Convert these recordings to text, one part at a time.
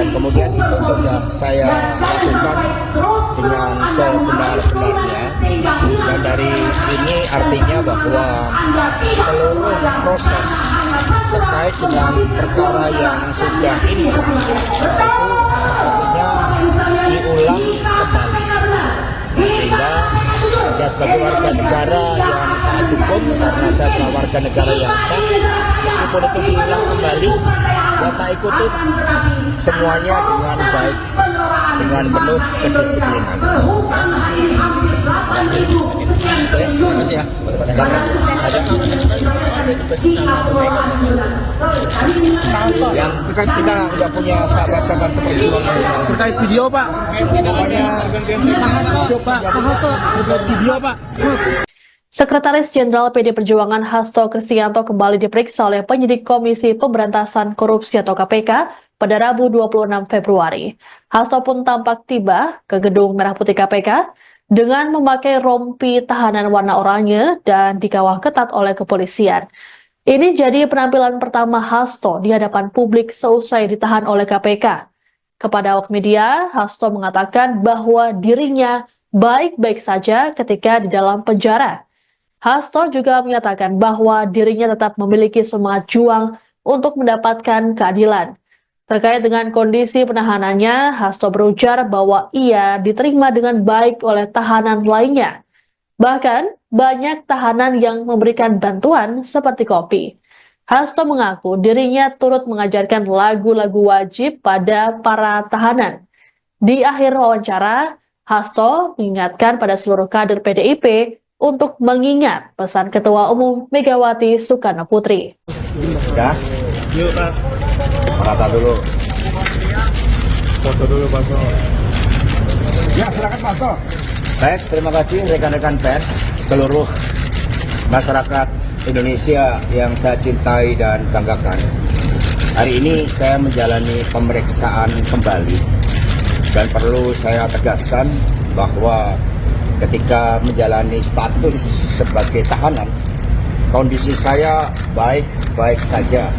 Dan kemudian itu sudah saya lakukan dengan sebenar-benarnya, dan dari ini artinya bahwa seluruh proses terkait dengan perkara yang sudah inkrah itu sepertinya diulang kembali. Sehingga ya, sebagai warga negara yang taat hukum, karena saya adalah warga negara yang sah, meskipun itu diulang kembali, ya saya ikuti semuanya dengan baik, dengan penuh kedisiplinan. Terima kasih ya. Yang kita udah punya sahabat-sahabat seperjuangan terkait video Pak, namanya video Pak. Sekretaris Jenderal PD Perjuangan Hasto Kristianto kembali diperiksa oleh penyidik Komisi Pemberantasan Korupsi atau KPK pada Rabu 26 Februari. Hasto pun tampak tiba ke Gedung Merah Putih KPK dengan memakai rompi tahanan warna oranye dan dikawal ketat oleh kepolisian. Ini jadi penampilan pertama Hasto di hadapan publik seusai ditahan oleh KPK. Kepada awak media, Hasto mengatakan bahwa dirinya baik-baik saja ketika di dalam penjara. Hasto juga menyatakan bahwa dirinya tetap memiliki semangat juang untuk mendapatkan keadilan. Terkait dengan kondisi penahanannya, Hasto berujar bahwa ia diterima dengan baik oleh tahanan lainnya. Bahkan, banyak tahanan yang memberikan bantuan seperti kopi. Hasto mengaku dirinya turut mengajarkan lagu-lagu wajib pada para tahanan. Di akhir wawancara, Hasto mengingatkan pada seluruh kader PDIP untuk mengingat pesan Ketua Umum Megawati Soekarno Putri. Ya, Yuk Pak, kata dulu. foto dulu Pak. Ya, silakan Pak. Baik, terima kasih rekan-rekan pers, seluruh masyarakat Indonesia yang saya cintai dan banggakan. Hari ini saya menjalani pemeriksaan kembali, dan perlu saya tegaskan bahwa ketika menjalani status sebagai tahanan, kondisi saya baik-baik saja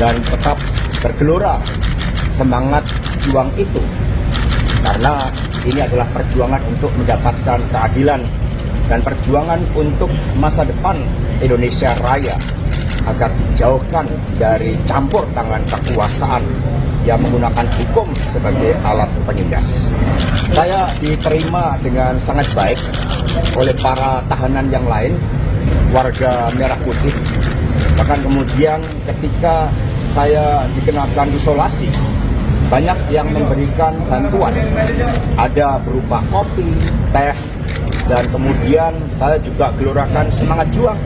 dan tetap bergelora semangat juang itu, karena ini adalah perjuangan untuk mendapatkan keadilan dan perjuangan untuk masa depan Indonesia Raya agar dijauhkan dari campur tangan kekuasaan yang menggunakan hukum sebagai alat penindas. Saya diterima dengan sangat baik oleh para tahanan yang lain, warga Merah Putih. Bahkan kemudian ketika saya dikenakan isolasi, banyak yang memberikan bantuan. Ada berupa kopi, teh, dan kemudian saya juga gelorakan semangat juang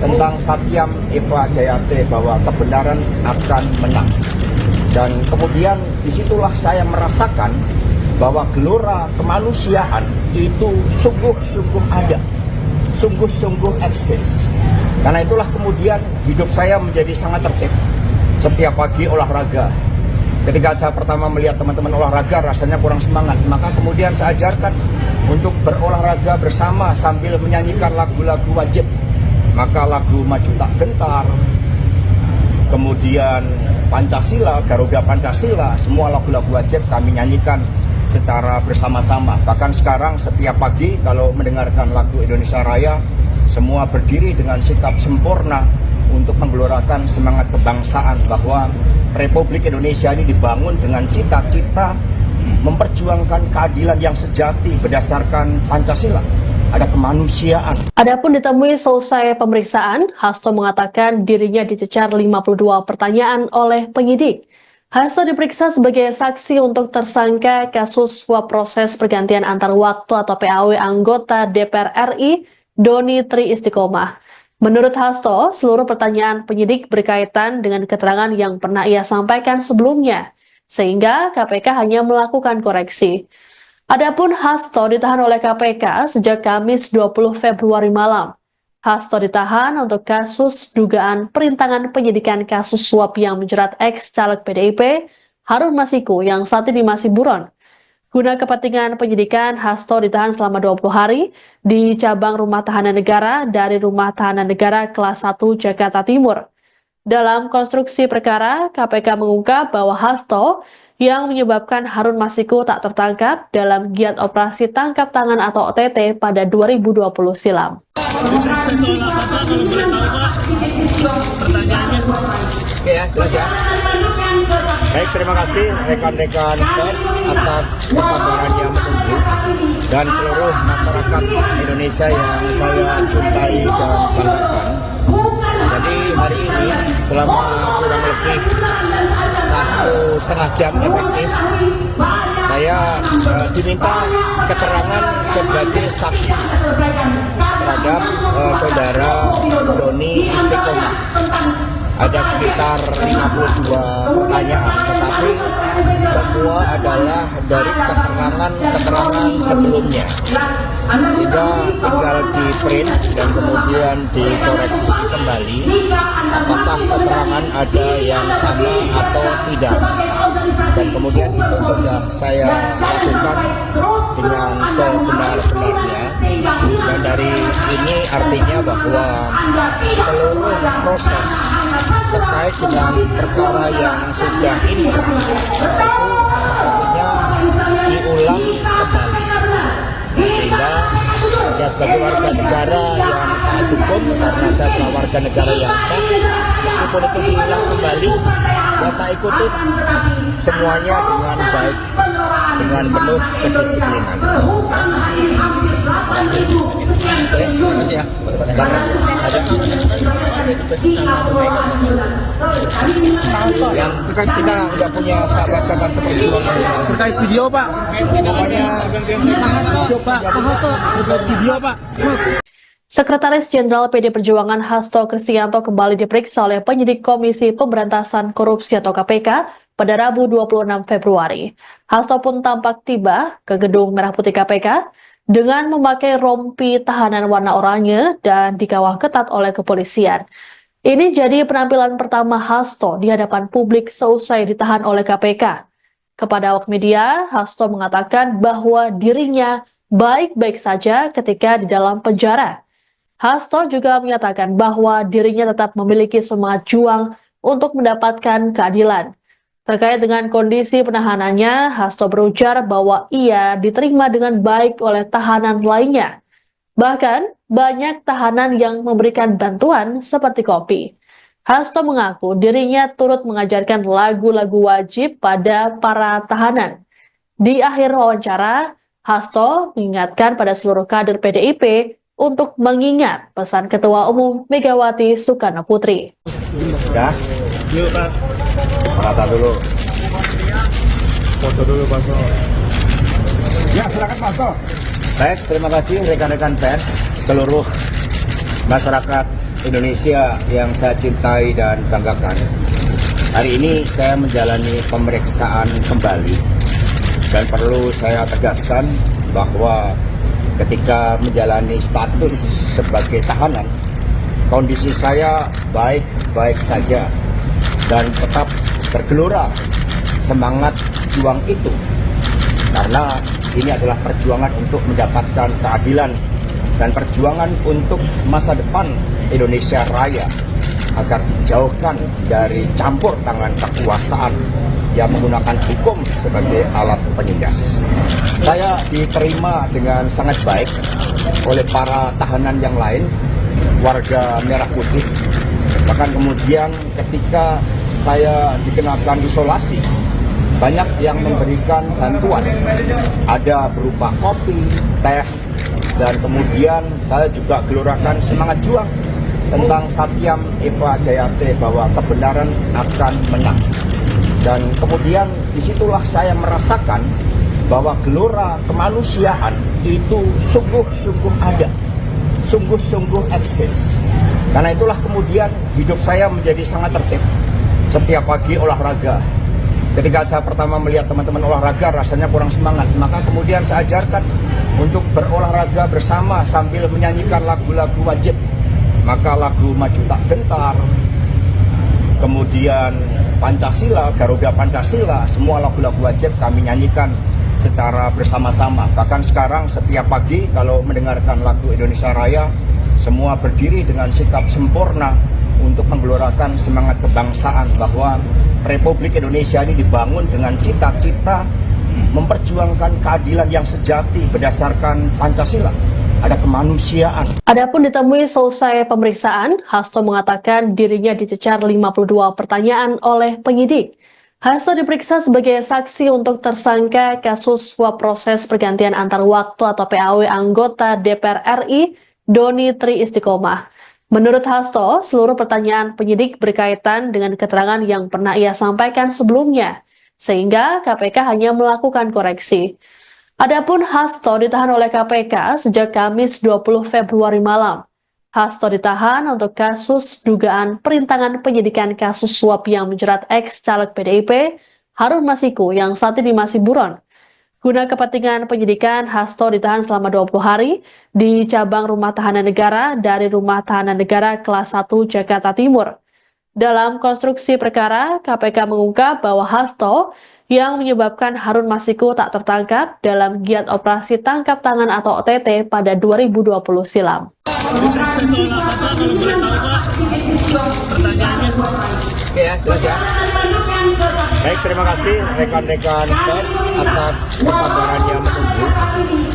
tentang Satyam Eva Jayate bahwa kebenaran akan menang. Dan kemudian disitulah saya merasakan bahwa gelora kemanusiaan itu sungguh-sungguh ada, sungguh-sungguh eksis. Karena itulah kemudian hidup saya menjadi sangat tertib. Setiap pagi olahraga. Ketika saya pertama melihat teman-teman olahraga rasanya kurang semangat, maka kemudian saya ajarkan untuk berolahraga bersama sambil menyanyikan lagu-lagu wajib. Maka lagu Maju Tak Gentar, kemudian Pancasila, Garuda Pancasila, semua lagu-lagu wajib kami nyanyikan secara bersama-sama. Bahkan sekarang setiap pagi kalau mendengarkan lagu Indonesia Raya, semua berdiri dengan sikap sempurna untuk menggelorakan semangat kebangsaan bahwa Republik Indonesia ini dibangun dengan cita-cita memperjuangkan keadilan yang sejati berdasarkan Pancasila. Ada kemanusiaan. Adapun ditemui selesai pemeriksaan, Hasto mengatakan dirinya dicecar 52 pertanyaan oleh penyidik. Hasto diperiksa sebagai saksi untuk tersangka kasus suap proses pergantian antar waktu atau PAW anggota DPR RI Doni Tri Istiqomah. Menurut Hasto, seluruh pertanyaan penyidik berkaitan dengan keterangan yang pernah ia sampaikan sebelumnya, sehingga KPK hanya melakukan koreksi. Adapun Hasto ditahan oleh KPK sejak Kamis 20 Februari malam. Hasto ditahan untuk kasus dugaan perintangan penyidikan kasus suap yang menjerat ex-caleg PDIP Harun Masiku yang saat ini masih buron. Guna kepentingan penyidikan, Hasto ditahan selama 20 hari di cabang Rumah Tahanan Negara dari Rumah Tahanan Negara kelas 1 Jakarta Timur. Dalam konstruksi perkara, KPK mengungkap bahwa Hasto yang menyebabkan Harun Masiku tak tertangkap dalam giat operasi tangkap tangan atau OTT pada 2020 silam. Oke ya, jelas ya. Baik, terima kasih rekan-rekan pers atas kesabaran yang menunggu dan seluruh masyarakat Indonesia yang saya cintai dan banggakan. Jadi hari ini selama kurang lebih 1,5 jam efektif, saya diminta keterangan sebagai saksi terhadap saudara Doni Istiqomah. Ada sekitar 52 pertanyaan, tetapi semua adalah dari keterangan sebelumnya, sehingga tinggal di print dan kemudian dikoreksi kembali apakah keterangan ada yang sama atau tidak, dan kemudian itu sudah saya lakukan dengan sebenar-benarnya, dan dari ini artinya bahwa seluruh proses terkait dengan perkara yang sudah inkrah itu sepertinya diulang kembali. Sehingga ya sebagai warga negara yang taat hukum, karena saya adalah warga negara yang sah, meskipun itu diulang kembali, ya saya ikuti semuanya dengan baik, dengan penuh kedisiplinan. Terima kasih ya. Yang kita nggak punya sahabat-sahabat seperti itu. Terkait video Pak. Pokoknya Video Pak. Sekretaris Jenderal PD Perjuangan Hasto Kristianto kembali diperiksa oleh penyidik Komisi Pemberantasan Korupsi atau KPK pada Rabu 26 Februari. Hasto pun tampak tiba ke Gedung Merah Putih KPK dengan memakai rompi tahanan warna oranye dan dikawal ketat oleh kepolisian. Ini jadi penampilan pertama Hasto di hadapan publik seusai ditahan oleh KPK. Kepada awak media, Hasto mengatakan bahwa dirinya baik-baik saja ketika di dalam penjara. Hasto juga menyatakan bahwa dirinya tetap memiliki semangat juang untuk mendapatkan keadilan. Terkait dengan kondisi penahanannya, Hasto berujar bahwa ia diterima dengan baik oleh tahanan lainnya. Bahkan, banyak tahanan yang memberikan bantuan seperti kopi. Hasto mengaku dirinya turut mengajarkan lagu-lagu wajib pada para tahanan. Di akhir wawancara, Hasto mengingatkan pada seluruh kader PDIP untuk mengingat pesan Ketua Umum Megawati Soekarno Putri. Ya, Yuk Pak. kata dulu. Foto dulu Pak. Ya, silakan Mas. Baik, terima kasih rekan-rekan pers, seluruh masyarakat Indonesia yang saya cintai dan banggakan. Hari ini saya menjalani pemeriksaan kembali dan perlu saya tegaskan bahwa ketika menjalani status sebagai tahanan, kondisi saya baik-baik saja dan tetap bergelora semangat juang itu, karena ini adalah perjuangan untuk mendapatkan keadilan dan perjuangan untuk masa depan Indonesia Raya agar dijauhkan dari campur tangan kekuasaan yang menggunakan hukum sebagai alat penindas. Saya diterima dengan sangat baik oleh para tahanan yang lain, warga Merah Putih. Bahkan kemudian ketika saya dikenakan isolasi, banyak yang memberikan bantuan. Ada berupa kopi, teh, dan kemudian saya juga gelorakan semangat juang tentang Satyam Eva Jayate bahwa kebenaran akan menang. Dan kemudian disitulah saya merasakan bahwa gelora kemanusiaan itu sungguh-sungguh ada, sungguh-sungguh eksis. Karena itulah kemudian hidup saya menjadi sangat tertib. Setiap pagi olahraga. Ketika saya pertama melihat teman-teman olahraga rasanya kurang semangat, maka kemudian saya ajarkan untuk berolahraga bersama sambil menyanyikan lagu-lagu wajib. Maka lagu Maju Tak Gentar, kemudian Pancasila, Garuda Pancasila, semua lagu-lagu wajib kami nyanyikan secara bersama-sama. Bahkan sekarang setiap pagi kalau mendengarkan lagu Indonesia Raya, semua berdiri dengan sikap sempurna untuk menggelorakan semangat kebangsaan bahwa Republik Indonesia ini dibangun dengan cita-cita memperjuangkan keadilan yang sejati berdasarkan Pancasila. Ada kemanusiaan. Adapun ditemui selesai pemeriksaan, Hasto mengatakan dirinya dicecar 52 pertanyaan oleh penyidik. Hasto diperiksa sebagai saksi untuk tersangka kasus suap proses pergantian antar waktu atau PAW anggota DPR RI Doni Tri Istiqomah. Menurut Hasto, seluruh pertanyaan penyidik berkaitan dengan keterangan yang pernah ia sampaikan sebelumnya, sehingga KPK hanya melakukan koreksi. Adapun Hasto ditahan oleh KPK sejak Kamis 20 Februari malam. Hasto ditahan untuk kasus dugaan perintangan penyidikan kasus suap yang menjerat ex-caleg PDIP Harun Masiku yang saat ini masih buron. Guna kepentingan penyidikan, Hasto ditahan selama 20 hari di cabang Rumah Tahanan Negara dari Rumah Tahanan Negara kelas 1 Jakarta Timur. Dalam konstruksi perkara, KPK mengungkap bahwa Hasto yang menyebabkan Harun Masiku tak tertangkap dalam giat operasi tangkap tangan atau OTT pada 2020 silam. Oke ya, jelas ya. Baik, terima kasih rekan-rekan pers atas kesabarannya menunggu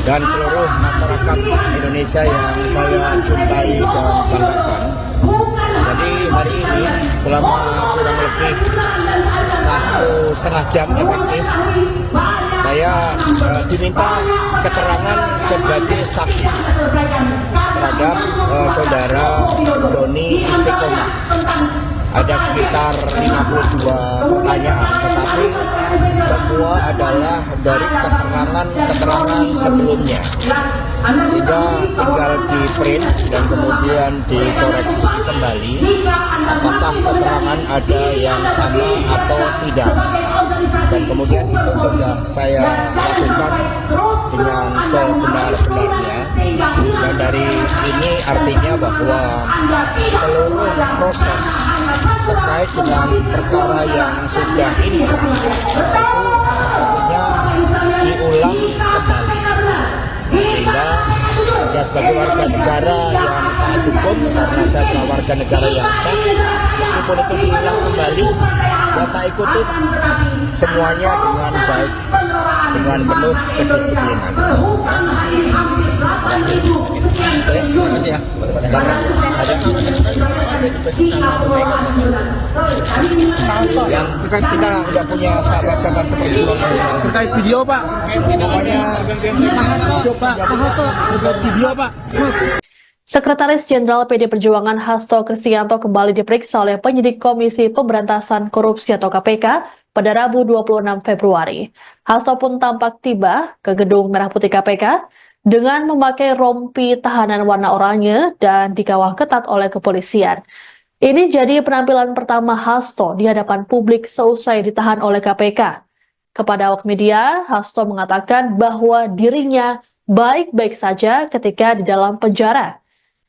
dan seluruh masyarakat Indonesia yang saya cintai dan banggakan. Jadi hari ini selama kurang lebih 1,5 jam efektif, saya diminta keterangan sebagai saksi terhadap saudara Doni Istiqomah. Ada sekitar 52 pertanyaan, tetapi semua adalah dari keterangan sebelumnya, sehingga tinggal di print dan kemudian dikoreksi kembali apakah keterangan ada yang sama atau tidak, dan kemudian itu sudah saya lakukan dengan sebenar-benarnya, dan dari ini artinya bahwa seluruh proses terkait dengan perkara yang sudah inkrah itu sepertinya diulang kembali, sehingga ya sebagai warga negara yang taat hukum, karena saya adalah warga negara yang sah, meskipun itu diulang kembali, ya saya ikuti semuanya dengan baik, dengan penuh kedisiplinan. Terima kasih ya. Yang kita nggak punya sahabat-sahabat seperti itu. Terkait video Pak. Pokoknya Video Pak. Sekretaris Jenderal PD Perjuangan Hasto Kristianto kembali diperiksa oleh penyidik Komisi Pemberantasan Korupsi atau KPK pada Rabu 26 Februari. Hasto pun tampak tiba ke gedung Merah Putih KPK dengan memakai rompi tahanan warna oranye dan dikawal ketat oleh kepolisian. Ini jadi penampilan pertama Hasto di hadapan publik seusai ditahan oleh KPK. Kepada awak media, Hasto mengatakan bahwa dirinya baik-baik saja ketika di dalam penjara.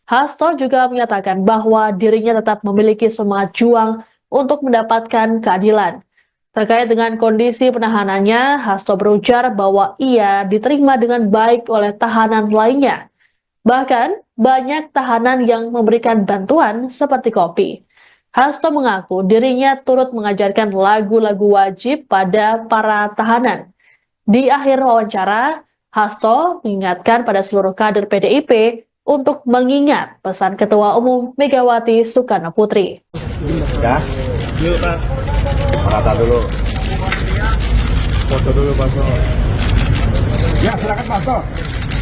Hasto juga menyatakan bahwa dirinya tetap memiliki semangat juang untuk mendapatkan keadilan. Terkait dengan kondisi penahanannya, Hasto berujar bahwa ia diterima dengan baik oleh tahanan lainnya. Bahkan, banyak tahanan yang memberikan bantuan seperti kopi. Hasto mengaku dirinya turut mengajarkan lagu-lagu wajib pada para tahanan. Di akhir wawancara, Hasto mengingatkan pada seluruh kader PDIP untuk mengingat pesan Ketua Umum Megawati Soekarno Putri. Ya, Yuk Pak. kata dulu. Foto dulu Pak. Ya, silakan Pak.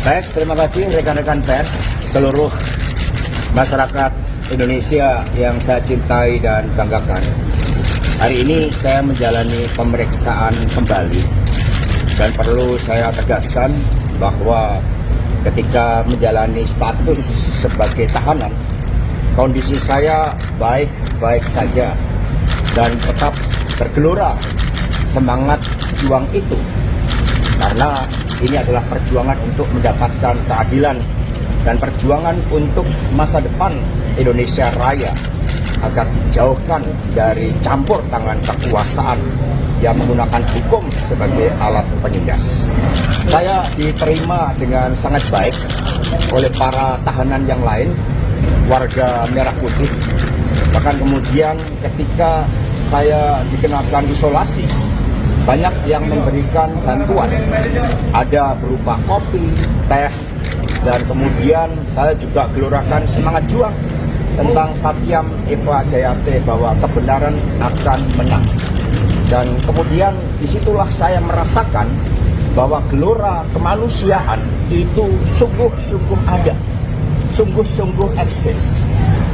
Baik, terima kasih rekan-rekan pers, seluruh masyarakat Indonesia yang saya cintai dan banggakan. Hari ini saya menjalani pemeriksaan kembali dan perlu saya tegaskan bahwa ketika menjalani status sebagai tahanan, kondisi saya baik-baik saja dan tetap bergelora semangat juang itu, karena ini adalah perjuangan untuk mendapatkan keadilan dan perjuangan untuk masa depan Indonesia Raya agar dijauhkan dari campur tangan kekuasaan yang menggunakan hukum sebagai alat penindas. Saya diterima dengan sangat baik oleh para tahanan yang lain, warga Merah Putih, Bahkan kemudian ketika saya dikenakan isolasi, banyak yang memberikan bantuan. Ada berupa kopi, teh, dan kemudian saya juga gelurakan semangat juang tentang Satyam Eva Jayate bahwa kebenaran akan menang. Dan kemudian disitulah saya merasakan bahwa gelora kemanusiaan itu sungguh-sungguh ada, sungguh-sungguh eksis.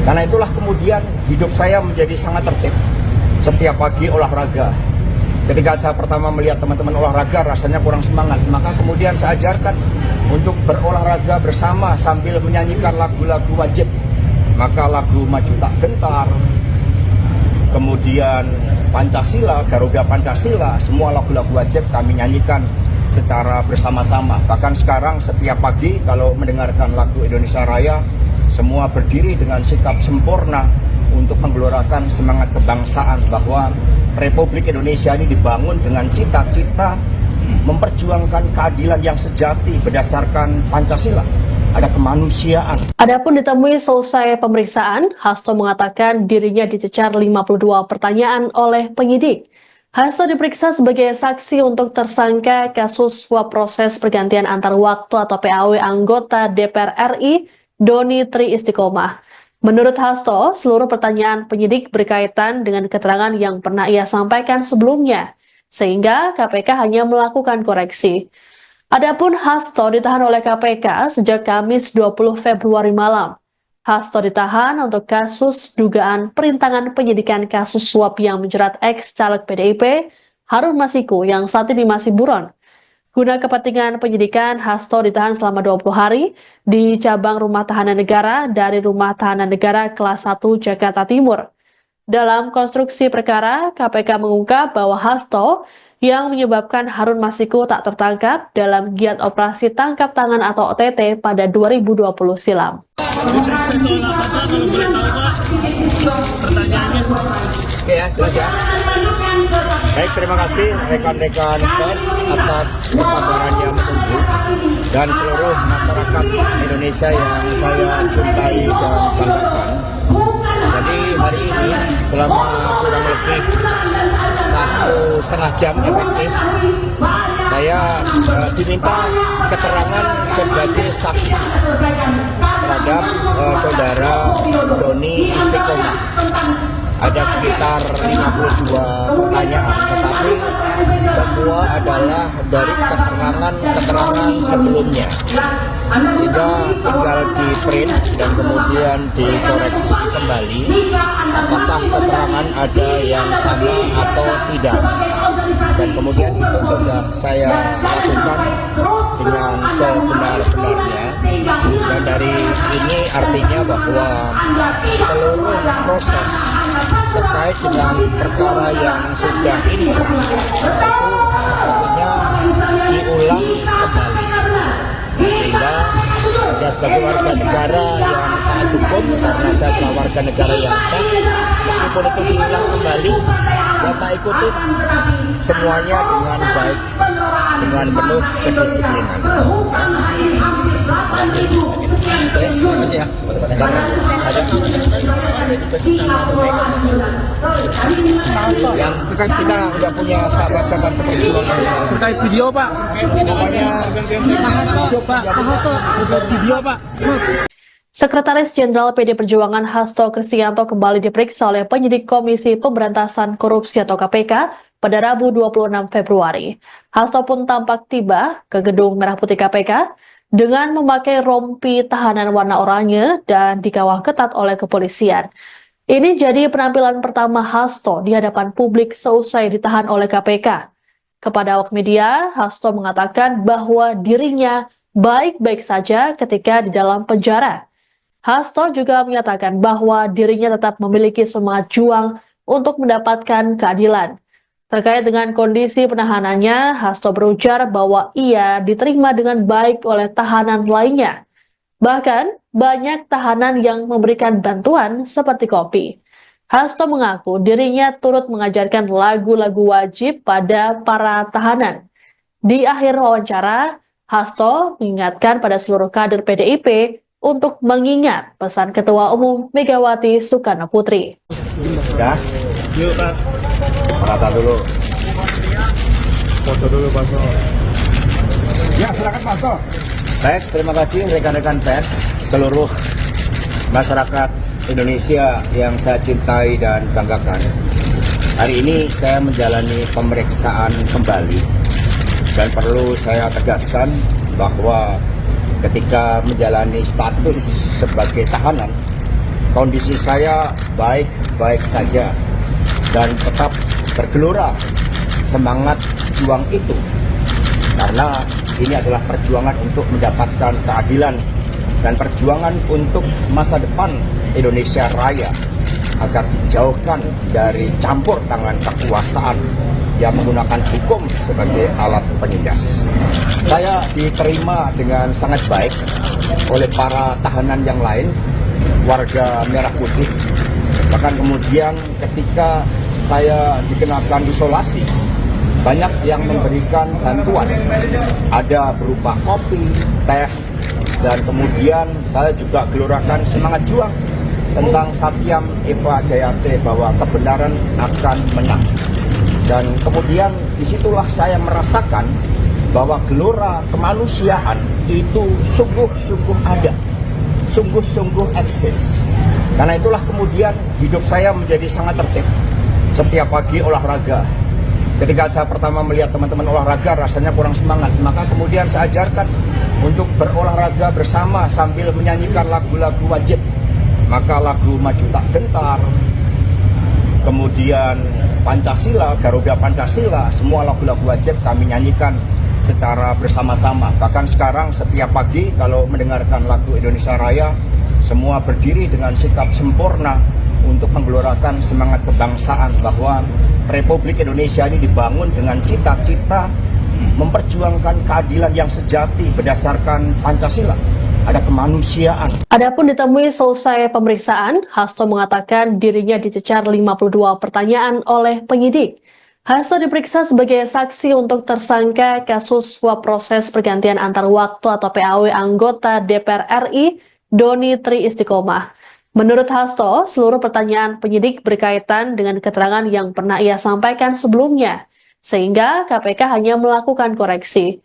Karena itulah kemudian hidup saya menjadi sangat tertib. Setiap pagi olahraga. Ketika saya pertama melihat teman-teman olahraga rasanya kurang semangat, maka kemudian saya ajarkan untuk berolahraga bersama sambil menyanyikan lagu-lagu wajib. Maka lagu Maju Tak Gentar, kemudian Pancasila, Garuda Pancasila, semua lagu-lagu wajib kami nyanyikan secara bersama-sama. Bahkan sekarang setiap pagi kalau mendengarkan lagu Indonesia Raya, semua berdiri dengan sikap sempurna untuk menggelorakan semangat kebangsaan bahwa Republik Indonesia ini dibangun dengan cita-cita memperjuangkan keadilan yang sejati berdasarkan Pancasila. Ada kemanusiaan. Adapun ditemui selesai pemeriksaan, Hasto mengatakan dirinya dicecar 52 pertanyaan oleh penyidik. Hasto diperiksa sebagai saksi untuk tersangka kasus suap proses pergantian antar waktu atau PAW anggota DPR RI Doni Tri Istiqomah. Menurut Hasto, seluruh pertanyaan penyidik berkaitan dengan keterangan yang pernah ia sampaikan sebelumnya, sehingga KPK hanya melakukan koreksi. Adapun Hasto ditahan oleh KPK sejak Kamis 20 Februari malam. Hasto ditahan untuk kasus dugaan perintangan penyidikan kasus suap yang menjerat ex-caleg PDIP Harun Masiku yang saat ini masih buron. Guna kepentingan penyidikan, Hasto ditahan selama 20 hari di cabang Rumah Tahanan Negara dari Rumah Tahanan Negara kelas 1 Jakarta Timur. Dalam konstruksi perkara, KPK mengungkap bahwa Hasto yang menyebabkan Harun Masiku tak tertangkap dalam giat operasi tangkap tangan atau OTT pada 2020 silam. Oke ya, jelas ya. Baik, terima kasih rekan-rekan pers atas kesabarannya menunggu dan seluruh masyarakat Indonesia yang saya cintai dan banggakan. Jadi hari ini selama kurang lebih 1,5 jam efektif, saya diminta keterangan sebagai saksi terhadap saudara Doni Istiqomah. Ada sekitar 52 pertanyaan, tetapi semua adalah dari keterangan sebelumnya. Sehingga tinggal di print dan kemudian dikoreksi kembali apakah keterangan ada yang sama atau tidak. Dan kemudian itu sudah saya lakukan dengan sebenar-benarnya. Dan dari ini artinya bahwa seluruh proses terkait dengan perkara yang sudah inkrah itu sepertinya diulang kembali. Sehingga saya sebagai warga negara yang taat hukum, karena saya adalah warga negara yang sah, meskipun itu diulang kembali, ya saya ikuti semuanya dengan baik, dengan penuh kedisiplinan. Terima kasih ya. Yang kita udah punya sahabat-sahabat seperti itu. Terkait video Pak. Pokoknya Video Pak. Sekretaris Jenderal PD Perjuangan Hasto Kristianto kembali diperiksa oleh penyidik Komisi Pemberantasan Korupsi atau KPK pada Rabu 26 Februari. Hasto pun tampak tiba ke gedung Merah Putih KPK dengan memakai rompi tahanan warna oranye dan dikawal ketat oleh kepolisian. Ini jadi penampilan pertama Hasto di hadapan publik seusai ditahan oleh KPK. Kepada awak media, Hasto mengatakan bahwa dirinya baik-baik saja ketika di dalam penjara. Hasto juga menyatakan bahwa dirinya tetap memiliki semangat juang untuk mendapatkan keadilan. Terkait dengan kondisi penahanannya, Hasto berujar bahwa ia diterima dengan baik oleh tahanan lainnya. Bahkan, banyak tahanan yang memberikan bantuan seperti kopi. Hasto mengaku dirinya turut mengajarkan lagu-lagu wajib pada para tahanan. Di akhir wawancara, Hasto mengingatkan pada seluruh kader PDIP untuk mengingat pesan Ketua Umum Megawati Soekarno Putri. Ya, Yuk Pak. rata dulu. Foto dulu Pak. Ya, silakan Pak Hasto. Baik, terima kasih rekan-rekan pers, seluruh masyarakat Indonesia yang saya cintai dan banggakan. Hari ini saya menjalani pemeriksaan kembali dan perlu saya tegaskan bahwa ketika menjalani status sebagai tahanan, kondisi saya baik-baik saja dan tetap bergelora semangat juang itu, karena ini adalah perjuangan untuk mendapatkan keadilan dan perjuangan untuk masa depan Indonesia Raya agar dijauhkan dari campur tangan kekuasaan yang menggunakan hukum sebagai alat penindas. Saya diterima dengan sangat baik oleh para tahanan yang lain, warga Merah Putih. Bahkan kemudian ketika saya dikenakan isolasi, banyak yang memberikan bantuan. Ada berupa kopi, teh, dan kemudian saya juga gelorakan semangat juang tentang Satyam Eva Jayate bahwa kebenaran akan menang. Dan kemudian disitulah saya merasakan bahwa gelora kemanusiaan itu sungguh-sungguh ada, sungguh-sungguh eksis. Karena itulah kemudian hidup saya menjadi sangat tertib. Setiap pagi olahraga. Ketika saya pertama melihat teman-teman olahraga rasanya kurang semangat, maka kemudian saya ajarkan untuk berolahraga bersama sambil menyanyikan lagu-lagu wajib. Maka lagu Maju Tak Gentar, kemudian Pancasila, Garuda Pancasila, semua lagu-lagu wajib kami nyanyikan secara bersama-sama. Bahkan sekarang setiap pagi kalau mendengarkan lagu Indonesia Raya, semua berdiri dengan sikap sempurna untuk menggelorakan semangat kebangsaan bahwa Republik Indonesia ini dibangun dengan cita-cita memperjuangkan keadilan yang sejati berdasarkan Pancasila. Ada kemanusiaan. Adapun ditemui selesai pemeriksaan, Hasto mengatakan dirinya dicecar 52 pertanyaan oleh penyidik. Hasto diperiksa sebagai saksi untuk tersangka kasus suap proses pergantian antar waktu atau PAW anggota DPR RI Doni Tri Istiqomah. Menurut Hasto, seluruh pertanyaan penyidik berkaitan dengan keterangan yang pernah ia sampaikan sebelumnya, sehingga KPK hanya melakukan koreksi.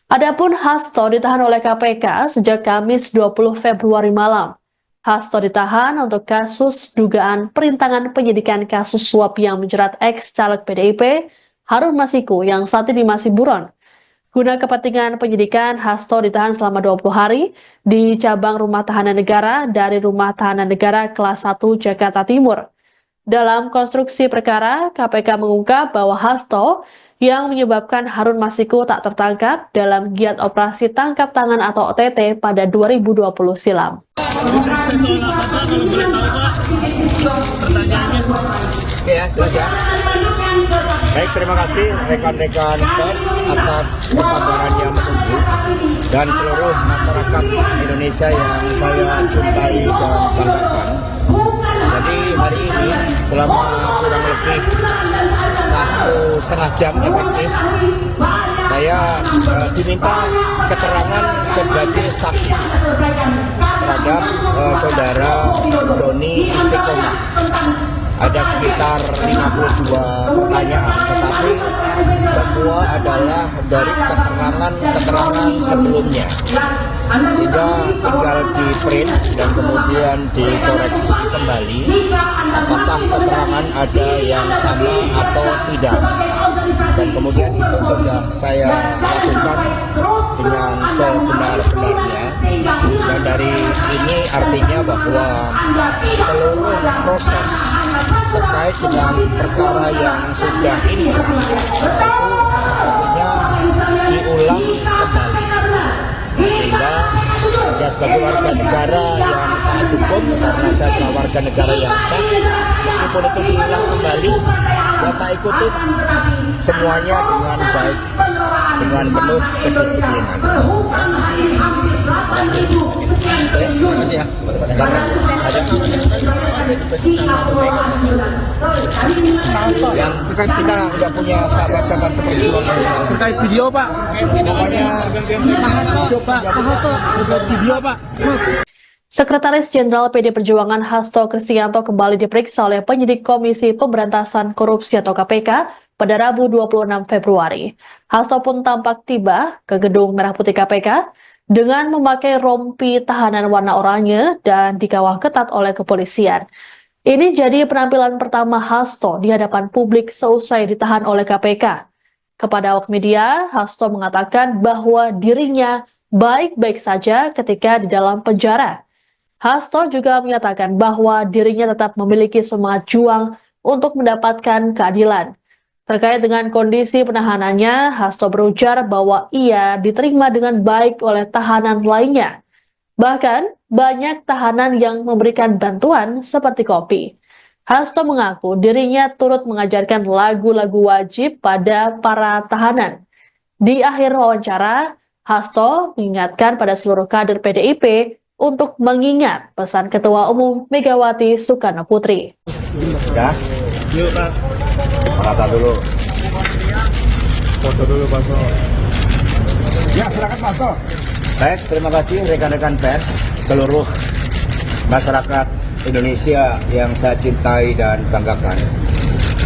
Adapun Hasto ditahan oleh KPK sejak Kamis 20 Februari malam. Hasto ditahan untuk kasus dugaan perintangan penyidikan kasus suap yang menjerat ex-caleg PDIP Harun Masiku yang saat ini masih buron. Guna kepentingan penyidikan, Hasto ditahan selama 20 hari di cabang Rumah Tahanan Negara dari Rumah Tahanan Negara kelas 1 Jakarta Timur. Dalam konstruksi perkara, KPK mengungkap bahwa Hasto yang menyebabkan Harun Masiku tak tertangkap dalam giat operasi tangkap tangan atau OTT pada 2020 silam. Ya, jelas ya. Baik, terima kasih rekan-rekan pers atas kesabarannya menunggu dan seluruh masyarakat Indonesia yang saya cintai dan banggakan. Jadi hari ini selama kurang lebih 1,5 jam efektif, saya diminta keterangan sebagai saksi terhadap saudara Doni Istiqomah. Ada sekitar 52 pertanyaan, tetapi semua adalah dari keterangan sebelumnya. Sehingga tinggal di print dan kemudian dikoreksi kembali apakah keterangan ada yang sama atau tidak. Dan kemudian itu sudah saya lakukan dengan sebenar-benarnya. Dan dari ini artinya bahwa seluruh proses terkait dengan perkara yang sudah inkrah itu sepertinya diulang kembali. Sehingga ya sebagai warga negara yang taat hukum, karena saya adalah warga negara yang sah, meskipun itu diulang kembali, ya saya ikutin semuanya dengan baik, dengan penuh kedisiplinan. Terima kasih ya. Yang kita udah punya sahabat-sahabat seperjuangan. Terkait video Pak. Pokoknya Pak Hasto, terkait video Pak. Sekretaris Jenderal PD Perjuangan Hasto Kristianto kembali diperiksa oleh penyidik Komisi Pemberantasan Korupsi atau KPK pada Rabu 26 Februari. Hasto pun tampak tiba ke Gedung Merah Putih KPK dengan memakai rompi tahanan warna oranye dan dikawal ketat oleh kepolisian. Ini jadi penampilan pertama Hasto di hadapan publik seusai ditahan oleh KPK. Kepada awak media, Hasto mengatakan bahwa dirinya baik-baik saja ketika di dalam penjara. Hasto juga menyatakan bahwa dirinya tetap memiliki semangat juang untuk mendapatkan keadilan. Terkait dengan kondisi penahanannya, Hasto berujar bahwa ia diterima dengan baik oleh tahanan lainnya. Bahkan, banyak tahanan yang memberikan bantuan seperti kopi. Hasto mengaku dirinya turut mengajarkan lagu-lagu wajib pada para tahanan. Di akhir wawancara, Hasto mengingatkan pada seluruh kader PDIP untuk mengingat pesan Ketua Umum Megawati Soekarno Putri. Ya, Yuk Pak, rata dulu. foto dulu Pak. Ya, silakan Pak Hasto. Baik, terima kasih rekan-rekan pers, seluruh masyarakat Indonesia yang saya cintai dan banggakan.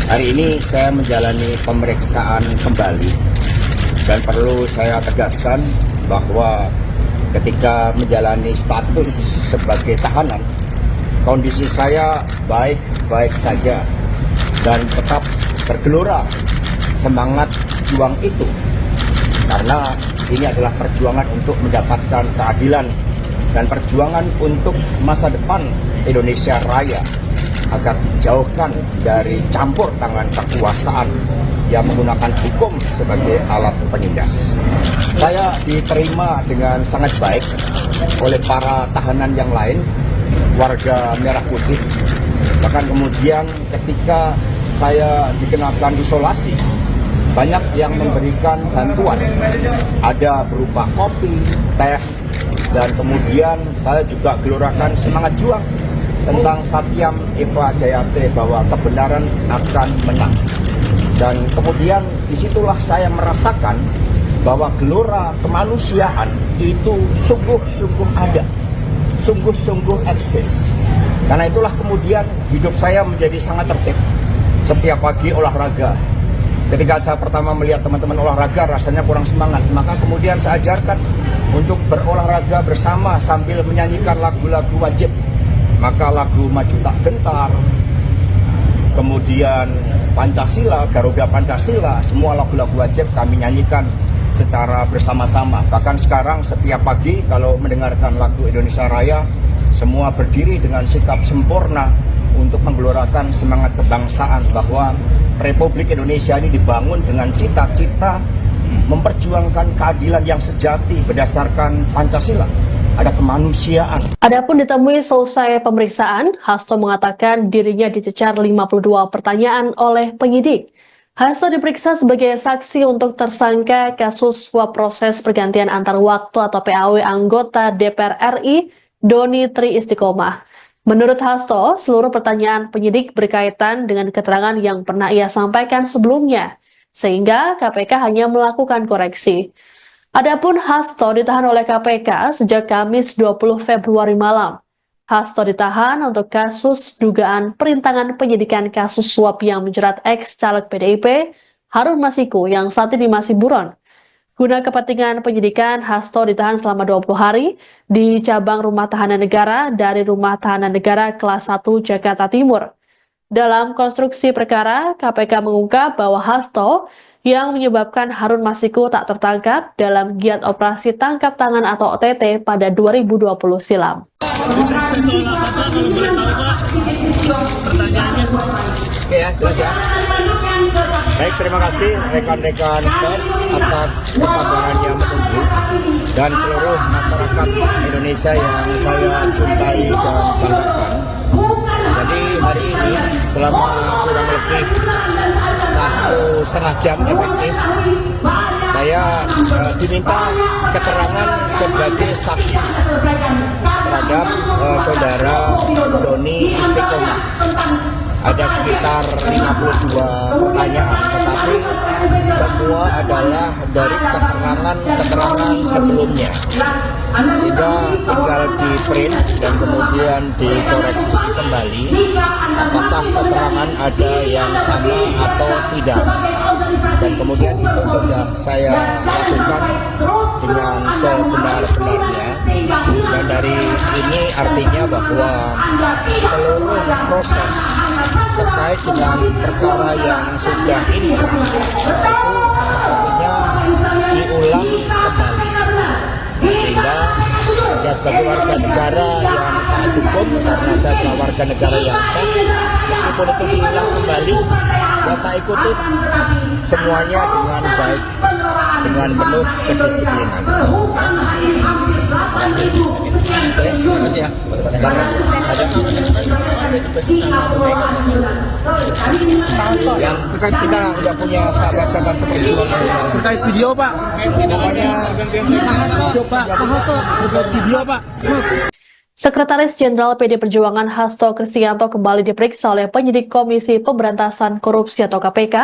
Hari ini saya menjalani pemeriksaan kembali dan perlu saya tegaskan bahwa ketika menjalani status sebagai tahanan, kondisi saya baik-baik saja dan tetap bergelora semangat juang itu, karena ini adalah perjuangan untuk mendapatkan keadilan dan perjuangan untuk masa depan Indonesia Raya agar dijauhkan dari campur tangan kekuasaan yang menggunakan hukum sebagai alat penindas. Saya diterima dengan sangat baik oleh para tahanan yang lain, warga Merah Putih. Bahkan kemudian ketika saya dikenakan isolasi, banyak yang memberikan bantuan. Ada berupa kopi, teh, dan kemudian saya juga gelorakan semangat juang tentang Satyam Eva Jayate bahwa kebenaran akan menang. Dan kemudian disitulah saya merasakan bahwa gelora kemanusiaan itu sungguh-sungguh ada, sungguh-sungguh eksis. Karena itulah kemudian hidup saya menjadi sangat tertib. Setiap pagi olahraga. Ketika saya pertama melihat teman-teman olahraga rasanya kurang semangat, maka kemudian saya ajarkan untuk berolahraga bersama sambil menyanyikan lagu-lagu wajib. Maka lagu Maju Tak Gentar, kemudian Pancasila, Garuda Pancasila, semua lagu-lagu wajib kami nyanyikan secara bersama-sama. Bahkan sekarang setiap pagi kalau mendengarkan lagu Indonesia Raya, semua berdiri dengan sikap sempurna untuk menggelorakan semangat kebangsaan bahwa Republik Indonesia ini dibangun dengan cita-cita memperjuangkan keadilan yang sejati berdasarkan Pancasila. Ada kemanusiaan. Adapun ditemui selesai pemeriksaan, Hasto mengatakan dirinya dicecar 52 pertanyaan oleh penyidik. Hasto diperiksa sebagai saksi untuk tersangka kasus suap proses pergantian antar waktu atau PAW anggota DPR RI Doni Tri Istiqomah. Menurut Hasto, seluruh pertanyaan penyidik berkaitan dengan keterangan yang pernah ia sampaikan sebelumnya, sehingga KPK hanya melakukan koreksi. Adapun Hasto ditahan oleh KPK sejak Kamis 20 Februari malam. Hasto ditahan untuk kasus dugaan perintangan penyidikan kasus suap yang menjerat ex-caleg PDIP Harun Masiku yang saat ini masih buron. Guna kepentingan penyidikan, Hasto ditahan selama 20 hari di cabang Rumah Tahanan Negara dari Rumah Tahanan Negara kelas 1 Jakarta Timur. Dalam konstruksi perkara, KPK mengungkap bahwa Hasto yang menyebabkan Harun Masiku tak tertangkap dalam giat operasi tangkap tangan atau OTT pada 2020 silam. Oke ya, jelas ya. Baik, terima kasih rekan-rekan pers atas kesabarannya menunggu dan seluruh masyarakat Indonesia yang saya cintai dan banggakan. Jadi hari ini selama kurang lebih 1,5 jam efektif, saya diminta keterangan sebagai saksi terhadap saudara Doni Istiqomah. ada sekitar 52 pertanyaan, tetapi semua adalah dari keterangan sebelumnya, sehingga tinggal di print dan kemudian dikoreksi kembali apakah keterangan ada yang sama atau tidak, dan kemudian itu sudah saya lakukan dengan sebenar-benarnya. Dan dari ini artinya bahwa seluruh proses terkait dengan perkara yang sudah inkrah itu sepertinya diulang kembali, sehingga ya sebagai warga negara yang taat hukum, karena saya adalah warga negara yang sah, meskipun itu diulang kembali, ya saya ikuti semuanya dengan baik, dengan penuh kedisiplinan. Terima kasih ya. Yang kita udah punya sahabat-sahabat seperjuangan Terkait video Pak. pokoknya Terkait video Pak. Sekretaris Jenderal PD Perjuangan Hasto Kristianto kembali diperiksa oleh penyidik Komisi Pemberantasan Korupsi atau KPK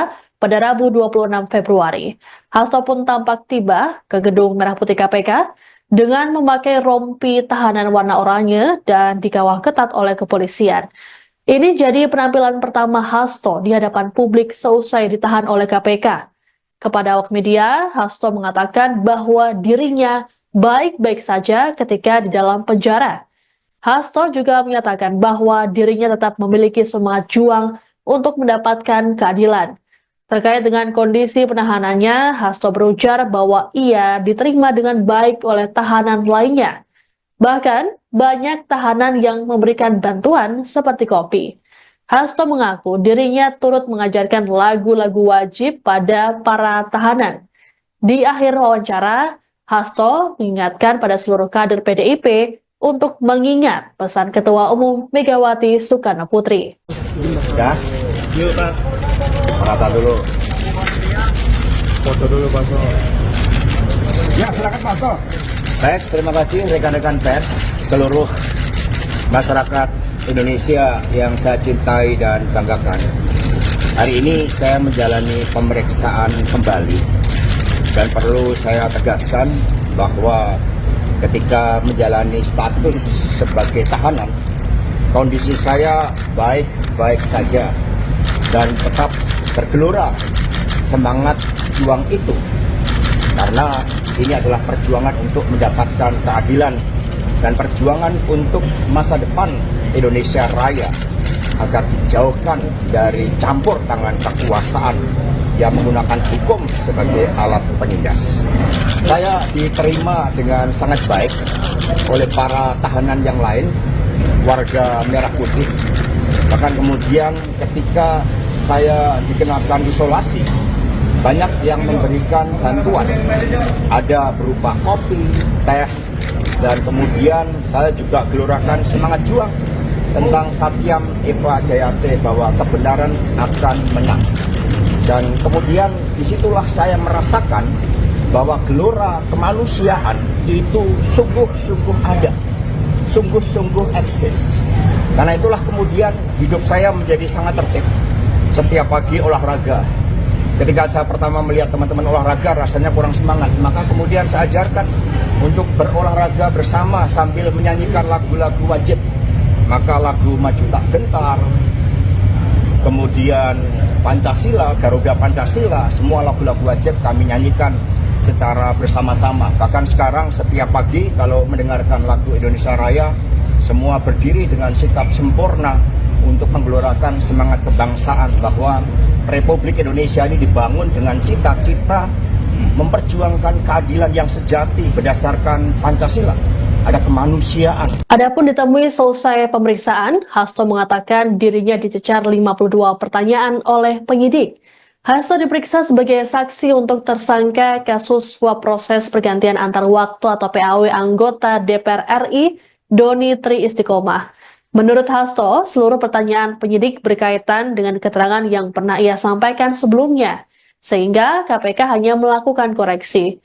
pada Rabu 26 Februari. Hasto pun tampak tiba ke gedung Merah Putih KPK dengan memakai rompi tahanan warna oranye dan dikawal ketat oleh kepolisian. Ini jadi penampilan pertama Hasto di hadapan publik seusai ditahan oleh KPK. Kepada awak media, Hasto mengatakan bahwa dirinya baik-baik saja ketika di dalam penjara. Hasto juga menyatakan bahwa dirinya tetap memiliki semangat juang untuk mendapatkan keadilan. Terkait dengan kondisi penahanannya, Hasto berujar bahwa ia diterima dengan baik oleh tahanan lainnya. Bahkan, banyak tahanan yang memberikan bantuan seperti kopi. Hasto mengaku dirinya turut mengajarkan lagu-lagu wajib pada para tahanan. Di akhir wawancara, Hasto mengingatkan pada seluruh kader PDIP untuk mengingat pesan Ketua Umum Megawati Soekarno Putri. ya, Yuk Pak. rata dulu. Foto dulu Pak. Ya, silakan Pak Hasto. Baik, terima kasih rekan-rekan pers, seluruh masyarakat Indonesia yang saya cintai dan banggakan. Hari ini saya menjalani pemeriksaan kembali, dan perlu saya tegaskan bahwa ketika menjalani status sebagai tahanan, kondisi saya baik-baik saja dan tetap bergelora semangat juang itu, karena ini adalah perjuangan untuk mendapatkan keadilan dan perjuangan untuk masa depan Indonesia Raya agar dijauhkan dari campur tangan kekuasaan yang menggunakan hukum sebagai alat penindas. Saya diterima dengan sangat baik oleh para tahanan yang lain, warga Merah Putih. Bahkan kemudian ketika saya dikenakan isolasi, banyak yang memberikan bantuan. Ada berupa kopi, teh, dan kemudian saya juga gelorakan semangat juang tentang Satyam Eva Jayate bahwa kebenaran akan menang. Dan kemudian disitulah saya merasakan bahwa gelora kemanusiaan itu sungguh-sungguh ada, sungguh-sungguh eksis. Karena itulah kemudian hidup saya menjadi sangat tertib. Setiap pagi olahraga. Ketika saya pertama melihat teman-teman olahraga rasanya kurang semangat, maka kemudian saya ajarkan untuk berolahraga bersama sambil menyanyikan lagu-lagu wajib. Maka lagu Maju Tak Gentar, kemudian Pancasila, Garuda Pancasila, semua lagu-lagu wajib kami nyanyikan secara bersama-sama. Bahkan sekarang setiap pagi kalau mendengarkan lagu Indonesia Raya, semua berdiri dengan sikap sempurna untuk menggelorakan semangat kebangsaan bahwa Republik Indonesia ini dibangun dengan cita-cita memperjuangkan keadilan yang sejati berdasarkan Pancasila. Ada kemanusiaan. Adapun ditemui selesai pemeriksaan, Hasto mengatakan dirinya dicecar 52 pertanyaan oleh penyidik. Hasto diperiksa sebagai saksi untuk tersangka kasus suap proses pergantian antar waktu atau PAW anggota DPR RI Doni Tri Istiqomah. Menurut Hasto, seluruh pertanyaan penyidik berkaitan dengan keterangan yang pernah ia sampaikan sebelumnya, sehingga KPK hanya melakukan koreksi.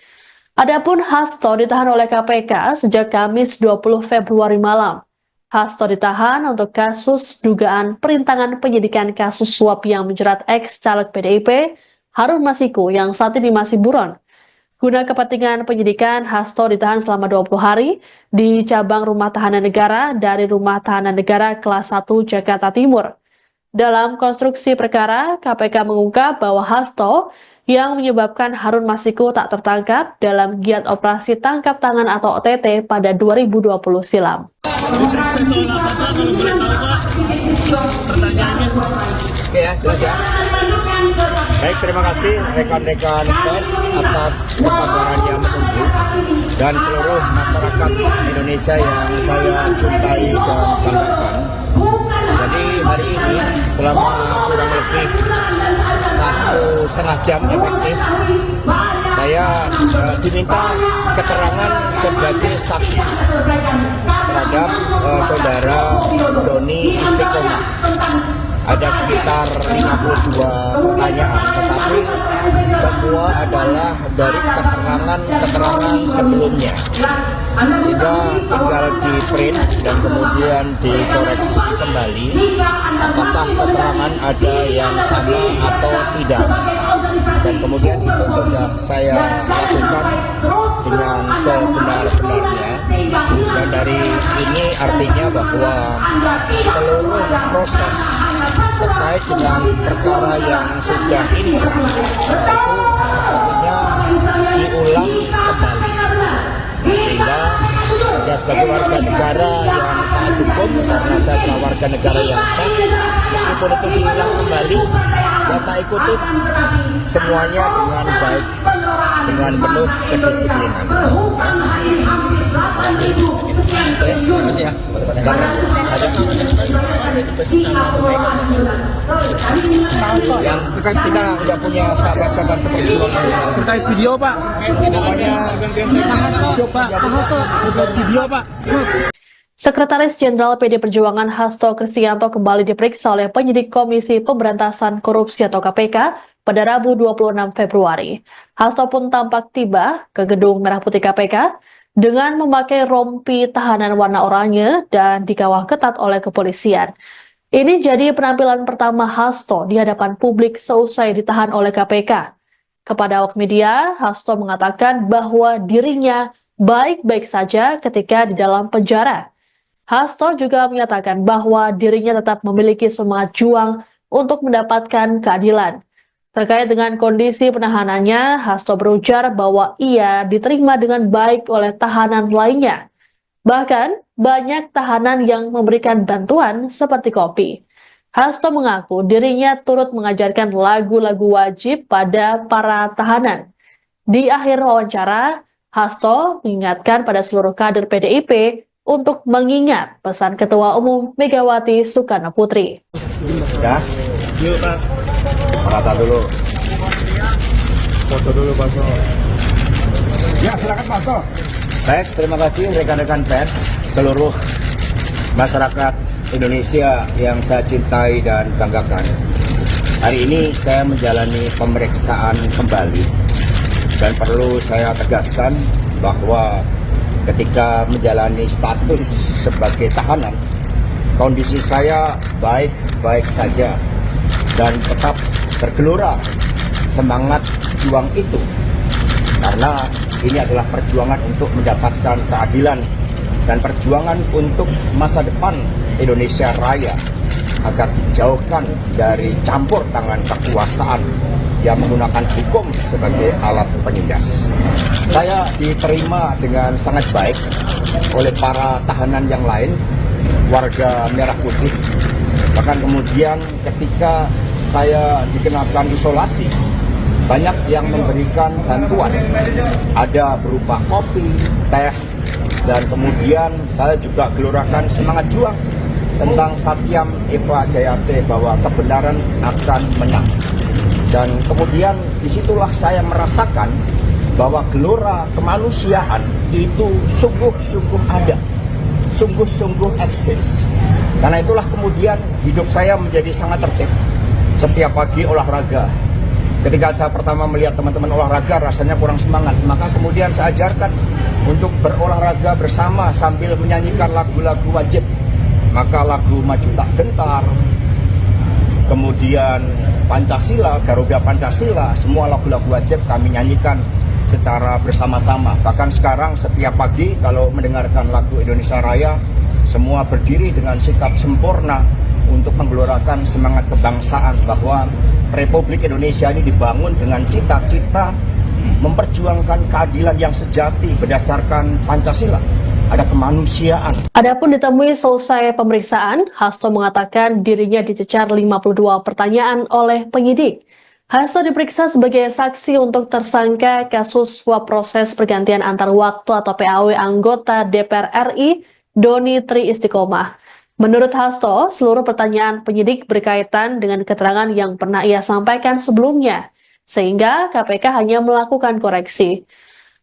Adapun Hasto ditahan oleh KPK sejak Kamis 20 Februari malam. Hasto ditahan untuk kasus dugaan perintangan penyidikan kasus suap yang menjerat ex-caleg PDIP, Harun Masiku yang saat ini masih buron. Guna kepentingan penyidikan, Hasto ditahan selama 20 hari di cabang rumah tahanan negara dari Rumah Tahanan Negara kelas 1 Jakarta Timur. Dalam konstruksi perkara, KPK mengungkap bahwa Hasto yang menyebabkan Harun Masiku tak tertangkap dalam giat operasi tangkap tangan atau OTT pada 2020 silam. Oke ya, jelas ya. Baik, terima kasih rekan-rekan pers atas kesabarannya menunggu dan seluruh masyarakat Indonesia yang saya cintai dan banggakan. Jadi hari ini selama kurang lebih 1,5 jam efektif, saya diminta keterangan sebagai saksi terhadap saudara Doni Istiqomah. Ada sekitar 52 pertanyaan, tetapi semua adalah dari keterangan sebelumnya. Sehingga tinggal di print dan kemudian dikoreksi kembali apakah keterangan ada yang sama atau tidak. Dan kemudian itu sudah saya lakukan dengan sebenar-benarnya. Dan dari ini artinya bahwa seluruh proses terkait dengan perkara yang sudah inkrah itu sepertinya diulang kembali. Sehingga ya, sebagai warga negara yang taat hukum, karena saya adalah warga negara yang sah, meskipun itu diulang kembali, ya saya ikuti semuanya dengan baik, dengan penuh kedisiplinan. Terima kasih ya. Yang kita udah punya sahabat-sahabat seperti Terkait video, Pak. Pokoknya Video, Pak. Sekretaris Jenderal PD Perjuangan Hasto Kristianto kembali diperiksa oleh penyidik Komisi Pemberantasan Korupsi atau KPK pada Rabu 26 Februari. Hasto pun tampak tiba ke gedung Merah Putih KPK dengan memakai rompi tahanan warna oranye dan dikawal ketat oleh kepolisian. Ini jadi penampilan pertama Hasto di hadapan publik seusai ditahan oleh KPK. Kepada awak media, Hasto mengatakan bahwa dirinya baik-baik saja ketika di dalam penjara. Hasto juga menyatakan bahwa dirinya tetap memiliki semangat juang untuk mendapatkan keadilan. Terkait dengan kondisi penahanannya, Hasto berujar bahwa ia diterima dengan baik oleh tahanan lainnya. Bahkan, banyak tahanan yang memberikan bantuan seperti kopi. Hasto mengaku dirinya turut mengajarkan lagu-lagu wajib pada para tahanan. Di akhir wawancara, Hasto mengingatkan pada seluruh kader PDIP untuk mengingat pesan Ketua Umum Megawati Soekarno Putri. Ya, Yuk, Pak. rata dulu. Foto dulu, Pak. Ya, silakan Pak. Baik, terima kasih rekan-rekan pers, seluruh masyarakat Indonesia yang saya cintai dan banggakan. Hari ini saya menjalani pemeriksaan kembali dan perlu saya tegaskan bahwa ketika menjalani status sebagai tahanan, kondisi saya baik-baik saja dan tetap bergelora semangat juang itu, karena ini adalah perjuangan untuk mendapatkan keadilan dan perjuangan untuk masa depan Indonesia Raya agar dijauhkan dari campur tangan kekuasaan yang menggunakan hukum sebagai alat penindas. Saya diterima dengan sangat baik oleh para tahanan yang lain, warga Merah Putih. Bahkan kemudian ketika saya dikenakan isolasi, banyak yang memberikan bantuan. Ada berupa kopi, teh, dan kemudian saya juga gelorakan semangat juang tentang Satyam Eva Jayate bahwa kebenaran akan menang. Dan kemudian disitulah saya merasakan bahwa gelora kemanusiaan itu sungguh-sungguh ada, sungguh-sungguh eksis. Karena itulah kemudian hidup saya menjadi sangat tertib. Setiap pagi olahraga. Ketika saya pertama melihat teman-teman olahraga rasanya kurang semangat, maka kemudian saya ajarkan untuk berolahraga bersama sambil menyanyikan lagu-lagu wajib maka lagu Maju Tak Gentar, kemudian Pancasila, Garuda Pancasila, semua lagu-lagu wajib kami nyanyikan secara bersama-sama. Bahkan sekarang setiap pagi kalau mendengarkan lagu Indonesia Raya, semua berdiri dengan sikap sempurna untuk menggelorakan semangat kebangsaan bahwa Republik Indonesia ini dibangun dengan cita-cita memperjuangkan keadilan yang sejati berdasarkan Pancasila. Ada kemanusiaan. Adapun ditemui selesai pemeriksaan, Hasto mengatakan dirinya dicecar 52 pertanyaan oleh penyidik. Hasto diperiksa sebagai saksi untuk tersangka kasus suap proses pergantian antar waktu atau PAW anggota DPR RI Doni Tri Istiqomah. Menurut Hasto, seluruh pertanyaan penyidik berkaitan dengan keterangan yang pernah ia sampaikan sebelumnya, sehingga KPK hanya melakukan koreksi.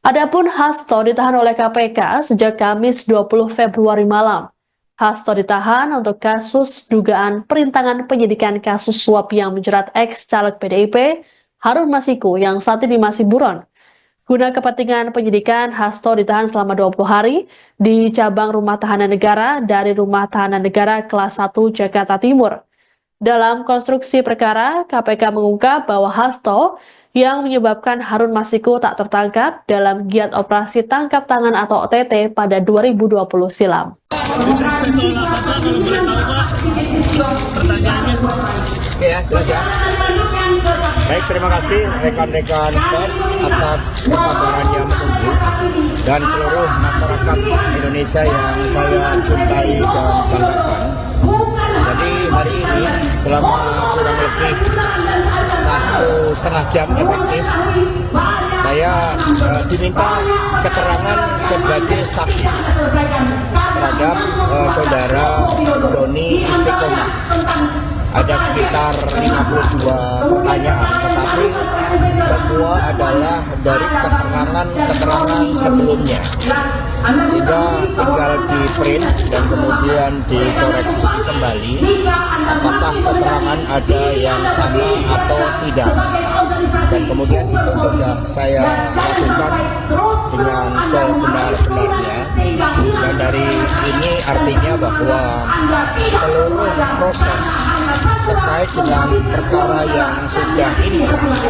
Adapun Hasto ditahan oleh KPK sejak Kamis 20 Februari malam. Hasto ditahan untuk kasus dugaan perintangan penyidikan kasus suap yang menjerat ex-caleg PDIP Harun Masiku yang saat ini masih buron. Guna kepentingan penyidikan, Hasto ditahan selama 20 hari di cabang Rumah Tahanan Negara dari Rumah Tahanan Negara kelas 1 Jakarta Timur. Dalam konstruksi perkara, KPK mengungkap bahwa Hasto yang menyebabkan Harun Masiku tak tertangkap dalam giat operasi tangkap tangan atau OTT pada 2020 silam. Ya, jelas ya. Baik, terima kasih rekan-rekan pers atas kesabarannya menunggu dan seluruh masyarakat Indonesia yang saya cintai dan banggakan. Jadi hari ini selama kurang lebih 1,5 jam efektif, saya diminta keterangan sebagai saksi terhadap saudara Doni Istiqomah. Ada sekitar 52 pertanyaan, tetapi semua adalah dari keterangan sebelumnya, sehingga tinggal di print dan kemudian dikoreksi kembali apakah keterangan ada yang sama atau tidak, dan kemudian itu sudah saya lakukan dengan sebenar-benarnya, dan dari ini artinya bahwa seluruh proses terkait dengan perkara yang sudah inkrah itu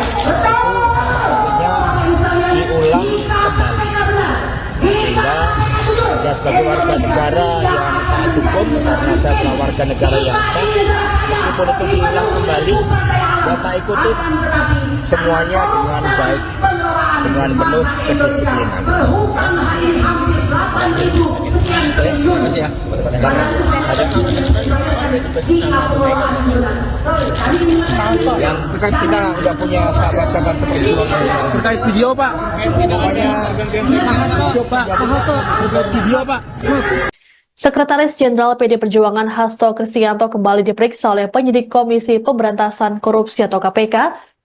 sepertinya diulang kembali, sehingga saya sebagai warga negara yang taat hukum, karena saya adalah warga negara yang sah, meskipun itu diulang kembali, ya saya ikuti semuanya dengan baik, dengan penuh kedisiplinan. Terima kasih ya. Yang kita udah punya sahabat-sahabat seperti itu. Terkait video, Pak. Pokoknya Video, Pak. Sekretaris Jenderal PD Perjuangan Hasto Kristianto kembali diperiksa oleh penyidik Komisi Pemberantasan Korupsi atau KPK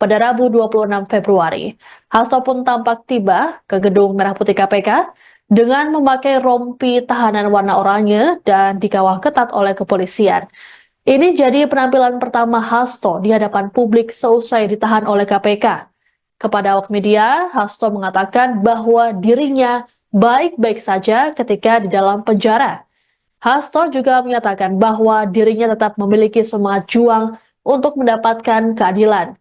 pada Rabu 26 Februari. Hasto pun tampak tiba ke gedung Merah Putih KPK dengan memakai rompi tahanan warna oranye dan dikawal ketat oleh kepolisian. Ini jadi penampilan pertama Hasto di hadapan publik seusai ditahan oleh KPK. Kepada awak media, Hasto mengatakan bahwa dirinya baik-baik saja ketika di dalam penjara. Hasto juga menyatakan bahwa dirinya tetap memiliki semangat juang untuk mendapatkan keadilan.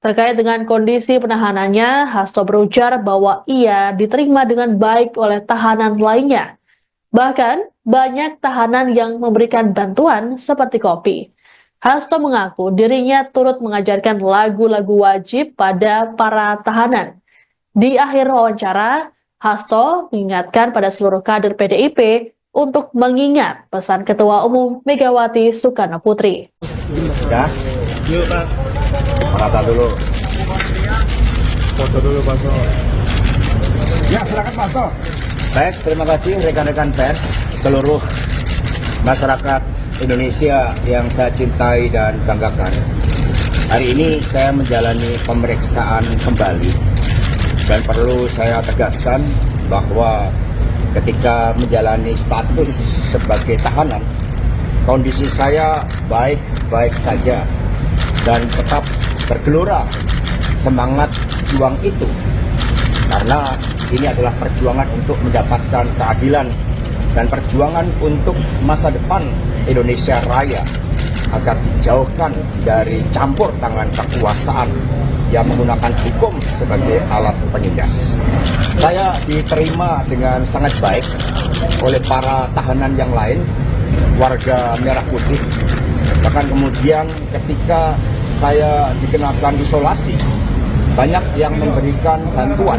Terkait dengan kondisi penahanannya, Hasto berujar bahwa ia diterima dengan baik oleh tahanan lainnya. Bahkan, banyak tahanan yang memberikan bantuan seperti kopi. Hasto mengaku dirinya turut mengajarkan lagu-lagu wajib pada para tahanan. Di akhir wawancara, Hasto mengingatkan pada seluruh kader PDIP untuk mengingat pesan Ketua Umum Megawati Soekarno Putri. Ya, Yuk, Pak. rata dulu. Foto dulu, Pak. Ya, silakan Pak Hasto. Baik, terima kasih rekan-rekan pers, seluruh masyarakat Indonesia yang saya cintai dan banggakan. Hari ini saya menjalani pemeriksaan kembali dan perlu saya tegaskan bahwa ketika menjalani status sebagai tahanan, kondisi saya baik-baik saja dan tetap bergelora semangat juang itu, karena ini adalah perjuangan untuk mendapatkan keadilan dan perjuangan untuk masa depan Indonesia Raya agar dijauhkan dari campur tangan kekuasaan yang menggunakan hukum sebagai alat penindas. Saya diterima dengan sangat baik oleh para tahanan yang lain, warga Merah Putih. Bahkan kemudian ketika saya dikenakan isolasi, banyak yang memberikan bantuan.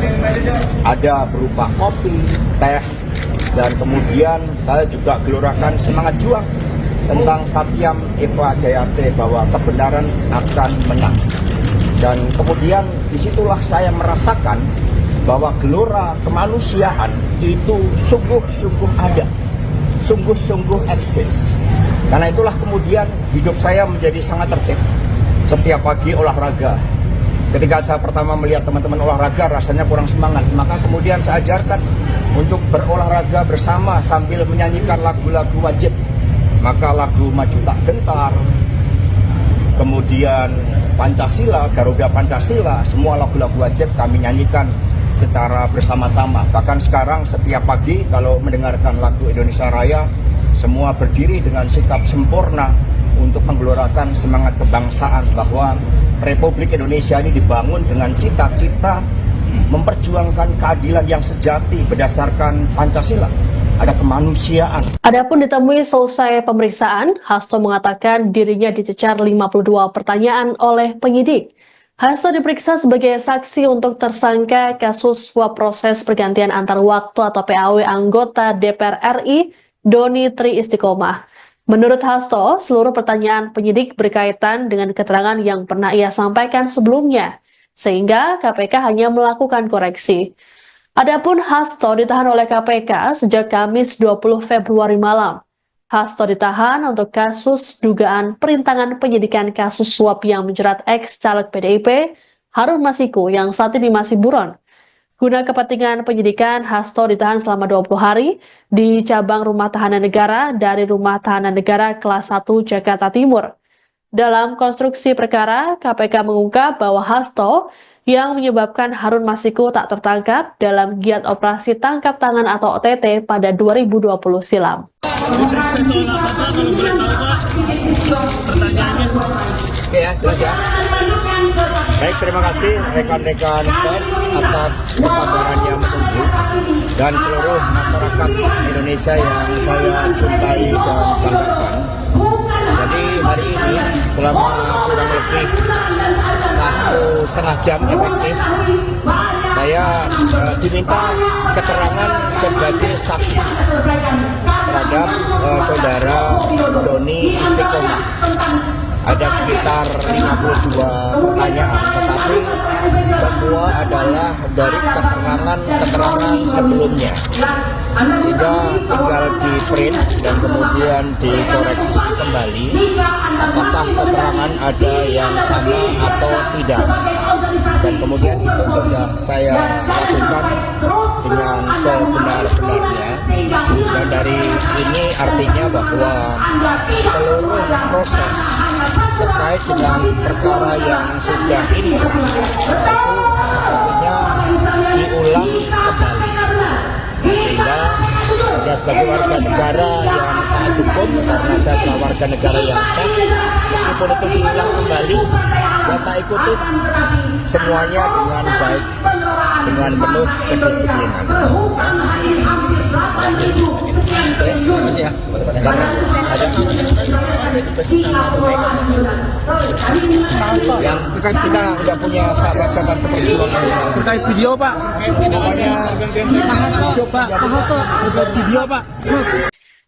Ada berupa kopi, teh, dan kemudian saya juga gelorakan semangat juang tentang Satyam Eva Jayate bahwa kebenaran akan menang. Dan kemudian disitulah saya merasakan bahwa gelora kemanusiaan itu sungguh-sungguh ada, sungguh-sungguh eksis. Karena itulah kemudian hidup saya menjadi sangat tertib. Setiap pagi olahraga. Ketika saya pertama melihat teman-teman olahraga rasanya kurang semangat, maka kemudian saya ajarkan untuk berolahraga bersama sambil menyanyikan lagu-lagu wajib. Maka lagu Maju Tak Gentar, kemudian Pancasila, Garuda Pancasila, semua lagu-lagu wajib kami nyanyikan secara bersama-sama. Bahkan sekarang setiap pagi kalau mendengarkan lagu Indonesia Raya, semua berdiri dengan sikap sempurna untuk menggelorakan semangat kebangsaan bahwa Republik Indonesia ini dibangun dengan cita-cita memperjuangkan keadilan yang sejati berdasarkan Pancasila. Ada kemanusiaan. Adapun ditemui selesai pemeriksaan, Hasto mengatakan dirinya dicecar 52 pertanyaan oleh penyidik. Hasto diperiksa sebagai saksi untuk tersangka kasus suap proses pergantian antar waktu atau PAW anggota DPR RI Doni Tri Istiqomah. Menurut Hasto, seluruh pertanyaan penyidik berkaitan dengan keterangan yang pernah ia sampaikan sebelumnya, sehingga KPK hanya melakukan koreksi. Adapun Hasto ditahan oleh KPK sejak Kamis 20 Februari malam. Hasto ditahan untuk kasus dugaan perintangan penyidikan kasus suap yang menjerat ex-caleg PDIP Harun Masiku yang saat ini masih buron. Guna kepentingan penyidikan, Hasto ditahan selama 20 hari di cabang Rumah Tahanan Negara dari Rumah Tahanan Negara kelas 1 Jakarta Timur. Dalam konstruksi perkara, KPK mengungkap bahwa Hasto yang menyebabkan Harun Masiku tak tertangkap dalam giat operasi tangkap tangan atau OTT pada 2020 silam. Oke ya, jelas ya. Baik, terima kasih rekan-rekan pers atas kesabarannya menunggu dan seluruh masyarakat Indonesia yang saya cintai dan banggakan. Jadi hari ini selama kurang lebih 1,5 jam efektif, saya diminta keterangan sebagai saksi terhadap saudara Doni Istiqomah. Ada sekitar 52 pertanyaan, tetapi semua adalah dari keterangan sebelumnya. Sehingga tinggal di print dan kemudian dikoreksi kembali apakah keterangan ada yang sama atau tidak. Dan kemudian itu sudah saya lakukan dengan sebenar-benarnya. Dan dari ini artinya bahwa seluruh proses terkait dengan perkara yang sudah inkrah itu sepertinya diulang kembali. Sehingga ya, sebagai warga negara yang taat hukum, karena saya adalah warga negara yang sah, meskipun itu diulang kembali, ya saya ikuti semuanya dengan baik, dengan penuh kedisiplinan. Terima kasih ya. Yang kita udah punya sahabat-sahabat seperti Terkait video, Pak. namanya Video, Pak.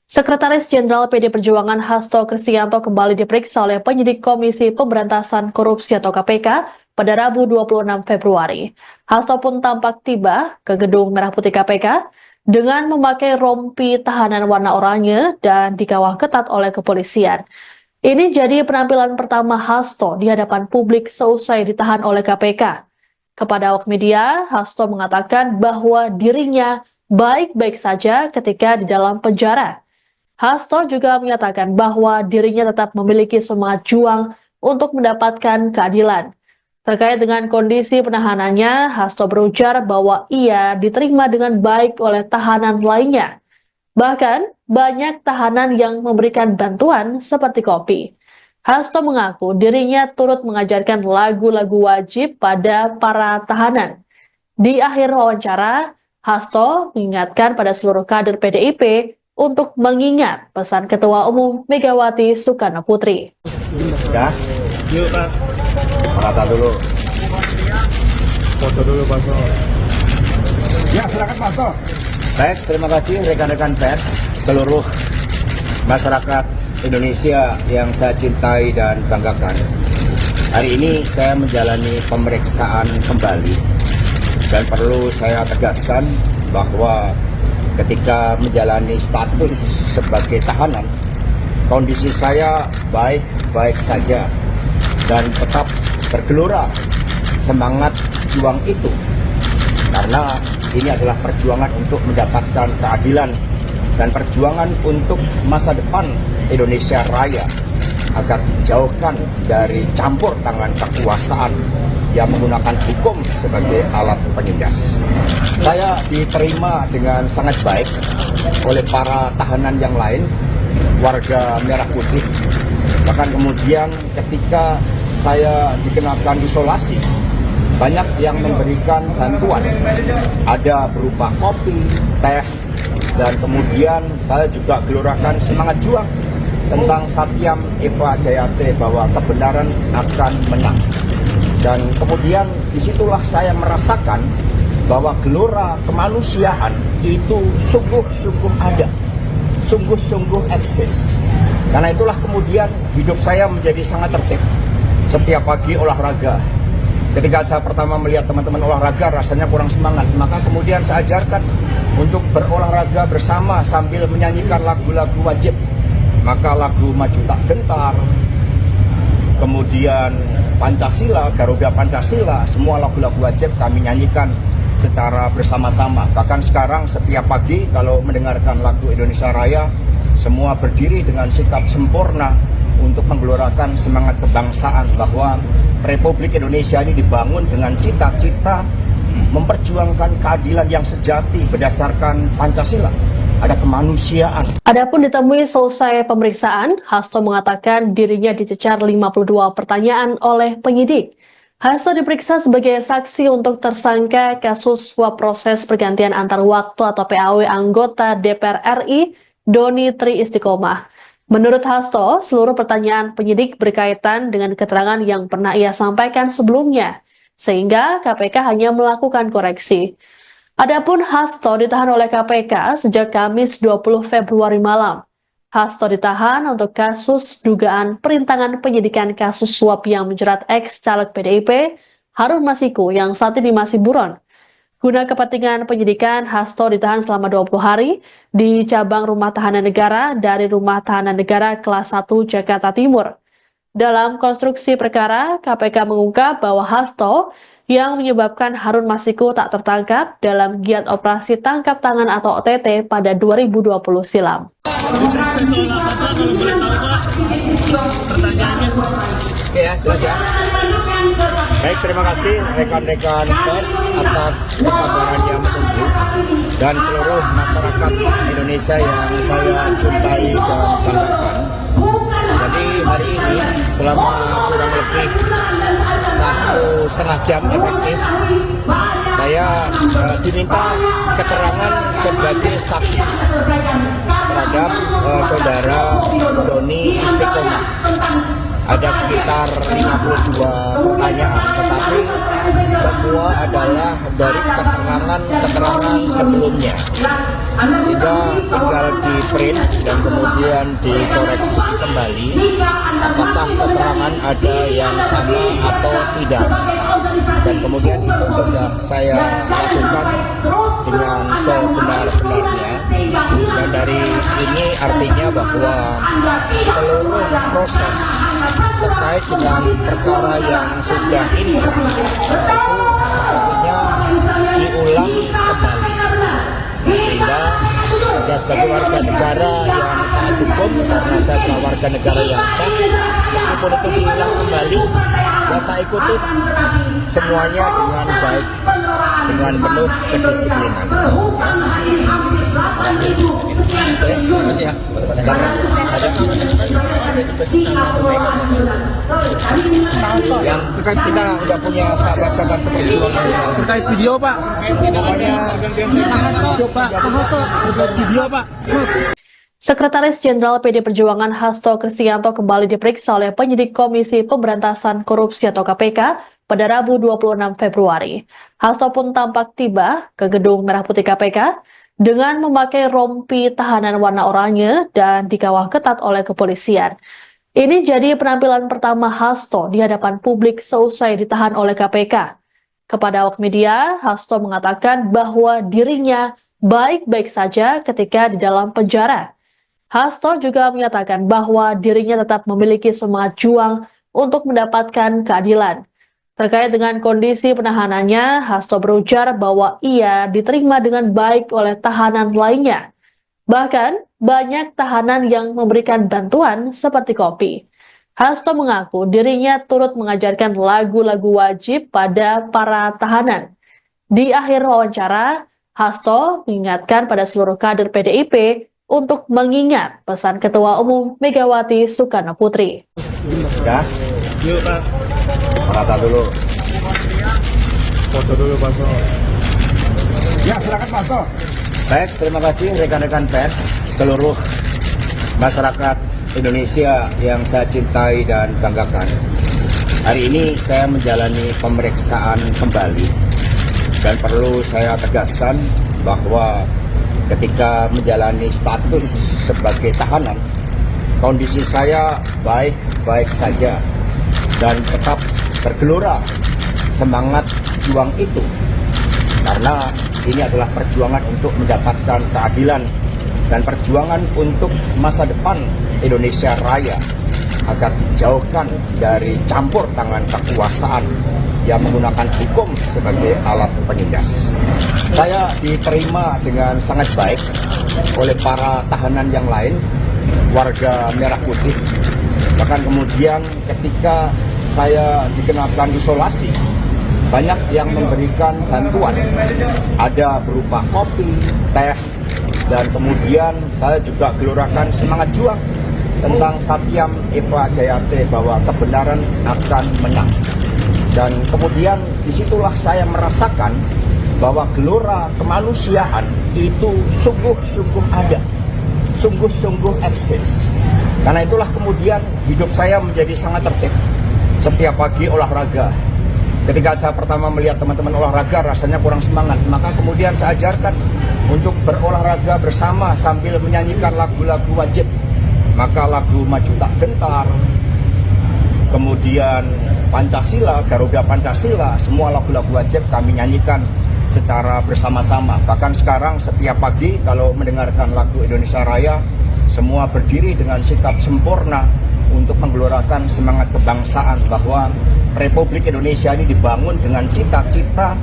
Sekretaris Jenderal PD Perjuangan Hasto Kristianto kembali diperiksa oleh penyidik Komisi Pemberantasan Korupsi atau KPK pada Rabu 26 Februari. Hasto pun tampak tiba ke gedung Merah Putih KPK dengan memakai rompi tahanan warna oranye dan dikawal ketat oleh kepolisian. Ini jadi penampilan pertama Hasto di hadapan publik seusai ditahan oleh KPK. Kepada awak media, Hasto mengatakan bahwa dirinya baik-baik saja ketika di dalam penjara. Hasto juga menyatakan bahwa dirinya tetap memiliki semangat juang untuk mendapatkan keadilan. Terkait dengan kondisi penahanannya, Hasto berujar bahwa ia diterima dengan baik oleh tahanan lainnya. Bahkan, banyak tahanan yang memberikan bantuan seperti kopi. Hasto mengaku dirinya turut mengajarkan lagu-lagu wajib pada para tahanan. Di akhir wawancara, Hasto mengingatkan pada seluruh kader PDIP untuk mengingat pesan Ketua Umum Megawati Soekarno Putri. Udah, Yuk Pak, kata dulu. foto dulu Pak. Ya, silakan Pak Hasto. Baik, terima kasih rekan-rekan pers, seluruh masyarakat Indonesia yang saya cintai dan banggakan. Hari ini saya menjalani pemeriksaan kembali dan perlu saya tegaskan bahwa ketika menjalani status sebagai tahanan, kondisi saya baik-baik saja dan tetap bergelora semangat juang itu. Karena ini adalah perjuangan untuk mendapatkan keadilan dan perjuangan untuk masa depan Indonesia Raya agar dijauhkan dari campur tangan kekuasaan yang menggunakan hukum sebagai alat penindas. Saya diterima dengan sangat baik oleh para tahanan yang lain, warga Merah Putih. Bahkan kemudian ketika saya dikenakan isolasi, banyak yang memberikan bantuan, ada berupa kopi, teh, dan kemudian saya juga gelorakan semangat juang tentang Satyam Eva Jayate bahwa kebenaran akan menang. Dan kemudian disitulah saya merasakan bahwa gelora kemanusiaan itu sungguh-sungguh ada, sungguh-sungguh eksis. Karena itulah kemudian hidup saya menjadi sangat tertib. Setiap pagi olahraga. Ketika saya pertama melihat teman-teman olahraga rasanya kurang semangat, maka kemudian saya ajarkan untuk berolahraga bersama sambil menyanyikan lagu-lagu wajib. Maka lagu Maju Tak Gentar, kemudian Pancasila, Garuda Pancasila, semua lagu-lagu wajib kami nyanyikan secara bersama-sama. Bahkan sekarang setiap pagi kalau mendengarkan lagu Indonesia Raya, semua berdiri dengan sikap sempurna untuk menggelorakan semangat kebangsaan bahwa Republik Indonesia ini dibangun dengan cita-cita memperjuangkan keadilan yang sejati berdasarkan Pancasila. Ada kemanusiaan. Adapun ditemui selesai pemeriksaan, Hasto mengatakan dirinya dicecar 52 pertanyaan oleh penyidik. Hasto diperiksa sebagai saksi untuk tersangka kasus suap proses pergantian antar waktu atau PAW anggota DPR RI Doni Tri Istiqomah. Menurut Hasto, seluruh pertanyaan penyidik berkaitan dengan keterangan yang pernah ia sampaikan sebelumnya, sehingga KPK hanya melakukan koreksi. Adapun Hasto ditahan oleh KPK sejak Kamis 20 Februari malam. Hasto ditahan untuk kasus dugaan perintangan penyidikan kasus suap yang menjerat ex-caleg PDIP Harun Masiku yang saat ini masih buron. Guna kepentingan penyidikan, Hasto ditahan selama 20 hari di cabang Rumah Tahanan Negara dari Rumah Tahanan Negara kelas 1 Jakarta Timur. Dalam konstruksi perkara, KPK mengungkap bahwa Hasto yang menyebabkan Harun Masiku tak tertangkap dalam giat operasi tangkap tangan atau OTT pada 2020 silam. Oke ya, jelas ya. Baik, terima kasih rekan-rekan pers atas kesabarannya menunggu dan seluruh masyarakat Indonesia yang saya cintai dan banggakan. Jadi hari ini selama kurang lebih 1,5 jam efektif, saya diminta keterangan sebagai saksi terhadap saudara Doni Istiqomah. Ada sekitar 52 pertanyaan, tetapi semua adalah dari keterangan sebelumnya. Sehingga tinggal di print dan kemudian dikoreksi kembali apakah keterangan ada yang sama atau tidak. Dan kemudian itu sudah saya lakukan dengan sebenar-benarnya. Dan dari ini artinya bahwa seluruh proses terkait dengan perkara yang sudah inkrah itu sepertinya diulang kembali. Sehingga saya sebagai warga negara yang taat hukum, karena saya adalah warga negara yang sah, meskipun itu diulang kembali, ya saya ikuti semuanya dengan baik, dengan penuh kedisiplinan. Terima kasih. Yang kita udah punya sahabat-sahabat seperjuangan. Terkait video Pak. Namanya Video Pak. Sekretaris Jenderal PD Perjuangan Hasto Kristianto kembali diperiksa oleh penyidik Komisi Pemberantasan Korupsi atau KPK pada Rabu 26 Februari. Hasto pun tampak tiba ke gedung Merah Putih KPK dengan memakai rompi tahanan warna oranye dan dikawal ketat oleh kepolisian. Ini jadi penampilan pertama Hasto di hadapan publik seusai ditahan oleh KPK. Kepada awak media, Hasto mengatakan bahwa dirinya baik-baik saja ketika di dalam penjara. Hasto juga menyatakan bahwa dirinya tetap memiliki semangat juang untuk mendapatkan keadilan. Terkait dengan kondisi penahanannya, Hasto berujar bahwa ia diterima dengan baik oleh tahanan lainnya. Bahkan, banyak tahanan yang memberikan bantuan seperti kopi. Hasto mengaku dirinya turut mengajarkan lagu-lagu wajib pada para tahanan. Di akhir wawancara, Hasto mengingatkan pada seluruh kader PDIP untuk mengingat pesan Ketua Umum Megawati Soekarno Putri. Ya, Yuk Pak. rata dulu. Foto dulu Pak. Ya, silakan Pak. Baik, terima kasih rekan-rekan pers, seluruh masyarakat Indonesia yang saya cintai dan banggakan. Hari ini saya menjalani pemeriksaan kembali dan perlu saya tegaskan bahwa ketika menjalani status sebagai tahanan, kondisi saya baik-baik saja dan tetap bergelora semangat juang itu, karena ini adalah perjuangan untuk mendapatkan keadilan dan perjuangan untuk masa depan Indonesia Raya agar dijauhkan dari campur tangan kekuasaan yang menggunakan hukum sebagai alat penindas. Saya diterima dengan sangat baik oleh para tahanan yang lain, warga Merah Putih. Bahkan kemudian ketika saya dikenakan isolasi, banyak yang memberikan bantuan. Ada berupa kopi, teh, dan kemudian saya juga gelorakan semangat juang tentang Satyam Eva Jayate bahwa kebenaran akan menang. Dan kemudian disitulah saya merasakan bahwa gelora kemanusiaan itu sungguh-sungguh ada, sungguh-sungguh eksis. Karena itulah kemudian hidup saya menjadi sangat tertib. Setiap pagi olahraga. Ketika saya pertama melihat teman-teman olahraga rasanya kurang semangat, maka kemudian saya ajarkan untuk berolahraga bersama sambil menyanyikan lagu-lagu wajib. Maka lagu Maju Tak Gentar, kemudian Pancasila, Garuda Pancasila, semua lagu-lagu wajib kami nyanyikan secara bersama-sama. Bahkan sekarang setiap pagi kalau mendengarkan lagu Indonesia Raya, semua berdiri dengan sikap sempurna untuk menggelorakan semangat kebangsaan bahwa Republik Indonesia ini dibangun dengan cita-cita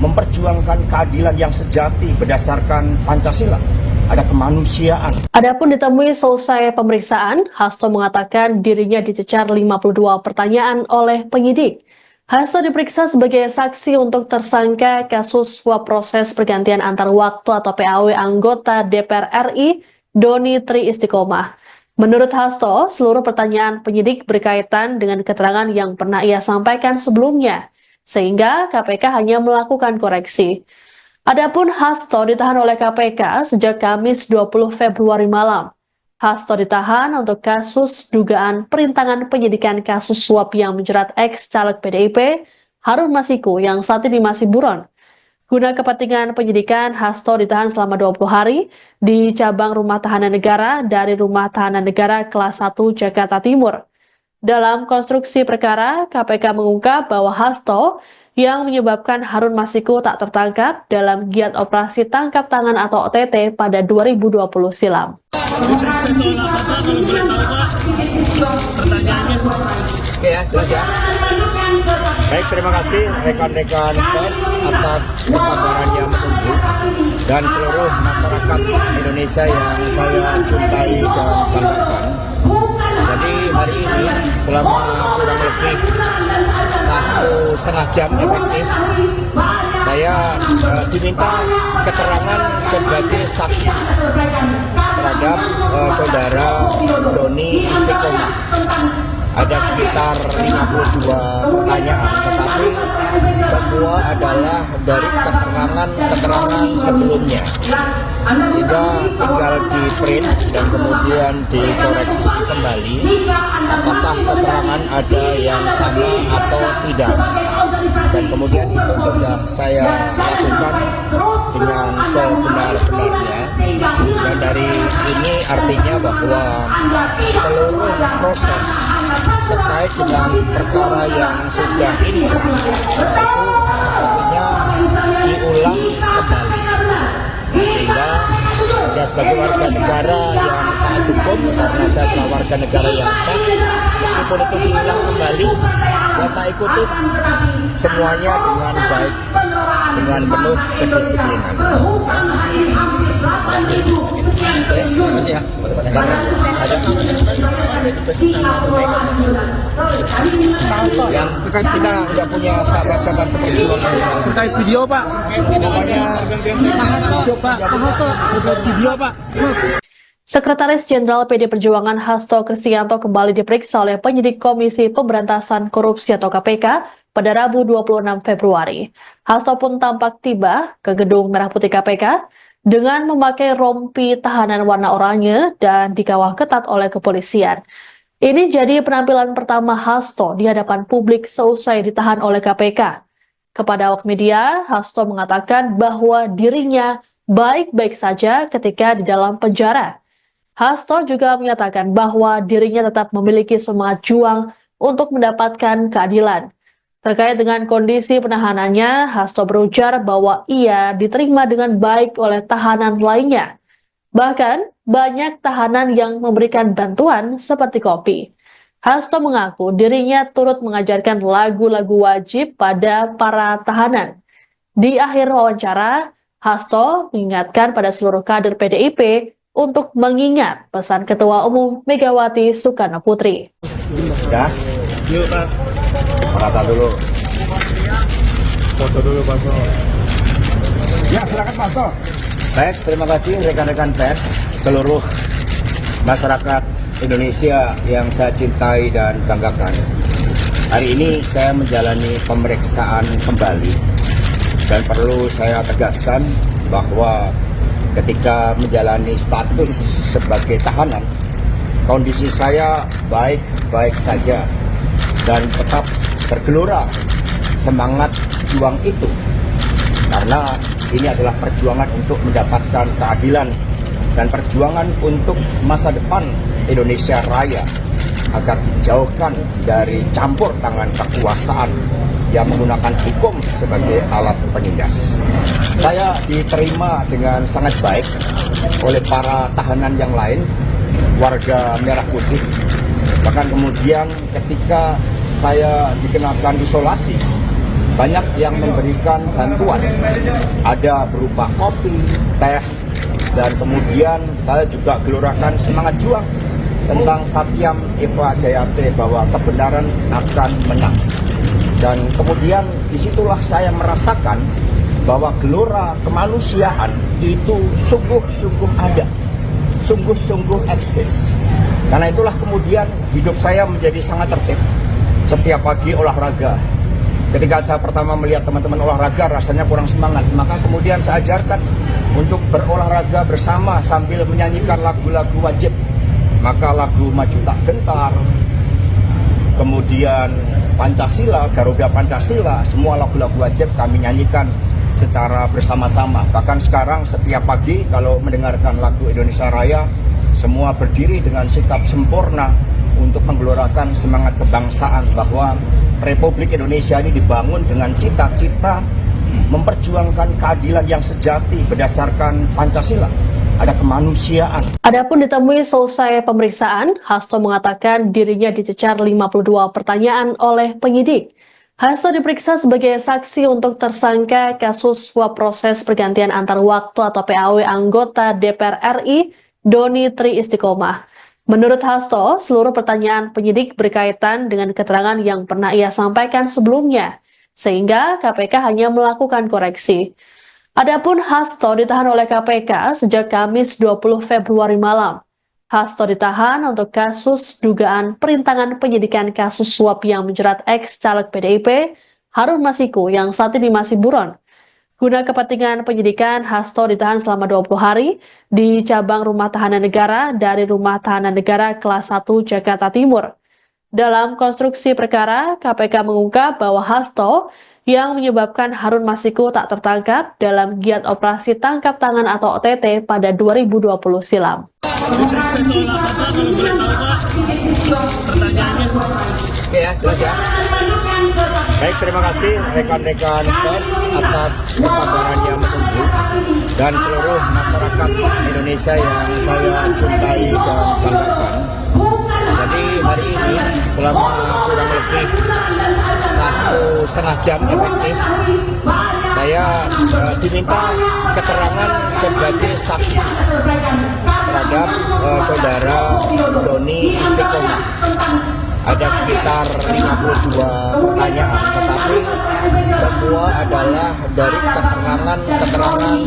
memperjuangkan keadilan yang sejati berdasarkan Pancasila. Ada kemanusiaan. Adapun ditemui selesai pemeriksaan, Hasto mengatakan dirinya dicecar 52 pertanyaan oleh penyidik. Hasto diperiksa sebagai saksi untuk tersangka kasus suap proses pergantian antar waktu atau PAW anggota DPR RI Doni Tri Istiqomah. Menurut Hasto, seluruh pertanyaan penyidik berkaitan dengan keterangan yang pernah ia sampaikan sebelumnya, sehingga KPK hanya melakukan koreksi. Adapun Hasto ditahan oleh KPK sejak Kamis 20 Februari malam. Hasto ditahan untuk kasus dugaan perintangan penyidikan kasus suap yang menjerat ex-caleg PDIP Harun Masiku yang saat ini masih buron. Guna kepentingan penyidikan, Hasto ditahan selama 20 hari di cabang Rumah Tahanan Negara dari Rumah Tahanan Negara kelas 1 Jakarta Timur. Dalam konstruksi perkara, KPK mengungkap bahwa Hasto yang menyebabkan Harun Masiku tak tertangkap dalam giat operasi tangkap tangan atau OTT pada 2020 silam. Oke ya, jelas ya. Baik, terima kasih rekan-rekan pers atas kesabarannya menunggu dan seluruh masyarakat Indonesia yang saya cintai dan banggakan. Jadi hari ini selama kurang lebih 1,5 jam efektif, saya diminta keterangan sebagai saksi terhadap saudara Doni Istiqomah. Ada sekitar 52 pertanyaan, tetapi semua adalah dari keterangan sebelumnya, sehingga tinggal di print dan kemudian dikoreksi kembali apakah keterangan ada yang sama atau tidak, dan kemudian itu sudah saya lakukan dengan sebenar-benarnya, dan dari ini artinya bahwa seluruh proses terkait dengan perkara yang sudah inkrah itu sepertinya diulang kembali, sehingga ya, sebagai warga negara yang taat hukum, karena saya adalah warga negara yang sah, meskipun itu diulang kembali, ya saya ikuti semuanya dengan baik, dengan penuh kedisiplinan. Terima kasih ya. Yang kita nggak punya sahabat-sahabat seperti itu. Terkait video Pak. Pokoknya Video Pak. Sekretaris Jenderal PD Perjuangan Hasto Kristianto kembali diperiksa oleh penyidik Komisi Pemberantasan Korupsi atau KPK pada Rabu 26 Februari. Hasto pun tampak tiba ke Gedung Merah Putih KPK dengan memakai rompi tahanan warna oranye dan dikawal ketat oleh kepolisian. Ini jadi penampilan pertama Hasto di hadapan publik seusai ditahan oleh KPK. Kepada awak media, Hasto mengatakan bahwa dirinya baik-baik saja ketika di dalam penjara. Hasto juga menyatakan bahwa dirinya tetap memiliki semangat juang untuk mendapatkan keadilan. Terkait dengan kondisi penahanannya, Hasto berujar bahwa ia diterima dengan baik oleh tahanan lainnya. Bahkan, banyak tahanan yang memberikan bantuan seperti kopi. Hasto mengaku dirinya turut mengajarkan lagu-lagu wajib pada para tahanan. Di akhir wawancara, Hasto mengingatkan pada seluruh kader PDIP untuk mengingat pesan Ketua Umum Megawati Soekarno Putri. Ya, Yuk Pak. kata dulu. Foto dulu Pak. Ya, silakan Pak. Baik, terima kasih rekan-rekan pers, seluruh masyarakat Indonesia yang saya cintai dan banggakan. Hari ini saya menjalani pemeriksaan kembali, dan perlu saya tegaskan bahwa ketika menjalani status sebagai tahanan, kondisi saya baik-baik saja dan tetap bergelora semangat juang itu, karena ini adalah perjuangan untuk mendapatkan keadilan dan perjuangan untuk masa depan Indonesia Raya agar dijauhkan dari campur tangan kekuasaan yang menggunakan hukum sebagai alat penindas. Saya diterima dengan sangat baik oleh para tahanan yang lain, warga Merah Putih. Bahkan kemudian ketika saya dikenakan isolasi, banyak yang memberikan bantuan. Ada berupa kopi, teh, dan kemudian saya juga gelorakan semangat juang tentang Satyam Eva Jayate bahwa kebenaran akan menang. Dan kemudian disitulah saya merasakan bahwa gelora kemanusiaan itu sungguh-sungguh ada, sungguh-sungguh eksis. Karena itulah kemudian hidup saya menjadi sangat tertib. Setiap pagi olahraga. Ketika saya pertama melihat teman-teman olahraga rasanya kurang semangat, maka kemudian saya ajarkan untuk berolahraga bersama sambil menyanyikan lagu-lagu wajib. Maka lagu Maju Tak Gentar, kemudian Pancasila, Garuda Pancasila, semua lagu-lagu wajib kami nyanyikan secara bersama-sama. Bahkan sekarang setiap pagi kalau mendengarkan lagu Indonesia Raya, semua berdiri dengan sikap sempurna untuk menggelorakan semangat kebangsaan bahwa Republik Indonesia ini dibangun dengan cita-cita memperjuangkan keadilan yang sejati berdasarkan Pancasila. Ada kemanusiaan. Adapun ditemui selesai pemeriksaan, Hasto mengatakan dirinya dicecar 52 pertanyaan oleh penyidik. Hasto diperiksa sebagai saksi untuk tersangka kasus suap proses pergantian antar waktu atau PAW anggota DPR RI Doni Tri Istiqomah. Menurut Hasto, seluruh pertanyaan penyidik berkaitan dengan keterangan yang pernah ia sampaikan sebelumnya, sehingga KPK hanya melakukan koreksi. Adapun Hasto ditahan oleh KPK sejak Kamis 20 Februari malam. Hasto ditahan untuk kasus dugaan perintangan penyidikan kasus suap yang menjerat ex-caleg PDIP, Harun Masiku yang saat ini masih buron. Guna kepentingan penyidikan, Hasto ditahan selama 20 hari di cabang Rumah Tahanan Negara dari Rumah Tahanan Negara kelas 1 Jakarta Timur. Dalam konstruksi perkara, KPK mengungkap bahwa Hasto yang menyebabkan Harun Masiku tak tertangkap dalam giat operasi tangkap tangan atau OTT pada 2020 silam. Oke ya, jelas ya. Baik, terima kasih rekan-rekan pers atas kesabaran yang menunggu dan seluruh masyarakat Indonesia yang saya cintai dan banggakan. Jadi hari ini selama kurang lebih 1,5 jam efektif, saya diminta keterangan sebagai saksi terhadap saudara Doni Istiqomah. Ada sekitar 52 pertanyaan, tetapi semua adalah dari keterangan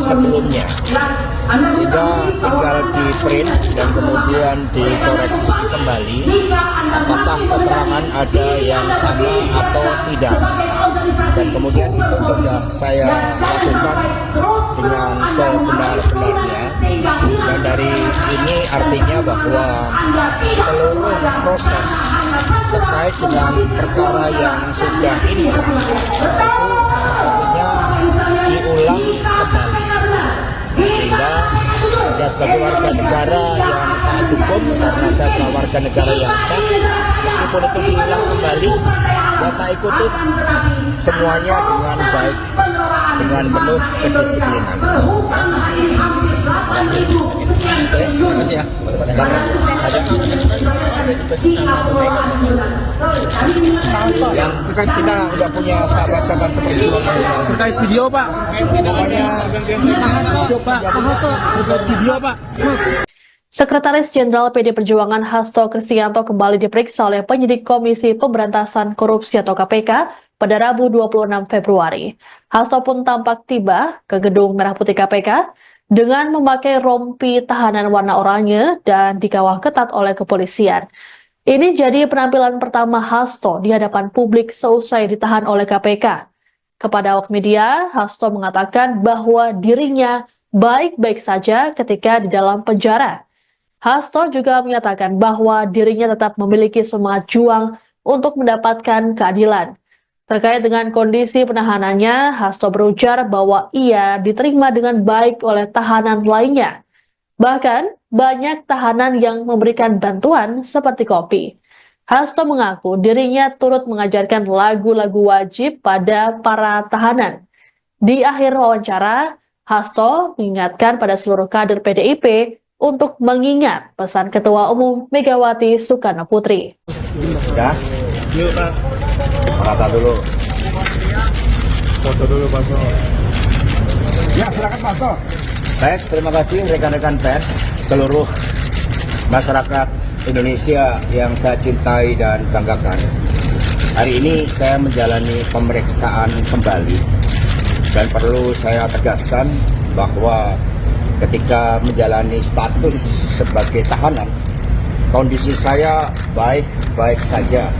sebelumnya. Sehingga tinggal di print dan kemudian dikoreksi kembali apakah keterangan ada yang sama atau tidak. Dan kemudian itu sudah saya lakukan dengan sebenar-benarnya. Dan dari ini artinya bahwa seluruh proses terkait dengan perkara yang sudah inkrah itu sepertinya diulang kembali. Sehingga ya sebagai warga negara yang taat hukum, karena saya adalah warga negara yang sah, meskipun itu diulang kembali, ya saya ikuti semuanya dengan baik, dengan penuh kedisiplinan. Terima kasih ya. Yang kita udah punya sahabat-sahabat seperti Terkait video, Pak. namanya Video, Pak. Sekretaris Jenderal PD Perjuangan Hasto Kristianto kembali diperiksa oleh penyidik Komisi Pemberantasan Korupsi atau KPK pada Rabu 26 Februari. Hasto pun tampak tiba ke gedung Merah Putih KPK dengan memakai rompi tahanan warna oranye dan dikawal ketat oleh kepolisian. Ini jadi penampilan pertama Hasto di hadapan publik seusai ditahan oleh KPK. Kepada awak media, Hasto mengatakan bahwa dirinya baik-baik saja ketika di dalam penjara. Hasto juga menyatakan bahwa dirinya tetap memiliki semangat juang untuk mendapatkan keadilan. Terkait dengan kondisi penahanannya, Hasto berujar bahwa ia diterima dengan baik oleh tahanan lainnya. Bahkan, banyak tahanan yang memberikan bantuan seperti kopi. Hasto mengaku dirinya turut mengajarkan lagu-lagu wajib pada para tahanan. Di akhir wawancara, Hasto mengingatkan pada seluruh kader PDIP untuk mengingat pesan Ketua Umum Megawati Soekarno Putri. Ya, Yuk, Pak. kata dulu. Foto dulu, Pak. Ya, silakan Pak. Baik, terima kasih rekan-rekan pers, seluruh masyarakat Indonesia yang saya cintai dan banggakan. Hari ini saya menjalani pemeriksaan kembali dan perlu saya tegaskan bahwa ketika menjalani status sebagai tahanan, kondisi saya baik-baik saja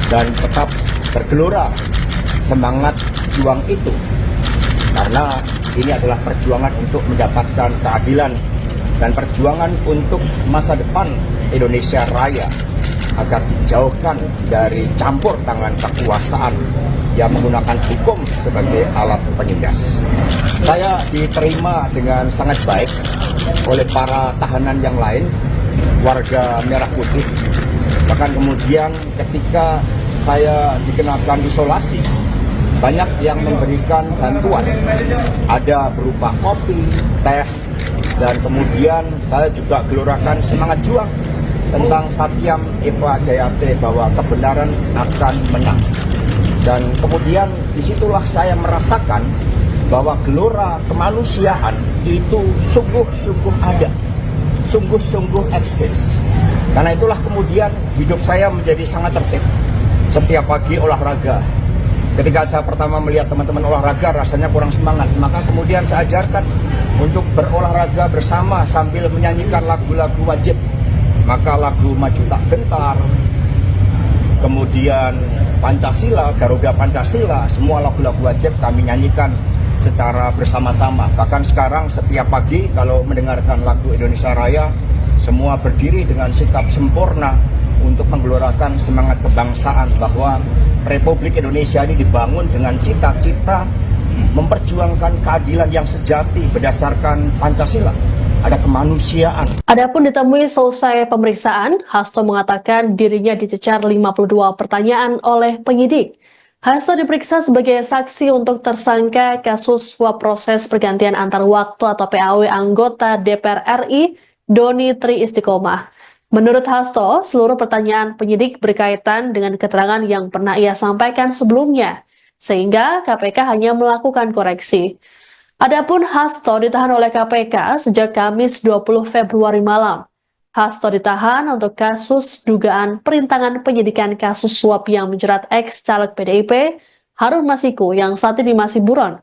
dan tetap bergelora semangat juang itu, karena ini adalah perjuangan untuk mendapatkan keadilan dan perjuangan untuk masa depan Indonesia Raya agar dijauhkan dari campur tangan kekuasaan yang menggunakan hukum sebagai alat penindas. Saya diterima dengan sangat baik oleh para tahanan yang lain, warga Merah Putih. Bahkan kemudian ketika saya dikenakan isolasi, banyak yang memberikan bantuan. Ada berupa kopi, teh, dan kemudian saya juga gelorakan semangat juang tentang Satyam Eva Jayate bahwa kebenaran akan menang. Dan kemudian disitulah saya merasakan bahwa gelora kemanusiaan itu sungguh-sungguh ada, sungguh-sungguh eksis. Karena itulah kemudian hidup saya menjadi sangat tertib. Setiap pagi olahraga. Ketika saya pertama melihat teman-teman olahraga rasanya kurang semangat, maka kemudian saya ajarkan untuk berolahraga bersama sambil menyanyikan lagu-lagu wajib. Maka lagu Maju Tak Gentar, kemudian Pancasila, Garuda Pancasila, semua lagu-lagu wajib kami nyanyikan secara bersama-sama. Bahkan sekarang setiap pagi kalau mendengarkan lagu Indonesia Raya, semua berdiri dengan sikap sempurna untuk menggelorakan semangat kebangsaan bahwa Republik Indonesia ini dibangun dengan cita-cita memperjuangkan keadilan yang sejati berdasarkan Pancasila. Ada kemanusiaan. Adapun ditemui selesai pemeriksaan, Hasto mengatakan dirinya dicecar 52 pertanyaan oleh penyidik. Hasto diperiksa sebagai saksi untuk tersangka kasus suap proses pergantian antar waktu atau PAW anggota DPR RI Doni Tri Istiqomah. Menurut Hasto, seluruh pertanyaan penyidik berkaitan dengan keterangan yang pernah ia sampaikan sebelumnya, sehingga KPK hanya melakukan koreksi. Adapun Hasto ditahan oleh KPK sejak Kamis 20 Februari malam. Hasto ditahan untuk kasus dugaan perintangan penyidikan kasus suap yang menjerat ex-caleg PDIP Harun Masiku yang saat ini masih buron.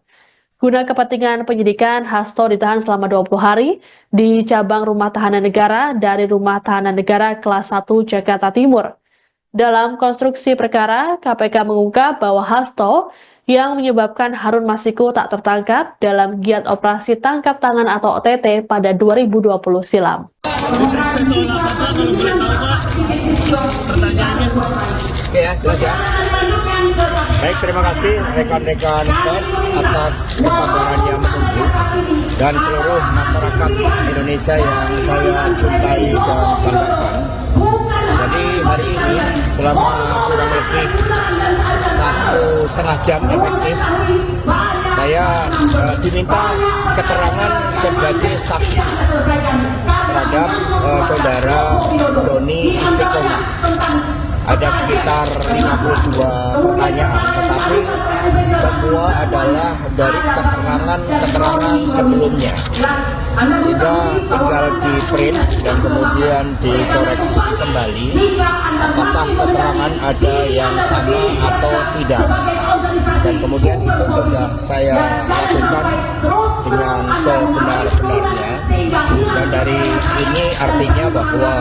Guna kepentingan penyidikan, Hasto ditahan selama 20 hari di cabang Rumah Tahanan Negara dari Rumah Tahanan Negara kelas 1 Jakarta Timur. Dalam konstruksi perkara, KPK mengungkap bahwa Hasto yang menyebabkan Harun Masiku tak tertangkap dalam giat operasi tangkap tangan atau OTT pada 2020 silam. Oke ya, jelas ya. Baik, terima kasih rekan-rekan pers atas kesabarannya menunggu dan seluruh masyarakat Indonesia yang saya cintai dan banggakan. Jadi hari ini selama kurang lebih 1,5 jam efektif, saya diminta keterangan sebagai saksi terhadap saudara Doni Istiqomah. Ada sekitar 52 pertanyaan, tetapi semua adalah dari keterangan sebelumnya. Sehingga tinggal di print dan kemudian dikoreksi kembali apakah keterangan ada yang sama atau tidak. Dan kemudian itu sudah saya lakukan dengan sebenar-benarnya. Dan dari ini artinya bahwa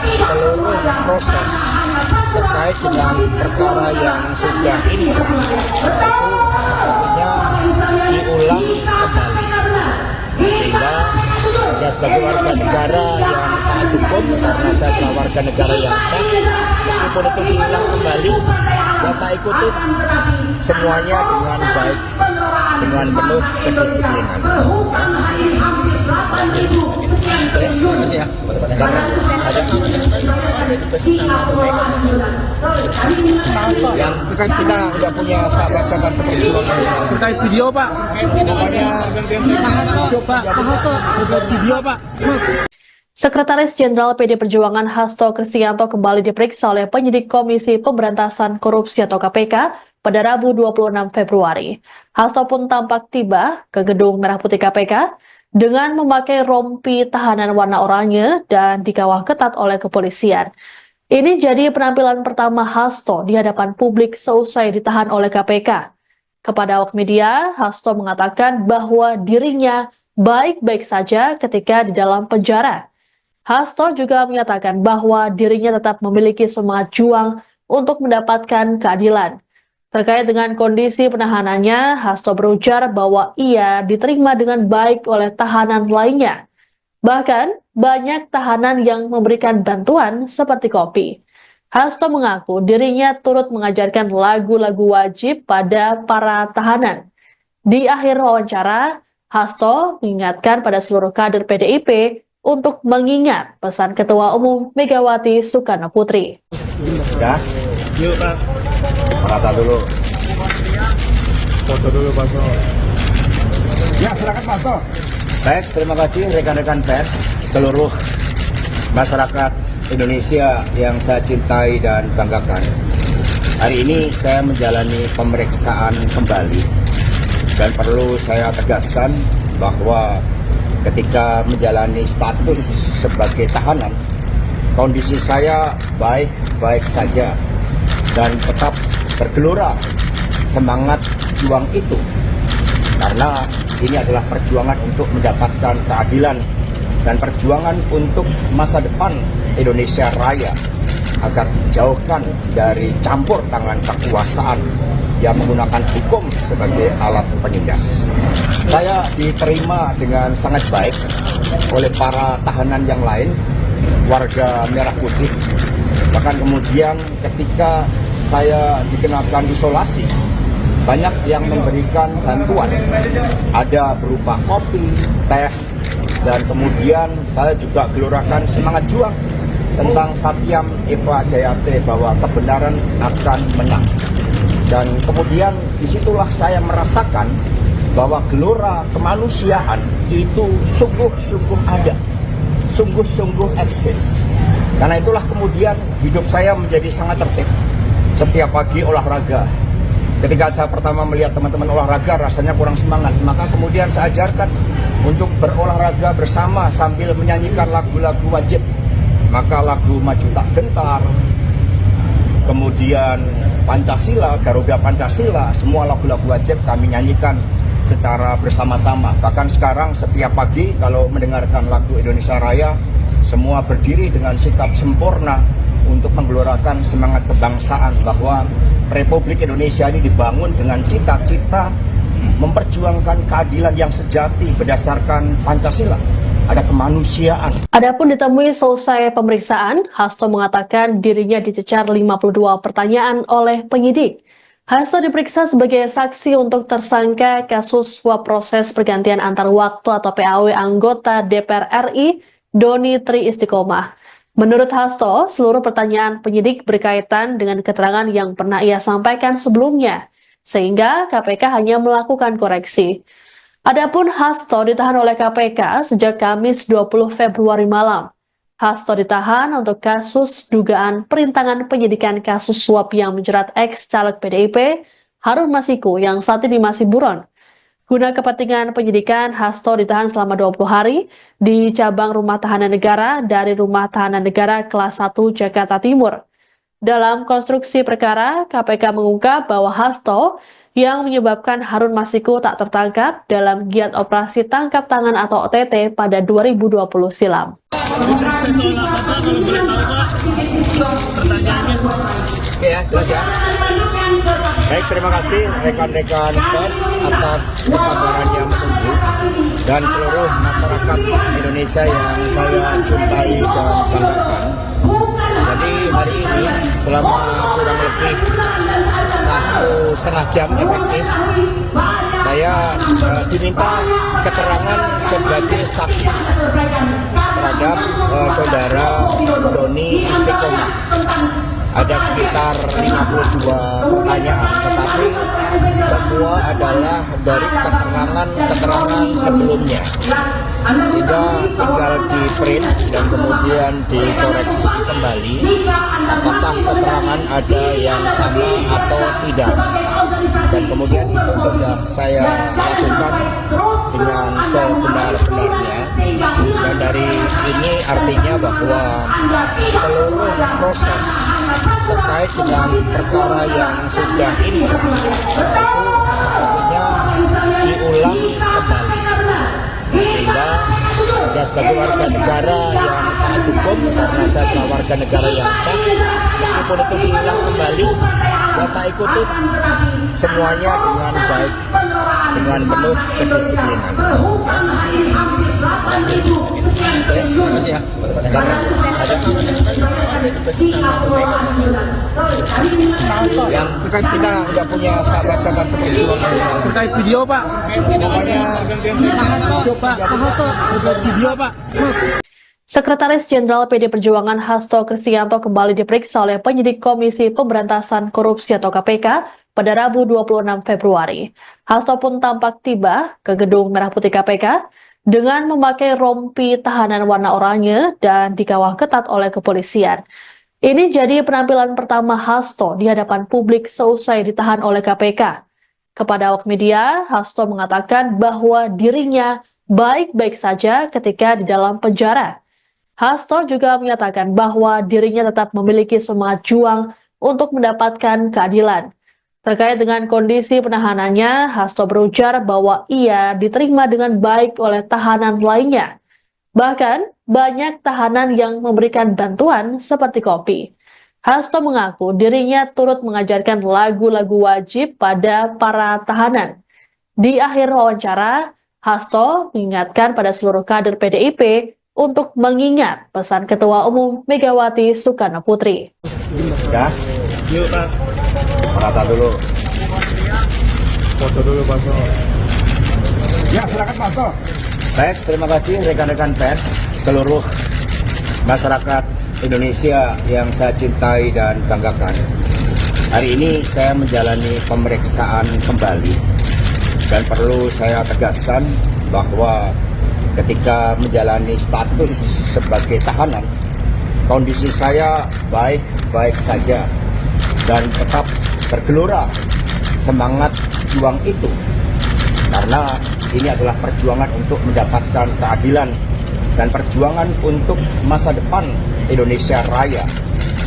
seluruh proses terkait dengan perkara yang sudah inkrah itu sepertinya diulang kembali. Sehingga ya sebagai warga negara yang taat hukum, karena saya adalah warga negara yang sah, meskipun itu diulang kembali, ya saya ikuti semuanya dengan baik, dengan penuh kedisiplinan. Terima kasih ya. Yang kita udah punya sahabat-sahabat seperjuangan. Terkait video Pak. Pokoknya Video Pak. Sekretaris Jenderal PD Perjuangan Hasto Kristianto kembali diperiksa oleh penyidik Komisi Pemberantasan Korupsi atau KPK pada Rabu 26 Februari. Hasto pun tampak tiba ke gedung Merah Putih KPK dengan memakai rompi tahanan warna oranye dan dikawal ketat oleh kepolisian. Ini jadi penampilan pertama Hasto di hadapan publik seusai ditahan oleh KPK. Kepada awak media, Hasto mengatakan bahwa dirinya baik-baik saja ketika di dalam penjara. Hasto juga menyatakan bahwa dirinya tetap memiliki semangat juang untuk mendapatkan keadilan. Terkait dengan kondisi penahanannya, Hasto berujar bahwa ia diterima dengan baik oleh tahanan lainnya. Bahkan, banyak tahanan yang memberikan bantuan seperti kopi. Hasto mengaku dirinya turut mengajarkan lagu-lagu wajib pada para tahanan. Di akhir wawancara, Hasto mengingatkan pada seluruh kader PDIP untuk mengingat pesan Ketua Umum Megawati Soekarno Putri. Ya, Yuk Pak. rata dulu. Foto dulu Pak. Ya, silakan Pak Hasto. Baik, terima kasih rekan-rekan pers, seluruh masyarakat Indonesia yang saya cintai dan banggakan. Hari ini saya menjalani pemeriksaan kembali dan perlu saya tegaskan bahwa ketika menjalani status sebagai tahanan, kondisi saya baik-baik saja dan tetap bergelora semangat juang itu, karena ini adalah perjuangan untuk mendapatkan keadilan dan perjuangan untuk masa depan Indonesia Raya agar dijauhkan dari campur tangan kekuasaan yang menggunakan hukum sebagai alat penindas. Saya diterima dengan sangat baik oleh para tahanan yang lain, warga Merah Putih. Bahkan kemudian ketika saya dikenakan isolasi, banyak yang memberikan bantuan. Ada berupa kopi, teh, dan kemudian saya juga gelorakan semangat juang tentang Satyam Eva Jayate bahwa kebenaran akan menang. Dan kemudian disitulah saya merasakan bahwa gelora kemanusiaan itu sungguh-sungguh ada, sungguh-sungguh eksis. Karena itulah kemudian hidup saya menjadi sangat tertib. Setiap pagi olahraga. Ketika saya pertama melihat teman-teman olahraga rasanya kurang semangat, maka kemudian saya ajarkan untuk berolahraga bersama sambil menyanyikan lagu-lagu wajib. Maka lagu Maju Tak Gentar, kemudian Pancasila, Garuda Pancasila, semua lagu-lagu wajib kami nyanyikan secara bersama-sama. Bahkan sekarang setiap pagi kalau mendengarkan lagu Indonesia Raya, semua berdiri dengan sikap sempurna untuk menggelorakan semangat kebangsaan bahwa Republik Indonesia ini dibangun dengan cita-cita memperjuangkan keadilan yang sejati berdasarkan Pancasila. Ada kemanusiaan. Adapun ditemui selesai pemeriksaan, Hasto mengatakan dirinya dicecar 52 pertanyaan oleh penyidik. Hasto diperiksa sebagai saksi untuk tersangka kasus suap proses pergantian antar waktu atau PAW anggota DPR RI Doni Tri Istiqomah. Menurut Hasto, seluruh pertanyaan penyidik berkaitan dengan keterangan yang pernah ia sampaikan sebelumnya, sehingga KPK hanya melakukan koreksi. Adapun Hasto ditahan oleh KPK sejak Kamis 20 Februari malam. Hasto ditahan untuk kasus dugaan perintangan penyidikan kasus suap yang menjerat ex-caleg PDIP Harun Masiku yang saat ini masih buron. Guna kepentingan penyidikan, Hasto ditahan selama 20 hari di cabang Rumah Tahanan Negara dari Rumah Tahanan Negara kelas 1 Jakarta Timur. Dalam konstruksi perkara, KPK mengungkap bahwa Hasto yang menyebabkan Harun Masiku tak tertangkap dalam giat operasi tangkap tangan atau OTT pada 2020 silam. Oke ya, jelas ya. Baik, terima kasih rekan-rekan pers atas kesabarannya menunggu dan seluruh masyarakat Indonesia yang saya cintai dan banggakan. Jadi hari ini selama kurang lebih 1,5 jam efektif, saya diminta keterangan sebagai saksi terhadap saudara Doni Istiqomah. Ada sekitar 52 pertanyaan, tetapi semua adalah dari keterangan sebelumnya. Sehingga tinggal di print dan kemudian dikoreksi kembali apakah keterangan ada yang sama atau tidak. Dan kemudian itu sudah saya lakukan dengan sebenar-benarnya. Dan dari ini artinya bahwa seluruh proses terkait dengan perkara yang sudah inkrah itu sepertinya diulang kembali. Sehingga saya sebagai warga negara yang taat hukum, karena saya adalah warga negara yang sah, meskipun itu diulang kembali, saya ikuti semuanya dengan baik, dengan penuh kedisiplinan. Terima kasih ya. Yang kita udah punya sahabat-sahabat seperjuangan Terkait video, Pak. namanya Video, Pak. Sekretaris Jenderal PD Perjuangan Hasto Kristianto kembali diperiksa oleh penyidik Komisi Pemberantasan Korupsi atau KPK pada Rabu 26 Februari. Hasto pun tampak tiba ke gedung Merah Putih KPK dengan memakai rompi tahanan warna oranye dan dikawal ketat oleh kepolisian. Ini jadi penampilan pertama Hasto di hadapan publik seusai ditahan oleh KPK. Kepada awak media, Hasto mengatakan bahwa dirinya baik-baik saja ketika di dalam penjara. Hasto juga menyatakan bahwa dirinya tetap memiliki semangat juang untuk mendapatkan keadilan. Terkait dengan kondisi penahanannya, Hasto berujar bahwa ia diterima dengan baik oleh tahanan lainnya. Bahkan, banyak tahanan yang memberikan bantuan seperti kopi. Hasto mengaku dirinya turut mengajarkan lagu-lagu wajib pada para tahanan. Di akhir wawancara, Hasto mengingatkan pada seluruh kader PDIP untuk mengingat pesan Ketua Umum Megawati Soekarno Putri. Ya, Yuk Pak, rata dulu. foto dulu Pak. Ya, silakan Pak Hasto. Baik, terima kasih rekan-rekan pers, seluruh masyarakat Indonesia yang saya cintai dan banggakan. Hari ini saya menjalani pemeriksaan kembali dan perlu saya tegaskan bahwa ketika menjalani status sebagai tahanan, kondisi saya baik-baik saja dan tetap bergelora semangat juang itu, karena ini adalah perjuangan untuk mendapatkan keadilan dan perjuangan untuk masa depan Indonesia Raya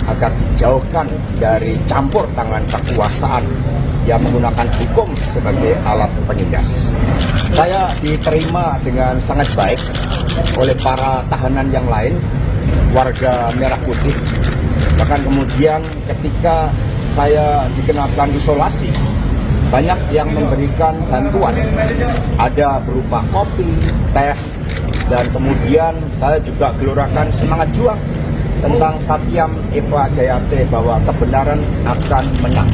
agar dijauhkan dari campur tangan kekuasaan yang menggunakan hukum sebagai alat penindas. Saya diterima dengan sangat baik oleh para tahanan yang lain, warga Merah Putih. Bahkan kemudian ketika saya dikenakan isolasi, banyak yang memberikan bantuan, ada berupa kopi, teh, dan kemudian saya juga gelorakan semangat juang tentang Satyam Eva Jayate bahwa kebenaran akan menang.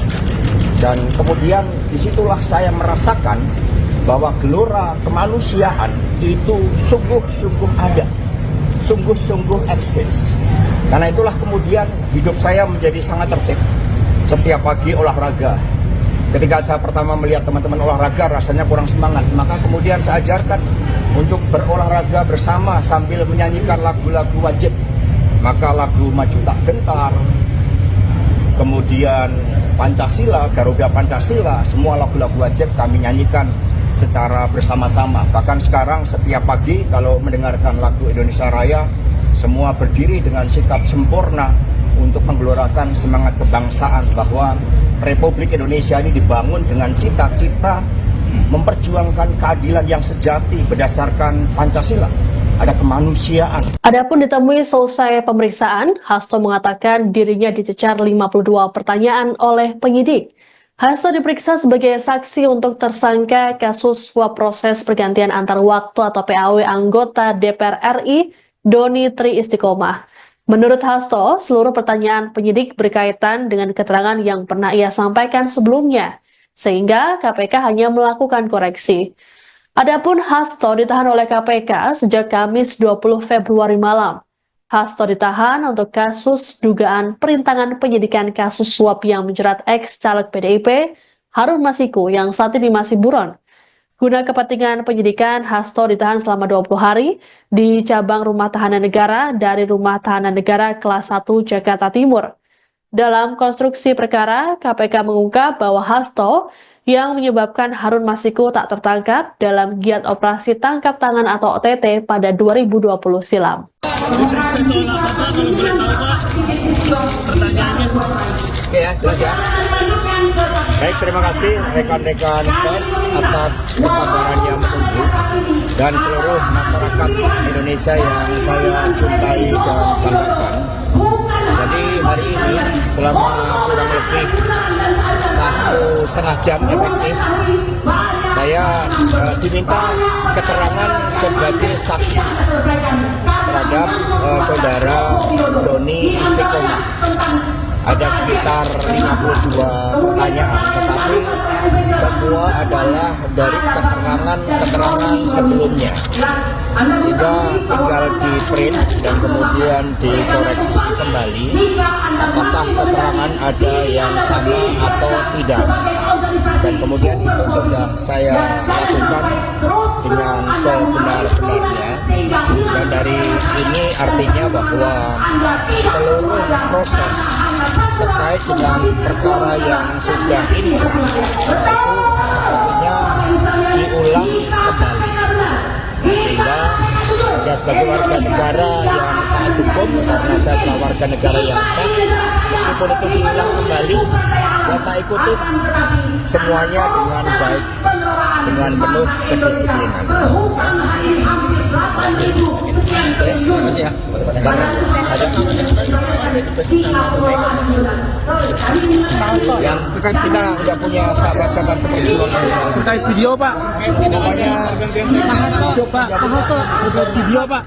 Dan kemudian disitulah saya merasakan bahwa gelora kemanusiaan itu sungguh-sungguh ada, sungguh-sungguh eksis. Karena itulah kemudian hidup saya menjadi sangat tertib. Setiap pagi olahraga. Ketika saya pertama melihat teman-teman olahraga rasanya kurang semangat, maka kemudian saya ajarkan untuk berolahraga bersama sambil menyanyikan lagu-lagu wajib. Maka lagu Maju Tak Gentar, kemudian Pancasila, Garuda Pancasila, semua lagu-lagu wajib kami nyanyikan secara bersama-sama. Bahkan sekarang setiap pagi kalau mendengarkan lagu Indonesia Raya, semua berdiri dengan sikap sempurna untuk menggelorakan semangat kebangsaan bahwa Republik Indonesia ini dibangun dengan cita-cita memperjuangkan keadilan yang sejati berdasarkan Pancasila. Ada kemanusiaan. Adapun ditemui selesai pemeriksaan, Hasto mengatakan dirinya dicecar 52 pertanyaan oleh penyidik. Hasto diperiksa sebagai saksi untuk tersangka kasus suap proses pergantian antar waktu atau PAW anggota DPR RI Doni Tri Istiqomah. Menurut Hasto, seluruh pertanyaan penyidik berkaitan dengan keterangan yang pernah ia sampaikan sebelumnya, sehingga KPK hanya melakukan koreksi. Adapun Hasto ditahan oleh KPK sejak Kamis 20 Februari malam. Hasto ditahan untuk kasus dugaan perintangan penyidikan kasus suap yang menjerat ex-caleg PDIP Harun Masiku yang saat ini masih buron. Guna kepentingan penyidikan, Hasto ditahan selama 20 hari di cabang Rumah Tahanan Negara dari Rumah Tahanan Negara kelas 1 Jakarta Timur. Dalam konstruksi perkara, KPK mengungkap bahwa Hasto yang menyebabkan Harun Masiku tak tertangkap dalam giat operasi tangkap tangan atau OTT pada 2020 silam. Oke ya, jelas ya. Baik, terima kasih rekan-rekan pers atas kesabarannya menunggu dan seluruh masyarakat Indonesia yang saya cintai dan banggakan. Jadi hari ini selama kurang lebih 1,5 jam efektif, saya diminta keterangan sebagai saksi terhadap saudara Doni Istiqomah. Ada sekitar 52 pertanyaan, tetapi semua adalah dari keterangan sebelumnya. Sehingga tinggal di print dan kemudian dikoreksi kembali apakah keterangan ada yang sama atau tidak. Dan kemudian itu sudah saya lakukan dengan sebenar-benarnya. Dan dari ini artinya bahwa seluruh proses terkait dengan perkara yang sudah inkrah itu sepertinya diulang kembali. Sehingga sebagai warga negara yang taat hukum karena saya adalah warga negara yang sah. Meskipun itu diulang kembali, ya saya ikuti semuanya dengan baik, dengan penuh kedisiplinan. Terima kasih ya. Yang kita udah punya sahabat-sahabat seperti Terkait video Pak. namanya Video Pak.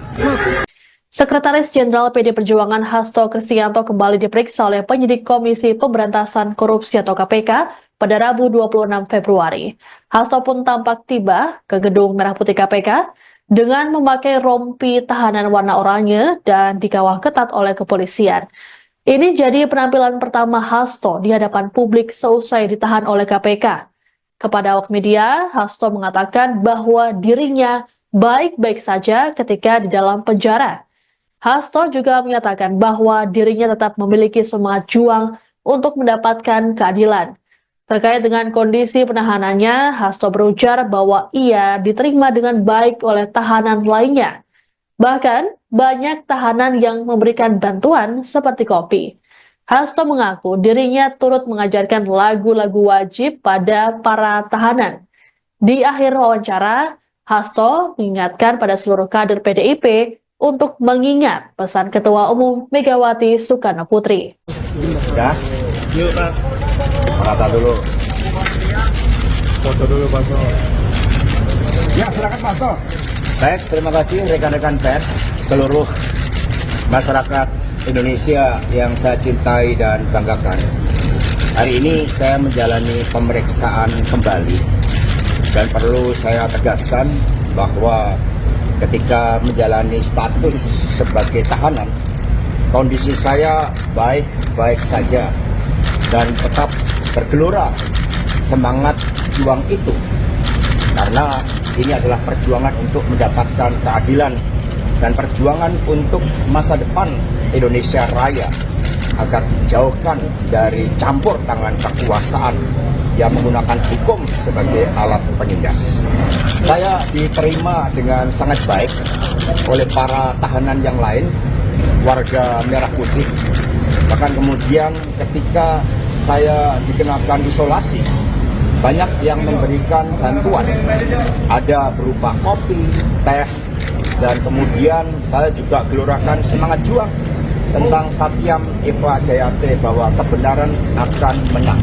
Sekretaris Jenderal PD Perjuangan Hasto Kristianto kembali diperiksa oleh penyidik Komisi Pemberantasan Korupsi atau KPK pada Rabu 26 Februari. Hasto pun tampak tiba ke Gedung Merah Putih KPK dengan memakai rompi tahanan warna oranye dan dikawal ketat oleh kepolisian. Ini jadi penampilan pertama Hasto di hadapan publik seusai ditahan oleh KPK. Kepada awak media, Hasto mengatakan bahwa dirinya baik-baik saja ketika di dalam penjara. Hasto juga menyatakan bahwa dirinya tetap memiliki semangat juang untuk mendapatkan keadilan. Terkait dengan kondisi penahanannya, Hasto berujar bahwa ia diterima dengan baik oleh tahanan lainnya. Bahkan, banyak tahanan yang memberikan bantuan seperti kopi. Hasto mengaku dirinya turut mengajarkan lagu-lagu wajib pada para tahanan. Di akhir wawancara, Hasto mengingatkan pada seluruh kader PDIP untuk mengingat pesan Ketua Umum Megawati Soekarno Putri. Ya, Yuk Pak. kata dulu. Foto dulu Pak. Ya, silakan Mas. Baik, terima kasih rekan-rekan pers, seluruh masyarakat Indonesia yang saya cintai dan banggakan. Hari ini saya menjalani pemeriksaan kembali dan perlu saya tegaskan bahwa ketika menjalani status sebagai tahanan, kondisi saya baik-baik saja dan tetap bergelora semangat juang itu, karena ini adalah perjuangan untuk mendapatkan keadilan dan perjuangan untuk masa depan Indonesia Raya agar dijauhkan dari campur tangan kekuasaan yang menggunakan hukum sebagai alat penindas. Saya diterima dengan sangat baik oleh para tahanan yang lain, warga Merah Putih. Bahkan kemudian ketika saya dikenakan isolasi, banyak yang memberikan bantuan. Ada berupa kopi, teh, dan kemudian saya juga gelorakan semangat juang tentang Satyam Eva Jayate bahwa kebenaran akan menang.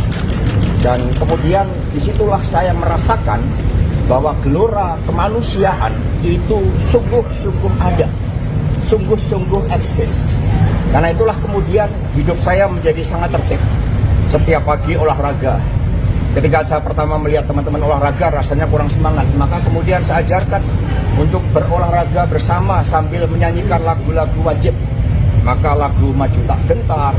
Dan kemudian disitulah saya merasakan bahwa gelora kemanusiaan itu sungguh-sungguh ada, sungguh-sungguh eksis. Karena itulah kemudian hidup saya menjadi sangat tertib. Setiap pagi olahraga. Ketika saya pertama melihat teman-teman olahraga rasanya kurang semangat, maka kemudian saya ajarkan untuk berolahraga bersama sambil menyanyikan lagu-lagu wajib. Maka lagu Maju Tak Gentar,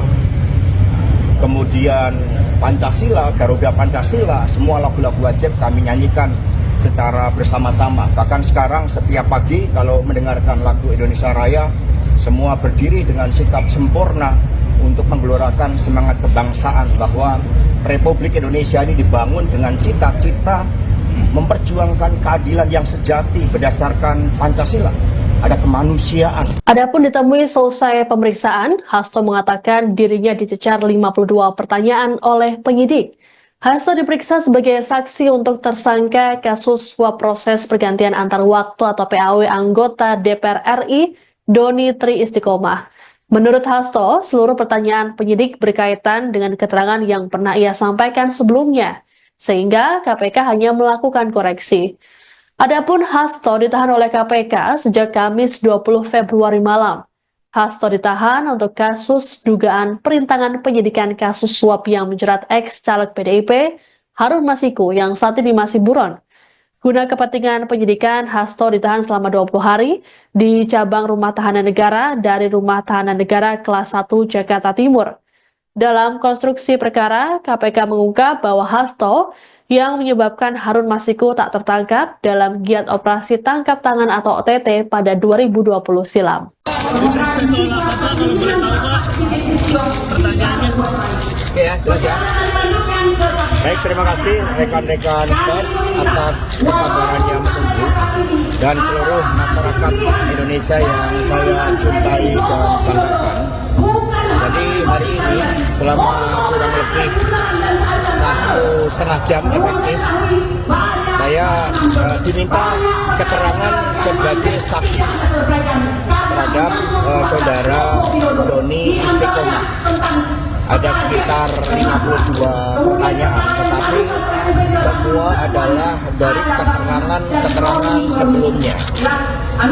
kemudian Pancasila, Garuda Pancasila, semua lagu-lagu wajib kami nyanyikan secara bersama-sama. Bahkan sekarang setiap pagi kalau mendengarkan lagu Indonesia Raya, semua berdiri dengan sikap sempurna untuk menggelorakan semangat kebangsaan bahwa Republik Indonesia ini dibangun dengan cita-cita memperjuangkan keadilan yang sejati berdasarkan Pancasila. Ada kemanusiaan. Adapun ditemui selesai pemeriksaan, Hasto mengatakan dirinya dicecar 52 pertanyaan oleh penyidik. Hasto diperiksa sebagai saksi untuk tersangka kasus suap proses pergantian antar waktu atau PAW anggota DPR RI Doni Tri Istiqomah. Menurut Hasto, seluruh pertanyaan penyidik berkaitan dengan keterangan yang pernah ia sampaikan sebelumnya, sehingga KPK hanya melakukan koreksi. Adapun Hasto ditahan oleh KPK sejak Kamis 20 Februari malam. Hasto ditahan untuk kasus dugaan perintangan penyidikan kasus suap yang menjerat ex-caleg PDIP Harun Masiku yang saat ini masih buron. Guna kepentingan penyidikan, Hasto ditahan selama 20 hari di cabang Rumah Tahanan Negara dari Rumah Tahanan Negara kelas 1 Jakarta Timur. Dalam konstruksi perkara, KPK mengungkap bahwa Hasto yang menyebabkan Harun Masiku tak tertangkap dalam giat operasi tangkap tangan atau OTT pada 2020 silam. Oke ya, jelas ya. Baik, terima kasih rekan-rekan pers atas kesabarannya menunggu dan seluruh masyarakat Indonesia yang saya cintai dan banggakan. Jadi hari ini selama kurang lebih 1,5 jam efektif, saya diminta keterangan sebagai saksi terhadap saudara Doni Istiqomah. Ada sekitar 52 pertanyaan, tetapi semua adalah dari keterangan sebelumnya,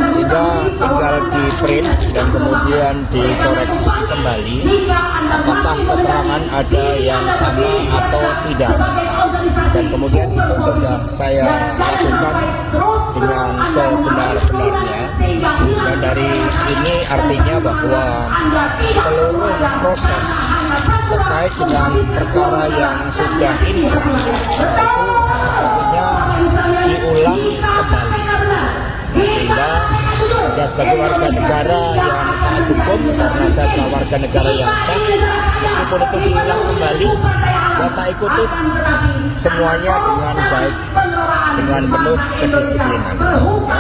sehingga tinggal di print dan kemudian dikoreksi kembali apakah keterangan ada yang sama atau tidak, dan kemudian itu sudah saya lakukan dengan sebenar-benarnya, dan dari ini artinya bahwa seluruh proses terkait dengan perkara yang sudah inkrah itu sepertinya diulang kembali, sehingga ya, sebagai warga negara yang taat hukum, karena saya adalah warga negara yang sah, meskipun itu diulang kembali, ya saya ikuti semuanya dengan baik, dengan penuh kedisiplinan. Terima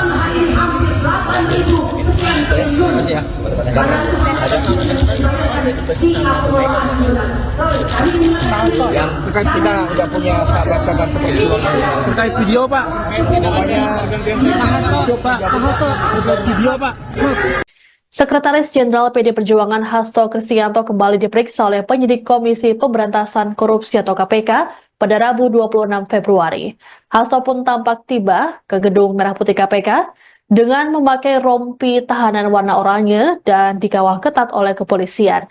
kasih ya. Yang kita udah punya sahabat-sahabat seperjuangan Terkait video Pak. namanya Video Pak. Sekretaris Jenderal PD Perjuangan Hasto Kristianto kembali diperiksa oleh penyidik Komisi Pemberantasan Korupsi atau KPK pada Rabu 26 Februari. Hasto pun tampak tiba ke gedung Merah Putih KPK dengan memakai rompi tahanan warna oranye dan dikawal ketat oleh kepolisian.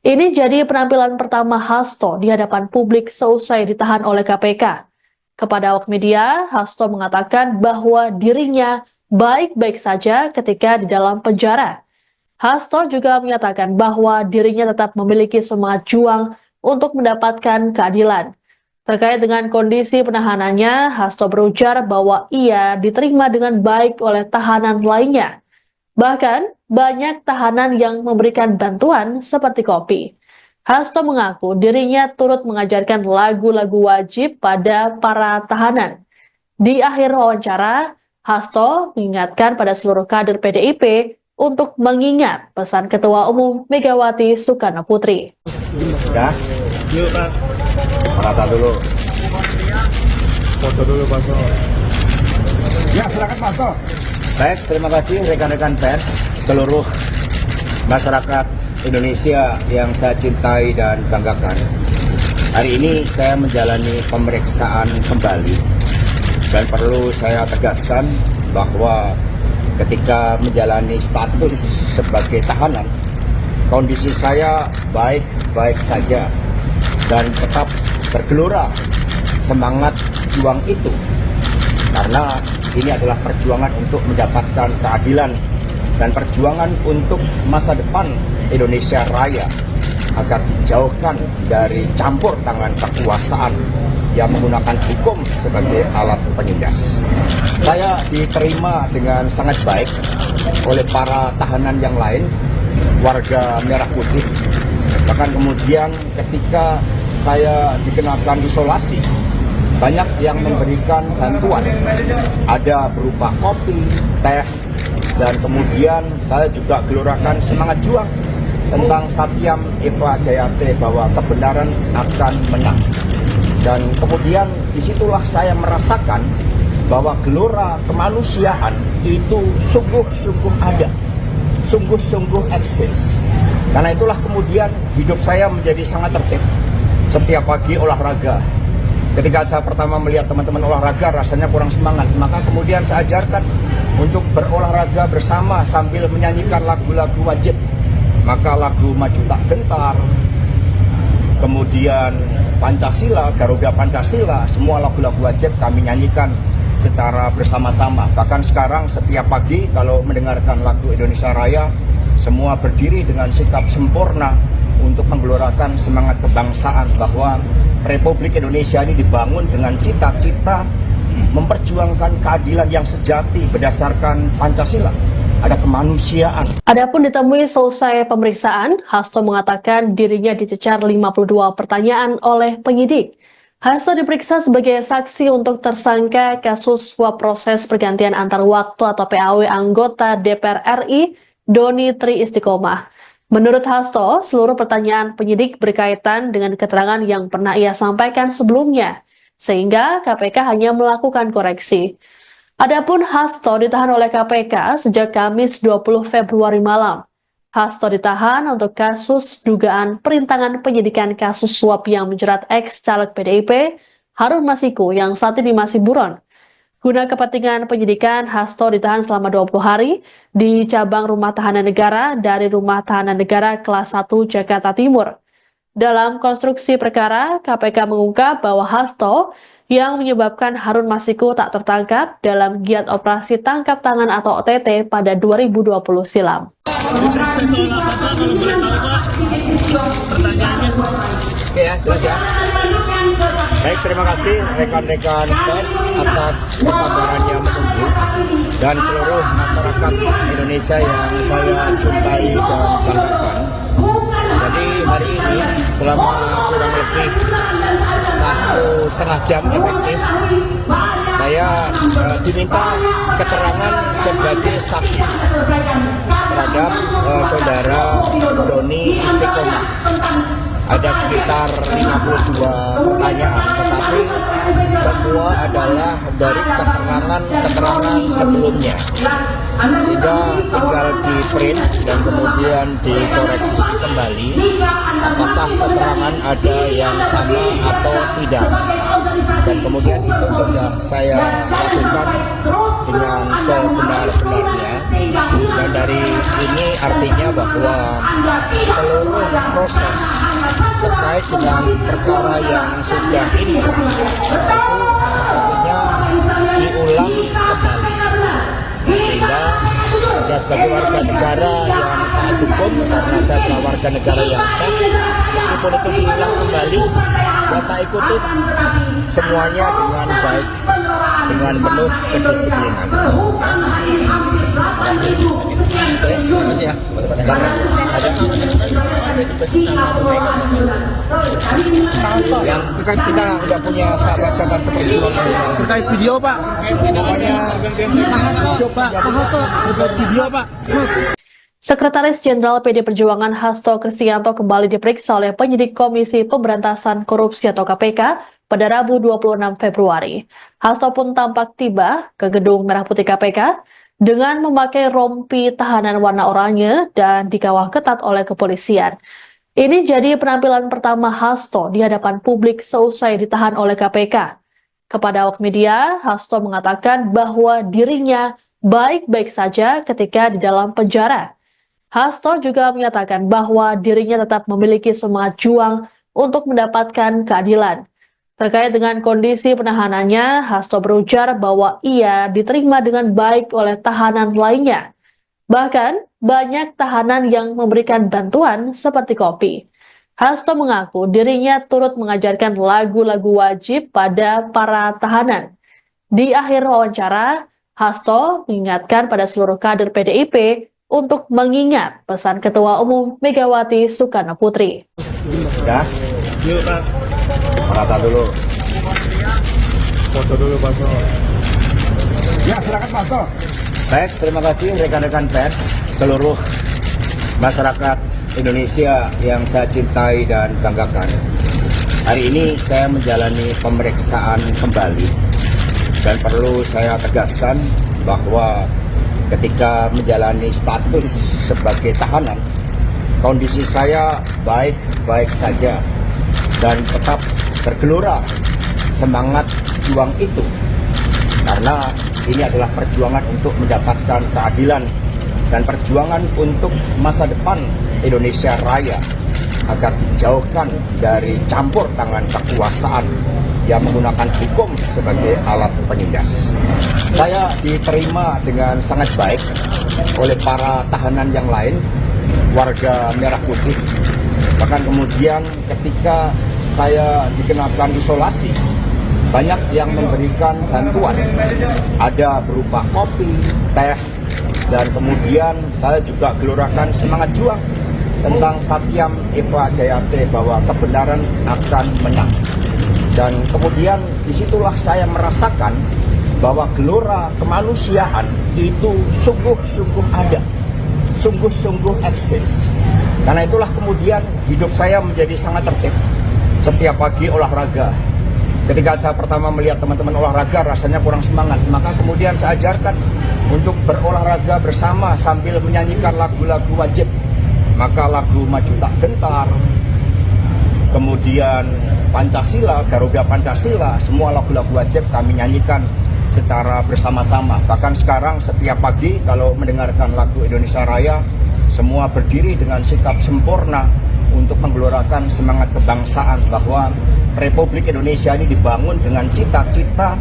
Ini jadi penampilan pertama Hasto di hadapan publik seusai ditahan oleh KPK. Kepada awak media, Hasto mengatakan bahwa dirinya baik-baik saja ketika di dalam penjara. Hasto juga menyatakan bahwa dirinya tetap memiliki semangat juang untuk mendapatkan keadilan. Terkait dengan kondisi penahanannya, Hasto berujar bahwa ia diterima dengan baik oleh tahanan lainnya. Bahkan, banyak tahanan yang memberikan bantuan seperti kopi. Hasto mengaku dirinya turut mengajarkan lagu-lagu wajib pada para tahanan. Di akhir wawancara, Hasto mengingatkan pada seluruh kader PDIP untuk mengingat pesan Ketua Umum Megawati Soekarno Putri. ya, Yuk Pak. merata dulu. Foto dulu Pak. Ya, silakan Pak Hasto. Baik, terima kasih rekan-rekan pers, seluruh masyarakat Indonesia yang saya cintai dan banggakan. Hari ini saya menjalani pemeriksaan kembali, dan perlu saya tegaskan bahwa ketika menjalani status sebagai tahanan, kondisi saya baik-baik saja dan tetap bergelora semangat juang itu, karena ini adalah perjuangan untuk mendapatkan keadilan dan perjuangan untuk masa depan Indonesia Raya agar dijauhkan dari campur tangan kekuasaan yang menggunakan hukum sebagai alat penindas. Saya diterima dengan sangat baik oleh para tahanan yang lain, warga Merah Putih. Bahkan kemudian ketika saya dikenakan isolasi, banyak yang memberikan bantuan. Ada berupa kopi, teh, dan kemudian saya juga gelorakan semangat juang tentang Satyam Eva Jayate bahwa kebenaran akan menang. Dan kemudian disitulah saya merasakan bahwa gelora kemanusiaan itu sungguh-sungguh ada, sungguh-sungguh eksis. Karena itulah kemudian hidup saya menjadi sangat tertib. Setiap pagi olahraga. Ketika saya pertama melihat teman-teman olahraga rasanya kurang semangat, maka kemudian saya ajarkan untuk berolahraga bersama sambil menyanyikan lagu-lagu wajib. Maka lagu Maju Tak Gentar, kemudian Pancasila, Garuda Pancasila, semua lagu-lagu wajib kami nyanyikan secara bersama-sama. Bahkan sekarang setiap pagi kalau mendengarkan lagu Indonesia Raya, semua berdiri dengan sikap sempurna untuk menggelorakan semangat kebangsaan bahwa Republik Indonesia ini dibangun dengan cita-cita memperjuangkan keadilan yang sejati berdasarkan Pancasila. Ada kemanusiaan. Adapun ditemui selesai pemeriksaan, Hasto mengatakan dirinya dicecar 52 pertanyaan oleh penyidik. Hasto diperiksa sebagai saksi untuk tersangka kasus suap proses pergantian antar waktu atau PAW anggota DPR RI Doni Tri Istiqomah. Menurut Hasto, seluruh pertanyaan penyidik berkaitan dengan keterangan yang pernah ia sampaikan sebelumnya, sehingga KPK hanya melakukan koreksi. Adapun Hasto ditahan oleh KPK sejak Kamis 20 Februari malam. Hasto ditahan untuk kasus dugaan perintangan penyidikan kasus suap yang menjerat ex-caleg PDIP Harun Masiku yang saat ini masih buron. Guna kepentingan penyidikan, Hasto ditahan selama 20 hari di cabang Rumah Tahanan Negara dari Rumah Tahanan Negara kelas 1 Jakarta Timur. Dalam konstruksi perkara, KPK mengungkap bahwa Hasto yang menyebabkan Harun Masiku tak tertangkap dalam giat operasi tangkap tangan atau OTT pada 2020 silam. Oke ya, jelas ya. Baik, terima kasih rekan-rekan pers atas kesabarannya menunggu dan seluruh masyarakat Indonesia yang saya cintai dan banggakan. Jadi hari ini selama kurang lebih 1,5 jam efektif, saya diminta keterangan sebagai saksi terhadap saudara Doni Istiqomah. Ada sekitar 52 pertanyaan, tetapi semua adalah dari keterangan sebelumnya. Sehingga tinggal di print dan kemudian dikoreksi kembali apakah keterangan ada yang sama atau tidak. Dan kemudian itu sudah saya lakukan dengan sebenar-benarnya. Dan dari ini artinya bahwa seluruh proses terkait dengan perkara yang sudah inkrah itu sepertinya diulang kembali. Sehingga ya, sebagai warga negara yang taat hukum, karena saya adalah warga negara yang sah, meskipun itu diulang kembali, ya saya ikuti semuanya dengan baik, dengan penuh kedisiplinan. Terima kasih ya. Yang kita udah punya sahabat-sahabat seperti itu. Terkait video, Pak. Pokoknya Pak Hasto, terkait video, Pak. Sekretaris Jenderal PD Perjuangan Hasto Kristianto kembali diperiksa oleh penyidik Komisi Pemberantasan Korupsi atau KPK pada Rabu 26 Februari. Hasto pun tampak tiba ke gedung Merah Putih KPK dengan memakai rompi tahanan warna oranye dan dikawal ketat oleh kepolisian. Ini jadi penampilan pertama Hasto di hadapan publik seusai ditahan oleh KPK. Kepada awak media, Hasto mengatakan bahwa dirinya baik-baik saja ketika di dalam penjara. Hasto juga menyatakan bahwa dirinya tetap memiliki semangat juang untuk mendapatkan keadilan. Terkait dengan kondisi penahanannya, Hasto berujar bahwa ia diterima dengan baik oleh tahanan lainnya. Bahkan, banyak tahanan yang memberikan bantuan seperti kopi. Hasto mengaku dirinya turut mengajarkan lagu-lagu wajib pada para tahanan. Di akhir wawancara, Hasto mengingatkan pada seluruh kader PDIP untuk mengingat pesan Ketua Umum Megawati Soekarno Putri. ya, Yuk, Pak. rata dulu. Foto dulu, Pak. Ya, silakan Pak Hasto. Baik, terima kasih rekan-rekan pers, seluruh masyarakat Indonesia yang saya cintai dan banggakan. Hari ini saya menjalani pemeriksaan kembali dan perlu saya tegaskan bahwa ketika menjalani status sebagai tahanan, kondisi saya baik-baik saja dan tetap bergelora semangat juang itu, karena ini adalah perjuangan untuk mendapatkan keadilan dan perjuangan untuk masa depan Indonesia Raya agar dijauhkan dari campur tangan kekuasaan yang menggunakan hukum sebagai alat penindas. Saya diterima dengan sangat baik oleh para tahanan yang lain, warga Merah Putih. Bahkan kemudian ketika saya dikenakan isolasi, banyak yang memberikan bantuan. Ada berupa kopi, teh, dan kemudian saya juga gelorakan semangat juang tentang Satyam Eva Jayate bahwa kebenaran akan menang. Dan kemudian disitulah saya merasakan bahwa gelora kemanusiaan itu sungguh-sungguh ada, sungguh-sungguh eksis. Karena itulah kemudian hidup saya menjadi sangat tertib. Setiap pagi olahraga. Ketika saya pertama melihat teman-teman olahraga rasanya kurang semangat, maka kemudian saya ajarkan untuk berolahraga bersama sambil menyanyikan lagu-lagu wajib. Maka lagu Maju Tak Gentar, kemudian Pancasila, Garuda Pancasila, semua lagu-lagu wajib kami nyanyikan secara bersama-sama. Bahkan sekarang setiap pagi kalau mendengarkan lagu Indonesia Raya, semua berdiri dengan sikap sempurna untuk menggelorakan semangat kebangsaan bahwa Republik Indonesia ini dibangun dengan cita-cita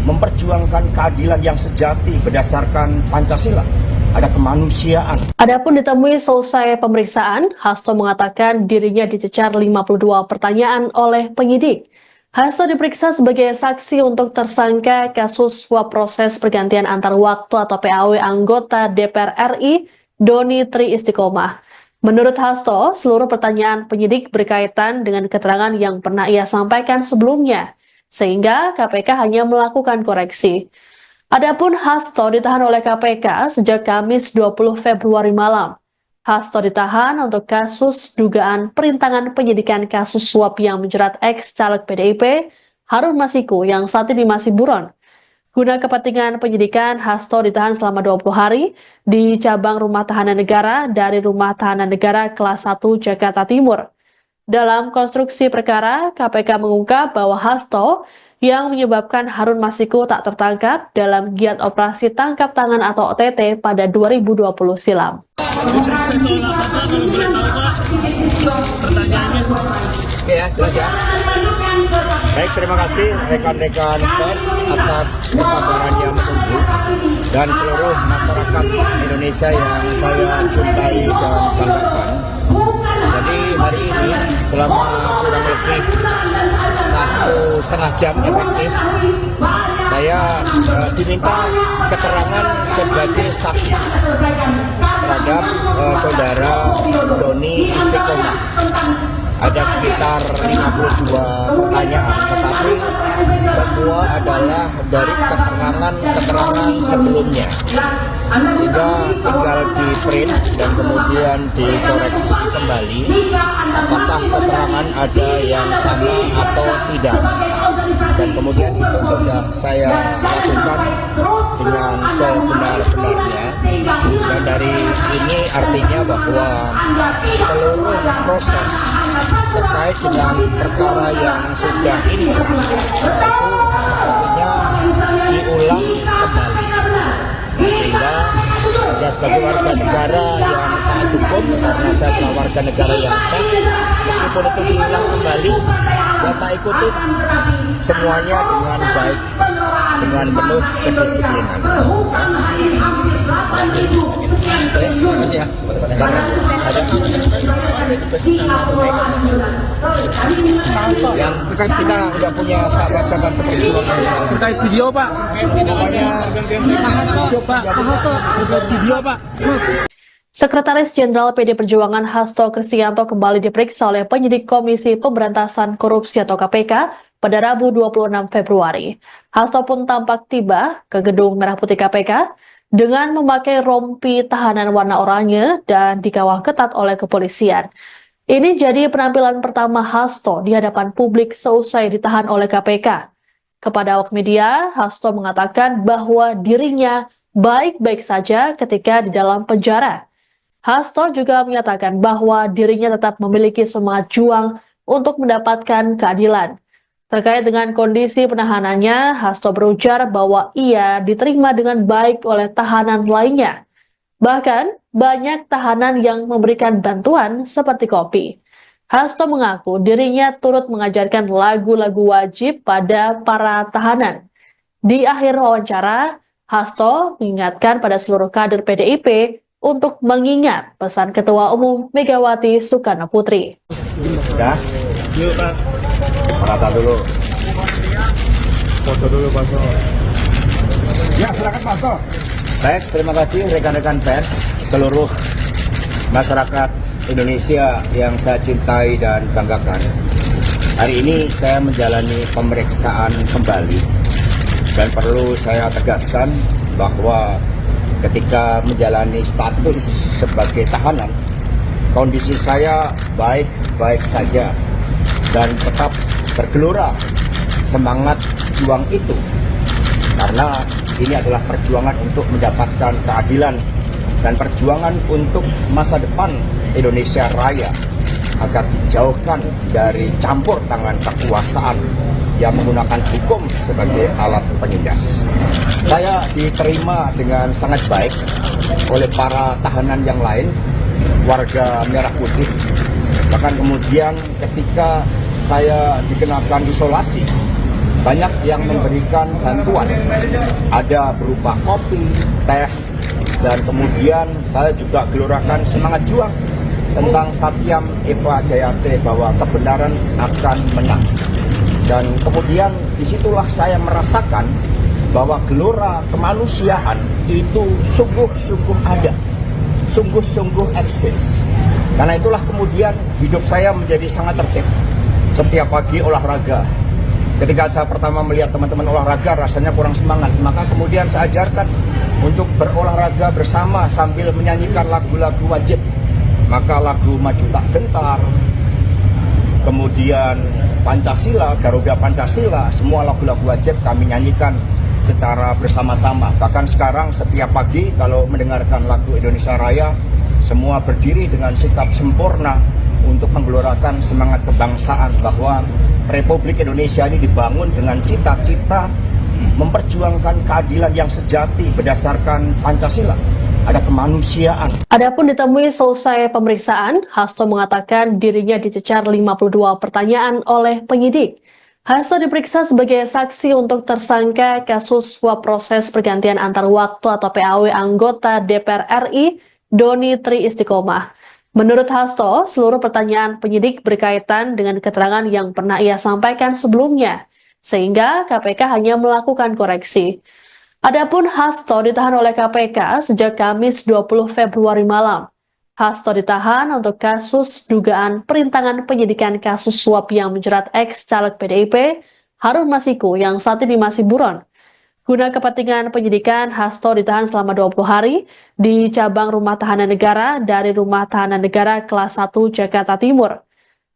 memperjuangkan keadilan yang sejati berdasarkan Pancasila. Ada kemanusiaan. Adapun ditemui selesai pemeriksaan, Hasto mengatakan dirinya dicecar 52 pertanyaan oleh penyidik. Hasto diperiksa sebagai saksi untuk tersangka kasus suap proses pergantian antar waktu atau PAW anggota DPR RI Doni Tri Istiqomah. Menurut Hasto, seluruh pertanyaan penyidik berkaitan dengan keterangan yang pernah ia sampaikan sebelumnya, sehingga KPK hanya melakukan koreksi. Adapun Hasto ditahan oleh KPK sejak Kamis 20 Februari malam. Hasto ditahan untuk kasus dugaan perintangan penyidikan kasus suap yang menjerat ex-caleg PDIP Harun Masiku yang saat ini masih buron. Guna kepentingan penyidikan, Hasto ditahan selama 20 hari di cabang Rumah Tahanan Negara dari Rumah Tahanan Negara kelas 1 Jakarta Timur. Dalam konstruksi perkara, KPK mengungkap bahwa Hasto yang menyebabkan Harun Masiku tak tertangkap dalam giat operasi tangkap tangan atau OTT pada 2020 silam. Oke ya, jelas ya. Baik, terima kasih rekan-rekan pers atas kesabarannya menunggu dan seluruh masyarakat Indonesia yang saya cintai dan banggakan. Jadi hari ini selama kurang lebih 1,5 jam efektif, saya diminta keterangan sebagai saksi terhadap saudara Doni Istiqomah. Ada sekitar 52 pertanyaan, tetapi semua adalah dari keterangan sebelumnya. Sehingga tinggal di print dan kemudian dikoreksi kembali apakah keterangan ada yang sama atau tidak. Dan kemudian itu sudah saya lakukan dengan sebenar-benarnya. Dan dari ini artinya bahwa seluruh proses terkait dengan perkara yang sudah inkrah itu sepertinya diulang kembali. Sehingga saya sebagai warga negara yang taat hukum, karena saya adalah warga negara yang sah, meskipun itu diulang kembali, ya saya ikuti semuanya dengan baik, dengan penuh kedisiplinan. Terima kasih ya. Yang kita udah punya sahabat-sahabat seperti itu. Terkait video, Pak. Pokoknya Pak Hasto, terkait video, Pak. Sekretaris Jenderal PD Perjuangan Hasto Kristianto kembali diperiksa oleh penyidik Komisi Pemberantasan Korupsi atau KPK pada Rabu 26 Februari. Hasto pun tampak tiba ke gedung Merah Putih KPK dengan memakai rompi tahanan warna oranye dan dikawal ketat oleh kepolisian. Ini jadi penampilan pertama Hasto di hadapan publik seusai ditahan oleh KPK. Kepada awak media, Hasto mengatakan bahwa dirinya baik-baik saja ketika di dalam penjara. Hasto juga menyatakan bahwa dirinya tetap memiliki semangat juang untuk mendapatkan keadilan. Terkait dengan kondisi penahanannya, Hasto berujar bahwa ia diterima dengan baik oleh tahanan lainnya. Bahkan, banyak tahanan yang memberikan bantuan seperti kopi. Hasto mengaku dirinya turut mengajarkan lagu-lagu wajib pada para tahanan. Di akhir wawancara, Hasto mengingatkan pada seluruh kader PDIP untuk mengingat pesan Ketua Umum Megawati Soekarno Putri. Udah? Yuk, Pak. Rata dulu. Foto dulu, Pak. Ya, silakan Pak Hasto. Baik, terima kasih rekan-rekan pers, seluruh masyarakat Indonesia yang saya cintai dan banggakan. Hari ini saya menjalani pemeriksaan kembali dan perlu saya tegaskan bahwa ketika menjalani status sebagai tahanan, kondisi saya baik-baik saja dan tetap bergelora semangat juang itu, karena ini adalah perjuangan untuk mendapatkan keadilan dan perjuangan untuk masa depan Indonesia Raya agar dijauhkan dari campur tangan kekuasaan yang menggunakan hukum sebagai alat penindas. Saya diterima dengan sangat baik oleh para tahanan yang lain, warga Merah Putih. Bahkan kemudian ketika saya dikenakan isolasi, banyak yang memberikan bantuan, ada berupa kopi, teh, dan kemudian saya juga gelorakan semangat juang tentang Satyam Eva Jayate bahwa kebenaran akan menang. Dan kemudian disitulah saya merasakan bahwa gelora kemanusiaan itu sungguh-sungguh ada, sungguh-sungguh eksis. Karena itulah kemudian hidup saya menjadi sangat tertib. Setiap pagi olahraga. Ketika saya pertama melihat teman-teman olahraga rasanya kurang semangat, maka kemudian saya ajarkan untuk berolahraga bersama sambil menyanyikan lagu-lagu wajib. Maka lagu Maju Tak Gentar, kemudian Pancasila, Garuda Pancasila, semua lagu-lagu wajib kami nyanyikan secara bersama-sama. Bahkan sekarang setiap pagi kalau mendengarkan lagu Indonesia Raya, semua berdiri dengan sikap sempurna untuk menggelorakan semangat kebangsaan bahwa Republik Indonesia ini dibangun dengan cita-cita memperjuangkan keadilan yang sejati berdasarkan Pancasila. Ada kemanusiaan. Adapun ditemui selesai pemeriksaan, Hasto mengatakan dirinya dicecar 52 pertanyaan oleh penyidik. Hasto diperiksa sebagai saksi untuk tersangka kasus suap proses pergantian antar waktu atau PAW anggota DPR RI Doni Tri Istiqomah. Menurut Hasto, seluruh pertanyaan penyidik berkaitan dengan keterangan yang pernah ia sampaikan sebelumnya, sehingga KPK hanya melakukan koreksi. Adapun Hasto ditahan oleh KPK sejak Kamis 20 Februari malam. Hasto ditahan untuk kasus dugaan perintangan penyidikan kasus suap yang menjerat ex-caleg PDIP Harun Masiku yang saat ini masih buron. Guna kepentingan penyidikan, Hasto ditahan selama 20 hari di cabang Rumah Tahanan Negara dari Rumah Tahanan Negara kelas 1 Jakarta Timur.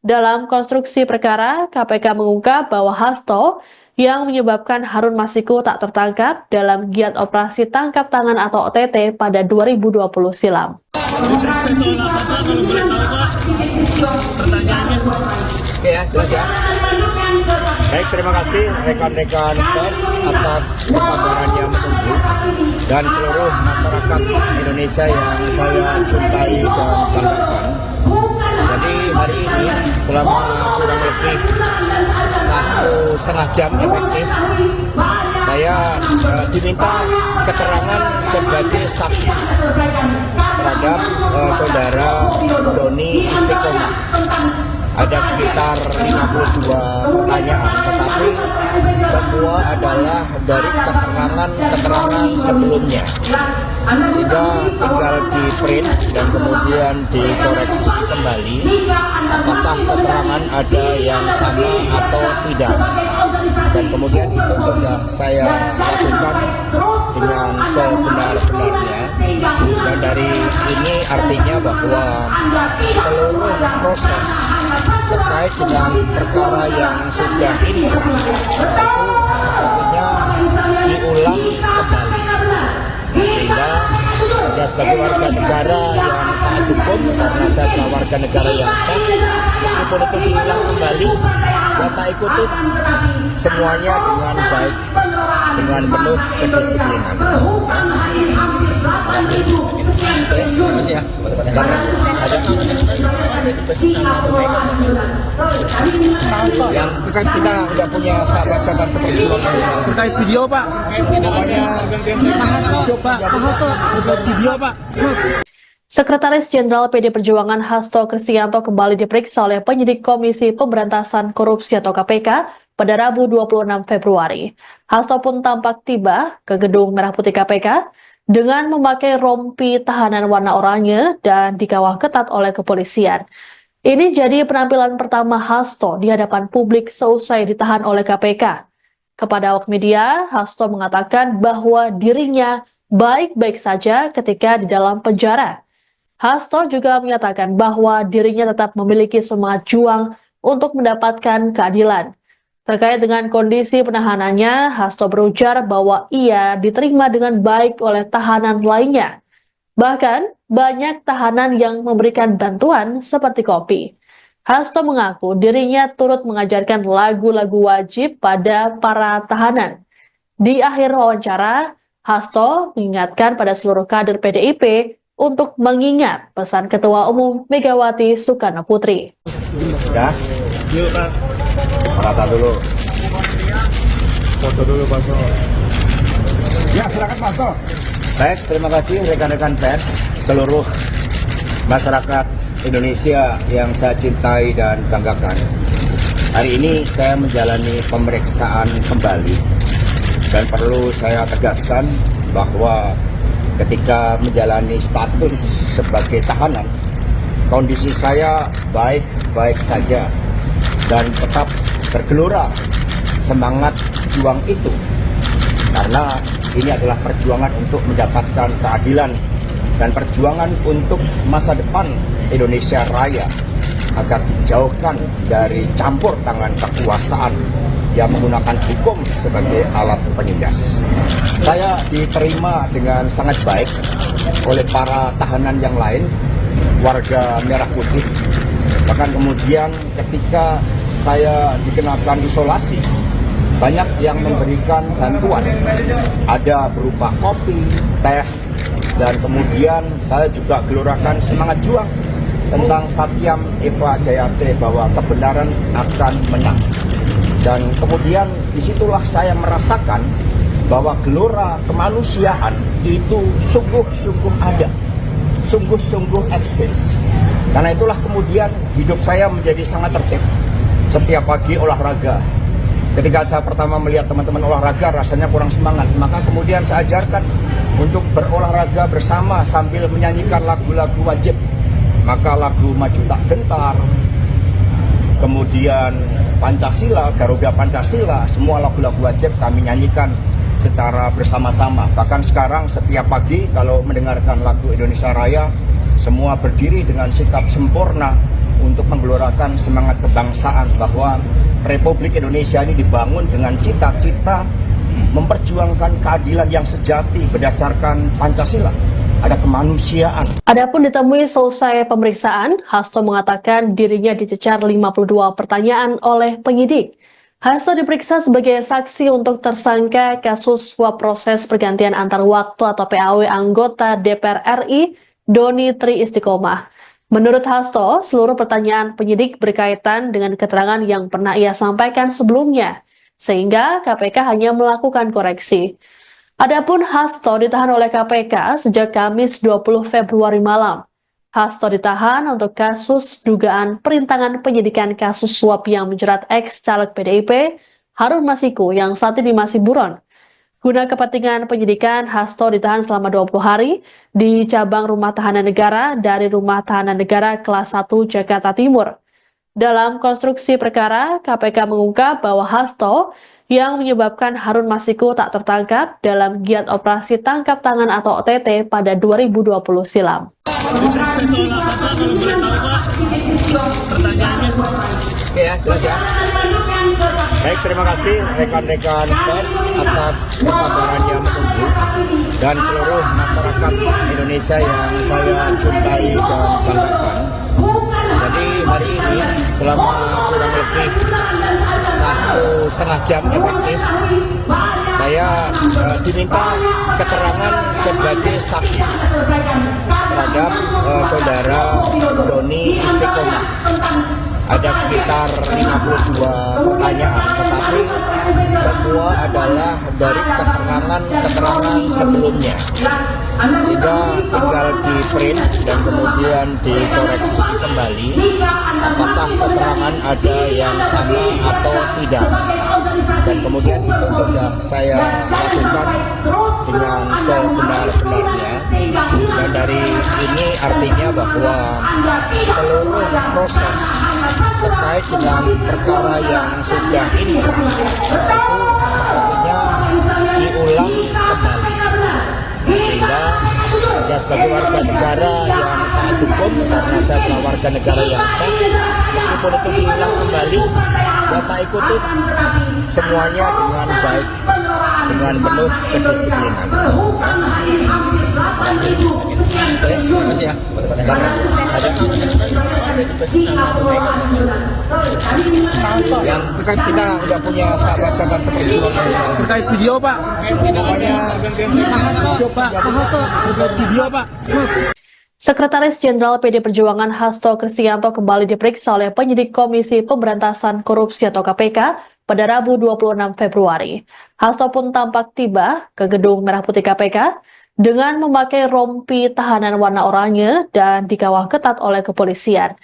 Dalam konstruksi perkara, KPK mengungkap bahwa Hasto yang menyebabkan Harun Masiku tak tertangkap dalam giat operasi tangkap tangan atau OTT pada 2020 silam. Oke ya, jelas ya. Baik, terima kasih rekan-rekan pers atas kesabarannya menunggu dan seluruh masyarakat Indonesia yang saya cintai dan banggakan. Jadi hari ini selama kurang lebih 1,5 jam efektif, saya diminta keterangan sebagai saksi terhadap saudara Doni Istiqomah. Ada sekitar 52 pertanyaan, tetapi semua adalah dari keterangan sebelumnya. Sehingga tinggal di print dan kemudian dikoreksi kembali apakah keterangan ada yang sama atau tidak. Dan kemudian itu sudah saya lakukan dengan sebenar-benarnya. Dan dari ini artinya bahwa seluruh proses terkait dengan perkara yang sudah inkrah itu sepertinya diulang kembali. Sehingga saya sebagai warga negara yang taat hukum, karena saya adalah warga negara yang sah, meskipun itu diulang kembali, ya saya ikuti semuanya dengan baik, dengan penuh kedisiplinan. Terima kasih ya. Yang kita udah punya sahabat-sahabat seperti Terkait video, Pak. namanya Video, Pak. Sekretaris Jenderal PD Perjuangan Hasto Kristianto kembali diperiksa oleh penyidik Komisi Pemberantasan Korupsi atau KPK pada Rabu 26 Februari. Hasto pun tampak tiba ke gedung Merah Putih KPK dengan memakai rompi tahanan warna oranye dan dikawal ketat oleh kepolisian. Ini jadi penampilan pertama Hasto di hadapan publik seusai ditahan oleh KPK. Kepada awak media, Hasto mengatakan bahwa dirinya baik-baik saja ketika di dalam penjara. Hasto juga menyatakan bahwa dirinya tetap memiliki semangat juang untuk mendapatkan keadilan. Terkait dengan kondisi penahanannya, Hasto berujar bahwa ia diterima dengan baik oleh tahanan lainnya. Bahkan, banyak tahanan yang memberikan bantuan seperti kopi. Hasto mengaku dirinya turut mengajarkan lagu-lagu wajib pada para tahanan. Di akhir wawancara, Hasto mengingatkan pada seluruh kader PDIP untuk mengingat pesan Ketua Umum Megawati Soekarno Putri. Ya, Yuk, Pak. kata dulu. Foto dulu, Pak. Ya, silakan Mas. Baik, terima kasih rekan-rekan pers, seluruh masyarakat Indonesia yang saya cintai dan banggakan. Hari ini saya menjalani pemeriksaan kembali dan perlu saya tegaskan bahwa ketika menjalani status sebagai tahanan, kondisi saya baik-baik saja dan tetap bergelora semangat juang itu. Karena ini adalah perjuangan untuk mendapatkan keadilan dan perjuangan untuk masa depan Indonesia Raya agar dijauhkan dari campur tangan kekuasaan yang menggunakan hukum sebagai alat penindas. Saya diterima dengan sangat baik oleh para tahanan yang lain, warga Merah Putih. Bahkan kemudian ketika saya dikenakan isolasi, banyak yang memberikan bantuan, ada berupa kopi, teh, dan kemudian saya juga gelorakan semangat juang tentang Satyam Eva Jayate bahwa kebenaran akan menang. Dan kemudian disitulah saya merasakan bahwa gelora kemanusiaan itu sungguh-sungguh ada, sungguh-sungguh eksis. Karena itulah kemudian hidup saya menjadi sangat tertib. Setiap pagi olahraga. Ketika saya pertama melihat teman-teman olahraga rasanya kurang semangat, maka kemudian saya ajarkan untuk berolahraga bersama sambil menyanyikan lagu-lagu wajib. Maka lagu Maju Tak Gentar, kemudian Pancasila, Garuda Pancasila, semua lagu-lagu wajib kami nyanyikan secara bersama-sama. Bahkan sekarang setiap pagi kalau mendengarkan lagu Indonesia Raya, semua berdiri dengan sikap sempurna untuk menggelorakan semangat kebangsaan bahwa Republik Indonesia ini dibangun dengan cita-cita memperjuangkan keadilan yang sejati berdasarkan Pancasila. Ada kemanusiaan. Adapun ditemui selesai pemeriksaan, Hasto mengatakan dirinya dicecar 52 pertanyaan oleh penyidik. Hasto diperiksa sebagai saksi untuk tersangka kasus suap proses pergantian antar waktu atau PAW anggota DPR RI Doni Tri Istiqomah. Menurut Hasto, seluruh pertanyaan penyidik berkaitan dengan keterangan yang pernah ia sampaikan sebelumnya, sehingga KPK hanya melakukan koreksi. Adapun Hasto ditahan oleh KPK sejak Kamis 20 Februari malam. Hasto ditahan untuk kasus dugaan perintangan penyidikan kasus suap yang menjerat ex-caleg PDIP, Harun Masiku yang saat ini masih buron. Guna kepentingan penyidikan, Hasto ditahan selama 20 hari di cabang Rumah Tahanan Negara dari Rumah Tahanan Negara kelas 1 Jakarta Timur. Dalam konstruksi perkara, KPK mengungkap bahwa Hasto yang menyebabkan Harun Masiku tak tertangkap dalam giat operasi tangkap tangan atau OTT pada 2020 silam. Oke ya, jelas ya. Baik, terima kasih rekan-rekan pers atas kesabarannya menunggu dan seluruh masyarakat Indonesia yang saya cintai dan banggakan. Jadi hari ini selama kurang lebih 1,5 jam efektif, saya diminta keterangan sebagai saksi terhadap saudara Doni Istiqomah. Ada sekitar 52 pertanyaan, tetapi semua adalah dari keterangan sebelumnya. sehingga tinggal di print dan kemudian dikoreksi kembali apakah keterangan ada yang sama atau tidak, dan kemudian itu sudah saya lakukan dengan sebenar-benarnya, dan dari ini artinya bahwa seluruh proses terkait dengan perkara yang sudah inkrah itu sepertinya diulang kembali. Sehingga ya sebagai warga negara yang taat hukum, karena saya adalah warga negara yang sah, meskipun itu diulang kembali, ya saya ikuti semuanya dengan baik, dengan penuh kedisiplinan. Terima kasih ya. Yang kita udah punya sahabat-sahabat seperti itu. Terkait video Pak. Pokoknya Pak Hasto terkait video Pak. Sekretaris Jenderal PD Perjuangan Hasto Kristianto kembali diperiksa oleh penyidik Komisi Pemberantasan Korupsi atau KPK pada Rabu 26 Februari. Hasto pun tampak tiba ke Gedung Merah Putih KPK dengan memakai rompi tahanan warna oranye dan dikawal ketat oleh kepolisian.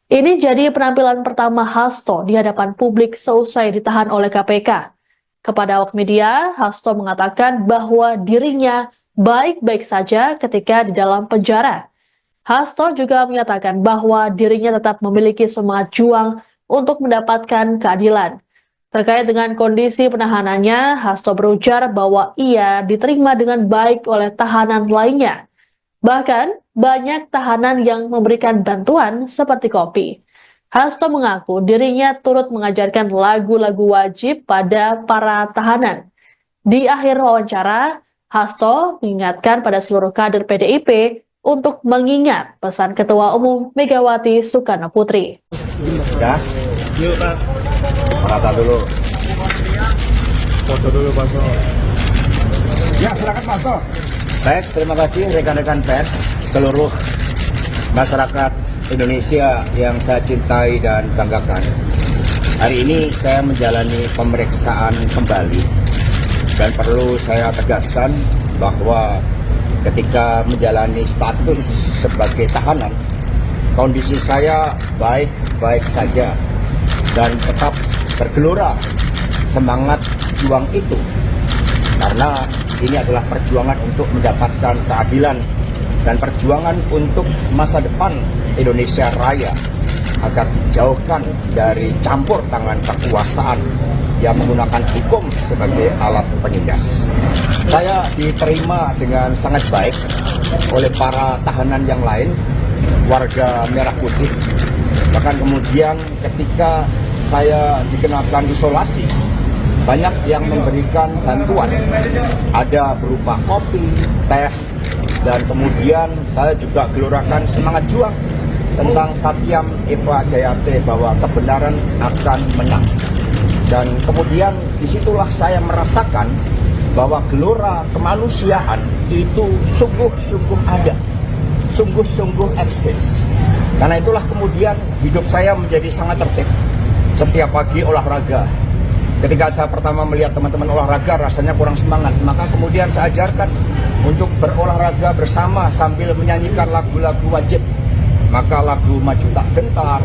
Ini jadi penampilan pertama Hasto di hadapan publik seusai ditahan oleh KPK. Kepada awak media, Hasto mengatakan bahwa dirinya baik-baik saja ketika di dalam penjara. Hasto juga menyatakan bahwa dirinya tetap memiliki semangat juang untuk mendapatkan keadilan. Terkait dengan kondisi penahanannya, Hasto berujar bahwa ia diterima dengan baik oleh tahanan lainnya. Bahkan, banyak tahanan yang memberikan bantuan seperti kopi. Hasto mengaku dirinya turut mengajarkan lagu-lagu wajib pada para tahanan. Di akhir wawancara, Hasto mengingatkan pada seluruh kader PDIP untuk mengingat pesan Ketua Umum Megawati Soekarno Putri. ya, Yuk Pak. kata dulu. Foto dulu Pak. Ya, silakan Mas. Baik, terima kasih rekan-rekan pers, seluruh masyarakat Indonesia yang saya cintai dan banggakan. Hari ini saya menjalani pemeriksaan kembali, dan perlu saya tegaskan bahwa ketika menjalani status sebagai tahanan, kondisi saya baik-baik saja dan tetap bergelora semangat juang itu, karena ini adalah perjuangan untuk mendapatkan keadilan dan perjuangan untuk masa depan Indonesia Raya agar dijauhkan dari campur tangan kekuasaan yang menggunakan hukum sebagai alat penindas. Saya diterima dengan sangat baik oleh para tahanan yang lain, warga Merah Putih. Bahkan kemudian ketika saya dikenakan isolasi, banyak yang memberikan bantuan. Ada berupa kopi, teh, dan kemudian saya juga gelorakan semangat juang tentang Satyam Eva Jayate bahwa kebenaran akan menang. Dan kemudian disitulah saya merasakan bahwa gelora kemanusiaan itu sungguh-sungguh ada, sungguh-sungguh eksis. Karena itulah kemudian hidup saya menjadi sangat tertib. Setiap pagi olahraga. Ketika saya pertama melihat teman-teman olahraga rasanya kurang semangat, maka kemudian saya ajarkan untuk berolahraga bersama sambil menyanyikan lagu-lagu wajib. Maka lagu Maju Tak Gentar,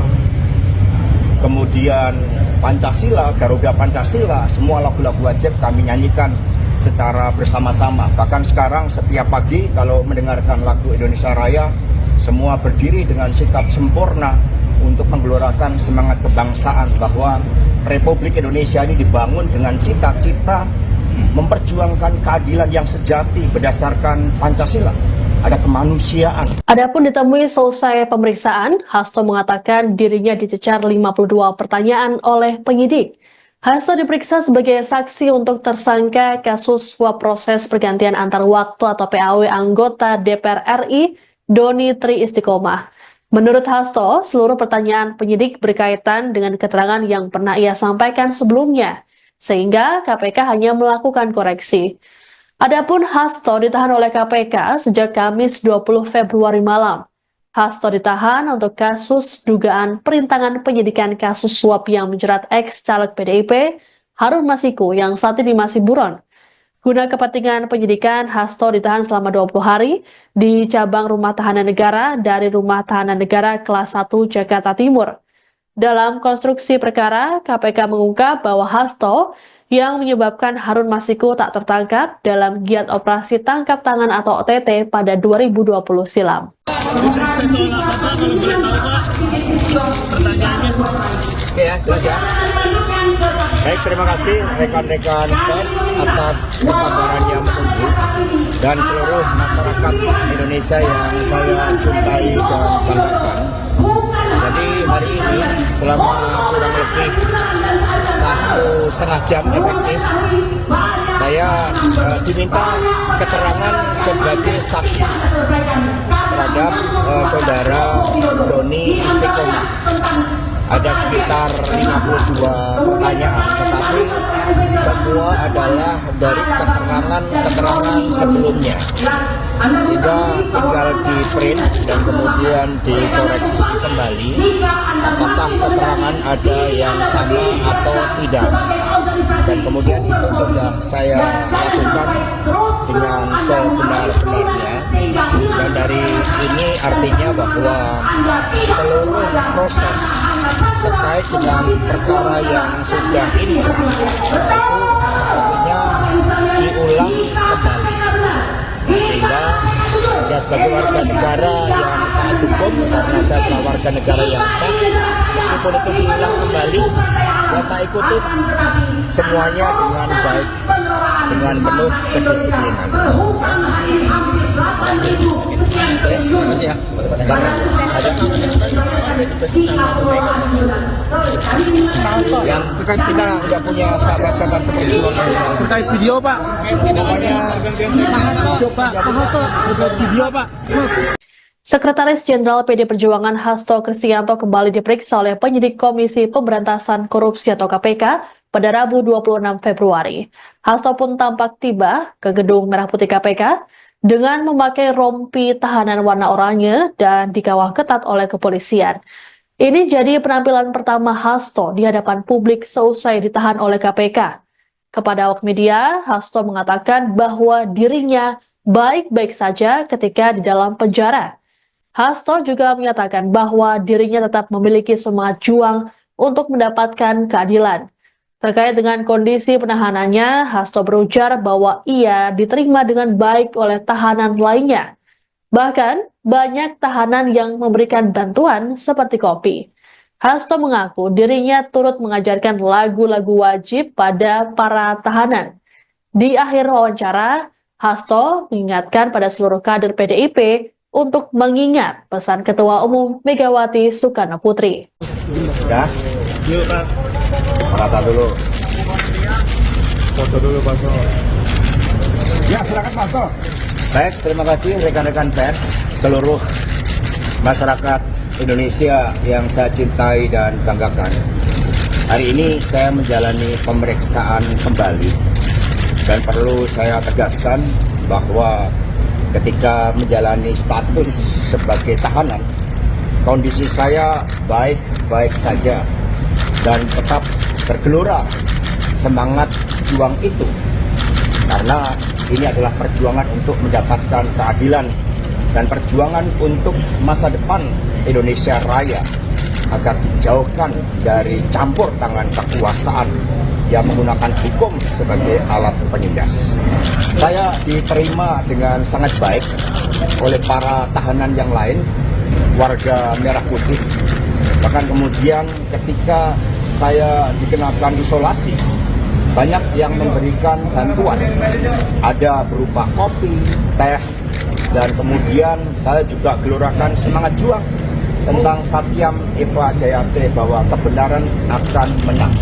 kemudian Pancasila, Garuda Pancasila, semua lagu-lagu wajib kami nyanyikan secara bersama-sama. Bahkan sekarang setiap pagi kalau mendengarkan lagu Indonesia Raya, semua berdiri dengan sikap sempurna untuk menggelorakan semangat kebangsaan bahwa Republik Indonesia ini dibangun dengan cita-cita memperjuangkan keadilan yang sejati berdasarkan Pancasila. Ada kemanusiaan. Adapun ditemui selesai pemeriksaan, Hasto mengatakan dirinya dicecar 52 pertanyaan oleh penyidik. Hasto diperiksa sebagai saksi untuk tersangka kasus suap proses pergantian antar waktu atau PAW anggota DPR RI Doni Tri Istiqomah. Menurut Hasto, seluruh pertanyaan penyidik berkaitan dengan keterangan yang pernah ia sampaikan sebelumnya, sehingga KPK hanya melakukan koreksi. Adapun Hasto ditahan oleh KPK sejak Kamis 20 Februari malam. Hasto ditahan untuk kasus dugaan perintangan penyidikan kasus suap yang menjerat ex-caleg PDIP Harun Masiku yang saat ini masih buron. Guna kepentingan penyidikan, Hasto ditahan selama 20 hari di cabang Rumah Tahanan Negara dari Rumah Tahanan Negara kelas 1 Jakarta Timur. Dalam konstruksi perkara, KPK mengungkap bahwa Hasto yang menyebabkan Harun Masiku tak tertangkap dalam giat operasi tangkap tangan atau OTT pada 2020 silam. Oke ya, jelas ya. Baik, terima kasih rekan-rekan pers atas kesabaran yang menunggu dan seluruh masyarakat Indonesia yang saya cintai dan banggakan. Jadi hari ini selama kurang lebih 1,5 jam efektif, saya diminta keterangan sebagai saksi terhadap saudara Doni Istiqomah. Ada sekitar 52 pertanyaan, tetapi semua adalah dari keterangan sebelumnya. Sehingga tinggal di print dan kemudian dikoreksi kembali apakah keterangan ada yang sama atau tidak. Dan kemudian itu sudah saya lakukan dengan sebenar-benarnya. Dan dari ini artinya bahwa seluruh proses terkait dengan perkara yang sudah inkrah itu sepertinya diulang kembali. Sehingga ya sebagai warga negara yang taat hukum, karena saya adalah warga negara yang sah, meskipun itu diulang kembali, ya saya ikuti semuanya dengan baik, dengan penuh kedisiplinan. Terima kasih ya. Yang kita udah punya sahabat-sahabat seperjuangan. Terkait video Pak. Namanya Pak Hasto, terkait video Pak. Sekretaris Jenderal PD Perjuangan Hasto Kristianto kembali diperiksa oleh penyidik Komisi Pemberantasan Korupsi atau KPK pada Rabu 26 Februari. Hasto pun tampak tiba ke gedung Merah Putih KPK dengan memakai rompi tahanan warna oranye dan dikawal ketat oleh kepolisian. Ini jadi penampilan pertama Hasto di hadapan publik seusai ditahan oleh KPK. Kepada awak media, Hasto mengatakan bahwa dirinya baik-baik saja ketika di dalam penjara. Hasto juga menyatakan bahwa dirinya tetap memiliki semangat juang untuk mendapatkan keadilan. Terkait dengan kondisi penahanannya, Hasto berujar bahwa ia diterima dengan baik oleh tahanan lainnya. Bahkan, banyak tahanan yang memberikan bantuan seperti kopi. Hasto mengaku dirinya turut mengajarkan lagu-lagu wajib pada para tahanan. Di akhir wawancara, Hasto mengingatkan pada seluruh kader PDIP untuk mengingat pesan Ketua Umum Megawati Soekarno Putri. Ya, Yuk Pak. merata dulu. Foto dulu Pak. Ya, silakan Pak Hasto. Baik, terima kasih rekan-rekan pers, seluruh masyarakat Indonesia yang saya cintai dan banggakan. Hari ini saya menjalani pemeriksaan kembali dan perlu saya tegaskan bahwa ketika menjalani status sebagai tahanan, kondisi saya baik-baik saja dan tetap bergelora semangat juang itu, karena ini adalah perjuangan untuk mendapatkan keadilan dan perjuangan untuk masa depan Indonesia Raya agar dijauhkan dari campur tangan kekuasaan yang menggunakan hukum sebagai alat penindas. Saya diterima dengan sangat baik oleh para tahanan yang lain, warga Merah Putih. Bahkan kemudian ketika saya dikenakan isolasi, banyak yang memberikan bantuan. Ada berupa kopi, teh, dan kemudian saya juga gelorakan semangat juang tentang Satyam Eva Jayate bahwa kebenaran akan menang.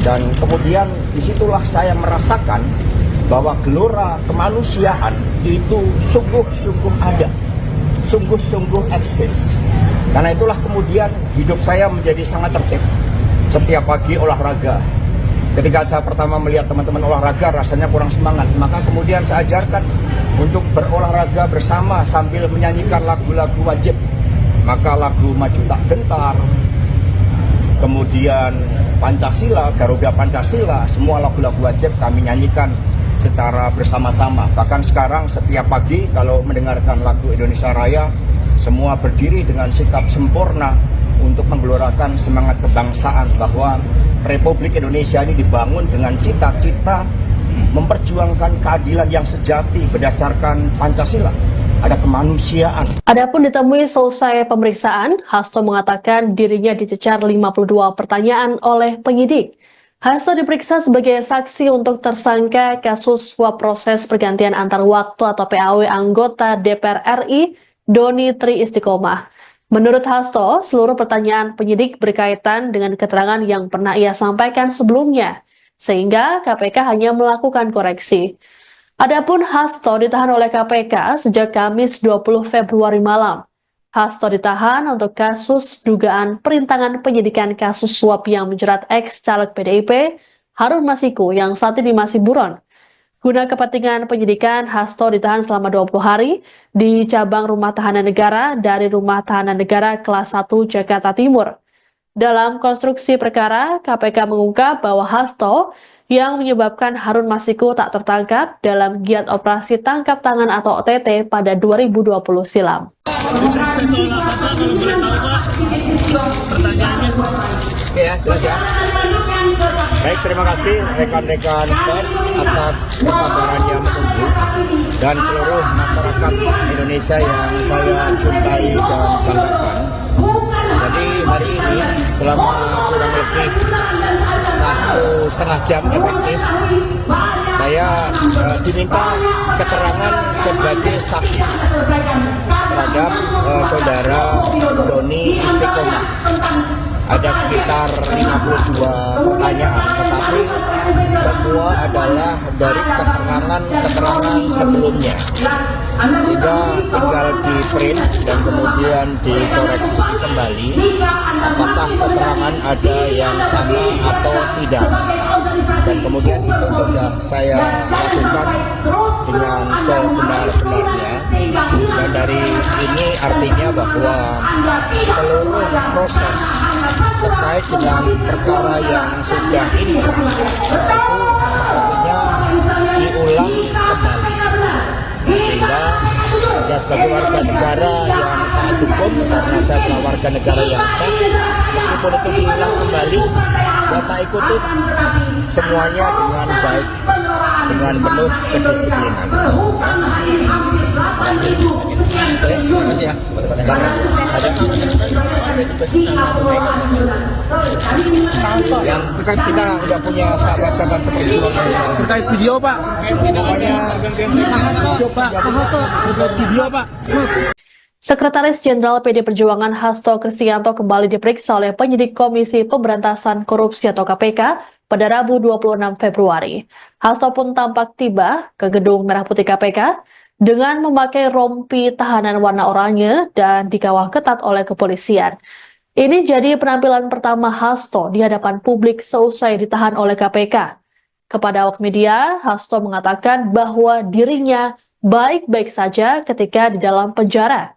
Dan kemudian disitulah saya merasakan bahwa gelora kemanusiaan itu sungguh-sungguh ada, sungguh-sungguh eksis. Karena itulah kemudian hidup saya menjadi sangat tertib. Setiap pagi olahraga. Ketika saya pertama melihat teman-teman olahraga rasanya kurang semangat, maka kemudian saya ajarkan untuk berolahraga bersama sambil menyanyikan lagu-lagu wajib. Maka lagu Maju Tak Gentar, kemudian Pancasila, Garuda Pancasila, semua lagu-lagu wajib kami nyanyikan secara bersama-sama. Bahkan sekarang setiap pagi kalau mendengarkan lagu Indonesia Raya, semua berdiri dengan sikap sempurna untuk menggelorakan semangat kebangsaan bahwa Republik Indonesia ini dibangun dengan cita-cita memperjuangkan keadilan yang sejati berdasarkan Pancasila. Ada kemanusiaan. Adapun ditemui selesai pemeriksaan, Hasto mengatakan dirinya dicecar 52 pertanyaan oleh penyidik. Hasto diperiksa sebagai saksi untuk tersangka kasus suap proses pergantian antar waktu atau PAW anggota DPR RI Doni Tri Istiqomah. Menurut Hasto, seluruh pertanyaan penyidik berkaitan dengan keterangan yang pernah ia sampaikan sebelumnya, sehingga KPK hanya melakukan koreksi. Adapun Hasto ditahan oleh KPK sejak Kamis 20 Februari malam. Hasto ditahan untuk kasus dugaan perintangan penyidikan kasus suap yang menjerat ex-caleg PDIP Harun Masiku yang saat ini masih buron. Guna kepentingan penyidikan, Hasto ditahan selama 20 hari di cabang Rumah Tahanan Negara dari Rumah Tahanan Negara kelas 1 Jakarta Timur. Dalam konstruksi perkara, KPK mengungkap bahwa Hasto yang menyebabkan Harun Masiku tak tertangkap dalam giat operasi tangkap tangan atau OTT pada 2020 silam. Ya, jelas ya. Baik, terima kasih rekan-rekan pers atas kesabarannya menunggu dan seluruh masyarakat Indonesia yang saya cintai dan banggakan. Jadi hari ini selama kurang lebih 1,5 jam efektif, saya diminta keterangan sebagai saksi terhadap saudara Doni Istiqomah. Ada sekitar 52 pertanyaan, tetapi semua adalah dari keterangan sebelumnya, sehingga tinggal di print dan kemudian dikoreksi kembali apakah keterangan ada yang sama atau tidak, dan kemudian itu sudah saya lakukan dengan sebenar-benarnya. Dan dari ini artinya bahwa seluruh proses terkait dengan perkara yang sudah inkrah itu sepertinya diulang kembali, sehingga ya sebagai warga negara yang taat hukum, karena saya adalah warga negara yang sah, meskipun itu diulang kembali, ya saya ikuti semuanya dengan baik, dengan penuh kedisiplinan. Terima kasih ya. Yang kita udah punya sahabat-sahabat seperti itu. Terkait video, Pak. Pokoknya Pak Hasto, terkait video, Pak. Sekretaris Jenderal PD Perjuangan Hasto Kristianto kembali diperiksa oleh penyidik Komisi Pemberantasan Korupsi atau KPK pada Rabu 26 Februari. Hasto pun tampak tiba ke gedung Merah Putih KPK dengan memakai rompi tahanan warna oranye dan dikawal ketat oleh kepolisian. Ini jadi penampilan pertama Hasto di hadapan publik seusai ditahan oleh KPK. Kepada awak media, Hasto mengatakan bahwa dirinya baik-baik saja ketika di dalam penjara.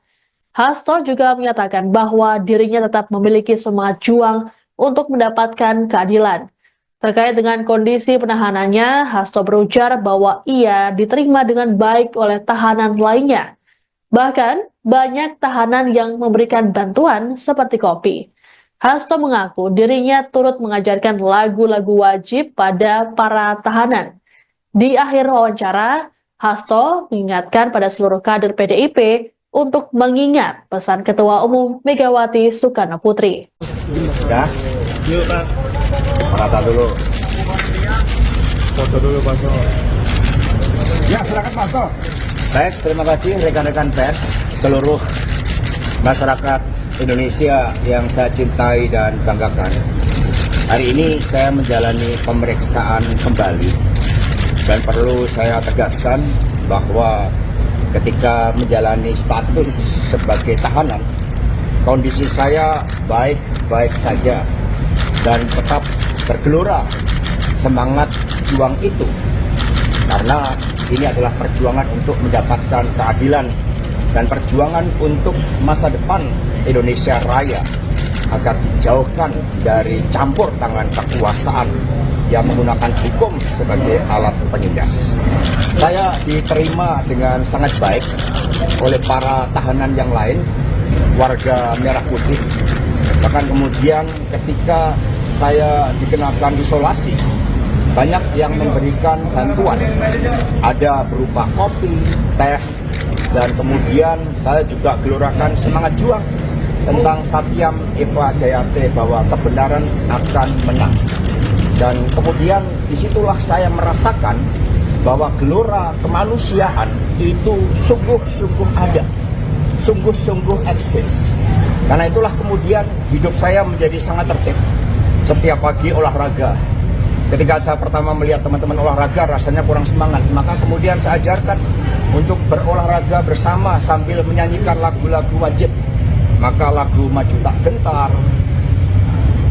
Hasto juga menyatakan bahwa dirinya tetap memiliki semangat juang untuk mendapatkan keadilan. Terkait dengan kondisi penahanannya, Hasto berujar bahwa ia diterima dengan baik oleh tahanan lainnya. Bahkan, banyak tahanan yang memberikan bantuan seperti kopi. Hasto mengaku dirinya turut mengajarkan lagu-lagu wajib pada para tahanan. Di akhir wawancara, Hasto mengingatkan pada seluruh kader PDIP untuk mengingat pesan Ketua Umum Megawati Soekarno Putri. Ya, Yuk, Pak. rata dulu. Foto dulu, Pak. Ya, silakan Pak Hasto. Baik, terima kasih rekan-rekan pers, seluruh masyarakat Indonesia yang saya cintai dan banggakan. Hari ini saya menjalani pemeriksaan kembali dan perlu saya tegaskan bahwa ketika menjalani status sebagai tahanan, kondisi saya baik-baik saja dan tetap bergelora semangat juang itu, karena ini adalah perjuangan untuk mendapatkan keadilan dan perjuangan untuk masa depan Indonesia Raya agar dijauhkan dari campur tangan kekuasaan yang menggunakan hukum sebagai alat penindas. Saya diterima dengan sangat baik oleh para tahanan yang lain, warga Merah Putih. Bahkan kemudian ketika saya dikenakan isolasi, banyak yang memberikan bantuan. Ada berupa kopi, teh, dan kemudian saya juga gelorakan semangat juang tentang Satyam Eva Jayate bahwa kebenaran akan menang. Dan kemudian disitulah saya merasakan bahwa gelora kemanusiaan itu sungguh-sungguh ada, sungguh-sungguh eksis. Karena itulah kemudian hidup saya menjadi sangat tertib. Setiap pagi olahraga. Ketika saya pertama melihat teman-teman olahraga rasanya kurang semangat, maka kemudian saya ajarkan untuk berolahraga bersama sambil menyanyikan lagu-lagu wajib. Maka lagu Maju Tak Gentar,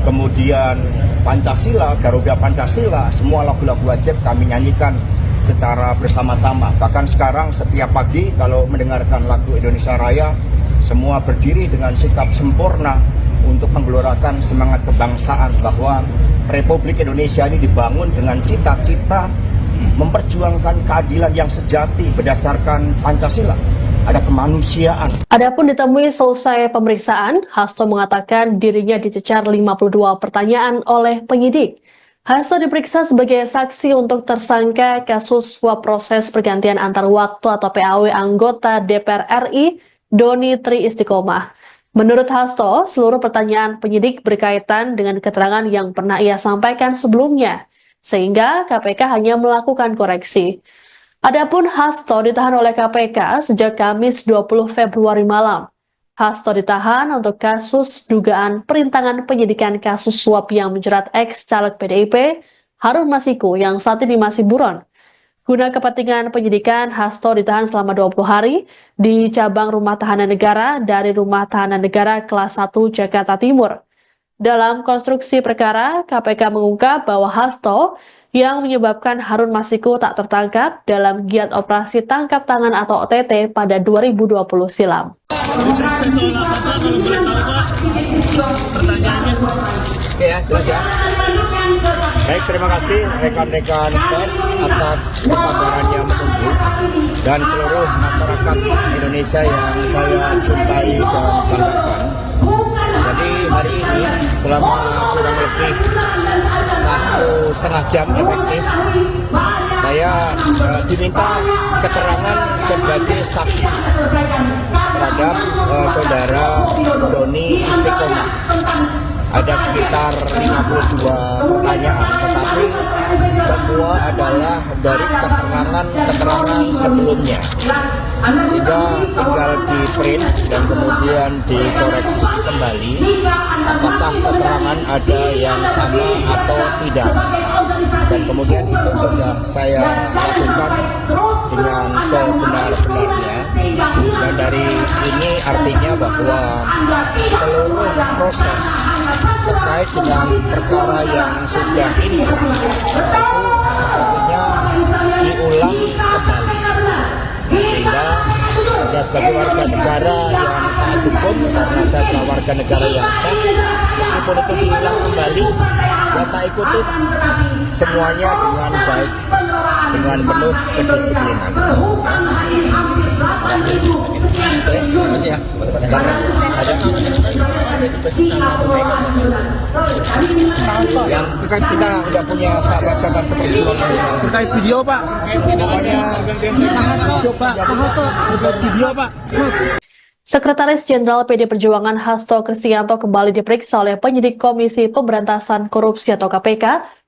kemudian Pancasila, Garuda Pancasila, semua lagu-lagu wajib kami nyanyikan secara bersama-sama. Bahkan sekarang setiap pagi kalau mendengarkan lagu Indonesia Raya, semua berdiri dengan sikap sempurna untuk menggelorakan semangat kebangsaan bahwa Republik Indonesia ini dibangun dengan cita-cita memperjuangkan keadilan yang sejati berdasarkan Pancasila. Ada kemanusiaan. Adapun ditemui selesai pemeriksaan, Hasto mengatakan dirinya dicecar 52 pertanyaan oleh penyidik. Hasto diperiksa sebagai saksi untuk tersangka kasus suap proses pergantian antar waktu atau PAW anggota DPR RI Doni Tri Istiqomah. Menurut Hasto, seluruh pertanyaan penyidik berkaitan dengan keterangan yang pernah ia sampaikan sebelumnya, sehingga KPK hanya melakukan koreksi. Adapun Hasto ditahan oleh KPK sejak Kamis 20 Februari malam. Hasto ditahan untuk kasus dugaan perintangan penyidikan kasus suap yang menjerat ex-caleg PDIP Harun Masiku yang saat ini masih buron. Guna kepentingan penyidikan, Hasto ditahan selama 20 hari di cabang Rumah Tahanan Negara dari Rumah Tahanan Negara kelas 1 Jakarta Timur. Dalam konstruksi perkara, KPK mengungkap bahwa Hasto yang menyebabkan Harun Masiku tak tertangkap dalam giat operasi tangkap tangan atau OTT pada 2020 silam. Oke ya, jelas ya. Baik, terima kasih rekan-rekan pers atas kesabarannya menunggu dan seluruh masyarakat Indonesia yang saya cintai dan banggakan. Jadi hari ini selama kurang lebih 1,5 jam efektif, saya diminta keterangan sebagai saksi terhadap saudara Doni Istiqomah. Ada sekitar 52 pertanyaan, tetapi semua adalah dari keterangan sebelumnya. Sehingga tinggal di print dan kemudian dikoreksi kembali apakah keterangan ada yang sama atau tidak. Dan kemudian itu sudah saya lakukan dengan sebenar-benarnya. Dan dari ini artinya bahwa seluruh proses terkait dengan perkara yang sudah inkrah itu sepertinya diulang kembali. Sehingga saya sebagai warga negara yang taat hukum, karena saya adalah warga negara yang sah, meskipun itu diulang kembali, ya saya ikuti semuanya dengan baik, dengan penuh kedisiplinan. Terima kasih ya. Yang kita udah punya sahabat-sahabat seperti itu. Terkait video, Pak. Pokoknya Pak Hasto, terkait video, Pak. Sekretaris Jenderal PD Perjuangan Hasto Kristianto kembali diperiksa oleh penyidik Komisi Pemberantasan Korupsi atau KPK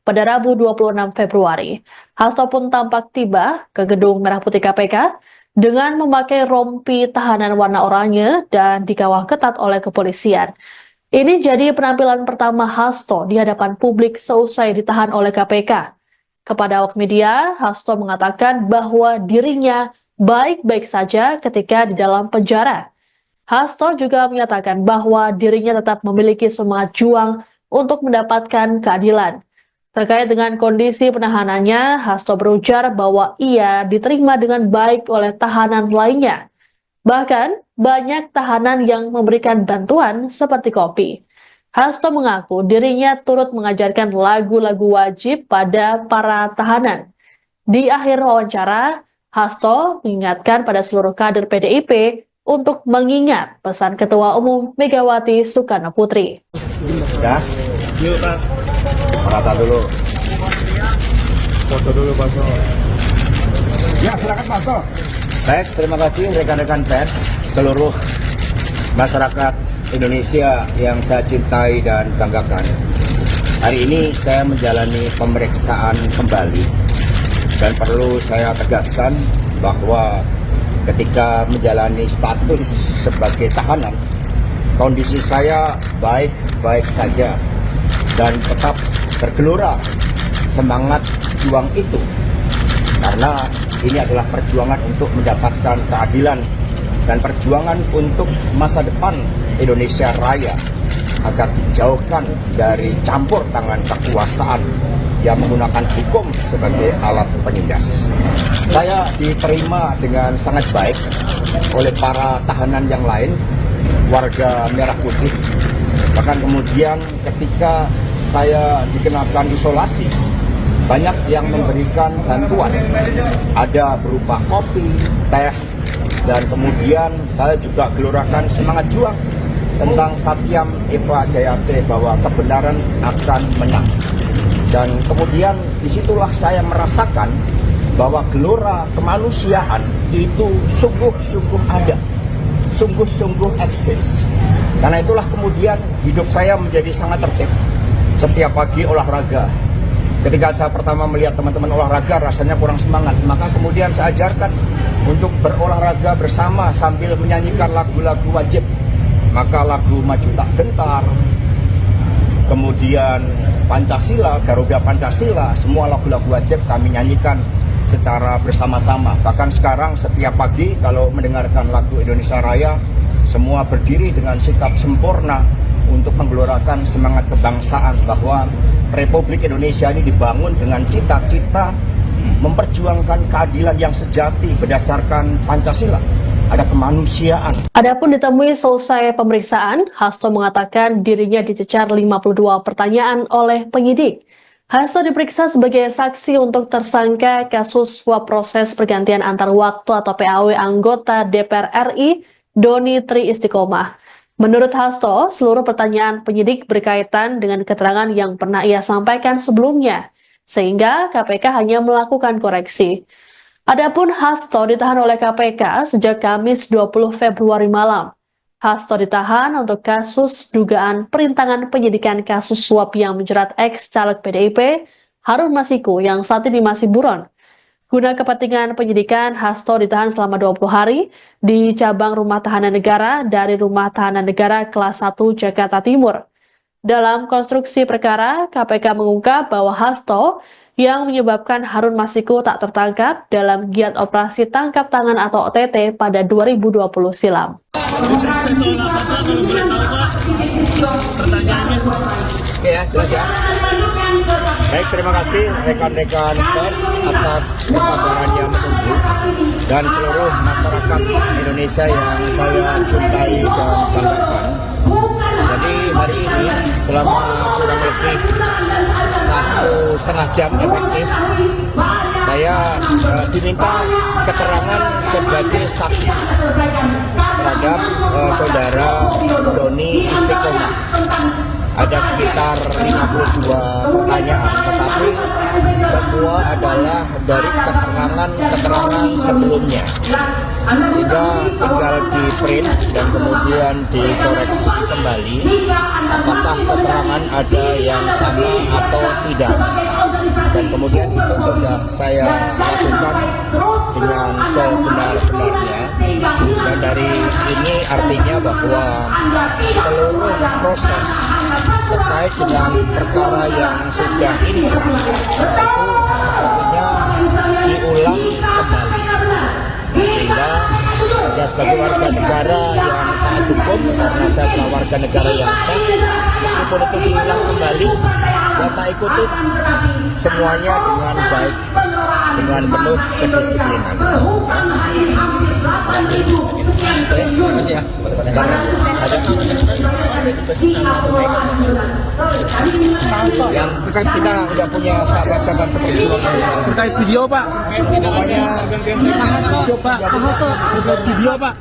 pada Rabu 26 Februari. Hasto pun tampak tiba ke gedung Merah Putih KPK dengan memakai rompi tahanan warna oranye dan dikawal ketat oleh kepolisian. Ini jadi penampilan pertama Hasto di hadapan publik seusai ditahan oleh KPK. Kepada awak media, Hasto mengatakan bahwa dirinya baik-baik saja ketika di dalam penjara. Hasto juga menyatakan bahwa dirinya tetap memiliki semangat juang untuk mendapatkan keadilan. Terkait dengan kondisi penahanannya, Hasto berujar bahwa ia diterima dengan baik oleh tahanan lainnya. Bahkan, banyak tahanan yang memberikan bantuan seperti kopi. Hasto mengaku dirinya turut mengajarkan lagu-lagu wajib pada para tahanan. Di akhir wawancara, Hasto mengingatkan pada seluruh kader PDIP untuk mengingat pesan Ketua Umum Megawati Soekarno Putri. Ya, Yuk Pak. rata dulu. Foto dulu Pak. Ya, silakan Pak Hasto. Baik, terima kasih rekan-rekan pers, seluruh masyarakat Indonesia yang saya cintai dan banggakan. Hari ini saya menjalani pemeriksaan kembali dan perlu saya tegaskan bahwa ketika menjalani status sebagai tahanan, kondisi saya baik-baik saja dan tetap bergelora semangat juang itu, karena ini adalah perjuangan untuk mendapatkan keadilan dan perjuangan untuk masa depan Indonesia Raya agar dijauhkan dari campur tangan kekuasaan yang menggunakan hukum sebagai alat penindas. Saya diterima dengan sangat baik oleh para tahanan yang lain, warga Merah Putih. Bahkan kemudian ketika saya dikenakan isolasi, banyak yang memberikan bantuan. Ada berupa kopi, teh, dan kemudian saya juga gelorakan semangat juang tentang Satyam Eva Jayate bahwa kebenaran akan menang. Dan kemudian disitulah saya merasakan bahwa gelora kemanusiaan itu sungguh-sungguh ada, sungguh-sungguh eksis. Karena itulah kemudian hidup saya menjadi sangat tertib. Setiap pagi olahraga. Ketika saya pertama melihat teman-teman olahraga rasanya kurang semangat, maka kemudian saya ajarkan untuk berolahraga bersama sambil menyanyikan lagu-lagu wajib. Maka lagu Maju Tak Gentar, kemudian Pancasila, Garuda Pancasila, semua lagu-lagu wajib kami nyanyikan secara bersama-sama. Bahkan sekarang setiap pagi kalau mendengarkan lagu Indonesia Raya, semua berdiri dengan sikap sempurna untuk menggelorakan semangat kebangsaan bahwa Republik Indonesia ini dibangun dengan cita-cita memperjuangkan keadilan yang sejati berdasarkan Pancasila. Ada kemanusiaan. Adapun ditemui selesai pemeriksaan, Hasto mengatakan dirinya dicecar 52 pertanyaan oleh penyidik. Hasto diperiksa sebagai saksi untuk tersangka kasus suap proses pergantian antar waktu atau PAW anggota DPR RI Doni Tri Istiqomah. Menurut Hasto, seluruh pertanyaan penyidik berkaitan dengan keterangan yang pernah ia sampaikan sebelumnya, sehingga KPK hanya melakukan koreksi. Adapun Hasto ditahan oleh KPK sejak Kamis 20 Februari malam. Hasto ditahan untuk kasus dugaan perintangan penyidikan kasus suap yang menjerat ex-caleg PDIP Harun Masiku yang saat ini masih buron. Guna kepentingan penyidikan, Hasto ditahan selama 20 hari di cabang Rumah Tahanan Negara dari Rumah Tahanan Negara kelas 1 Jakarta Timur. Dalam konstruksi perkara, KPK mengungkap bahwa Hasto yang menyebabkan Harun Masiku tak tertangkap dalam giat operasi tangkap tangan atau OTT pada 2020 silam. Oke ya, jelas ya. Baik, terima kasih rekan-rekan pers atas kesabarannya menunggu dan seluruh masyarakat Indonesia yang saya cintai dan banggakan. Jadi hari ini selama kurang lebih 1,5 jam efektif, saya diminta keterangan sebagai saksi terhadap saudara Doni Istiqomah. Ada sekitar 52 pertanyaan, tetapi semua adalah dari keterangan sebelumnya. Sehingga tinggal di print dan kemudian dikoreksi kembali apakah keterangan ada yang sama atau tidak. Dan kemudian itu sudah saya lakukan dengan sebenar-benarnya. Dan dari ini artinya bahwa seluruh proses terkait dengan perkara yang sudah inkrah itu sepertinya diulang kembali. Sehingga ya sebagai warga negara yang taat hukum, karena saya adalah warga negara yang sah, meskipun itu diulang kembali, ya saya ikuti semuanya dengan baik, dengan penuh kedisiplinan. Terima kasih ya. Yang kita udah punya sahabat-sahabat seperti itu. Terkait video Pak. Namanya Pak Hasto terkait video Pak.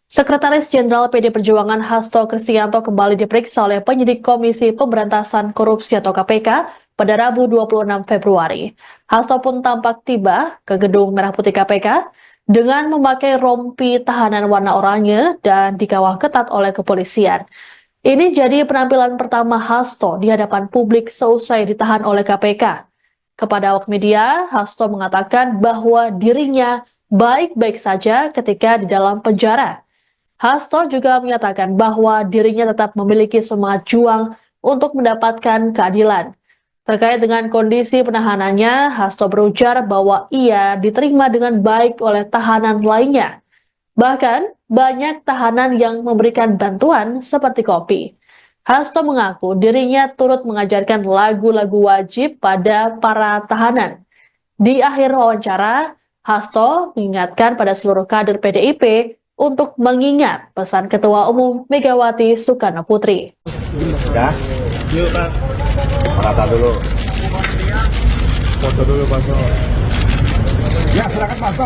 Sekretaris Jenderal PD Perjuangan Hasto Kristianto kembali diperiksa oleh penyidik Komisi Pemberantasan Korupsi atau KPK pada Rabu 26 Februari. Hasto pun tampak tiba ke Gedung Merah Putih KPK dengan memakai rompi tahanan warna oranye dan dikawal ketat oleh kepolisian. Ini jadi penampilan pertama Hasto di hadapan publik seusai ditahan oleh KPK. Kepada awak media, Hasto mengatakan bahwa dirinya baik-baik saja ketika di dalam penjara. Hasto juga menyatakan bahwa dirinya tetap memiliki semangat juang untuk mendapatkan keadilan. Terkait dengan kondisi penahanannya, Hasto berujar bahwa ia diterima dengan baik oleh tahanan lainnya. Bahkan, banyak tahanan yang memberikan bantuan seperti kopi. Hasto mengaku dirinya turut mengajarkan lagu-lagu wajib pada para tahanan. Di akhir wawancara, Hasto mengingatkan pada seluruh kader PDIP untuk mengingat pesan Ketua Umum Megawati Soekarno Putri. Ya, Yuk Pak. kata dulu. Foto dulu Pak. Ya, silakan Mas.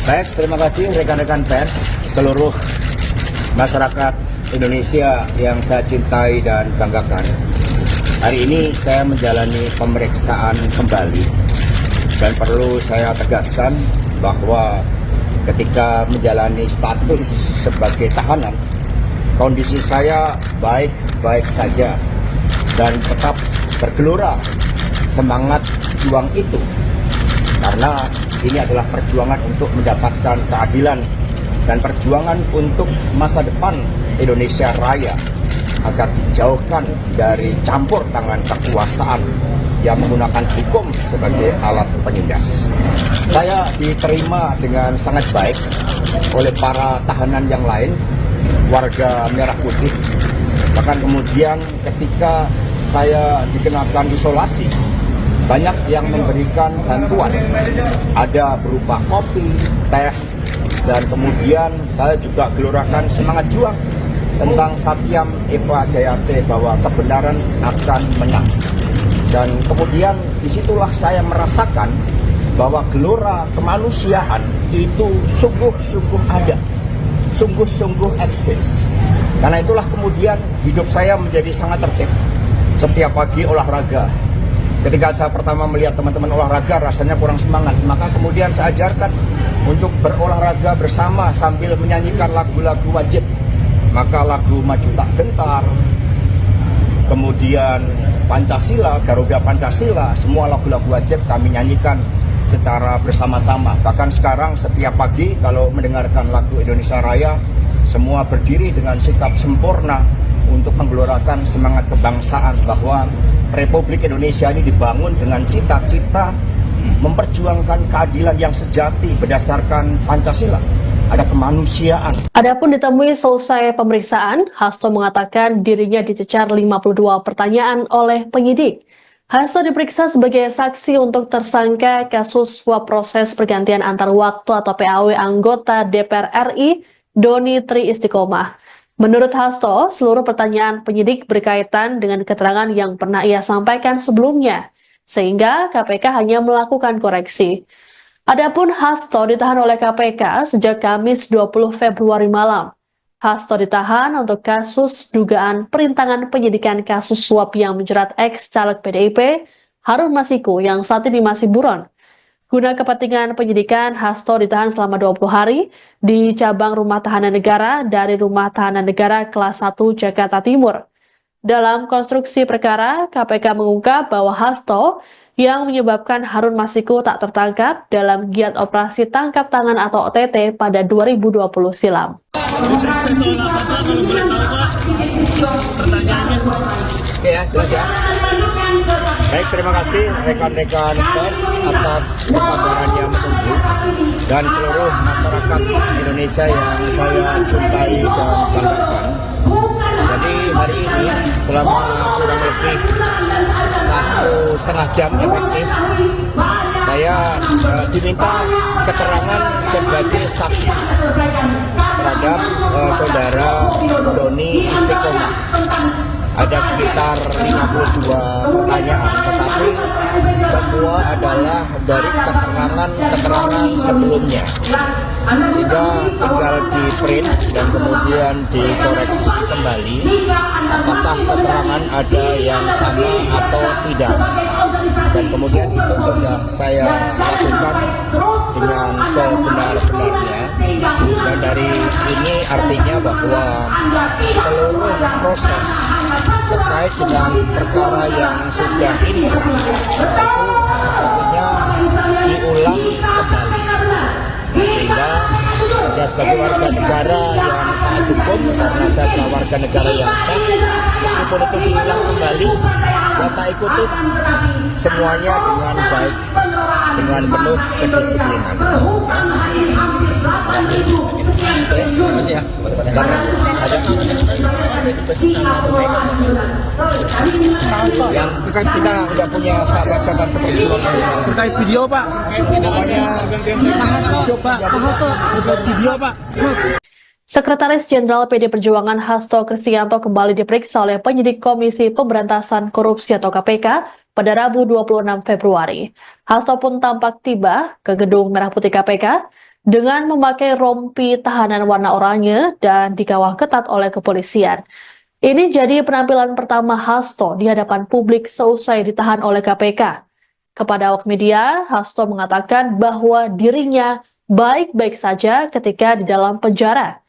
Baik, terima kasih rekan-rekan pers, seluruh masyarakat Indonesia yang saya cintai dan banggakan. Hari ini saya menjalani pemeriksaan kembali dan perlu saya tegaskan bahwa ketika menjalani status sebagai tahanan, kondisi saya baik-baik saja dan tetap bergelora semangat juang itu, karena ini adalah perjuangan untuk mendapatkan keadilan dan perjuangan untuk masa depan Indonesia Raya agar dijauhkan dari campur tangan kekuasaan yang menggunakan hukum sebagai alat penindas. Saya diterima dengan sangat baik oleh para tahanan yang lain, warga Merah Putih. Bahkan kemudian ketika saya dikenakan isolasi, banyak yang memberikan bantuan. Ada berupa kopi, teh, dan kemudian saya juga gelorakan semangat juang tentang Satyam Eva Jayate bahwa kebenaran akan menang. Dan kemudian disitulah saya merasakan bahwa gelora kemanusiaan itu sungguh-sungguh ada, sungguh-sungguh eksis. Karena itulah kemudian hidup saya menjadi sangat tertib. Setiap pagi olahraga. Ketika saya pertama melihat teman-teman olahraga rasanya kurang semangat, maka kemudian saya ajarkan untuk berolahraga bersama sambil menyanyikan lagu-lagu wajib. Maka lagu Maju Tak Gentar, kemudian Pancasila, Garuda Pancasila, semua lagu-lagu wajib kami nyanyikan secara bersama-sama. Bahkan sekarang setiap pagi kalau mendengarkan lagu Indonesia Raya, semua berdiri dengan sikap sempurna untuk menggelorakan semangat kebangsaan bahwa Republik Indonesia ini dibangun dengan cita-cita memperjuangkan keadilan yang sejati berdasarkan Pancasila. Ada kemanusiaan. Adapun ditemui selesai pemeriksaan, Hasto mengatakan dirinya dicecar 52 pertanyaan oleh penyidik. Hasto diperiksa sebagai saksi untuk tersangka kasus suap proses pergantian antar waktu atau PAW anggota DPR RI Doni Tri Istiqomah. Menurut Hasto, seluruh pertanyaan penyidik berkaitan dengan keterangan yang pernah ia sampaikan sebelumnya, sehingga KPK hanya melakukan koreksi. Adapun Hasto ditahan oleh KPK sejak Kamis 20 Februari malam. Hasto ditahan untuk kasus dugaan perintangan penyidikan kasus suap yang menjerat ex-caleg PDIP Harun Masiku yang saat ini masih buron. Guna kepentingan penyidikan, Hasto ditahan selama 20 hari di cabang Rumah Tahanan Negara dari Rumah Tahanan Negara kelas 1 Jakarta Timur. Dalam konstruksi perkara, KPK mengungkap bahwa Hasto yang menyebabkan Harun Masiku tak tertangkap dalam giat operasi tangkap tangan atau OTT pada 2020 silam. Oke ya, jelas ya. Baik, terima kasih rekan-rekan pers atas kesabarannya menunggu dan seluruh masyarakat Indonesia yang saya cintai dan banggakan. Jadi hari ini selama kurang lebih 1,5 jam efektif. Saya diminta keterangan sebagai saksi terhadap saudara Doni Istiqomah. Ada sekitar 52 pertanyaan, tetapi semua adalah dari keterangan sebelumnya, sehingga tinggal di print dan kemudian dikoreksi kembali apakah keterangan ada yang sama atau tidak, dan kemudian itu sudah saya lakukan dengan sebenar-benarnya, dan dari ini artinya bahwa seluruh proses terkait dengan perkara yang sudah inkrah itu sepertinya diulang kembali. Sehingga ya, sebagai warga negara yang taat hukum, karena saya adalah warga negara yang sah, meskipun itu diulang kembali, ya saya ikuti semuanya dengan baik, dengan penuh kedisiplinan. Terima kasih ya. Karena ada yang kita nggak punya sahabat-sahabat seperti itu. Terkait video Pak. Namanya Pak Hasto terkait video Pak. Sekretaris Jenderal PD Perjuangan Hasto Kristianto kembali diperiksa oleh penyidik Komisi Pemberantasan Korupsi atau KPK pada Rabu 26 Februari. Hasto pun tampak tiba ke Gedung Merah Putih KPK dengan memakai rompi tahanan warna oranye dan dikawal ketat oleh kepolisian. Ini jadi penampilan pertama Hasto di hadapan publik seusai ditahan oleh KPK. Kepada awak media, Hasto mengatakan bahwa dirinya baik-baik saja ketika di dalam penjara.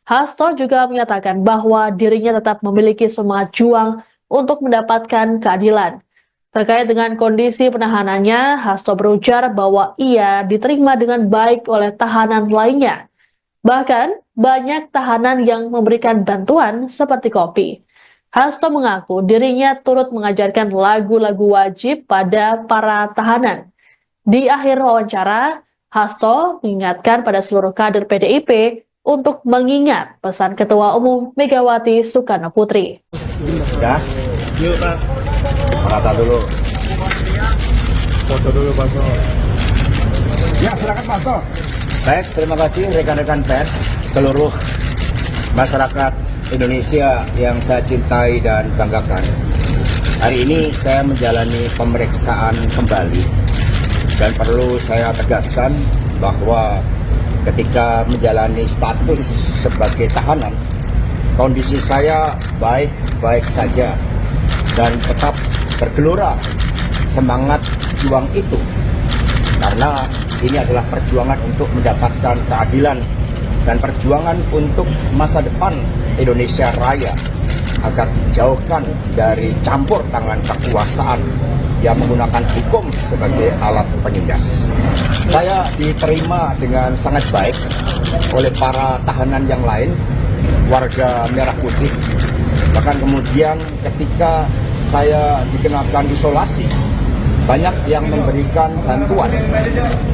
Hasto juga menyatakan bahwa dirinya tetap memiliki semangat juang untuk mendapatkan keadilan. Terkait dengan kondisi penahanannya, Hasto berujar bahwa ia diterima dengan baik oleh tahanan lainnya. Bahkan, banyak tahanan yang memberikan bantuan seperti kopi. Hasto mengaku dirinya turut mengajarkan lagu-lagu wajib pada para tahanan. Di akhir wawancara, Hasto mengingatkan pada seluruh kader PDIP untuk mengingat pesan Ketua Umum Megawati Soekarno Putri. ya, Yuk Pak. kata dulu. Foto dulu Pak. Ya, silakan Pak. Baik, terima kasih rekan-rekan pers, seluruh masyarakat Indonesia yang saya cintai dan banggakan. Hari ini saya menjalani pemeriksaan kembali, dan perlu saya tegaskan bahwa ketika menjalani status sebagai tahanan, kondisi saya baik-baik saja dan tetap bergelora semangat juang itu, karena ini adalah perjuangan untuk mendapatkan keadilan dan perjuangan untuk masa depan Indonesia Raya agar dijauhkan dari campur tangan kekuasaan yang menggunakan hukum sebagai alat penindas. Saya diterima dengan sangat baik oleh para tahanan yang lain, warga Merah Putih. Bahkan kemudian ketika saya dikenakan isolasi, banyak yang memberikan bantuan.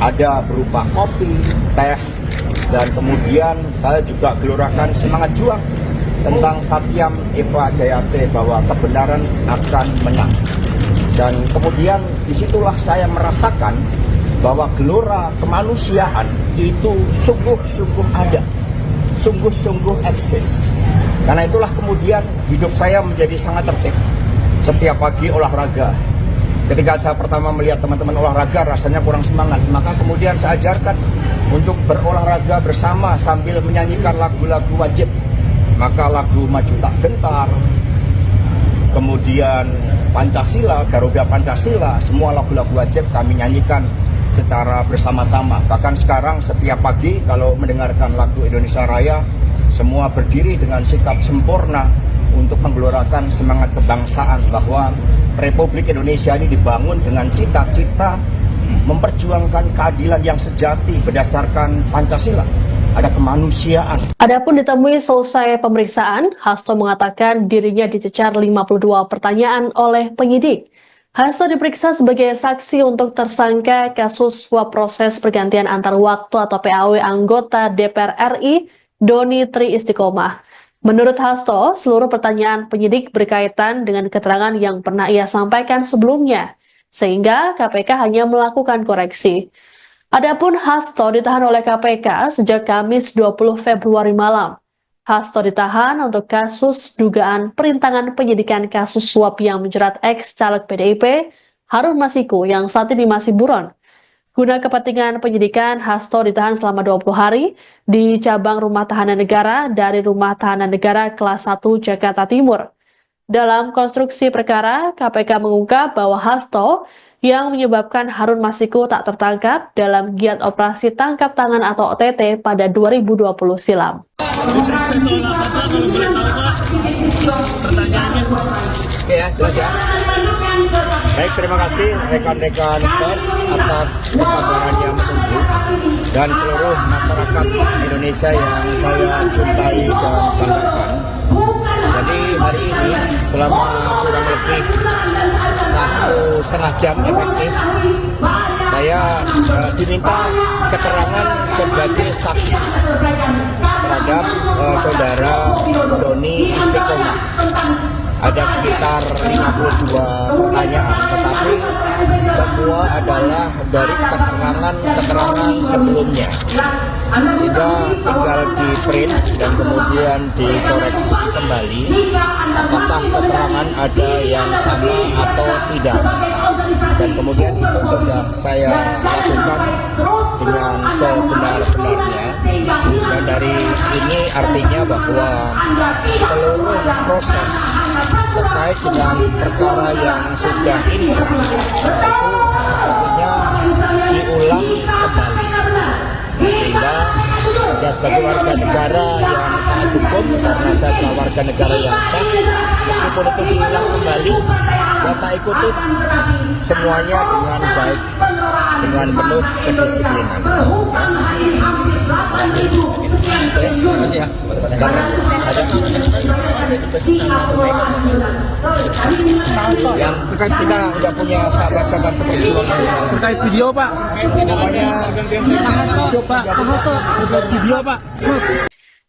Ada berupa kopi, teh, dan kemudian saya juga gelorakan semangat juang tentang Satyam Eva Jayate bahwa kebenaran akan menang. Dan kemudian disitulah saya merasakan bahwa gelora kemanusiaan itu sungguh-sungguh ada, sungguh-sungguh eksis. Karena itulah kemudian hidup saya menjadi sangat tertib. Setiap pagi olahraga. Ketika saya pertama melihat teman-teman olahraga rasanya kurang semangat, maka kemudian saya ajarkan untuk berolahraga bersama sambil menyanyikan lagu-lagu wajib. Maka lagu Maju Tak Gentar, kemudian Pancasila, Garuda Pancasila, semua lagu-lagu wajib kami nyanyikan secara bersama-sama. Bahkan sekarang setiap pagi kalau mendengarkan lagu Indonesia Raya, semua berdiri dengan sikap sempurna untuk menggelorakan semangat kebangsaan bahwa Republik Indonesia ini dibangun dengan cita-cita memperjuangkan keadilan yang sejati berdasarkan Pancasila. Ada kemanusiaan. Adapun ditemui selesai pemeriksaan, Hasto mengatakan dirinya dicecar 52 pertanyaan oleh penyidik. Hasto diperiksa sebagai saksi untuk tersangka kasus suap proses pergantian antar waktu atau PAW anggota DPR RI Doni Tri Istiqomah. Menurut Hasto, seluruh pertanyaan penyidik berkaitan dengan keterangan yang pernah ia sampaikan sebelumnya, sehingga KPK hanya melakukan koreksi. Adapun Hasto ditahan oleh KPK sejak Kamis 20 Februari malam. Hasto ditahan untuk kasus dugaan perintangan penyidikan kasus suap yang menjerat ex-caleg PDIP, Harun Masiku yang saat ini masih buron. Guna kepentingan penyidikan, Hasto ditahan selama 20 hari di cabang Rumah Tahanan Negara dari Rumah Tahanan Negara kelas 1 Jakarta Timur. Dalam konstruksi perkara, KPK mengungkap bahwa Hasto yang menyebabkan Harun Masiku tak tertangkap dalam giat operasi tangkap tangan atau OTT pada 2020 silam. Oke ya, jelas ya. Baik, terima kasih rekan-rekan pers atas kesabarannya menunggu dan seluruh masyarakat Indonesia yang saya cintai dan banggakan. Jadi hari ini selama kurang lebih 1,5 jam efektif, saya diminta keterangan sebagai saksi terhadap saudara Doni Istiqomah. Ada sekitar 52 pertanyaan, tetapi semua adalah dari keterangan sebelumnya. Sehingga tinggal di print dan kemudian dikoreksi kembali apakah keterangan ada yang sama atau tidak. Dan kemudian itu sudah saya lakukan dengan sebenar-benarnya. Dan dari ini artinya bahwa seluruh proses terkait dengan perkara yang sudah inkrah itu sepertinya diulang kembali. Sehingga ya sebagai warga negara yang taat hukum, karena saya adalah warga negara yang sah, meskipun itu diulang kembali, ya saya ikuti semuanya dengan baik, dengan penuh kedisiplinan. Terima kasih ya. Yang kita udah punya sahabat-sahabat seperti Terkait video, Pak. namanya Pak Hasto, terkait video, Pak.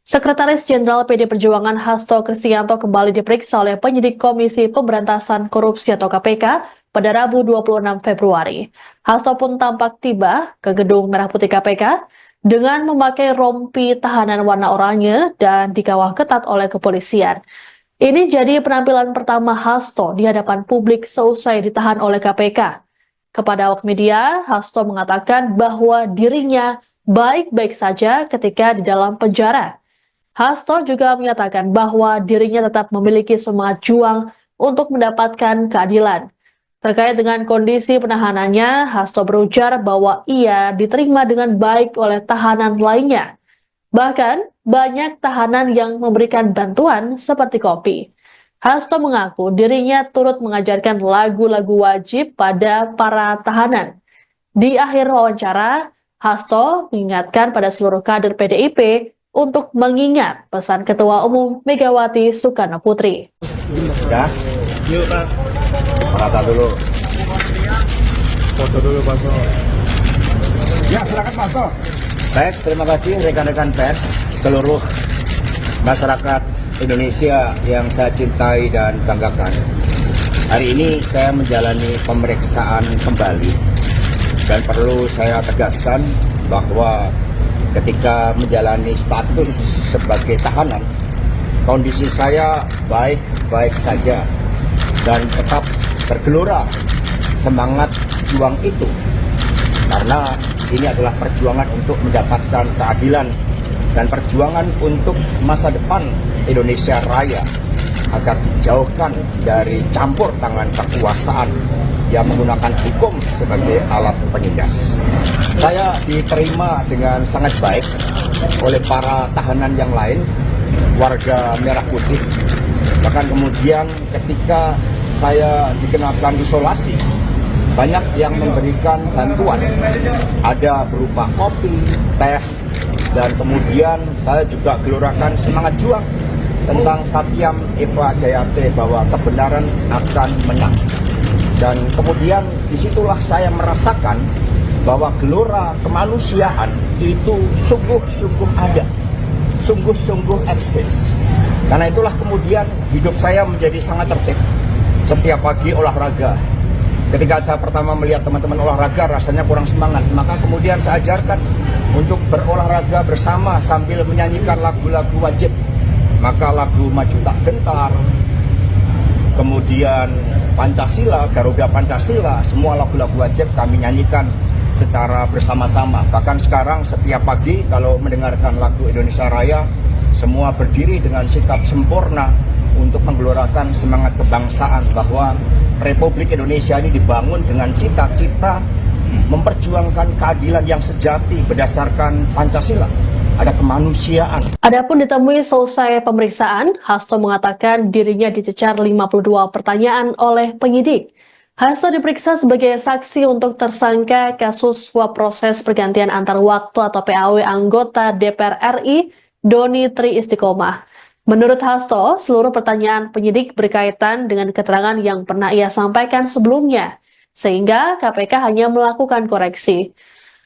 Sekretaris Jenderal PD Perjuangan Hasto Kristianto kembali diperiksa oleh penyidik Komisi Pemberantasan Korupsi atau KPK pada Rabu 26 Februari. Hasto pun tampak tiba ke gedung Merah Putih KPK dengan memakai rompi tahanan warna oranye dan dikawal ketat oleh kepolisian. Ini jadi penampilan pertama Hasto di hadapan publik seusai ditahan oleh KPK. Kepada awak media, Hasto mengatakan bahwa dirinya baik-baik saja ketika di dalam penjara. Hasto juga menyatakan bahwa dirinya tetap memiliki semangat juang untuk mendapatkan keadilan. Terkait dengan kondisi penahanannya, Hasto berujar bahwa ia diterima dengan baik oleh tahanan lainnya. Bahkan, banyak tahanan yang memberikan bantuan seperti kopi. Hasto mengaku dirinya turut mengajarkan lagu-lagu wajib pada para tahanan. Di akhir wawancara, Hasto mengingatkan pada seluruh kader PDIP untuk mengingat pesan Ketua Umum Megawati Soekarno Putri. ya. Yuk, Pak. Rata dulu. Foto dulu, Pak. Ya, silakan Pak. Baik, terima kasih rekan-rekan pers, seluruh masyarakat Indonesia yang saya cintai dan banggakan. Hari ini saya menjalani pemeriksaan kembali dan perlu saya tegaskan bahwa ketika menjalani status sebagai tahanan, kondisi saya baik-baik saja dan tetap bergelora semangat juang itu, karena ini adalah perjuangan untuk mendapatkan keadilan dan perjuangan untuk masa depan Indonesia Raya agar dijauhkan dari campur tangan kekuasaan yang menggunakan hukum sebagai alat penindas. Saya diterima dengan sangat baik oleh para tahanan yang lain, warga Merah Putih. Bahkan kemudian ketika saya dikenakan isolasi, banyak yang memberikan bantuan. Ada berupa kopi, teh, dan kemudian saya juga gelorakan semangat juang tentang Satyam Eva Jayate bahwa kebenaran akan menang. Dan kemudian disitulah saya merasakan bahwa gelora kemanusiaan itu sungguh-sungguh ada, sungguh-sungguh eksis. Karena itulah kemudian hidup saya menjadi sangat tertib. Setiap pagi olahraga. Ketika saya pertama melihat teman-teman olahraga rasanya kurang semangat, maka kemudian saya ajarkan untuk berolahraga bersama sambil menyanyikan lagu-lagu wajib. Maka lagu Maju Tak Gentar, kemudian Pancasila, Garuda Pancasila, semua lagu-lagu wajib kami nyanyikan secara bersama-sama. Bahkan sekarang setiap pagi kalau mendengarkan lagu Indonesia Raya, semua berdiri dengan sikap sempurna untuk menggelorakan semangat kebangsaan bahwa Republik Indonesia ini dibangun dengan cita-cita memperjuangkan keadilan yang sejati berdasarkan Pancasila. Ada kemanusiaan. Adapun ditemui selesai pemeriksaan, Hasto mengatakan dirinya dicecar 52 pertanyaan oleh penyidik. Hasto diperiksa sebagai saksi untuk tersangka kasus suap proses pergantian antar waktu atau PAW anggota DPR RI Doni Tri Istiqomah. Menurut Hasto, seluruh pertanyaan penyidik berkaitan dengan keterangan yang pernah ia sampaikan sebelumnya, sehingga KPK hanya melakukan koreksi.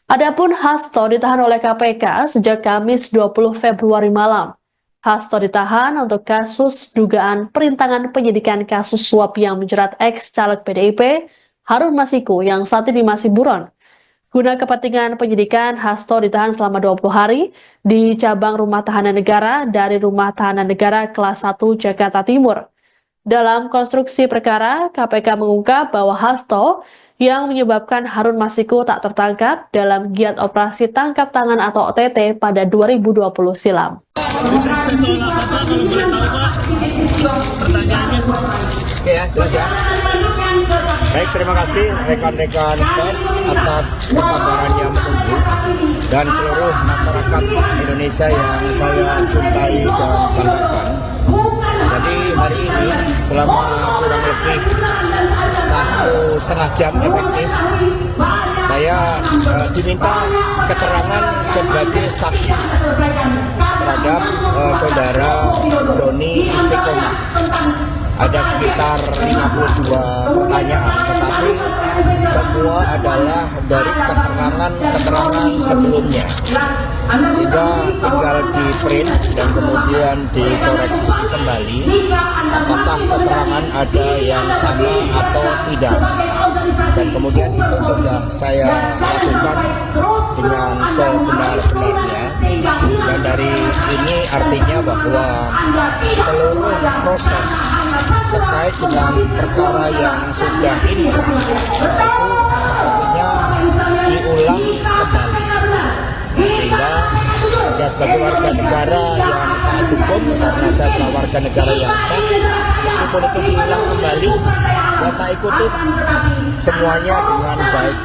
Adapun Hasto ditahan oleh KPK sejak Kamis 20 Februari malam. Hasto ditahan untuk kasus dugaan perintangan penyidikan kasus suap yang menjerat ex-caleg PDIP Harun Masiku yang saat ini masih buron. Guna kepentingan penyidikan, Hasto ditahan selama 20 hari di cabang Rumah Tahanan Negara dari Rumah Tahanan Negara kelas 1 Jakarta Timur. Dalam konstruksi perkara, KPK mengungkap bahwa Hasto yang menyebabkan Harun Masiku tak tertangkap dalam giat operasi tangkap tangan atau OTT pada 2020 silam. Oke ya, jelas ya. Baik, terima kasih rekan-rekan pers atas kesabarannya menunggu dan seluruh masyarakat Indonesia yang saya cintai dan banggakan. Jadi hari ini selama kurang lebih 1,5 jam efektif, saya diminta keterangan sebagai saksi terhadap saudara Doni Istiqomah. Ada sekitar 52 pertanyaan, tetapi semua adalah dari keterangan sebelumnya. Sehingga tinggal di print dan kemudian dikoreksi kembali apakah keterangan ada yang sama atau tidak. Dan kemudian itu sudah saya lakukan dengan sebenar-benarnya. Dan dari ini artinya bahwa seluruh proses terkait dengan perkara yang sudah inkrah itu sepertinya diulang kembali. Sehingga saya sebagai warga negara yang taat hukum, karena saya adalah warga negara yang sah, meskipun itu diulang kembali, ya saya ikuti semuanya dengan baik,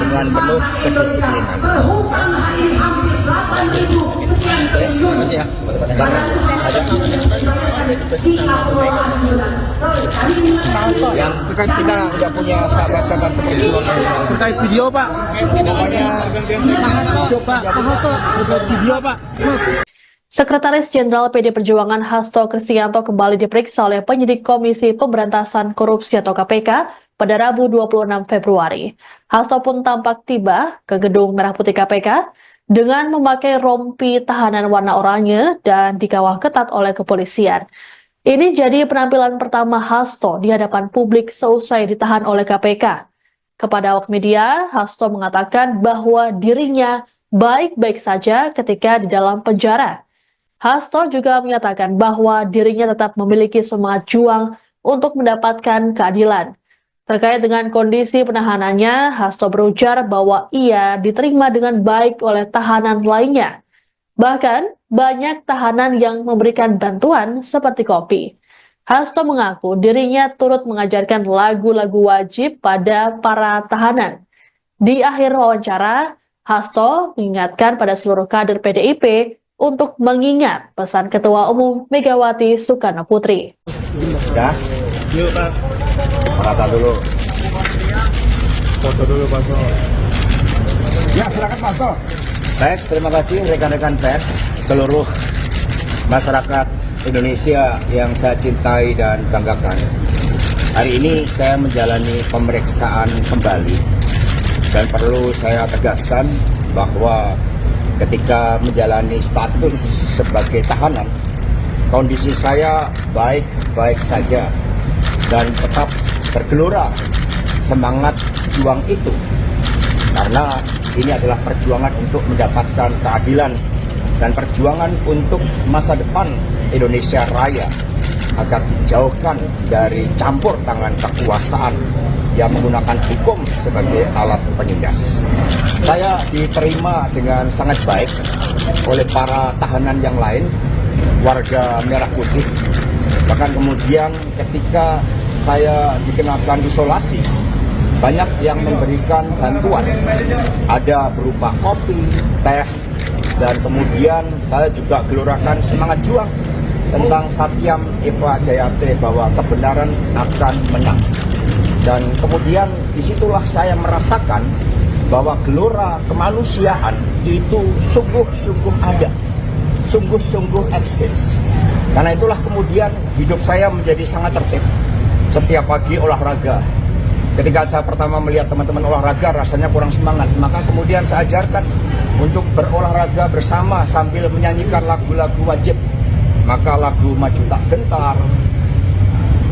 dengan penuh kedisiplinan. Terima kasih ya. Yang kita udah punya sahabat-sahabat seperti itu. Terkait video, Pak. Pokoknya Pak Hasto, terkait video, Pak. Sekretaris Jenderal PD Perjuangan Hasto Kristianto kembali diperiksa oleh penyidik Komisi Pemberantasan Korupsi atau KPK pada Rabu 26 Februari. Hasto pun tampak tiba ke gedung Merah Putih KPK dengan memakai rompi tahanan warna oranye dan dikawal ketat oleh kepolisian. Ini jadi penampilan pertama Hasto di hadapan publik seusai ditahan oleh KPK. Kepada awak media, Hasto mengatakan bahwa dirinya baik-baik saja ketika di dalam penjara. Hasto juga menyatakan bahwa dirinya tetap memiliki semangat juang untuk mendapatkan keadilan. Terkait dengan kondisi penahanannya, Hasto berujar bahwa ia diterima dengan baik oleh tahanan lainnya. Bahkan, banyak tahanan yang memberikan bantuan seperti kopi. Hasto mengaku dirinya turut mengajarkan lagu-lagu wajib pada para tahanan. Di akhir wawancara, Hasto mengingatkan pada seluruh kader PDIP untuk mengingat pesan Ketua Umum Megawati Soekarno Putri. Ya, Yuk, Pak. kata dulu. Foto dulu, Pak. Ya, silakan Pak. Baik, terima kasih rekan-rekan pers, seluruh masyarakat Indonesia yang saya cintai dan banggakan. Hari ini saya menjalani pemeriksaan kembali dan perlu saya tegaskan bahwa ketika menjalani status sebagai tahanan, kondisi saya baik-baik saja dan tetap bergelora semangat juang itu, karena ini adalah perjuangan untuk mendapatkan keadilan dan perjuangan untuk masa depan Indonesia Raya agar dijauhkan dari campur tangan kekuasaan yang menggunakan hukum sebagai alat penindas. Saya diterima dengan sangat baik oleh para tahanan yang lain, warga Merah Putih. Bahkan kemudian ketika saya dikenakan isolasi, banyak yang memberikan bantuan, ada berupa kopi, teh, dan kemudian saya juga gelorakan semangat juang tentang Satyam Eva Jayate bahwa kebenaran akan menang. Dan kemudian disitulah saya merasakan bahwa gelora kemanusiaan itu sungguh-sungguh ada, sungguh-sungguh eksis. Karena itulah kemudian hidup saya menjadi sangat tertib. Setiap pagi olahraga. Ketika saya pertama melihat teman-teman olahraga rasanya kurang semangat, maka kemudian saya ajarkan untuk berolahraga bersama sambil menyanyikan lagu-lagu wajib. Maka lagu Maju Tak Gentar,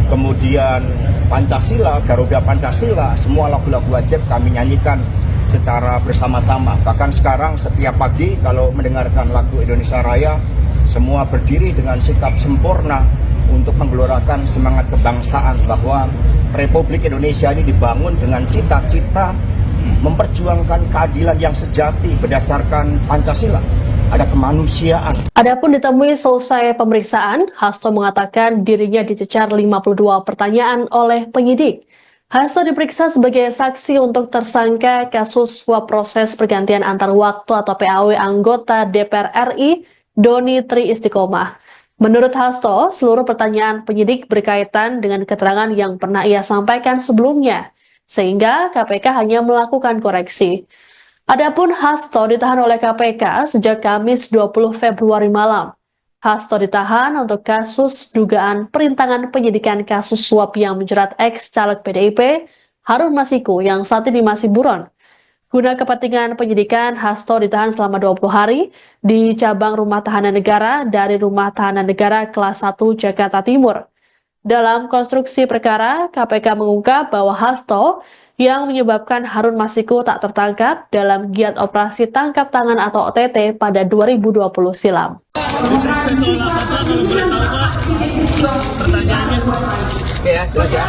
kemudian Pancasila, Garuda Pancasila, semua lagu-lagu wajib kami nyanyikan secara bersama-sama. Bahkan sekarang setiap pagi kalau mendengarkan lagu Indonesia Raya, semua berdiri dengan sikap sempurna untuk menggelorakan semangat kebangsaan bahwa Republik Indonesia ini dibangun dengan cita-cita memperjuangkan keadilan yang sejati berdasarkan Pancasila. Ada kemanusiaan. Adapun ditemui selesai pemeriksaan, Hasto mengatakan dirinya dicecar 52 pertanyaan oleh penyidik. Hasto diperiksa sebagai saksi untuk tersangka kasus suap proses pergantian antar waktu atau PAW anggota DPR RI Doni Tri Istiqomah. Menurut Hasto, seluruh pertanyaan penyidik berkaitan dengan keterangan yang pernah ia sampaikan sebelumnya, sehingga KPK hanya melakukan koreksi. Adapun Hasto ditahan oleh KPK sejak Kamis 20 Februari malam. Hasto ditahan untuk kasus dugaan perintangan penyidikan kasus suap yang menjerat ex-caleg PDIP Harun Masiku yang saat ini masih buron. Guna kepentingan penyidikan, Hasto ditahan selama 20 hari di cabang Rumah Tahanan Negara dari Rumah Tahanan Negara kelas 1 Jakarta Timur. Dalam konstruksi perkara, KPK mengungkap bahwa Hasto yang menyebabkan Harun Masiku tak tertangkap dalam giat operasi tangkap tangan atau OTT pada 2020 silam. Oke ya, jelas ya.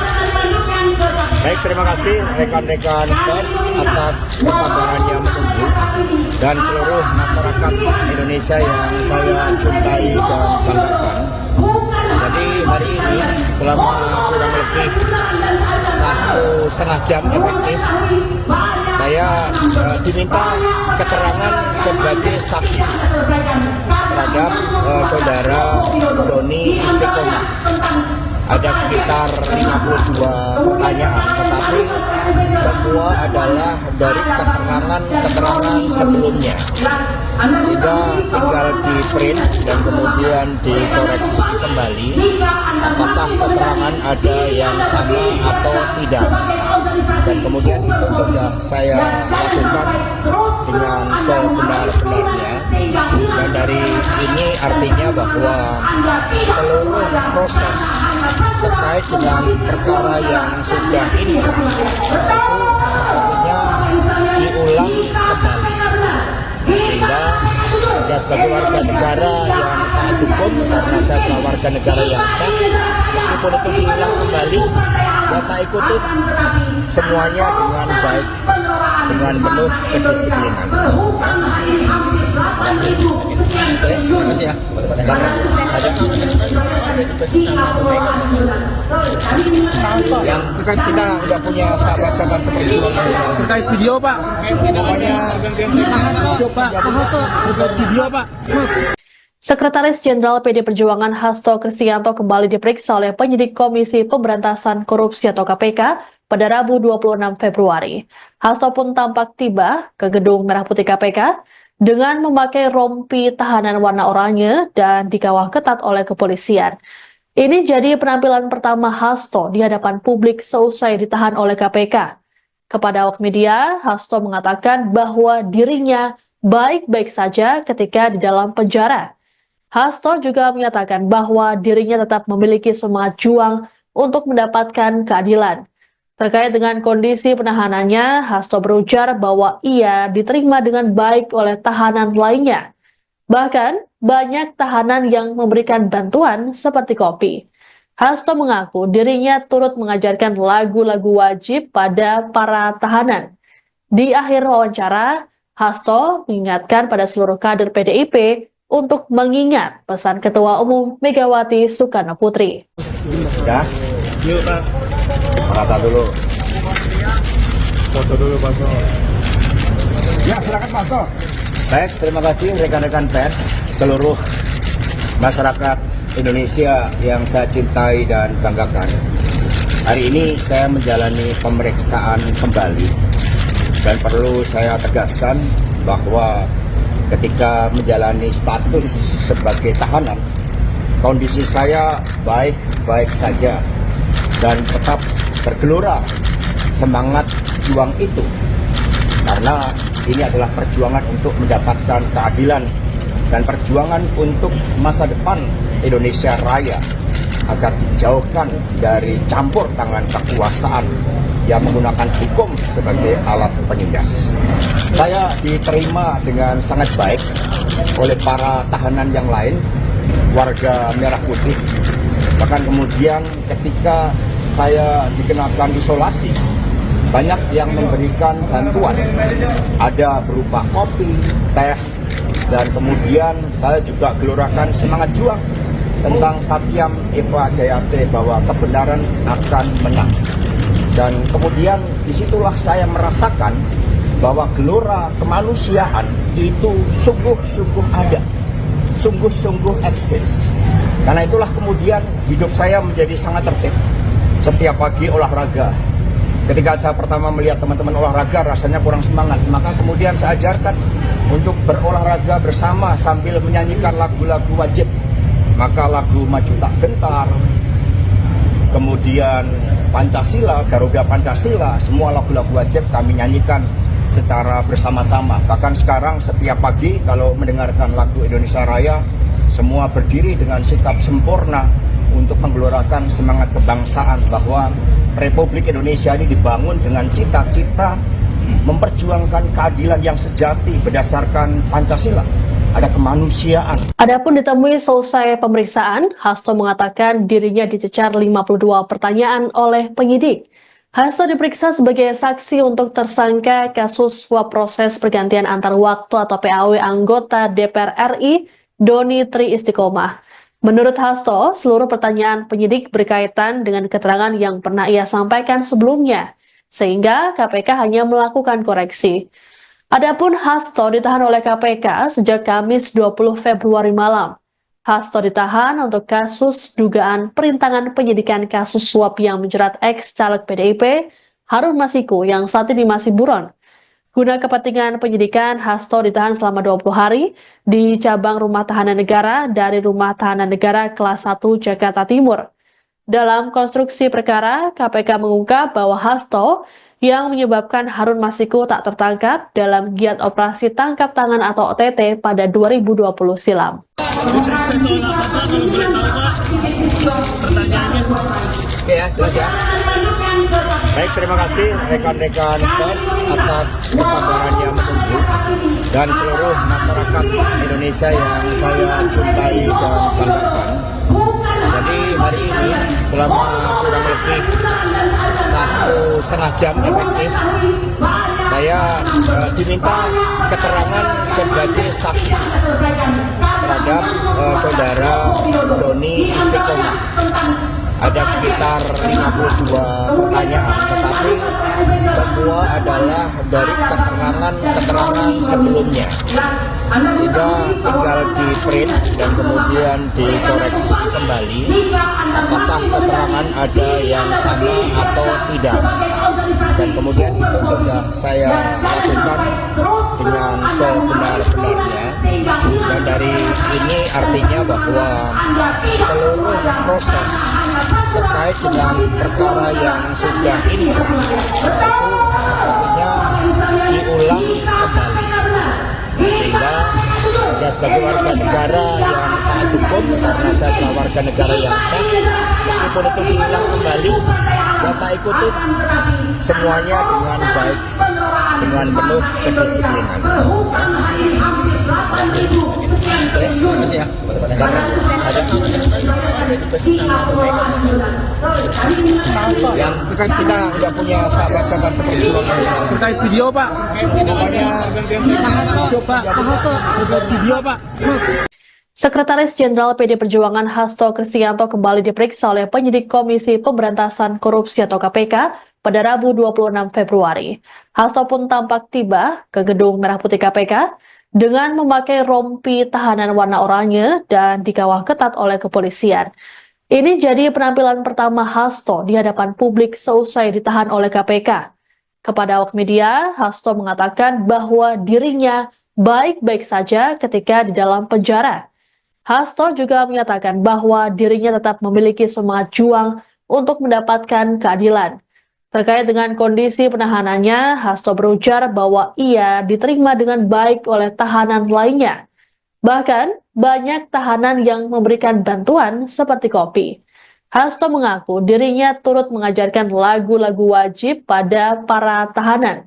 Baik, terima kasih rekan-rekan pers atas kesabarannya menunggu dan seluruh masyarakat Indonesia yang saya cintai dan banggakan. Jadi hari ini selama kurang lebih 1,5 jam efektif, saya diminta keterangan sebagai saksi terhadap saudara Doni Istiqomah. Ada sekitar 52 pertanyaan, tetapi semua adalah dari keterangan sebelumnya. Sehingga tinggal di print dan kemudian dikoreksi kembali apakah keterangan ada yang sama atau tidak. Dan kemudian itu sudah saya lakukan dengan sebenar-benarnya. Dan dari ini artinya bahwa seluruh proses terkait dengan perkara yang sudah inkrah itu sepertinya diulang kembali. Sehingga saya sebagai warga negara yang taat hukum, karena saya adalah warga negara yang sah, meskipun itu diulang kembali, ya saya ikuti semuanya dengan baik, dengan penuh kedisiplinan. Terima kasih ya. Yang kita udah punya sahabat-sahabat seperti itu. Terkait video, Pak. Pokoknya Sekretaris Jenderal PD Perjuangan Hasto Kristianto kembali diperiksa oleh penyidik Komisi Pemberantasan Korupsi atau KPK pada Rabu 26 Februari. Hasto pun tampak tiba ke gedung Merah Putih KPK dengan memakai rompi tahanan warna oranye dan dikawal ketat oleh kepolisian. Ini jadi penampilan pertama Hasto di hadapan publik seusai ditahan oleh KPK. Kepada awak media, Hasto mengatakan bahwa dirinya baik-baik saja ketika di dalam penjara. Hasto juga menyatakan bahwa dirinya tetap memiliki semangat juang untuk mendapatkan keadilan. Terkait dengan kondisi penahanannya, Hasto berujar bahwa ia diterima dengan baik oleh tahanan lainnya. Bahkan, banyak tahanan yang memberikan bantuan seperti kopi. Hasto mengaku dirinya turut mengajarkan lagu-lagu wajib pada para tahanan. Di akhir wawancara, Hasto mengingatkan pada seluruh kader PDIP untuk mengingat pesan Ketua Umum Megawati Soekarno Putri. Sudah? Yuk Pak. Merata dulu. Foto dulu Pak. Ya, silakan Pak Hasto. Baik, terima kasih rekan-rekan pers, seluruh masyarakat Indonesia yang saya cintai dan banggakan. Hari ini saya menjalani pemeriksaan kembali dan perlu saya tegaskan bahwa ketika menjalani status sebagai tahanan, kondisi saya baik-baik saja dan tetap bergelora semangat juang itu, karena ini adalah perjuangan untuk mendapatkan keadilan dan perjuangan untuk masa depan Indonesia Raya agar dijauhkan dari campur tangan kekuasaan yang menggunakan hukum sebagai alat penindas. Saya diterima dengan sangat baik oleh para tahanan yang lain, warga Merah Putih. Bahkan kemudian ketika saya dikenakan isolasi, banyak yang memberikan bantuan, ada berupa kopi, teh, dan kemudian saya juga gelorakan semangat juang tentang Satyam Eva Jayate bahwa kebenaran akan menang. Dan kemudian disitulah saya merasakan bahwa gelora kemanusiaan itu sungguh-sungguh ada, sungguh-sungguh eksis. Karena itulah kemudian hidup saya menjadi sangat tertib. Setiap pagi olahraga. Ketika saya pertama melihat teman-teman olahraga rasanya kurang semangat, maka kemudian saya ajarkan untuk berolahraga bersama sambil menyanyikan lagu-lagu wajib. Maka lagu Maju Tak Gentar, kemudian Pancasila, Garuda Pancasila, semua lagu-lagu wajib kami nyanyikan secara bersama-sama. Bahkan sekarang setiap pagi kalau mendengarkan lagu Indonesia Raya, semua berdiri dengan sikap sempurna untuk menggelorakan semangat kebangsaan bahwa Republik Indonesia ini dibangun dengan cita-cita memperjuangkan keadilan yang sejati berdasarkan Pancasila. Ada kemanusiaan. Adapun ditemui selesai pemeriksaan, Hasto mengatakan dirinya dicecar 52 pertanyaan oleh penyidik. Hasto diperiksa sebagai saksi untuk tersangka kasus suap proses pergantian antar waktu atau PAW anggota DPR RI Doni Tri Istiqomah. Menurut Hasto, seluruh pertanyaan penyidik berkaitan dengan keterangan yang pernah ia sampaikan sebelumnya, sehingga KPK hanya melakukan koreksi. Adapun Hasto ditahan oleh KPK sejak Kamis 20 Februari malam. Hasto ditahan untuk kasus dugaan perintangan penyidikan kasus suap yang menjerat ex-caleg PDIP Harun Masiku yang saat ini masih buron. Guna kepentingan penyidikan, Hasto ditahan selama 20 hari di cabang Rumah Tahanan Negara dari Rumah Tahanan Negara kelas 1 Jakarta Timur. Dalam konstruksi perkara, KPK mengungkap bahwa Hasto yang menyebabkan Harun Masiku tak tertangkap dalam giat operasi tangkap tangan atau OTT pada 2020 silam. Oke ya, jelas ya. Baik, terima kasih rekan-rekan pers atas kesabarannya menunggu dan seluruh masyarakat Indonesia yang saya cintai dan banggakan. Jadi hari ini selama kurang lebih 1,5 jam efektif, saya diminta keterangan sebagai saksi terhadap saudara Doni Istiqomah. Ada sekitar 52 pertanyaan, tetapi semua adalah dari keterangan sebelumnya. Sehingga tinggal di print dan kemudian dikoreksi kembali apakah keterangan ada yang sama atau tidak. Dan kemudian itu sudah saya lakukan dengan sebenar-benarnya. Dan dari ini artinya bahwa seluruh proses terkait dengan perkara yang sudah ini itu sepertinya diulang kembali, sehingga saya sebagai warga negara yang taat hukum, karena saya adalah warga negara yang sah, meskipun itu diulang kembali, ya saya ikutin semuanya dengan baik, dengan penuh kedisiplinan. Yang kita udah punya sahabat-sahabat seperti itu. Terkait video Pak. Pokoknya Pak Hasto terkait video Pak. Sekretaris Jenderal PD Perjuangan Hasto Kristianto kembali diperiksa oleh penyidik Komisi Pemberantasan Korupsi atau KPK pada Rabu 26 Februari. Hasto pun tampak tiba ke gedung Merah Putih KPK dengan memakai rompi tahanan warna oranye dan dikawal ketat oleh kepolisian. Ini jadi penampilan pertama Hasto di hadapan publik seusai ditahan oleh KPK. Kepada awak media, Hasto mengatakan bahwa dirinya baik-baik saja ketika di dalam penjara. Hasto juga menyatakan bahwa dirinya tetap memiliki semangat juang untuk mendapatkan keadilan. Terkait dengan kondisi penahanannya, Hasto berujar bahwa ia diterima dengan baik oleh tahanan lainnya. Bahkan, banyak tahanan yang memberikan bantuan seperti kopi. Hasto mengaku dirinya turut mengajarkan lagu-lagu wajib pada para tahanan.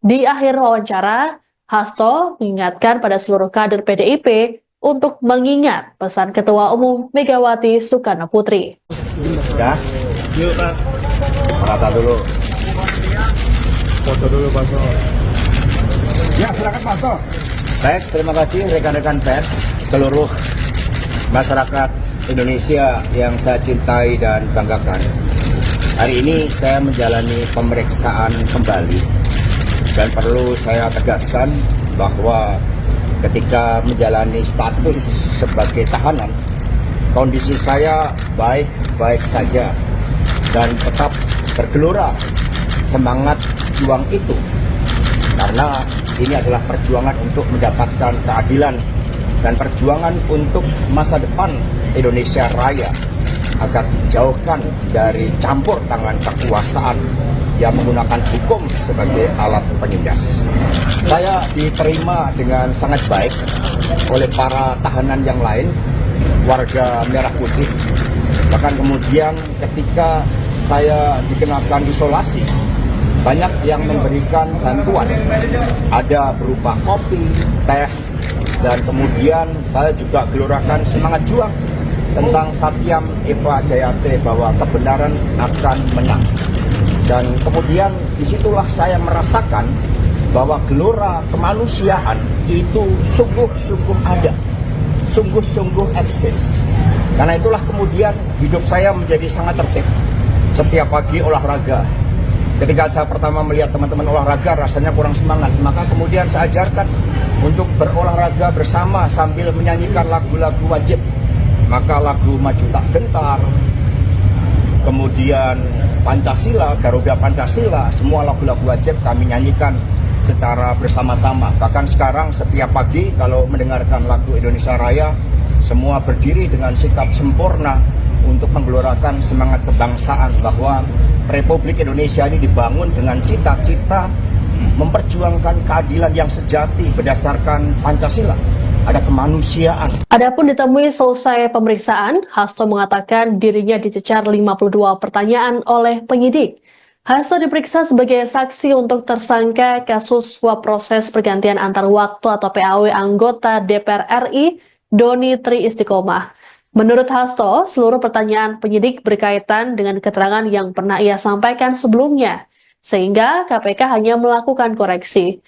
Di akhir wawancara, Hasto mengingatkan pada seluruh kader PDIP untuk mengingat pesan Ketua Umum Megawati Soekarno Putri. ya, Yuk Pak. rata dulu. Foto dulu Pak. Ya, silakan Pak Hasto. Baik, terima kasih rekan-rekan pers, seluruh masyarakat Indonesia yang saya cintai dan banggakan. Hari ini saya menjalani pemeriksaan kembali dan perlu saya tegaskan bahwa ketika menjalani status sebagai tahanan, kondisi saya baik-baik saja dan tetap bergelora semangat juang itu, karena ini adalah perjuangan untuk mendapatkan keadilan dan perjuangan untuk masa depan Indonesia Raya agar dijauhkan dari campur tangan kekuasaan yang menggunakan hukum sebagai alat penindas. Saya diterima dengan sangat baik oleh para tahanan yang lain, warga Merah Putih. Bahkan kemudian ketika saya dikenakan isolasi, banyak yang memberikan bantuan. Ada berupa kopi, teh, dan kemudian saya juga gelorakan semangat juang tentang Satyam Eva Jayate bahwa kebenaran akan menang. Dan kemudian disitulah saya merasakan bahwa gelora kemanusiaan itu sungguh-sungguh ada, sungguh-sungguh eksis. Karena itulah kemudian hidup saya menjadi sangat tertib. Setiap pagi olahraga. Ketika saya pertama melihat teman-teman olahraga rasanya kurang semangat, maka kemudian saya ajarkan untuk berolahraga bersama sambil menyanyikan lagu-lagu wajib. Maka lagu Maju Tak Gentar, kemudian Pancasila, Garuda Pancasila, semua lagu-lagu wajib kami nyanyikan secara bersama-sama. Bahkan sekarang setiap pagi kalau mendengarkan lagu Indonesia Raya, semua berdiri dengan sikap sempurna untuk menggelorakan semangat kebangsaan bahwa Republik Indonesia ini dibangun dengan cita-cita memperjuangkan keadilan yang sejati berdasarkan Pancasila. Ada kemanusiaan. Adapun ditemui selesai pemeriksaan, Hasto mengatakan dirinya dicecar 52 pertanyaan oleh penyidik. Hasto diperiksa sebagai saksi untuk tersangka kasus suap proses pergantian antar waktu atau PAW anggota DPR RI Doni Tri Istiqomah. Menurut Hasto, seluruh pertanyaan penyidik berkaitan dengan keterangan yang pernah ia sampaikan sebelumnya, sehingga KPK hanya melakukan koreksi.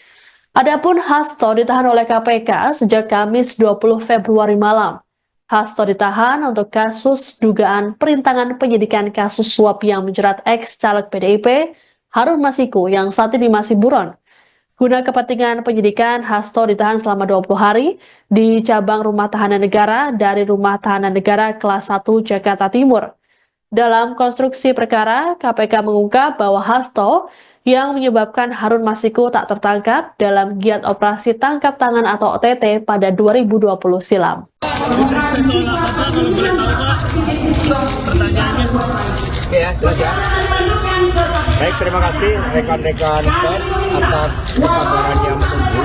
Adapun Hasto ditahan oleh KPK sejak Kamis 20 Februari malam. Hasto ditahan untuk kasus dugaan perintangan penyidikan kasus suap yang menjerat ex-caleg PDIP Harun Masiku yang saat ini masih buron. Guna kepentingan penyidikan, Hasto ditahan selama 20 hari di cabang Rumah Tahanan Negara dari Rumah Tahanan Negara kelas 1 Jakarta Timur. Dalam konstruksi perkara, KPK mengungkap bahwa Hasto yang menyebabkan Harun Masiku tak tertangkap dalam giat operasi tangkap tangan atau OTT pada 2020 silam. Oke ya, jelas ya. Baik, terima kasih rekan-rekan pers atas kesabarannya menunggu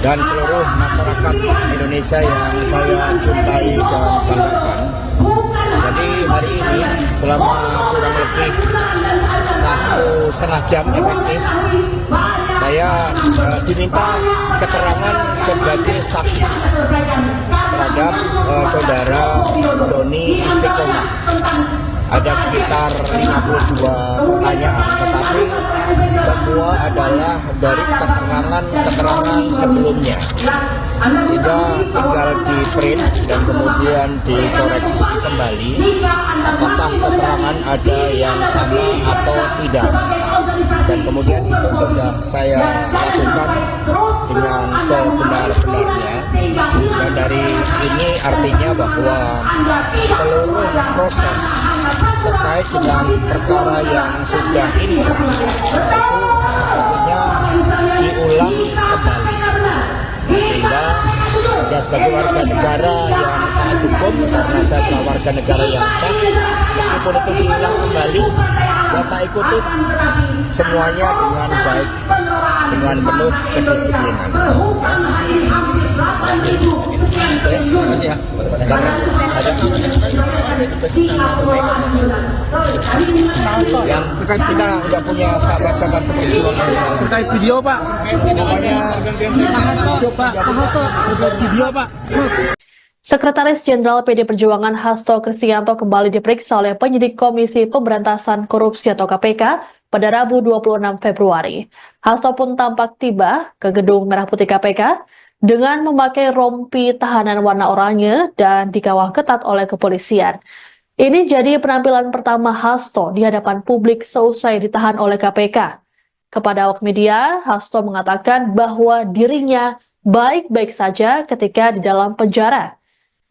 dan seluruh masyarakat Indonesia yang saya cintai dan banggakan. Jadi hari ini selama kurang lebih 1,5 jam efektif, saya diminta keterangan sebagai saksi terhadap saudara Doni Istiqomah. Ada sekitar 52 pertanyaan, tetapi semua adalah dari keterangan sebelumnya. Sehingga tinggal di print dan kemudian dikoreksi kembali apakah keterangan ada yang sama atau tidak. Dan kemudian itu sudah saya lakukan dengan sebenar-benarnya. Dan dari ini artinya bahwa seluruh proses terkait dengan perkara yang sudah inkrah itu sepertinya diulang kembali. Sehingga ya sebagai warga negara yang taat hukum, karena saya adalah warga negara yang sah, meskipun itu diulang kembali, ya saya ikuti semuanya dengan baik, dengan penuh kedisiplinan. Terima kasih ya. Yang kita udah punya sahabat-sahabat seperjuangan. Terkait video Pak. Namanya Pak Hasto video Pak. Sekretaris Jenderal PD Perjuangan Hasto Kristianto kembali diperiksa oleh penyidik Komisi Pemberantasan Korupsi atau KPK pada Rabu 26 Februari. Hasto pun tampak tiba ke Gedung Merah Putih KPK dengan memakai rompi tahanan warna oranye dan dikawal ketat oleh kepolisian. Ini jadi penampilan pertama Hasto di hadapan publik seusai ditahan oleh KPK. Kepada awak media, Hasto mengatakan bahwa dirinya baik-baik saja ketika di dalam penjara.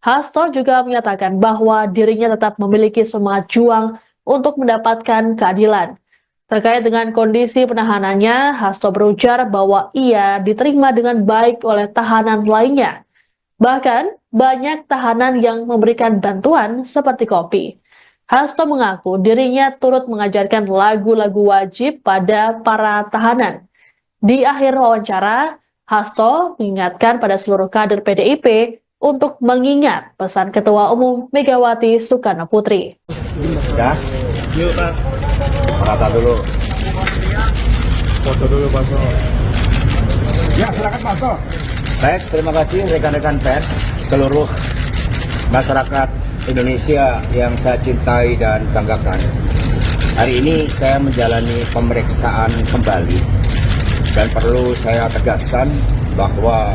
Hasto juga menyatakan bahwa dirinya tetap memiliki semangat juang untuk mendapatkan keadilan. Terkait dengan kondisi penahanannya, Hasto berujar bahwa ia diterima dengan baik oleh tahanan lainnya. Bahkan, banyak tahanan yang memberikan bantuan seperti kopi. Hasto mengaku dirinya turut mengajarkan lagu-lagu wajib pada para tahanan. Di akhir wawancara, Hasto mengingatkan pada seluruh kader PDIP untuk mengingat pesan Ketua Umum Megawati Soekarno Putri. Ya, Yuk Pak. kata dulu. Foto dulu Pak. Ya, silakan Mas. Baik, terima kasih rekan-rekan pers, seluruh masyarakat Indonesia yang saya cintai dan banggakan. Hari ini saya menjalani pemeriksaan kembali dan perlu saya tegaskan bahwa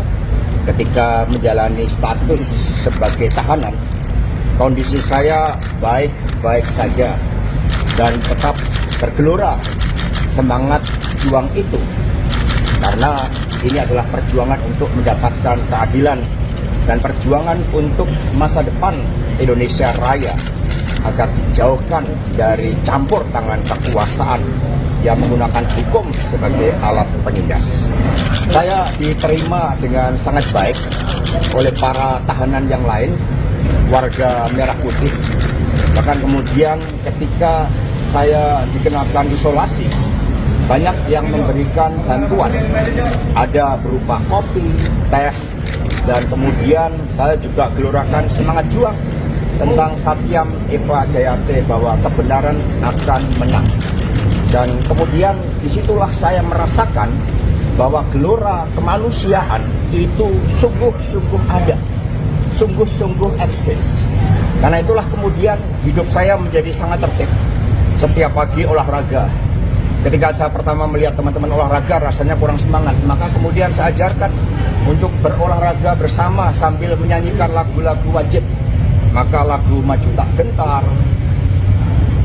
ketika menjalani status sebagai tahanan, kondisi saya baik-baik saja dan tetap bergelora semangat juang itu, karena ini adalah perjuangan untuk mendapatkan keadilan dan perjuangan untuk masa depan Indonesia Raya agar dijauhkan dari campur tangan kekuasaan yang menggunakan hukum sebagai alat penindas. Saya diterima dengan sangat baik oleh para tahanan yang lain, warga Merah Putih. Bahkan kemudian ketika saya dikenakan isolasi, banyak yang memberikan bantuan. Ada berupa kopi, teh, dan kemudian saya juga gelorakan semangat juang tentang Satyam Eva Jayate bahwa kebenaran akan menang. Dan kemudian disitulah saya merasakan bahwa gelora kemanusiaan itu sungguh-sungguh ada, sungguh-sungguh eksis. Karena itulah kemudian hidup saya menjadi sangat tertib. Setiap pagi olahraga. Ketika saya pertama melihat teman-teman olahraga rasanya kurang semangat, maka kemudian saya ajarkan untuk berolahraga bersama sambil menyanyikan lagu-lagu wajib. Maka lagu Maju Tak Gentar,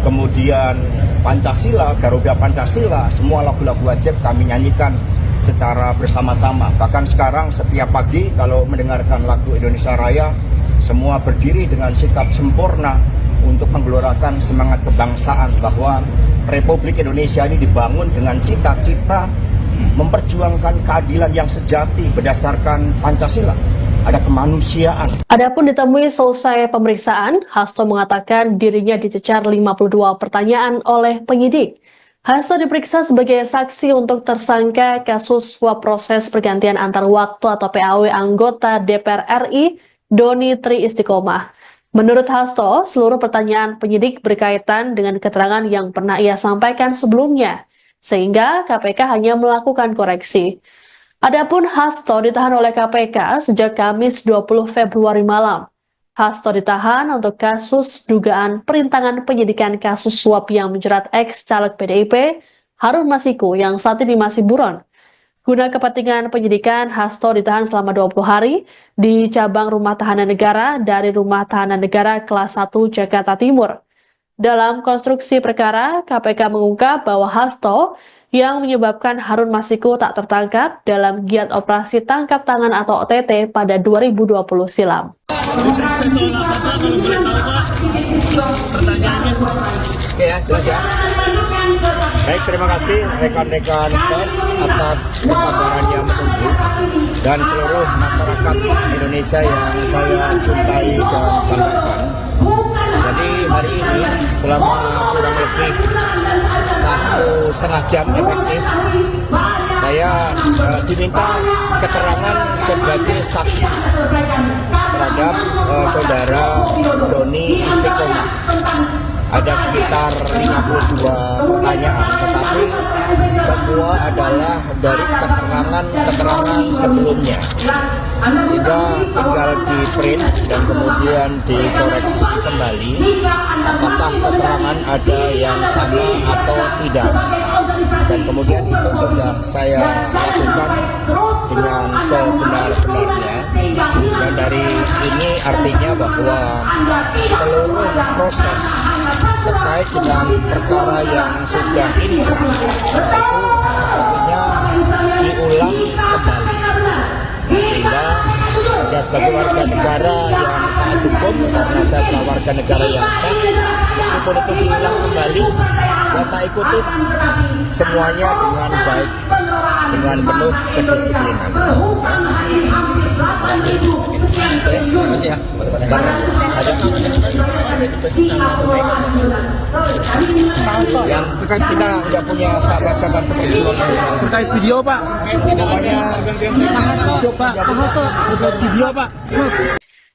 kemudian Pancasila, Garuda Pancasila, semua lagu-lagu wajib kami nyanyikan secara bersama-sama. Bahkan sekarang setiap pagi kalau mendengarkan lagu Indonesia Raya, semua berdiri dengan sikap sempurna untuk menggelorakan semangat kebangsaan bahwa Republik Indonesia ini dibangun dengan cita-cita memperjuangkan keadilan yang sejati berdasarkan Pancasila. Ada kemanusiaan. Adapun ditemui selesai pemeriksaan, Hasto mengatakan dirinya dicecar 52 pertanyaan oleh penyidik. Hasto diperiksa sebagai saksi untuk tersangka kasus suap proses pergantian antar waktu atau PAW anggota DPR RI Doni Tri Istiqomah. Menurut Hasto, seluruh pertanyaan penyidik berkaitan dengan keterangan yang pernah ia sampaikan sebelumnya, sehingga KPK hanya melakukan koreksi. Adapun Hasto ditahan oleh KPK sejak Kamis 20 Februari malam. Hasto ditahan untuk kasus dugaan perintangan penyidikan kasus suap yang menjerat ex-caleg PDIP Harun Masiku yang saat ini masih buron. Guna kepentingan penyidikan, Hasto ditahan selama 20 hari di cabang Rumah Tahanan Negara dari Rumah Tahanan Negara kelas 1 Jakarta Timur. Dalam konstruksi perkara, KPK mengungkap bahwa Hasto yang menyebabkan Harun Masiku tak tertangkap dalam giat operasi tangkap tangan atau OTT pada 2020 silam. Oke ya, jelas ya. Baik, terima kasih rekan-rekan pers atas kesabarannya menunggu dan seluruh masyarakat Indonesia yang saya cintai dan banggakan. Jadi hari ini selama kurang lebih 1,5 jam efektif, saya diminta keterangan sebagai saksi terhadap saudara Doni Istiqomah. Ada sekitar 52 pertanyaan, tetapi semua adalah dari keterangan sebelumnya. Sehingga tinggal di print dan kemudian dikoreksi kembali apakah keterangan ada yang sama atau tidak. Dan kemudian itu sudah saya lakukan dengan sebenar-benarnya. Dan dari ini artinya bahwa seluruh proses terkait dengan perkara yang sudah inkrah itu sepertinya diulang kembali. Sehingga ya, sebagai warga negara yang taat hukum, karena saya adalah warga negara yang sah, meskipun itu diulang kembali, ya saya ikuti semuanya dengan baik, dengan penuh kedisiplinan. Terima kasih ya. Yang kita nggak punya sahabat-sahabat seperti itu. Terkait video Pak. Pokoknya Pak Hasto terkait video Pak.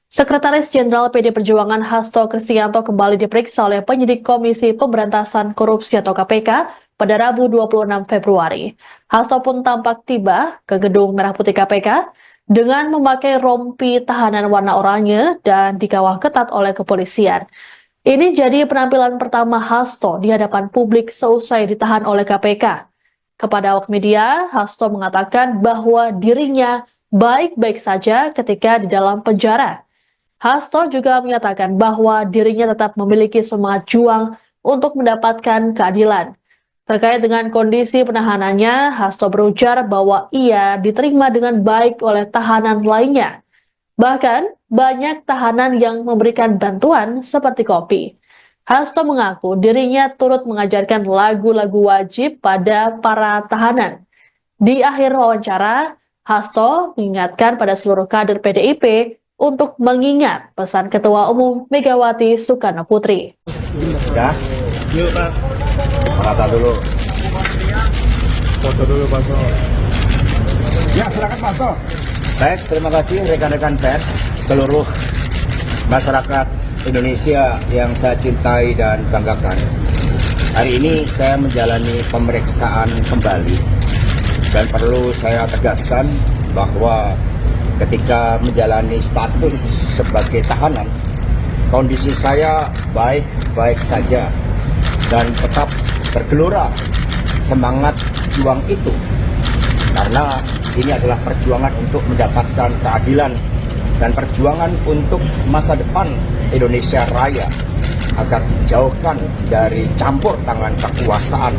Sekretaris Jenderal PD Perjuangan Hasto Kristianto kembali diperiksa oleh penyidik Komisi Pemberantasan Korupsi atau KPK pada Rabu 26 Februari. Hasto pun tampak tiba ke gedung Merah Putih KPK dengan memakai rompi tahanan warna oranye dan dikawal ketat oleh kepolisian. Ini jadi penampilan pertama Hasto di hadapan publik seusai ditahan oleh KPK. Kepada awak media, Hasto mengatakan bahwa dirinya baik-baik saja ketika di dalam penjara. Hasto juga menyatakan bahwa dirinya tetap memiliki semangat juang untuk mendapatkan keadilan. Terkait dengan kondisi penahanannya, Hasto berujar bahwa ia diterima dengan baik oleh tahanan lainnya. Bahkan, banyak tahanan yang memberikan bantuan seperti kopi. Hasto mengaku dirinya turut mengajarkan lagu-lagu wajib pada para tahanan. Di akhir wawancara, Hasto mengingatkan pada seluruh kader PDIP untuk mengingat pesan Ketua Umum Megawati Soekarno Putri. ya, Yuk Pak. kata dulu. Foto dulu Pak. Ya, silakan Pak. Baik, terima kasih rekan-rekan pers, seluruh masyarakat Indonesia yang saya cintai dan banggakan. Hari ini saya menjalani pemeriksaan kembali dan perlu saya tegaskan bahwa ketika menjalani status sebagai tahanan, kondisi saya baik-baik saja dan tetap bergelora semangat juang itu, karena ini adalah perjuangan untuk mendapatkan keadilan dan perjuangan untuk masa depan Indonesia Raya agar dijauhkan dari campur tangan kekuasaan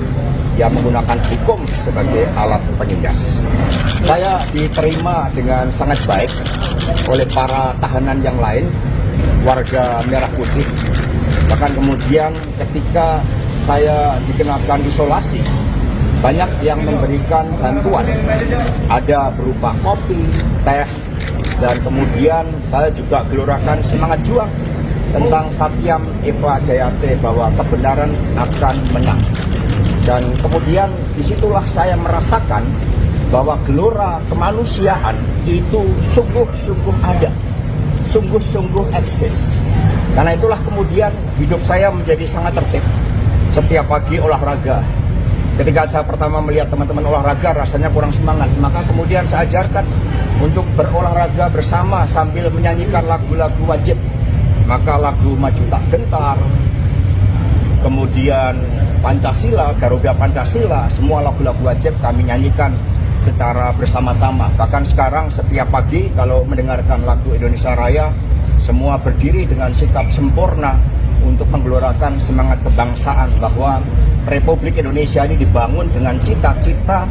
yang menggunakan hukum sebagai alat penindas. Saya diterima dengan sangat baik oleh para tahanan yang lain, warga Merah Putih. Bahkan kemudian ketika saya dikenakan isolasi, banyak yang memberikan bantuan, ada berupa kopi, teh, dan kemudian saya juga gelorakan semangat juang tentang Satyam Eva Jayate bahwa kebenaran akan menang. Dan kemudian disitulah saya merasakan bahwa gelora kemanusiaan itu sungguh-sungguh ada, sungguh-sungguh eksis. Karena itulah kemudian hidup saya menjadi sangat tertib. Setiap pagi olahraga. Ketika saya pertama melihat teman-teman olahraga rasanya kurang semangat, maka kemudian saya ajarkan untuk berolahraga bersama sambil menyanyikan lagu-lagu wajib. Maka lagu Maju Tak Gentar, kemudian Pancasila, Garuda Pancasila, semua lagu-lagu wajib kami nyanyikan secara bersama-sama. Bahkan sekarang setiap pagi kalau mendengarkan lagu Indonesia Raya, semua berdiri dengan sikap sempurna untuk menggelorakan semangat kebangsaan bahwa Republik Indonesia ini dibangun dengan cita-cita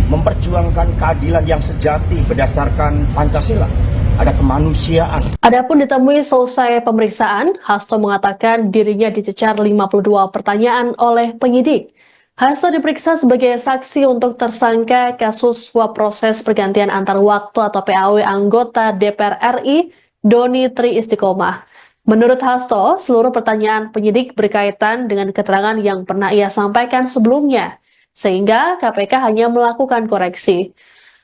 memperjuangkan keadilan yang sejati berdasarkan Pancasila. Ada kemanusiaan. Adapun ditemui selesai pemeriksaan, Hasto mengatakan dirinya dicecar 52 pertanyaan oleh penyidik. Hasto diperiksa sebagai saksi untuk tersangka kasus suap proses pergantian antar waktu atau PAW anggota DPR RI Doni Tri Istiqomah. Menurut Hasto, seluruh pertanyaan penyidik berkaitan dengan keterangan yang pernah ia sampaikan sebelumnya, sehingga KPK hanya melakukan koreksi.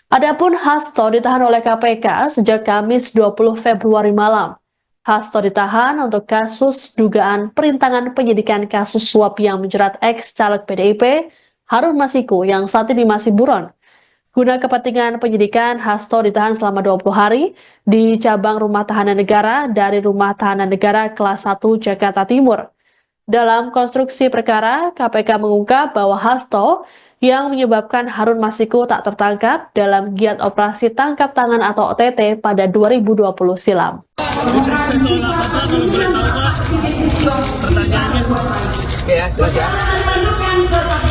Adapun Hasto ditahan oleh KPK sejak Kamis 20 Februari malam. Hasto ditahan untuk kasus dugaan perintangan penyidikan kasus suap yang menjerat ex-caleg PDIP Harun Masiku yang saat ini masih buron. Guna kepentingan penyidikan, Hasto ditahan selama 20 hari di cabang Rumah Tahanan Negara dari Rumah Tahanan Negara kelas 1 Jakarta Timur. Dalam konstruksi perkara, KPK mengungkap bahwa Hasto yang menyebabkan Harun Masiku tak tertangkap dalam giat operasi tangkap tangan atau OTT pada 2020 silam. Oke ya, jelas ya.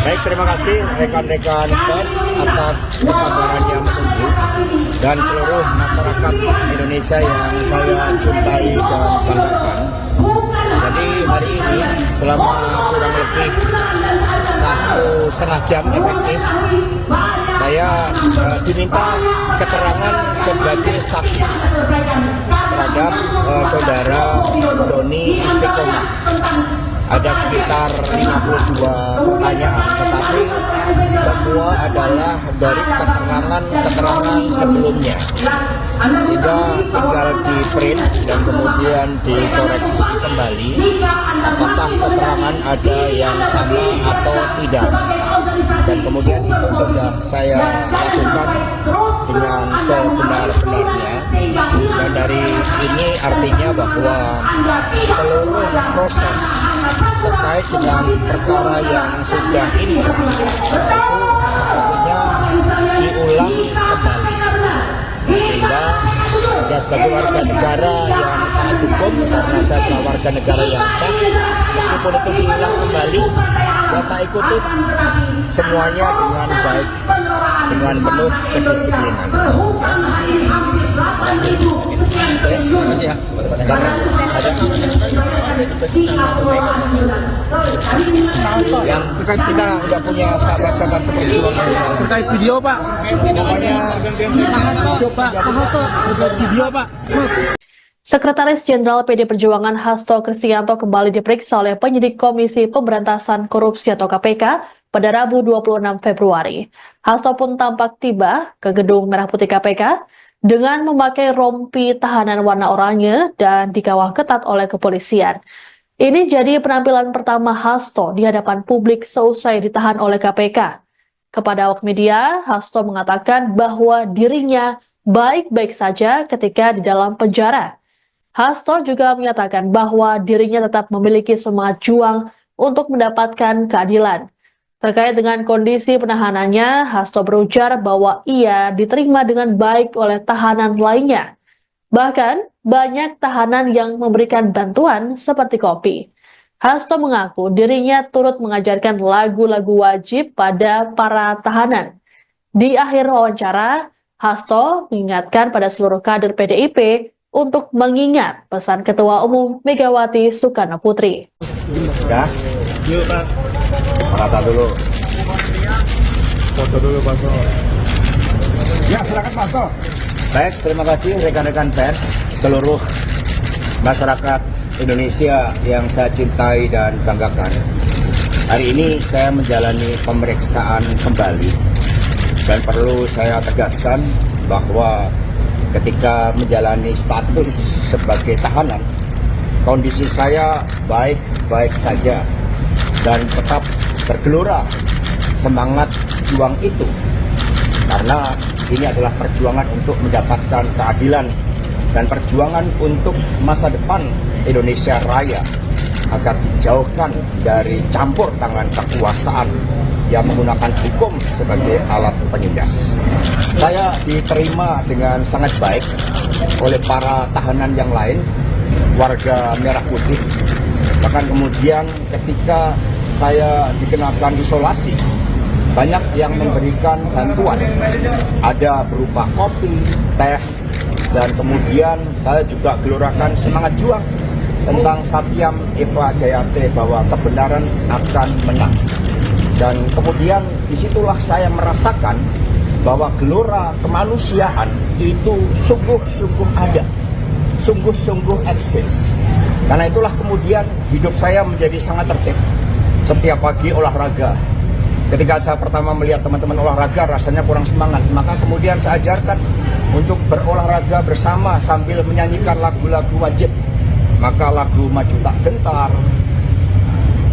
Baik, terima kasih rekan-rekan pers atas kesabarannya menunggu dan seluruh masyarakat Indonesia yang saya cintai dan banggakan. Jadi hari ini selama kurang lebih 1,5 jam efektif, saya diminta keterangan sebagai saksi terhadap saudara Doni Istiqomah. Ada sekitar 52 pertanyaan, tetapi semua adalah dari keterangan sebelumnya. Sehingga tinggal di print dan kemudian dikoreksi kembali apakah keterangan ada yang sama atau tidak. Dan kemudian itu sudah saya lakukan dengan sebenar-benarnya. Dan dari ini artinya bahwa seluruh proses terkait dengan perkara yang sudah inkrah itu sepertinya diulang kembali. Sehingga saya sebagai warga negara yang taat hukum, karena saya adalah warga negara yang sah, meskipun itu diulang kembali, ya saya ikuti semuanya dengan baik, dengan penuh kedisiplinan. Terima kasih ya. Yang kita udah punya sahabat-sahabat seperjuangan. Terkait video, Pak. Pokoknya Pak Hasto, terkait video, Pak. Sekretaris Jenderal PD Perjuangan Hasto Kristianto kembali diperiksa oleh penyidik Komisi Pemberantasan Korupsi atau KPK pada Rabu 26 Februari. Hasto pun tampak tiba ke gedung Merah Putih KPK dengan memakai rompi tahanan warna oranye dan dikawal ketat oleh kepolisian. Ini jadi penampilan pertama Hasto di hadapan publik seusai ditahan oleh KPK. Kepada awak media, Hasto mengatakan bahwa dirinya baik-baik saja ketika di dalam penjara. Hasto juga menyatakan bahwa dirinya tetap memiliki semangat juang untuk mendapatkan keadilan. Terkait dengan kondisi penahanannya, Hasto berujar bahwa ia diterima dengan baik oleh tahanan lainnya. Bahkan, banyak tahanan yang memberikan bantuan seperti kopi. Hasto mengaku dirinya turut mengajarkan lagu-lagu wajib pada para tahanan. Di akhir wawancara, Hasto mengingatkan pada seluruh kader PDIP untuk mengingat pesan Ketua Umum Megawati Soekarno Putri. ya, rata dulu. Foto dulu, Pak. Ya, silakan Pak. Baik, terima kasih rekan-rekan pers, seluruh masyarakat Indonesia yang saya cintai dan banggakan. Hari ini saya menjalani pemeriksaan kembali dan perlu saya tegaskan bahwa ketika menjalani status sebagai tahanan, kondisi saya baik-baik saja dan tetap bergelora semangat juang itu, karena ini adalah perjuangan untuk mendapatkan keadilan dan perjuangan untuk masa depan Indonesia Raya agar dijauhkan dari campur tangan kekuasaan yang menggunakan hukum sebagai alat penindas. Saya diterima dengan sangat baik oleh para tahanan yang lain, warga Merah Putih. Bahkan kemudian ketika saya dikenakan isolasi, banyak yang memberikan bantuan. Ada berupa kopi, teh, dan kemudian saya juga gelorakan semangat juang tentang Satyam Eva Jayate bahwa kebenaran akan menang. Dan kemudian disitulah saya merasakan bahwa gelora kemanusiaan itu sungguh-sungguh ada, sungguh-sungguh eksis. Karena itulah kemudian hidup saya menjadi sangat tertib. Setiap pagi olahraga. Ketika saya pertama melihat teman-teman olahraga rasanya kurang semangat, maka kemudian saya ajarkan untuk berolahraga bersama sambil menyanyikan lagu-lagu wajib. Maka lagu Maju Tak Gentar,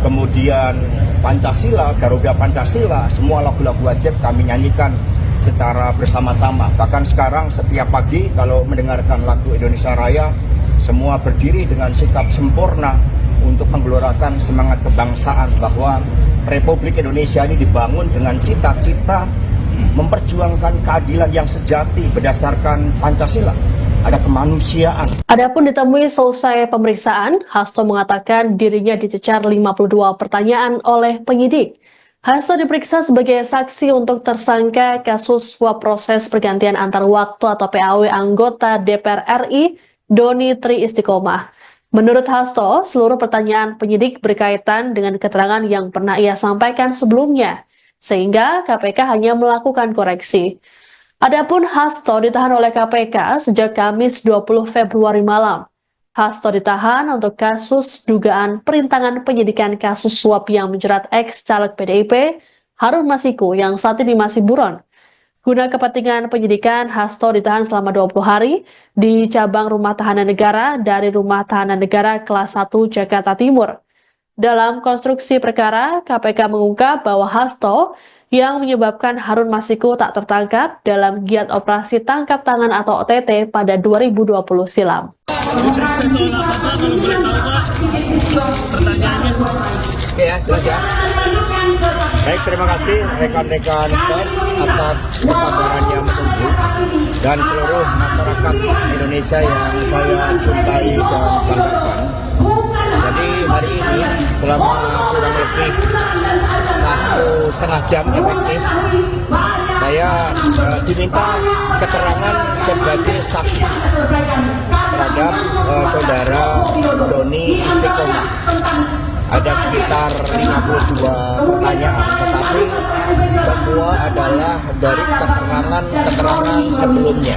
kemudian Pancasila, Garuda Pancasila, semua lagu-lagu wajib kami nyanyikan secara bersama-sama. Bahkan sekarang setiap pagi kalau mendengarkan lagu Indonesia Raya, semua berdiri dengan sikap sempurna untuk menggelorakan semangat kebangsaan bahwa Republik Indonesia ini dibangun dengan cita-cita memperjuangkan keadilan yang sejati berdasarkan Pancasila. Ada kemanusiaan. Adapun ditemui selesai pemeriksaan, Hasto mengatakan dirinya dicecar 52 pertanyaan oleh penyidik. Hasto diperiksa sebagai saksi untuk tersangka kasus suap proses pergantian antar waktu atau PAW anggota DPR RI Doni Tri Istiqomah. Menurut Hasto, seluruh pertanyaan penyidik berkaitan dengan keterangan yang pernah ia sampaikan sebelumnya, sehingga KPK hanya melakukan koreksi. Adapun Hasto ditahan oleh KPK sejak Kamis 20 Februari malam. Hasto ditahan untuk kasus dugaan perintangan penyidikan kasus suap yang menjerat ex-caleg PDIP Harun Masiku yang saat ini masih buron. Guna kepentingan penyidikan, Hasto ditahan selama 20 hari di cabang Rumah Tahanan Negara dari Rumah Tahanan Negara kelas 1 Jakarta Timur. Dalam konstruksi perkara, KPK mengungkap bahwa Hasto yang menyebabkan Harun Masiku tak tertangkap dalam giat operasi tangkap tangan atau OTT pada 2020 silam. Oke ya, jelas ya. Baik, terima kasih rekan-rekan pers atas kesabarannya menunggu dan seluruh masyarakat Indonesia yang saya cintai dan banggakan. Jadi hari ini selama kurang lebih 1,5 jam efektif, saya diminta keterangan sebagai saksi terhadap saudara Doni Istiqomah. Ada sekitar 52 pertanyaan, tetapi semua adalah dari keterangan sebelumnya,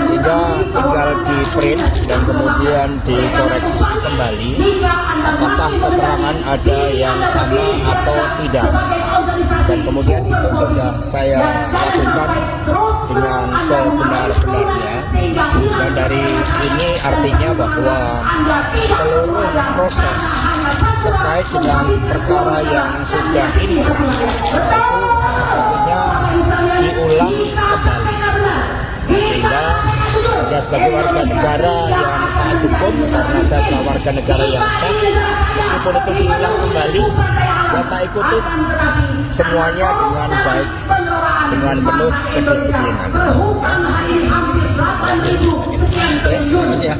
sehingga tinggal di print dan kemudian dikoreksi kembali apakah keterangan ada yang sama atau tidak, dan kemudian itu sudah saya lakukan dengan sebenar-benarnya. Dan dari ini artinya bahwa seluruh proses terkait dengan perkara yang sudah inkrah itu sepertinya diulang kembali, sehingga saya sebagai warga negara yang taat hukum, karena saya adalah warga negara yang sah, meskipun itu diulang kembali, ya saya ikuti semuanya dengan baik, dengan penuh kedisiplinan. Terima kasih ya.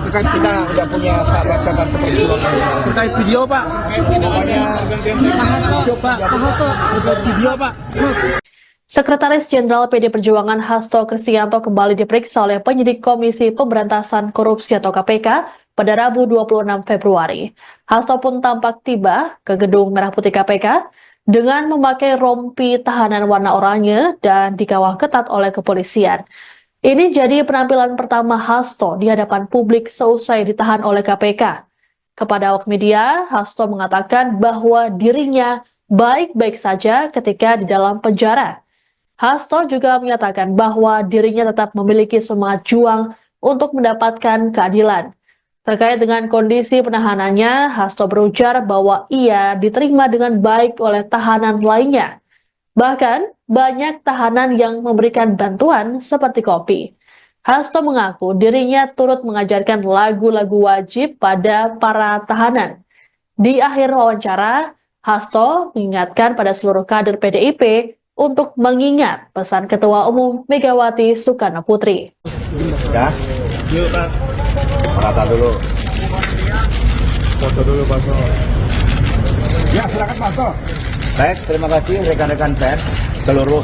Yang kita udah punya sahabat-sahabat seperjuangan. Terkait video, Pak. Pokoknya Pak Hasto, terkait video, Pak. Sekretaris Jenderal PD Perjuangan Hasto Kristianto kembali diperiksa oleh penyidik Komisi Pemberantasan Korupsi atau KPK pada Rabu 26 Februari. Hasto pun tampak tiba ke gedung Merah Putih KPK dengan memakai rompi tahanan warna oranye dan dikawal ketat oleh kepolisian. Ini jadi penampilan pertama Hasto di hadapan publik seusai ditahan oleh KPK. Kepada awak media, Hasto mengatakan bahwa dirinya baik-baik saja ketika di dalam penjara. Hasto juga menyatakan bahwa dirinya tetap memiliki semangat juang untuk mendapatkan keadilan. Terkait dengan kondisi penahanannya, Hasto berujar bahwa ia diterima dengan baik oleh tahanan lainnya. Bahkan, banyak tahanan yang memberikan bantuan seperti kopi. Hasto mengaku dirinya turut mengajarkan lagu-lagu wajib pada para tahanan. Di akhir wawancara, Hasto mengingatkan pada seluruh kader PDIP untuk mengingat pesan Ketua Umum Megawati Soekarno Putri. Ya, Yuk, Pak. rata dulu. Foto dulu, Pak. Ya, silakan Pak Hasto. Baik, terima kasih rekan-rekan pers, seluruh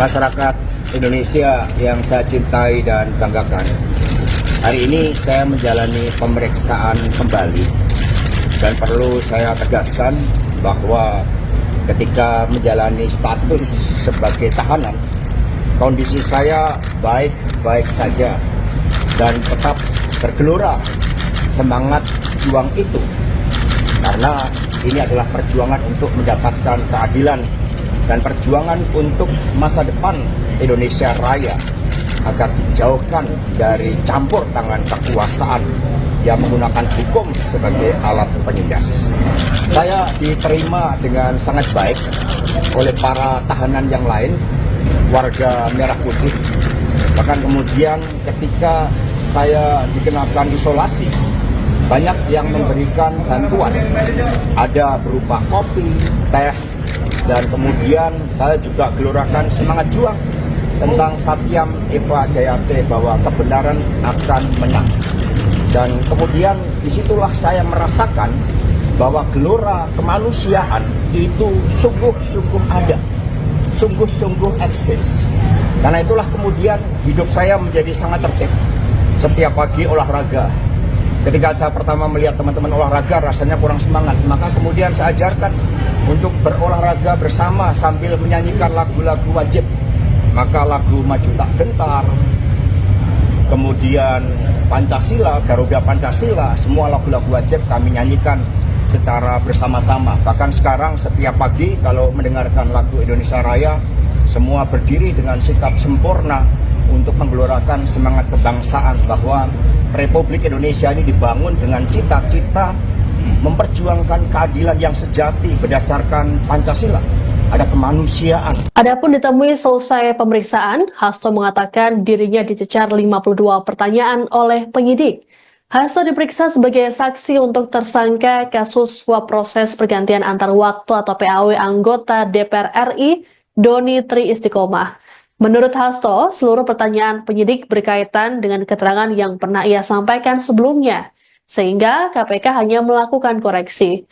masyarakat Indonesia yang saya cintai dan banggakan. Hari ini saya menjalani pemeriksaan kembali dan perlu saya tegaskan bahwa ketika menjalani status sebagai tahanan, kondisi saya baik-baik saja dan tetap bergelora semangat juang itu. Karena ini adalah perjuangan untuk mendapatkan keadilan dan perjuangan untuk masa depan Indonesia Raya agar dijauhkan dari campur tangan kekuasaan yang menggunakan hukum sebagai alat penindas. Saya diterima dengan sangat baik oleh para tahanan yang lain, warga Merah Putih. Bahkan kemudian ketika saya dikenakan isolasi, banyak yang memberikan bantuan, ada berupa kopi, teh, dan kemudian saya juga gelorakan semangat juang tentang Satyam Eva Jayate bahwa kebenaran akan menang. Dan kemudian disitulah saya merasakan bahwa gelora kemanusiaan itu sungguh-sungguh ada, sungguh-sungguh eksis. Karena itulah kemudian hidup saya menjadi sangat tertib. Setiap pagi olahraga. Ketika saya pertama melihat teman-teman olahraga rasanya kurang semangat, maka kemudian saya ajarkan untuk berolahraga bersama sambil menyanyikan lagu-lagu wajib. Maka lagu Maju Tak Gentar, kemudian Pancasila, Garuda Pancasila, semua lagu-lagu wajib kami nyanyikan secara bersama-sama. Bahkan sekarang setiap pagi kalau mendengarkan lagu Indonesia Raya, semua berdiri dengan sikap sempurna untuk menggelorakan semangat kebangsaan bahwa Republik Indonesia ini dibangun dengan cita-cita memperjuangkan keadilan yang sejati berdasarkan Pancasila. Ada kemanusiaan. Adapun ditemui selesai pemeriksaan, Hasto mengatakan dirinya dicecar 52 pertanyaan oleh penyidik. Hasto diperiksa sebagai saksi untuk tersangka kasus suap proses pergantian antar waktu atau PAW anggota DPR RI Doni Tri Istiqomah. Menurut Hasto, seluruh pertanyaan penyidik berkaitan dengan keterangan yang pernah ia sampaikan sebelumnya, sehingga KPK hanya melakukan koreksi.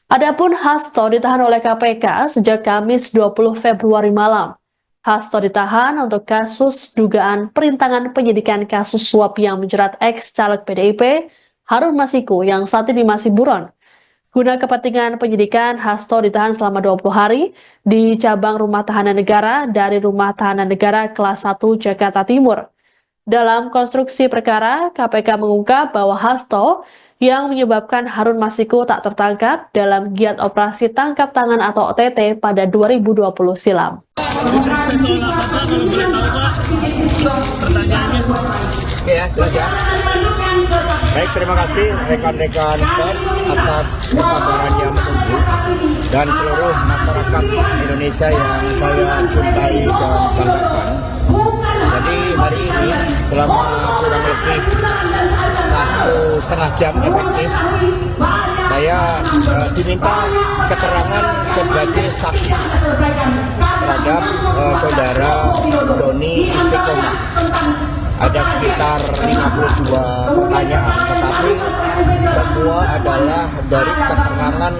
Adapun Hasto ditahan oleh KPK sejak Kamis 20 Februari malam. Hasto ditahan untuk kasus dugaan perintangan penyidikan kasus suap yang menjerat ex-caleg PDIP Harun Masiku yang saat ini masih buron. Guna kepentingan penyidikan, Hasto ditahan selama 20 hari di cabang Rumah Tahanan Negara dari Rumah Tahanan Negara kelas 1 Jakarta Timur. Dalam konstruksi perkara, KPK mengungkap bahwa Hasto yang menyebabkan Harun Masiku tak tertangkap dalam giat operasi tangkap tangan atau OTT pada 2020 silam. Oke ya, jelas ya. Baik, terima kasih rekan-rekan pers atas kesabarannya menunggu dan seluruh masyarakat Indonesia yang saya cintai dan banggakan. Jadi hari ini selama kurang lebih 1,5 jam efektif, saya diminta keterangan sebagai saksi terhadap saudara Doni Istiqomah. Ada sekitar 52 pertanyaan, tetapi semua adalah adalah dari keterangan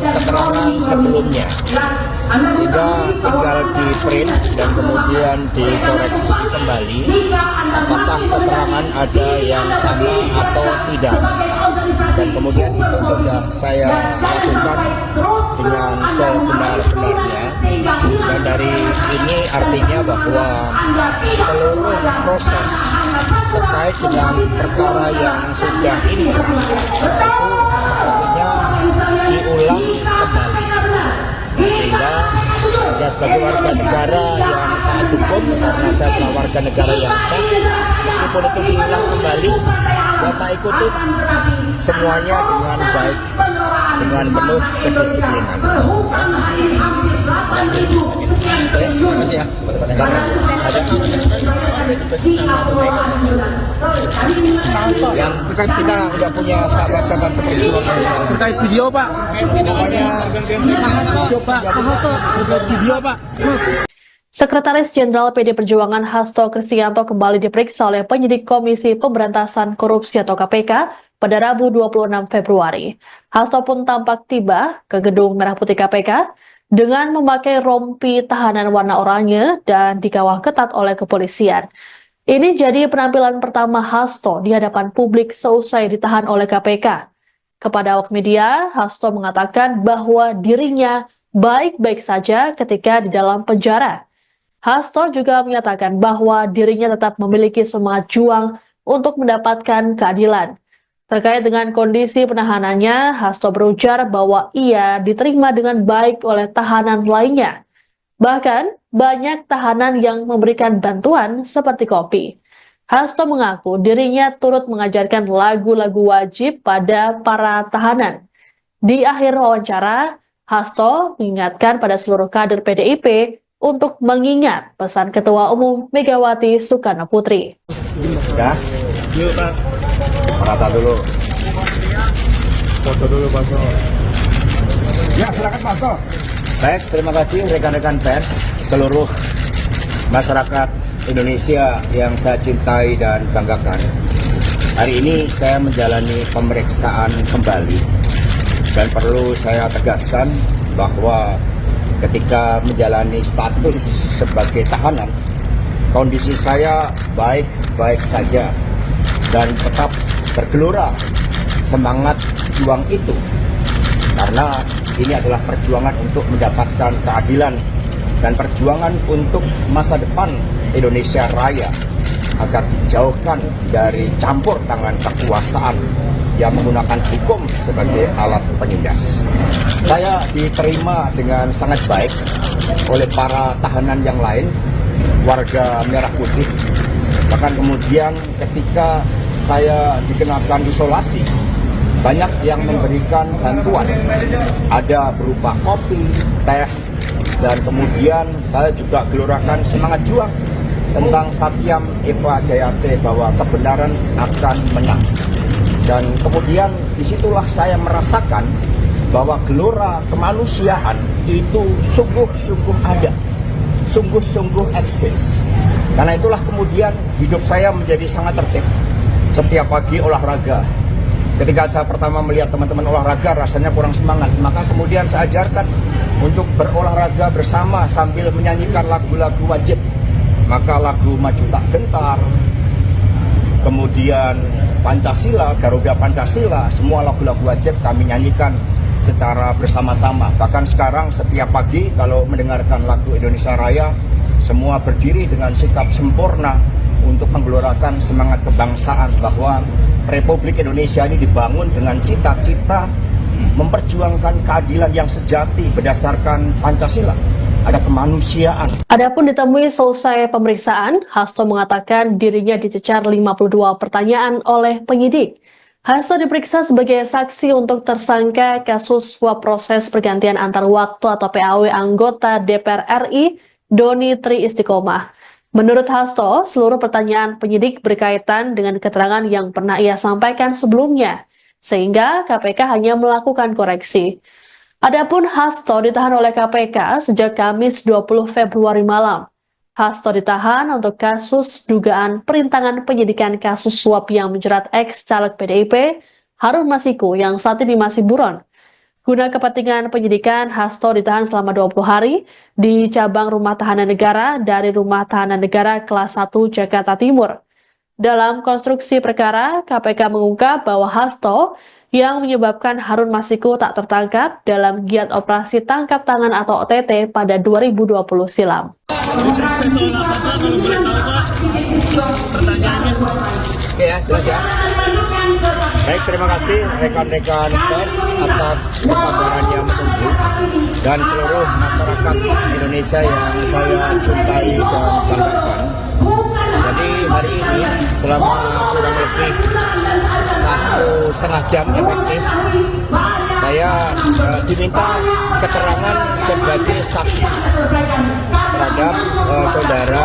sebelumnya, sehingga tinggal di print dan kemudian dikoreksi kembali apakah keterangan ada yang sama atau tidak, dan kemudian itu sudah saya lakukan dengan sebenar-benarnya, dan dari ini artinya bahwa seluruh proses terkait dengan perkara yang sudah inkrah itu sepertinya diulang kembali, sehingga ya sebagai warga negara yang taat hukum, karena saya adalah warga negara yang sah, meskipun itu diulang kembali, ya saya ikuti semuanya dengan baik, dengan penuh kedisiplinan. Terima kasih ya. Yang kita udah punya sahabat-sahabat seperti itu. Terkait video Pak. Namanya Pak Hasto terkait video Pak. Sekretaris Jenderal PD Perjuangan Hasto Kristianto kembali diperiksa oleh penyidik Komisi Pemberantasan Korupsi atau KPK pada Rabu 26 Februari. Hasto pun tampak tiba ke Gedung Merah Putih KPK dengan memakai rompi tahanan warna oranye dan dikawal ketat oleh kepolisian. Ini jadi penampilan pertama Hasto di hadapan publik seusai ditahan oleh KPK. Kepada awak media, Hasto mengatakan bahwa dirinya baik-baik saja ketika di dalam penjara. Hasto juga menyatakan bahwa dirinya tetap memiliki semangat juang untuk mendapatkan keadilan. Terkait dengan kondisi penahanannya, Hasto berujar bahwa ia diterima dengan baik oleh tahanan lainnya. Bahkan, banyak tahanan yang memberikan bantuan seperti kopi. Hasto mengaku dirinya turut mengajarkan lagu-lagu wajib pada para tahanan. Di akhir wawancara, Hasto mengingatkan pada seluruh kader PDIP untuk mengingat pesan Ketua Umum Megawati Soekarno Putri. ya, rata dulu. Foto dulu Pak. Ya, silakan Mas. Baik, terima kasih rekan-rekan pers, seluruh masyarakat Indonesia yang saya cintai dan banggakan. Hari ini saya menjalani pemeriksaan kembali, dan perlu saya tegaskan bahwa ketika menjalani status sebagai tahanan, kondisi saya baik-baik saja dan tetap bergelora semangat juang itu, karena ini adalah perjuangan untuk mendapatkan keadilan dan perjuangan untuk masa depan Indonesia Raya agar dijauhkan dari campur tangan kekuasaan yang menggunakan hukum sebagai alat penindas. Saya diterima dengan sangat baik oleh para tahanan yang lain, warga Merah Putih. Bahkan kemudian ketika saya dikenakan isolasi, banyak yang memberikan bantuan. Ada berupa kopi, teh, dan kemudian saya juga gelorakan semangat juang tentang Satyam Eva Jayate bahwa kebenaran akan menang. Dan kemudian disitulah saya merasakan bahwa gelora kemanusiaan itu sungguh-sungguh ada, sungguh-sungguh eksis. Karena itulah kemudian hidup saya menjadi sangat tertib. Setiap pagi olahraga. Ketika saya pertama melihat teman-teman olahraga rasanya kurang semangat, maka kemudian saya ajarkan untuk berolahraga bersama sambil menyanyikan lagu-lagu wajib. Maka lagu Maju Tak Gentar, kemudian Pancasila, Garuda Pancasila, semua lagu-lagu wajib kami nyanyikan secara bersama-sama. Bahkan sekarang setiap pagi kalau mendengarkan lagu Indonesia Raya, semua berdiri dengan sikap sempurna untuk menggelorakan semangat kebangsaan bahwa Republik Indonesia ini dibangun dengan cita-cita memperjuangkan keadilan yang sejati berdasarkan Pancasila. Ada kemanusiaan. Adapun ditemui selesai pemeriksaan, Hasto mengatakan dirinya dicecar 52 pertanyaan oleh penyidik. Hasto diperiksa sebagai saksi untuk tersangka kasus suap proses pergantian antar waktu atau PAW anggota DPR RI Doni Tri Istiqomah. Menurut Hasto, seluruh pertanyaan penyidik berkaitan dengan keterangan yang pernah ia sampaikan sebelumnya, sehingga KPK hanya melakukan koreksi. Adapun Hasto ditahan oleh KPK sejak Kamis 20 Februari malam. Hasto ditahan untuk kasus dugaan perintangan penyidikan kasus suap yang menjerat ex-caleg PDIP Harun Masiku yang saat ini masih buron. Guna kepentingan penyidikan, Hasto ditahan selama 20 hari di cabang Rumah Tahanan Negara dari Rumah Tahanan Negara kelas 1 Jakarta Timur. Dalam konstruksi perkara, KPK mengungkap bahwa Hasto yang menyebabkan Harun Masiku tak tertangkap dalam giat operasi tangkap tangan atau OTT pada 2020 silam. Oke ya, jelas ya. Baik, terima kasih rekan-rekan pers atas kesabarannya menunggu dan seluruh masyarakat Indonesia yang saya cintai dan banggakan. Jadi hari ini selama kurang lebih 1,5 jam efektif, saya diminta keterangan sebagai saksi terhadap saudara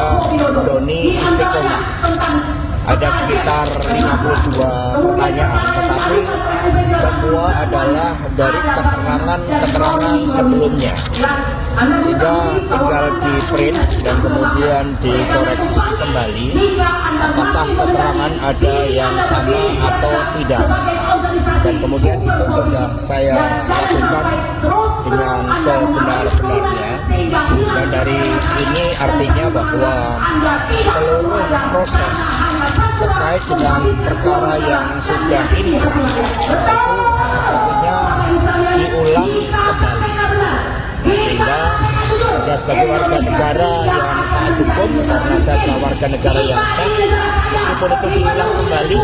Doni Istiqomah. Ada sekitar 52 pertanyaan, tetapi semua adalah dari keterangan sebelumnya. Sehingga tinggal di print dan kemudian dikoreksi kembali apakah keterangan ada yang sama atau tidak. Dan kemudian itu sudah saya lakukan dengan sebenar-benarnya. Dan dari ini artinya bahwa seluruh proses terkait dengan perkara yang sudah inkrah itu sepertinya diulang kembali. Sehingga saya sebagai warga negara yang taat hukum, karena saya adalah warga negara yang sah, meskipun itu diulang kembali,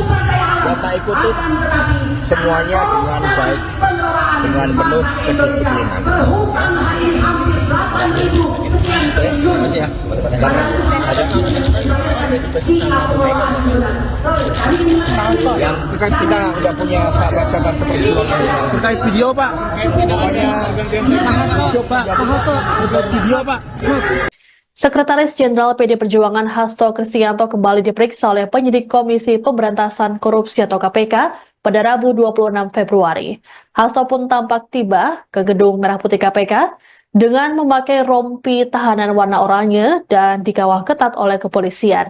ya saya ikuti semuanya dengan baik, dengan penuh kedisiplinan. Terima kasih ya. Yang kita udah punya sahabat-sahabat seperti itu. Terkait video, Pak. Pokoknya Pak Hasto, terkait video, Pak. Sekretaris Jenderal PD Perjuangan Hasto Kristianto kembali diperiksa oleh penyidik Komisi Pemberantasan Korupsi atau KPK pada Rabu 26 Februari. Hasto pun tampak tiba ke gedung Merah Putih KPK dengan memakai rompi tahanan warna oranye dan dikawal ketat oleh kepolisian.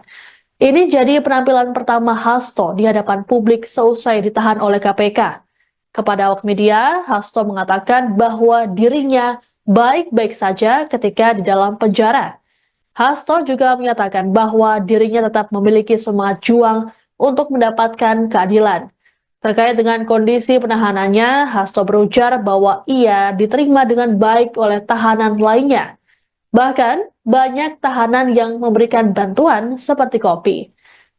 Ini jadi penampilan pertama Hasto di hadapan publik seusai ditahan oleh KPK. Kepada awak media, Hasto mengatakan bahwa dirinya baik-baik saja ketika di dalam penjara. Hasto juga menyatakan bahwa dirinya tetap memiliki semangat juang untuk mendapatkan keadilan. Terkait dengan kondisi penahanannya, Hasto berujar bahwa ia diterima dengan baik oleh tahanan lainnya. Bahkan, banyak tahanan yang memberikan bantuan seperti kopi.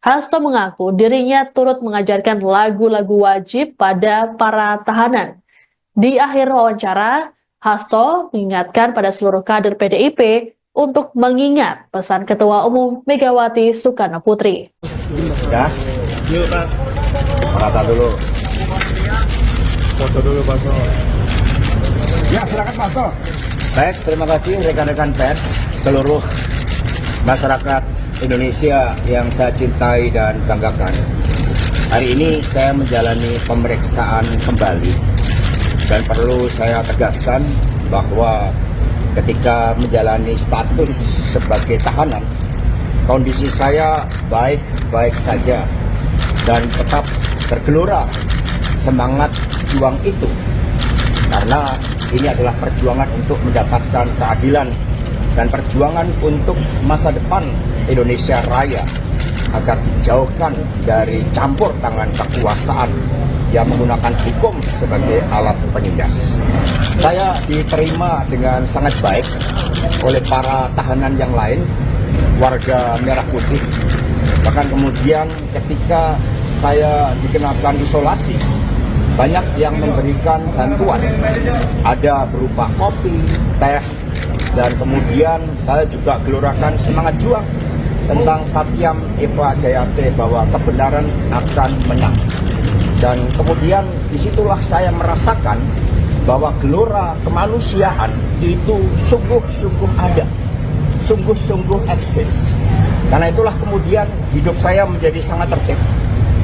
Hasto mengaku dirinya turut mengajarkan lagu-lagu wajib pada para tahanan. Di akhir wawancara, Hasto mengingatkan pada seluruh kader PDIP untuk mengingat pesan Ketua Umum Megawati Soekarno Putri. ya, Yuk, Pak. rata dulu. Foto dulu, Pak. Ya, silakan Pak. Baik, terima kasih rekan-rekan pers, seluruh masyarakat Indonesia yang saya cintai dan banggakan. Hari ini saya menjalani pemeriksaan kembali dan perlu saya tegaskan bahwa ketika menjalani status sebagai tahanan, kondisi saya baik-baik saja dan tetap bergelora semangat juang itu, karena ini adalah perjuangan untuk mendapatkan keadilan dan perjuangan untuk masa depan Indonesia Raya agar dijauhkan dari campur tangan kekuasaan yang menggunakan hukum sebagai alat penindas. Saya diterima dengan sangat baik oleh para tahanan yang lain, warga Merah Putih. Bahkan kemudian ketika saya dikenakan isolasi, banyak yang memberikan bantuan. Ada berupa kopi, teh, dan kemudian saya juga gelorakan semangat juang tentang Satyam Eva Jayate bahwa kebenaran akan menang. Dan kemudian disitulah saya merasakan bahwa gelora kemanusiaan itu sungguh-sungguh ada, sungguh-sungguh eksis. Karena itulah kemudian hidup saya menjadi sangat tertib.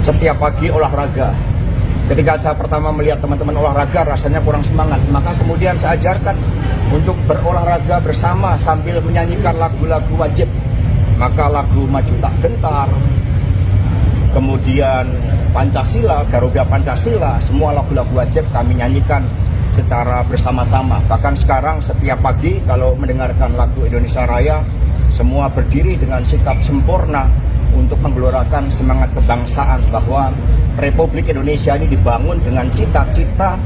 Setiap pagi olahraga. Ketika saya pertama melihat teman-teman olahraga rasanya kurang semangat, maka kemudian saya ajarkan untuk berolahraga bersama sambil menyanyikan lagu-lagu wajib. Maka lagu Maju Tak Gentar, kemudian Pancasila, Garuda Pancasila, semua lagu-lagu wajib kami nyanyikan secara bersama-sama. Bahkan sekarang setiap pagi kalau mendengarkan lagu Indonesia Raya, semua berdiri dengan sikap sempurna untuk menggelorakan semangat kebangsaan bahwa Republik Indonesia ini dibangun dengan cita-cita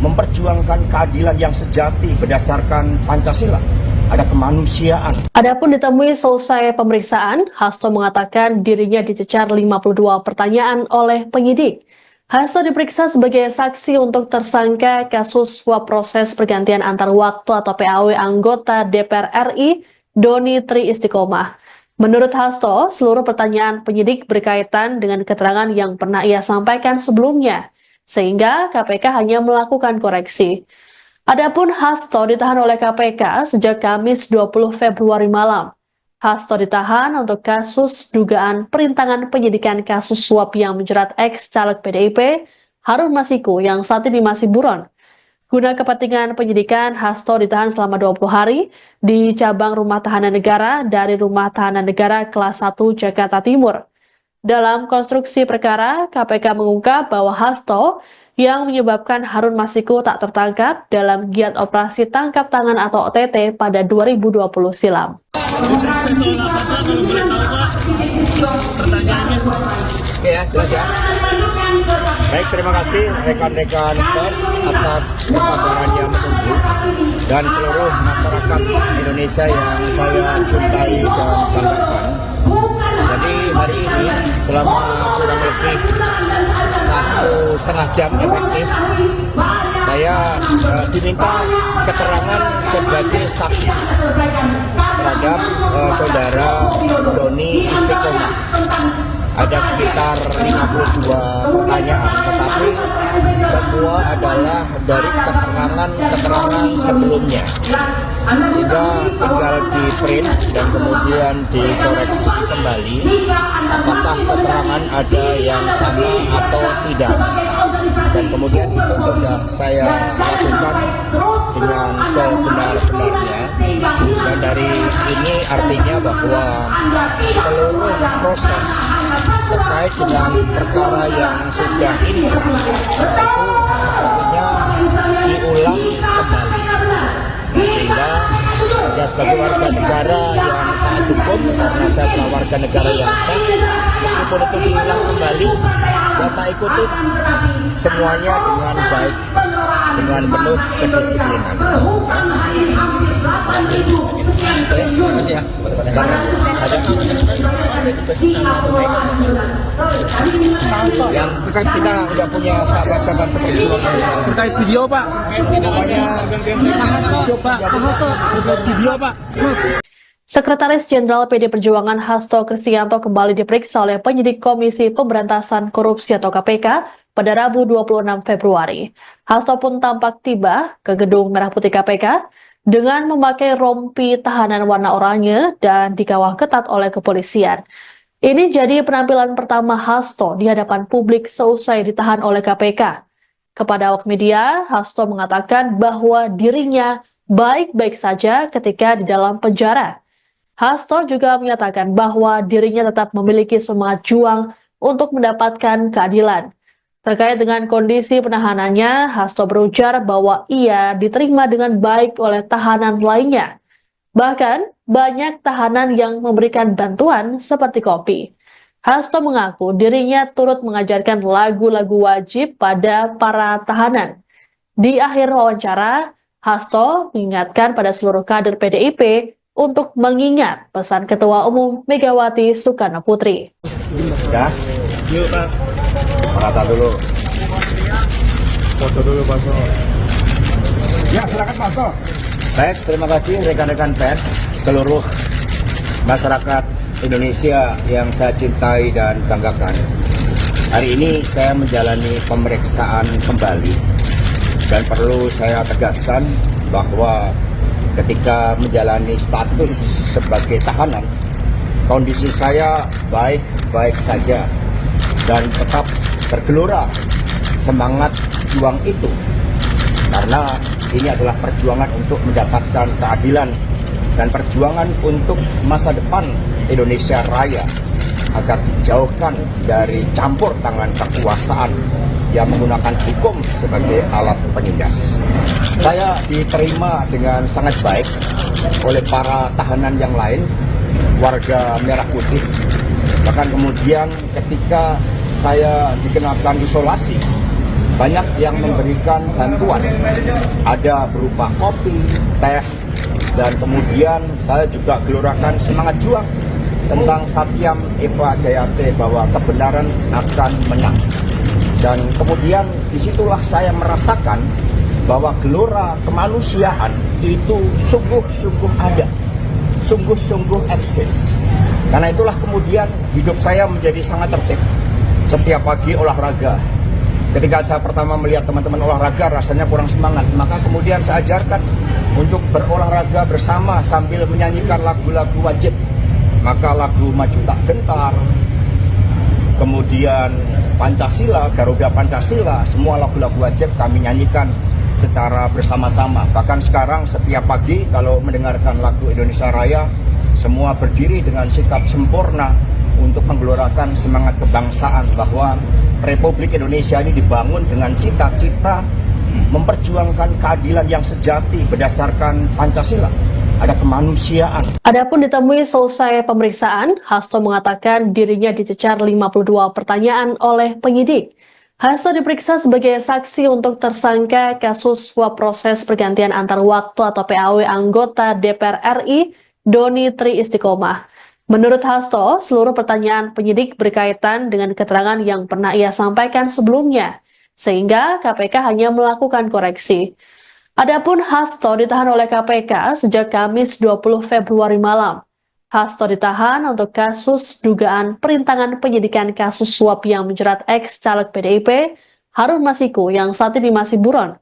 memperjuangkan keadilan yang sejati berdasarkan Pancasila. Ada kemanusiaan. Adapun ditemui selesai pemeriksaan, Hasto mengatakan dirinya dicecar 52 pertanyaan oleh penyidik. Hasto diperiksa sebagai saksi untuk tersangka kasus suap proses pergantian antar waktu atau PAW anggota DPR RI Doni Tri Istiqomah. Menurut Hasto, seluruh pertanyaan penyidik berkaitan dengan keterangan yang pernah ia sampaikan sebelumnya, sehingga KPK hanya melakukan koreksi. Adapun Hasto ditahan oleh KPK sejak Kamis 20 Februari malam. Hasto ditahan untuk kasus dugaan perintangan penyidikan kasus suap yang menjerat ex-caleg PDIP Harun Masiku yang saat ini masih buron. Guna kepentingan penyidikan, Hasto ditahan selama 20 hari di cabang Rumah Tahanan Negara dari Rumah Tahanan Negara kelas 1 Jakarta Timur. Dalam konstruksi perkara, KPK mengungkap bahwa Hasto yang menyebabkan Harun Masiku tak tertangkap dalam giat operasi tangkap tangan atau OTT pada 2020 silam. Oke ya, jelas ya. Baik, terima kasih rekan-rekan pers atas kesabarannya menunggu dan seluruh masyarakat Indonesia yang saya cintai dan banggakan. Jadi hari ini selama kurang lebih 1,5 jam efektif, saya diminta keterangan sebagai saksi terhadap saudara Doni Istiqomah. Ada sekitar 52 pertanyaan, tetapi semua adalah dari keterangan sebelumnya, sehingga tinggal di print dan kemudian dikoreksi kembali apakah keterangan ada yang sama atau tidak, dan kemudian itu sudah saya lakukan dengan sebenar-benarnya, dan dari ini artinya bahwa seluruh proses terkait dengan perkara yang sudah inkrah itu sepertinya diulang kembali. Nah, sehingga saya sebagai warga negara yang taat hukum, karena saya adalah warga negara yang sah, meskipun itu diulang kembali, ya saya ikuti semuanya dengan baik, dengan penuh kedisiplinan. Terima kasih ya. Yang kita udah punya sahabat-sahabat seperjuangan. Terkait video, Pak. Pokoknya Video, Pak. Sekretaris Jenderal PD Perjuangan Hasto Kristianto kembali diperiksa oleh penyidik Komisi Pemberantasan Korupsi atau KPK pada Rabu 26 Februari. Hasto pun tampak tiba ke gedung Merah Putih KPK dengan memakai rompi tahanan warna oranye dan dikawal ketat oleh kepolisian. Ini jadi penampilan pertama Hasto di hadapan publik seusai ditahan oleh KPK. Kepada awak media, Hasto mengatakan bahwa dirinya baik-baik saja ketika di dalam penjara. Hasto juga menyatakan bahwa dirinya tetap memiliki semangat juang untuk mendapatkan keadilan. Terkait dengan kondisi penahanannya, Hasto berujar bahwa ia diterima dengan baik oleh tahanan lainnya. Bahkan, banyak tahanan yang memberikan bantuan seperti kopi. Hasto mengaku dirinya turut mengajarkan lagu-lagu wajib pada para tahanan. Di akhir wawancara, Hasto mengingatkan pada seluruh kader PDIP untuk mengingat pesan Ketua Umum Megawati Soekarno Putri. Ya, Yuk, Pak. kata dulu. Foto dulu, Pak. Ya, silakan Pak. Baik, terima kasih rekan-rekan pers, seluruh masyarakat Indonesia yang saya cintai dan banggakan. Hari ini saya menjalani pemeriksaan kembali dan perlu saya tegaskan bahwa ketika menjalani status sebagai tahanan, kondisi saya baik-baik saja dan tetap bergelora semangat juang itu, karena ini adalah perjuangan untuk mendapatkan keadilan dan perjuangan untuk masa depan Indonesia Raya. agar dijauhkan dari campur tangan kekuasaan yang menggunakan hukum sebagai alat penindas. Saya diterima dengan sangat baik oleh para tahanan yang lain, warga Merah Putih. Bahkan kemudian ketika saya dikenakan isolasi, banyak yang memberikan bantuan. Ada berupa kopi, teh, dan kemudian saya juga gelorakan semangat juang tentang Satyam Eva Jayate bahwa kebenaran akan menang. Dan kemudian disitulah saya merasakan bahwa gelora kemanusiaan itu sungguh-sungguh ada, sungguh-sungguh eksis. Karena itulah kemudian hidup saya menjadi sangat tertib. Setiap pagi olahraga. Ketika saya pertama melihat teman-teman olahraga rasanya kurang semangat, maka kemudian saya ajarkan untuk berolahraga bersama sambil menyanyikan lagu-lagu wajib. Maka lagu Maju Tak Gentar, kemudian Pancasila, Garuda Pancasila, semua lagu-lagu wajib kami nyanyikan secara bersama-sama. Bahkan sekarang setiap pagi kalau mendengarkan lagu Indonesia Raya, semua berdiri dengan sikap sempurna untuk menggelorakan semangat kebangsaan bahwa Republik Indonesia ini dibangun dengan cita-cita memperjuangkan keadilan yang sejati berdasarkan Pancasila. Ada kemanusiaan. Adapun ditemui selesai pemeriksaan, Hasto mengatakan dirinya dicecar 52 pertanyaan oleh penyidik. Hasto diperiksa sebagai saksi untuk tersangka kasus suap proses pergantian antar waktu atau PAW anggota DPR RI Doni Tri Istiqomah. Menurut Hasto, seluruh pertanyaan penyidik berkaitan dengan keterangan yang pernah ia sampaikan sebelumnya, sehingga KPK hanya melakukan koreksi. Adapun Hasto ditahan oleh KPK sejak Kamis 20 Februari malam. Hasto ditahan untuk kasus dugaan perintangan penyidikan kasus suap yang menjerat ex-caleg PDIP Harun Masiku yang saat ini masih buron.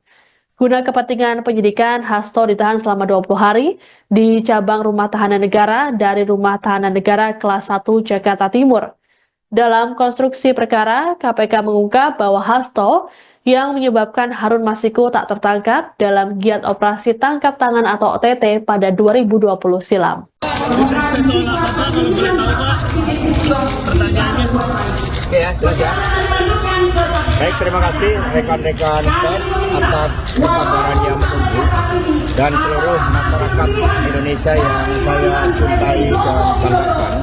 Guna kepentingan penyidikan, Hasto ditahan selama 20 hari di cabang Rumah Tahanan Negara dari Rumah Tahanan Negara kelas 1 Jakarta Timur. Dalam konstruksi perkara, KPK mengungkap bahwa Hasto yang menyebabkan Harun Masiku tak tertangkap dalam giat operasi tangkap tangan atau OTT pada 2020 silam. Oke ya, jelas ya. Baik, terima kasih rekan-rekan pers atas kesabarannya menunggu dan seluruh masyarakat Indonesia yang saya cintai dan banggakan.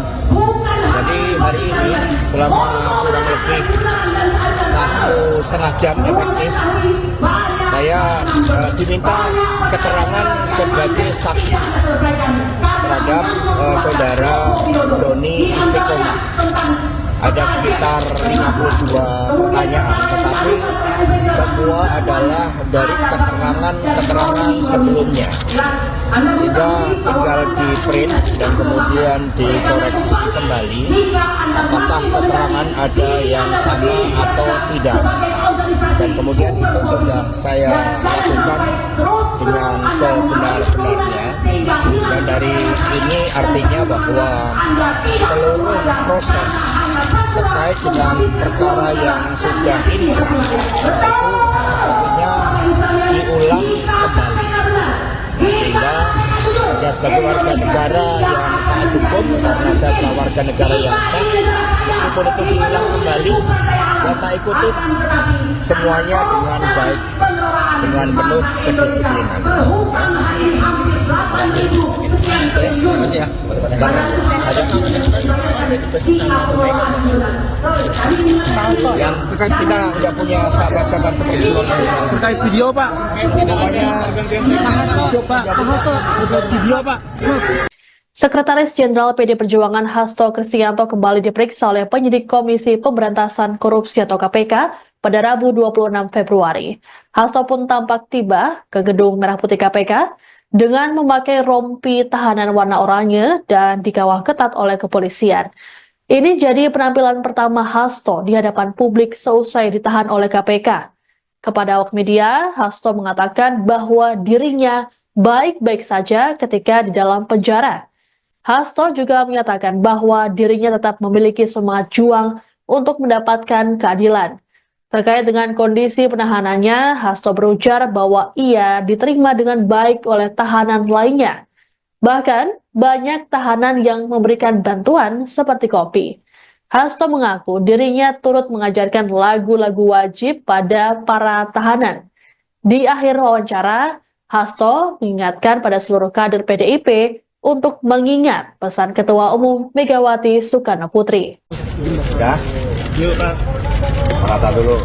Jadi hari ini selama kurang lebih 1,5 jam efektif, saya diminta keterangan sebagai saksi terhadap saudara Doni Istiqomah. Ada sekitar 52 pertanyaan, tetapi semua adalah dari keterangan-keterangan sebelumnya. Sehingga tinggal di print dan kemudian dikoreksi kembali apakah keterangan ada yang sama atau tidak. Dan kemudian itu sudah saya lakukan dengan sebenar-benarnya. Dan dari ini artinya bahwa seluruh proses terkait dengan perkara yang sudah inkrah itu sepertinya diulang kembali. Sehingga saya sebagai warga negara yang taat hukum, karena saya adalah warga negara yang sah, meskipun itu diulang kembali, ya saya ikuti semuanya dengan baik, dengan penuh kedisiplinan. Terima kasih ya. Yang kita udah punya sahabat-sahabat seperti itu. Terkait video Pak. Pokoknya Pak Hasto terkait video Pak. Sekretaris Jenderal PD Perjuangan Hasto Kristianto kembali diperiksa oleh penyidik Komisi Pemberantasan Korupsi atau KPK pada Rabu 26 Februari. Hasto pun tampak tiba ke gedung Merah Putih KPK dengan memakai rompi tahanan warna oranye dan dikawal ketat oleh kepolisian. Ini jadi penampilan pertama Hasto di hadapan publik seusai ditahan oleh KPK. Kepada awak media, Hasto mengatakan bahwa dirinya baik-baik saja ketika di dalam penjara. Hasto juga menyatakan bahwa dirinya tetap memiliki semangat juang untuk mendapatkan keadilan. Terkait dengan kondisi penahanannya, Hasto berujar bahwa ia diterima dengan baik oleh tahanan lainnya. Bahkan, banyak tahanan yang memberikan bantuan seperti kopi. Hasto mengaku dirinya turut mengajarkan lagu-lagu wajib pada para tahanan. Di akhir wawancara, Hasto mengingatkan pada seluruh kader PDIP untuk mengingat pesan Ketua Umum Megawati Soekarno Putri. Ya, Yuk Pak, merata dulu.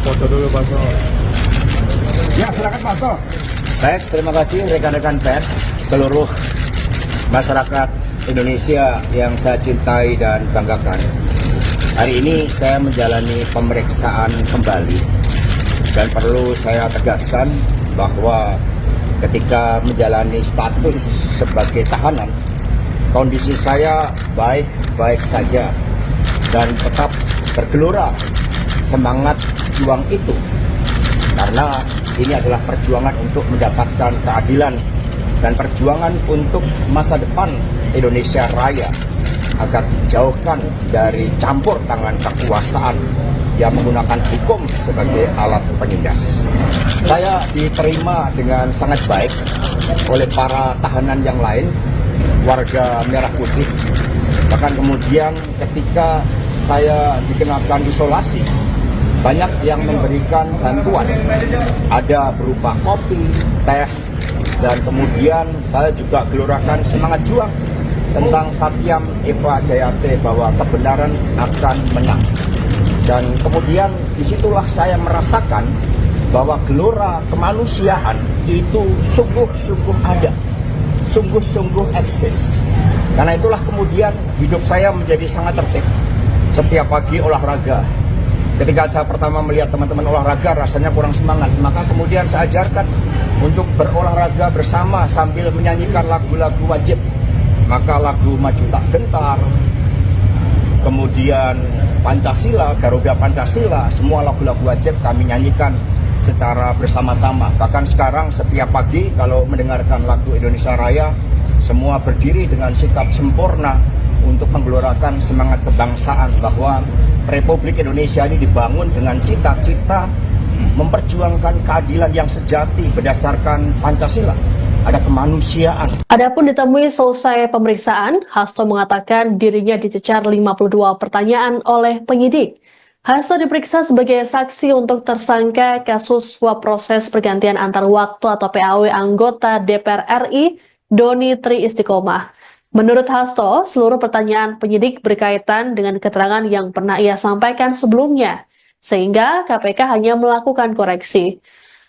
foto dulu Pak. Ya, silakan Pak Hasto. Baik, terima kasih rekan-rekan pers, seluruh masyarakat Indonesia yang saya cintai dan banggakan. Hari ini saya menjalani pemeriksaan kembali dan perlu saya tegaskan bahwa ketika menjalani status sebagai tahanan, kondisi saya baik-baik saja dan tetap bergelora semangat juang itu, karena ini adalah perjuangan untuk mendapatkan keadilan dan perjuangan untuk masa depan Indonesia Raya agar dijauhkan dari campur tangan kekuasaan yang menggunakan hukum sebagai alat penindas. Saya diterima dengan sangat baik oleh para tahanan yang lain, warga Merah Putih. Bahkan kemudian ketika saya dikenakan isolasi, banyak yang memberikan bantuan. Ada berupa kopi, teh, dan kemudian saya juga gelorakan semangat juang tentang Satyam Eva Jayate bahwa kebenaran akan menang. Dan kemudian disitulah saya merasakan bahwa gelora kemanusiaan itu sungguh-sungguh ada, sungguh-sungguh eksis. Karena itulah kemudian hidup saya menjadi sangat tertib. Setiap pagi olahraga. Ketika saya pertama melihat teman-teman olahraga rasanya kurang semangat, maka kemudian saya ajarkan untuk berolahraga bersama sambil menyanyikan lagu-lagu wajib. Maka lagu Maju Tak Gentar, kemudian Pancasila, Garuda Pancasila, semua lagu-lagu wajib kami nyanyikan secara bersama-sama. Bahkan sekarang setiap pagi kalau mendengarkan lagu Indonesia Raya, semua berdiri dengan sikap sempurna untuk menggelorakan semangat kebangsaan bahwa Republik Indonesia ini dibangun dengan cita-cita memperjuangkan keadilan yang sejati berdasarkan Pancasila. Ada kemanusiaan. Adapun ditemui selesai pemeriksaan, Hasto mengatakan dirinya dicecar 52 pertanyaan oleh penyidik. Hasto diperiksa sebagai saksi untuk tersangka kasus suap proses pergantian antar waktu atau PAW anggota DPR RI Doni Tri Istiqomah. Menurut Hasto, seluruh pertanyaan penyidik berkaitan dengan keterangan yang pernah ia sampaikan sebelumnya, sehingga KPK hanya melakukan koreksi.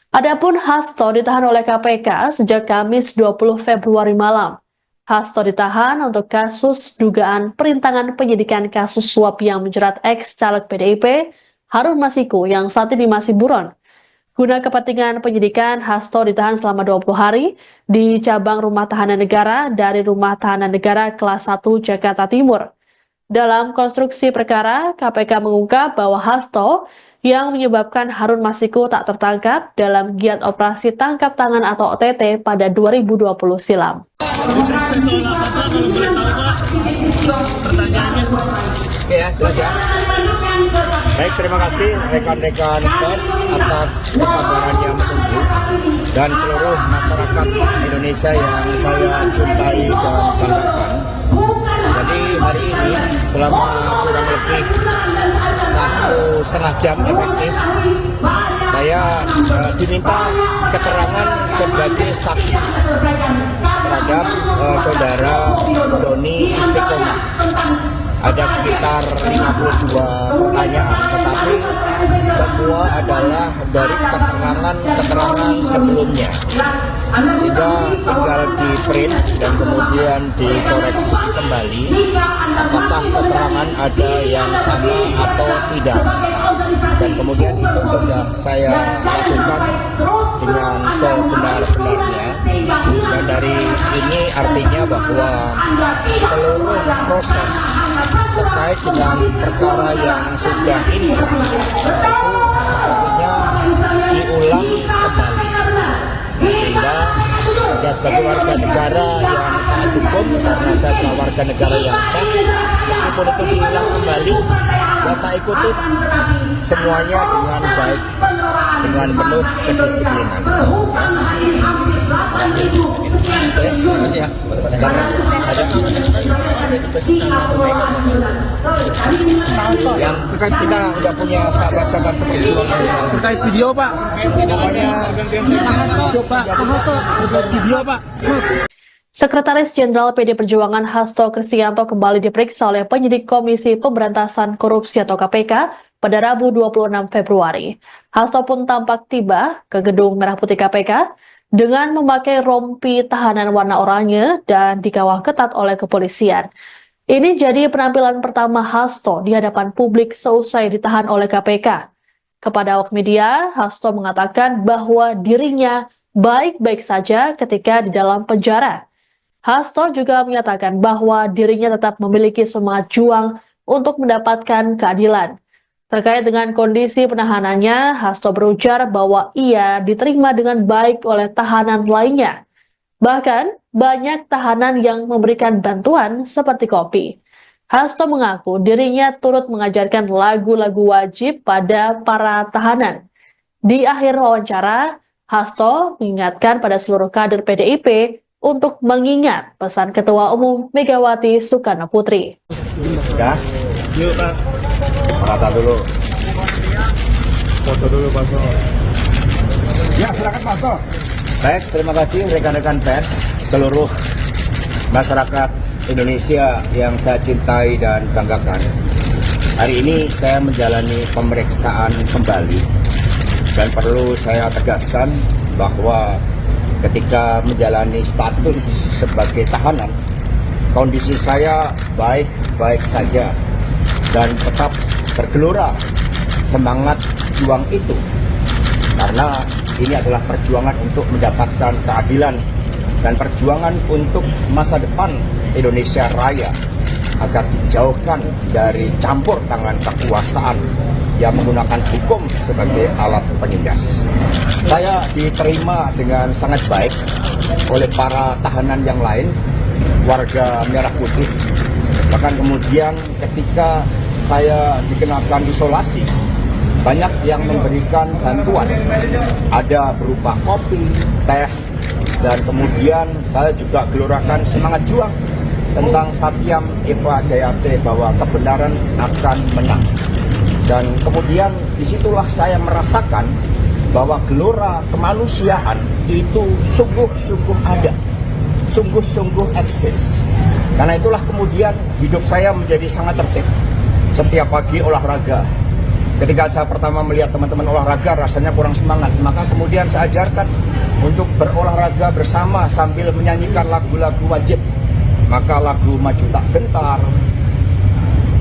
Adapun Hasto ditahan oleh KPK sejak Kamis 20 Februari malam. Hasto ditahan untuk kasus dugaan perintangan penyidikan kasus suap yang menjerat ex-caleg PDIP Harun Masiku yang saat ini masih buron. Guna kepentingan penyidikan, Hasto ditahan selama 20 hari di cabang Rumah Tahanan Negara dari Rumah Tahanan Negara kelas 1 Jakarta Timur. Dalam konstruksi perkara, KPK mengungkap bahwa Hasto yang menyebabkan Harun Masiku tak tertangkap dalam giat operasi tangkap tangan atau OTT pada 2020 silam. Ya, jelas ya. Baik, terima kasih rekan-rekan pers atas kesabarannya menunggu dan seluruh masyarakat Indonesia yang saya cintai dan banggakan. Jadi hari ini selama kurang lebih 1,5 jam efektif, saya diminta keterangan sebagai saksi terhadap saudara Doni Istiqomah. Ada sekitar 52 pertanyaan, tetapi semua adalah dari keterangan sebelumnya. Sehingga tinggal di print dan kemudian dikoreksi kembali apakah keterangan ada yang sama atau tidak. Dan kemudian itu sudah saya lakukan dengan sebenar-benarnya. Dan dari ini artinya bahwa seluruh proses terkait dengan perkara yang sudah inkrah itu sepertinya diulang kembali. Sehingga ya sebagai warga negara yang taat hukum hukum karena saya adalah warga negara yang sah. Meskipun itu diulang kembali, ya saya ikuti semuanya dengan baik, dengan penuh kedisiplinan. Terima kasih ya. Yang kita udah punya sahabat-sahabat seperjuangan Terkait video Pak. pokoknya Pak Hasto terkait video Pak. Sekretaris Jenderal PD Perjuangan Hasto Kristianto kembali diperiksa oleh penyidik Komisi Pemberantasan Korupsi atau KPK pada Rabu 26 Februari. Hasto pun tampak tiba ke gedung Merah Putih KPK dengan memakai rompi tahanan warna oranye dan dikawal ketat oleh kepolisian. Ini jadi penampilan pertama Hasto di hadapan publik seusai ditahan oleh KPK. Kepada awak media, Hasto mengatakan bahwa dirinya baik-baik saja ketika di dalam penjara. Hasto juga menyatakan bahwa dirinya tetap memiliki semangat juang untuk mendapatkan keadilan. Terkait dengan kondisi penahanannya, Hasto berujar bahwa ia diterima dengan baik oleh tahanan lainnya. Bahkan, banyak tahanan yang memberikan bantuan seperti kopi. Hasto mengaku dirinya turut mengajarkan lagu-lagu wajib pada para tahanan. Di akhir wawancara, Hasto mengingatkan pada seluruh kader PDIP untuk mengingat pesan Ketua Umum Megawati Soekarno Putri. ya, Yuk Pak. merata dulu. Foto dulu Pak. Ya, silakan Pak Hasto. Baik, terima kasih rekan-rekan pers, seluruh masyarakat Indonesia yang saya cintai dan banggakan. Hari ini saya menjalani pemeriksaan kembali dan perlu saya tegaskan bahwa ketika menjalani status sebagai tahanan, kondisi saya baik-baik saja dan tetap bergelora semangat juang itu. Karena ini adalah perjuangan untuk mendapatkan keadilan dan perjuangan untuk masa depan Indonesia Raya agar dijauhkan dari campur tangan kekuasaan yang menggunakan hukum sebagai alat penindas. Saya diterima dengan sangat baik oleh para tahanan yang lain, warga Merah Putih. Bahkan kemudian ketika saya dikenakan isolasi, banyak yang memberikan bantuan. Ada berupa kopi, teh, dan kemudian saya juga gelorakan semangat juang tentang Satyam Eva Jayate bahwa kebenaran akan menang. Dan kemudian disitulah saya merasakan bahwa gelora kemanusiaan itu sungguh-sungguh ada, sungguh-sungguh eksis. Karena itulah kemudian hidup saya menjadi sangat tertib. Setiap pagi olahraga. Ketika saya pertama melihat teman-teman olahraga rasanya kurang semangat, maka kemudian saya ajarkan untuk berolahraga bersama sambil menyanyikan lagu-lagu wajib. Maka lagu Maju Tak Gentar,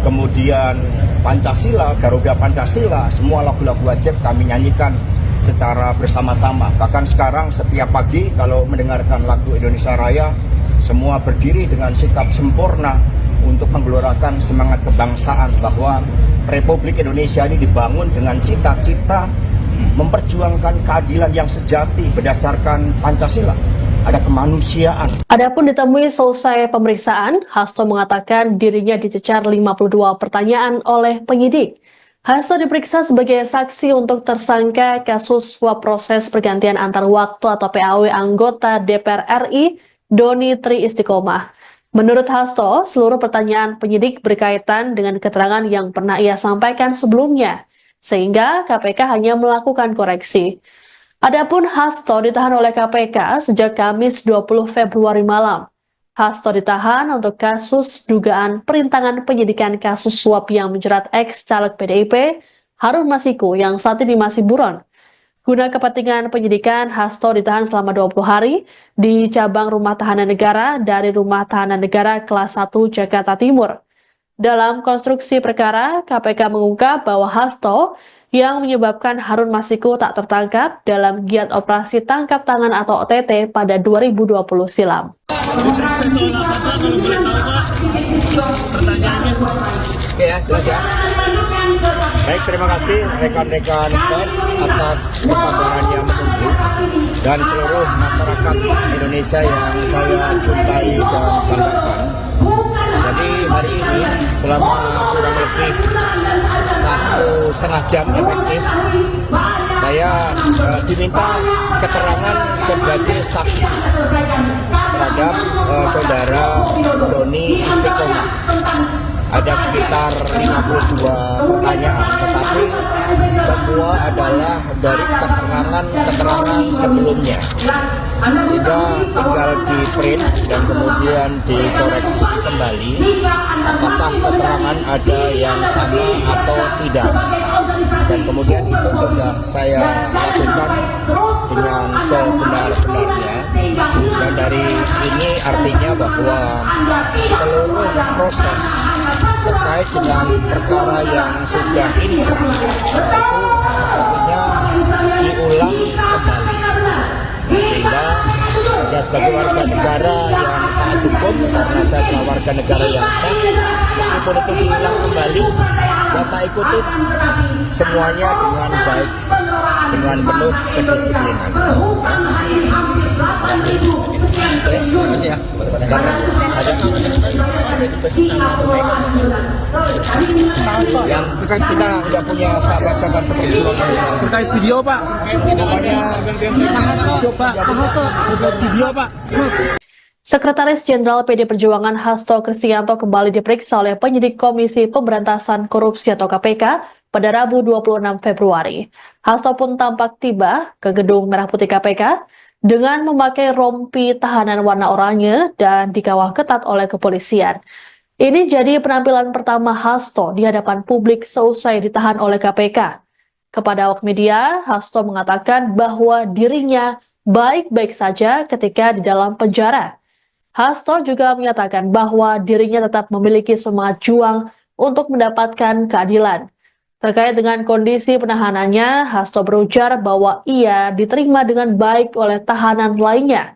kemudian Pancasila, Garuda Pancasila, semua lagu-lagu wajib kami nyanyikan secara bersama-sama. Bahkan sekarang setiap pagi kalau mendengarkan lagu Indonesia Raya, semua berdiri dengan sikap sempurna untuk menggelorakan semangat kebangsaan bahwa Republik Indonesia ini dibangun dengan cita-cita memperjuangkan keadilan yang sejati berdasarkan Pancasila. Ada kemanusiaan. Adapun ditemui selesai pemeriksaan, Hasto mengatakan dirinya dicecar 52 pertanyaan oleh penyidik. Hasto diperiksa sebagai saksi untuk tersangka kasus suap proses pergantian antar waktu atau PAW anggota DPR RI Doni Tri Istiqomah. Menurut Hasto, seluruh pertanyaan penyidik berkaitan dengan keterangan yang pernah ia sampaikan sebelumnya, sehingga KPK hanya melakukan koreksi. Adapun Hasto ditahan oleh KPK sejak Kamis 20 Februari malam. Hasto ditahan untuk kasus dugaan perintangan penyidikan kasus suap yang menjerat ex-caleg PDIP Harun Masiku yang saat ini masih buron. Guna kepentingan penyidikan, Hasto ditahan selama 20 hari di cabang Rumah Tahanan Negara dari Rumah Tahanan Negara kelas 1 Jakarta Timur. Dalam konstruksi perkara, KPK mengungkap bahwa Hasto yang menyebabkan Harun Masiku tak tertangkap dalam giat operasi tangkap tangan atau OTT pada 2020 silam. Oke ya, jelas ya. Baik, terima kasih rekan-rekan pers atas kesabarannya menunggu. dan seluruh masyarakat Indonesia yang saya cintai dan banggakan. Jadi hari ini selama kurang lebih 1,5 jam efektif, saya diminta keterangan sebagai saksi terhadap saudara Doni Istiqomah. Ada sekitar 52 pertanyaan, tetapi semua adalah dari keterangan sebelumnya, sehingga tinggal di print dan kemudian dikoreksi kembali apakah keterangan ada yang sama atau tidak, dan kemudian itu sudah saya lakukan dengan sebenar-benarnya. Dan dari ini artinya bahwa seluruh proses terkait dengan perkara yang sudah inkrah itu sepertinya diulang kembali, sehingga ya sebagai warga negara yang taat hukum, karena saya adalah warga negara yang sah, meskipun itu diulang kembali, ya saya ikuti semuanya dengan baik, dengan penuh kedisiplinan. Terima kasih ya. Yang kita udah punya sahabat-sahabat seperti itu. Terkait video Pak. Pokoknya Pak Hasto terkait video Pak. Sekretaris Jenderal PD Perjuangan Hasto Kristianto kembali diperiksa oleh penyidik Komisi Pemberantasan Korupsi atau KPK pada Rabu 26 Februari. Hasto pun tampak tiba ke gedung Merah Putih KPK dengan memakai rompi tahanan warna oranye dan dikawal ketat oleh kepolisian. Ini jadi penampilan pertama Hasto di hadapan publik seusai ditahan oleh KPK. Kepada awak media, Hasto mengatakan bahwa dirinya baik-baik saja ketika di dalam penjara. Hasto juga menyatakan bahwa dirinya tetap memiliki semangat juang untuk mendapatkan keadilan. Terkait dengan kondisi penahanannya, Hasto berujar bahwa ia diterima dengan baik oleh tahanan lainnya.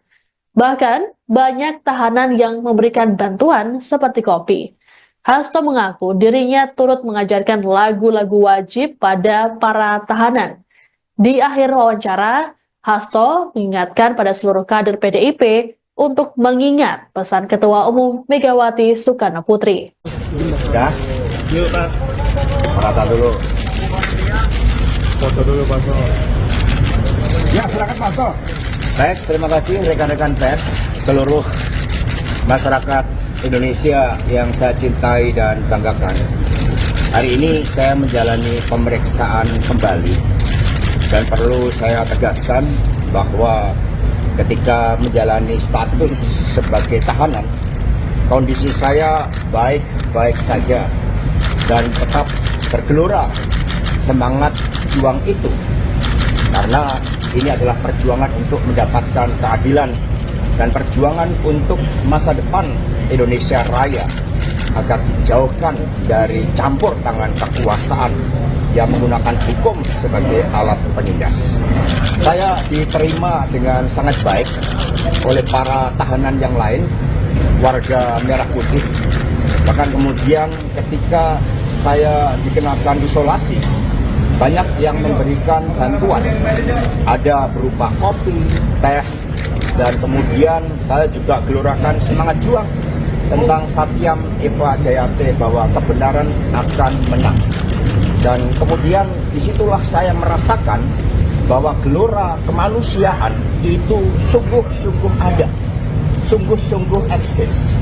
Bahkan, banyak tahanan yang memberikan bantuan seperti kopi. Hasto mengaku dirinya turut mengajarkan lagu-lagu wajib pada para tahanan. Di akhir wawancara, Hasto mengingatkan pada seluruh kader PDIP untuk mengingat pesan Ketua Umum Megawati Soekarno Putri. Sudah? Yuk Pak. Rata dulu. Foto dulu Pak. Ya, silakan Pak Hasto. Baik, terima kasih rekan-rekan pers, seluruh masyarakat Indonesia yang saya cintai dan banggakan. Hari ini saya menjalani pemeriksaan kembali, dan perlu saya tegaskan bahwa ketika menjalani status sebagai tahanan, kondisi saya baik-baik saja dan tetap bergelora semangat juang itu, karena ini adalah perjuangan untuk mendapatkan keadilan dan perjuangan untuk masa depan Indonesia Raya agar dijauhkan dari campur tangan kekuasaan yang menggunakan hukum sebagai alat penindas. Saya diterima dengan sangat baik oleh para tahanan yang lain, warga Merah Putih. Bahkan kemudian ketika saya dikenakan isolasi, banyak yang memberikan bantuan. Ada berupa kopi, teh, dan kemudian saya juga gelorakan semangat juang tentang Satyam Eva Jayate bahwa kebenaran akan menang. Dan kemudian disitulah saya merasakan bahwa gelora kemanusiaan itu sungguh-sungguh ada, sungguh-sungguh eksis.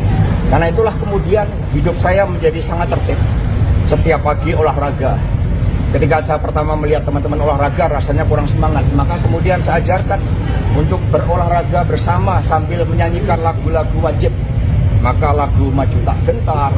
Karena itulah kemudian hidup saya menjadi sangat tertib. Setiap pagi olahraga. Ketika saya pertama melihat teman-teman olahraga rasanya kurang semangat, maka kemudian saya ajarkan untuk berolahraga bersama sambil menyanyikan lagu-lagu wajib. Maka lagu Maju Tak Gentar,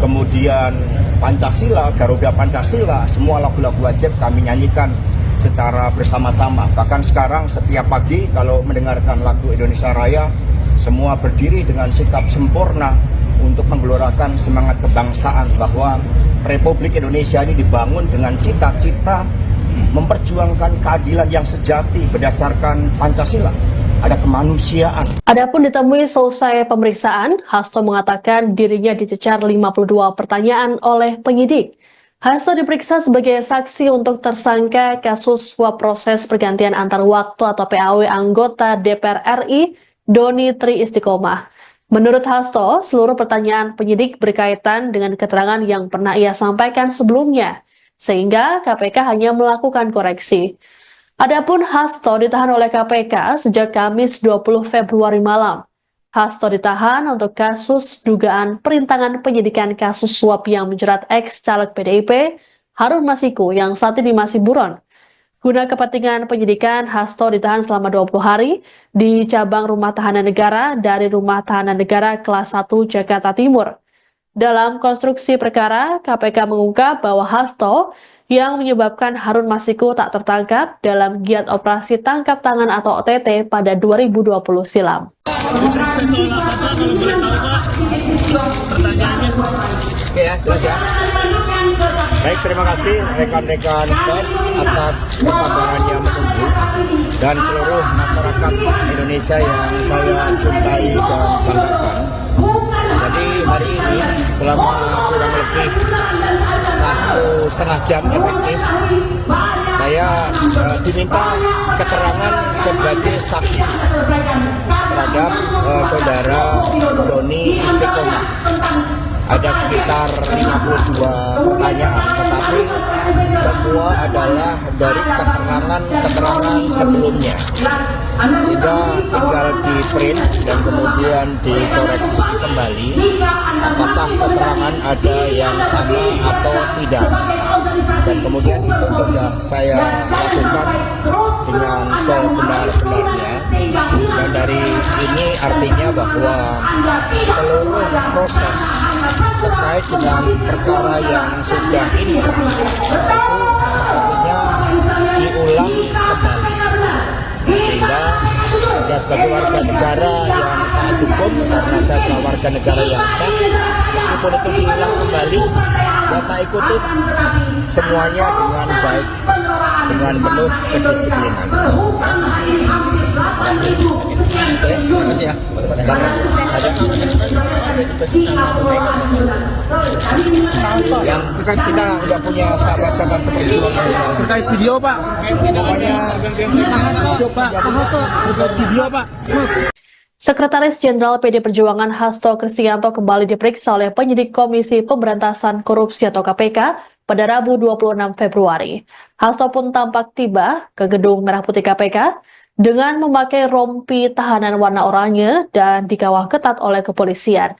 kemudian Pancasila, Garuda Pancasila, semua lagu-lagu wajib kami nyanyikan secara bersama-sama. Bahkan sekarang setiap pagi kalau mendengarkan lagu Indonesia Raya, semua berdiri dengan sikap sempurna untuk menggelorakan semangat kebangsaan bahwa Republik Indonesia ini dibangun dengan cita-cita memperjuangkan keadilan yang sejati berdasarkan Pancasila. Ada kemanusiaan. Adapun ditemui selesai pemeriksaan, Hasto mengatakan dirinya dicecar 52 pertanyaan oleh penyidik. Hasto diperiksa sebagai saksi untuk tersangka kasus suap proses pergantian antar waktu atau PAW anggota DPR RI Doni Tri Istiqomah. Menurut Hasto, seluruh pertanyaan penyidik berkaitan dengan keterangan yang pernah ia sampaikan sebelumnya, sehingga KPK hanya melakukan koreksi. Adapun Hasto ditahan oleh KPK sejak Kamis 20 Februari malam. Hasto ditahan untuk kasus dugaan perintangan penyidikan kasus suap yang menjerat ex-caleg PDIP Harun Masiku yang saat ini masih buron. Guna kepentingan penyidikan, Hasto ditahan selama 20 hari di cabang Rumah Tahanan Negara dari Rumah Tahanan Negara kelas 1 Jakarta Timur. Dalam konstruksi perkara, KPK mengungkap bahwa Hasto yang menyebabkan Harun Masiku tak tertangkap dalam giat operasi tangkap tangan atau OTT pada 2020 silam. Oke ya, jelas ya. Baik, terima kasih rekan-rekan pers atas kesabarannya menunggu dan seluruh masyarakat Indonesia yang saya cintai dan banggakan. Jadi hari ini selama kurang lebih 1,5 jam efektif, saya diminta keterangan sebagai saksi terhadap saudara Doni Istiqomah. Ada sekitar 52 pertanyaan, tetapi semua adalah dari keterangan sebelumnya. Sehingga tinggal di print dan kemudian dikoreksi kembali apakah keterangan ada yang sama atau tidak. Dan kemudian itu sudah saya lakukan dengan sebenar-benarnya. Dan dari ini artinya bahwa seluruh proses terkait dengan perkara yang sudah inkrah itu sepertinya diulang kembali. Sehingga ya, sebagai warga negara yang taat hukum, karena saya adalah warga negara yang sah, meskipun itu diulang kembali, ya saya ikuti semuanya dengan baik, dengan penuh kedisiplinan. Terima kasih ya. Yang kita udah punya sahabat-sahabat seperti itu. Terkait video, Pak. Pokoknya Pak Hasto, terkait video, Pak. Sekretaris Jenderal PD Perjuangan Hasto Kristianto kembali diperiksa oleh penyidik Komisi Pemberantasan Korupsi atau KPK pada Rabu 26 Februari. Hasto pun tampak tiba ke gedung Merah Putih KPK dengan memakai rompi tahanan warna oranye dan dikawal ketat oleh kepolisian.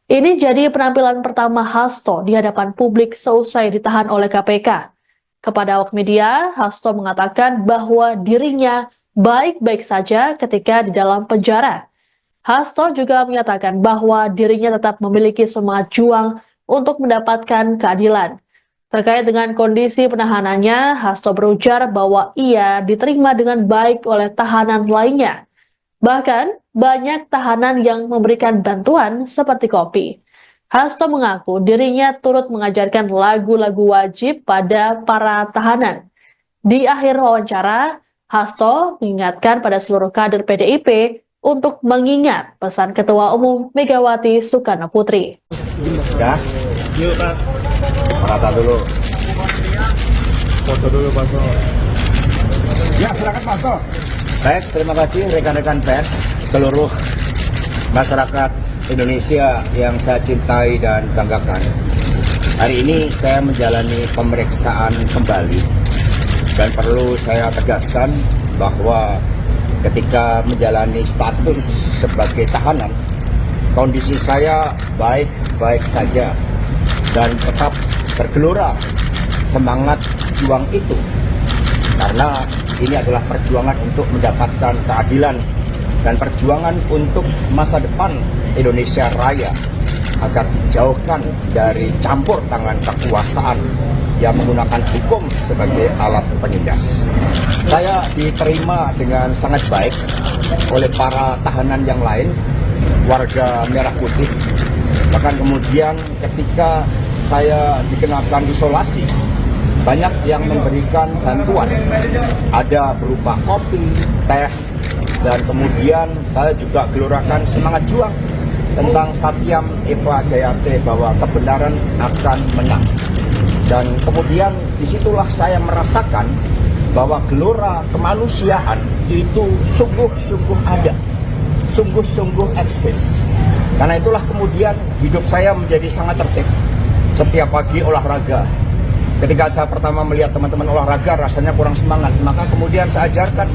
Ini jadi penampilan pertama Hasto di hadapan publik seusai ditahan oleh KPK. Kepada awak media, Hasto mengatakan bahwa dirinya baik-baik saja ketika di dalam penjara. Hasto juga menyatakan bahwa dirinya tetap memiliki semangat juang untuk mendapatkan keadilan. Terkait dengan kondisi penahanannya, Hasto berujar bahwa ia diterima dengan baik oleh tahanan lainnya. Bahkan, banyak tahanan yang memberikan bantuan seperti kopi. Hasto mengaku dirinya turut mengajarkan lagu-lagu wajib pada para tahanan. Di akhir wawancara, Hasto mengingatkan pada seluruh kader PDIP untuk mengingat pesan Ketua Umum Megawati Soekarno Putri. ya, Yuk, Pak. rata dulu. Foto dulu, Pak. Ya, silakan Pak Hasto. Baik, terima kasih rekan-rekan pers, seluruh masyarakat Indonesia yang saya cintai dan banggakan. Hari ini saya menjalani pemeriksaan kembali dan perlu saya tegaskan bahwa ketika menjalani status sebagai tahanan, kondisi saya baik-baik saja dan tetap bergelora semangat juang itu, karena ini adalah perjuangan untuk mendapatkan keadilan dan perjuangan untuk masa depan Indonesia Raya agar dijauhkan dari campur tangan kekuasaan yang menggunakan hukum sebagai alat penindas. Saya diterima dengan sangat baik oleh para tahanan yang lain, warga Merah Putih. Bahkan kemudian ketika saya dikenakan isolasi, banyak yang memberikan bantuan. Ada berupa kopi, teh, dan kemudian saya juga gelorakan semangat juang tentang Satyam Eva Jayate bahwa kebenaran akan menang. Dan kemudian disitulah saya merasakan bahwa gelora kemanusiaan itu sungguh-sungguh ada, sungguh-sungguh eksis. Karena itulah kemudian hidup saya menjadi sangat tertib. Setiap pagi olahraga. Ketika saya pertama melihat teman-teman olahraga rasanya kurang semangat, maka kemudian saya ajarkan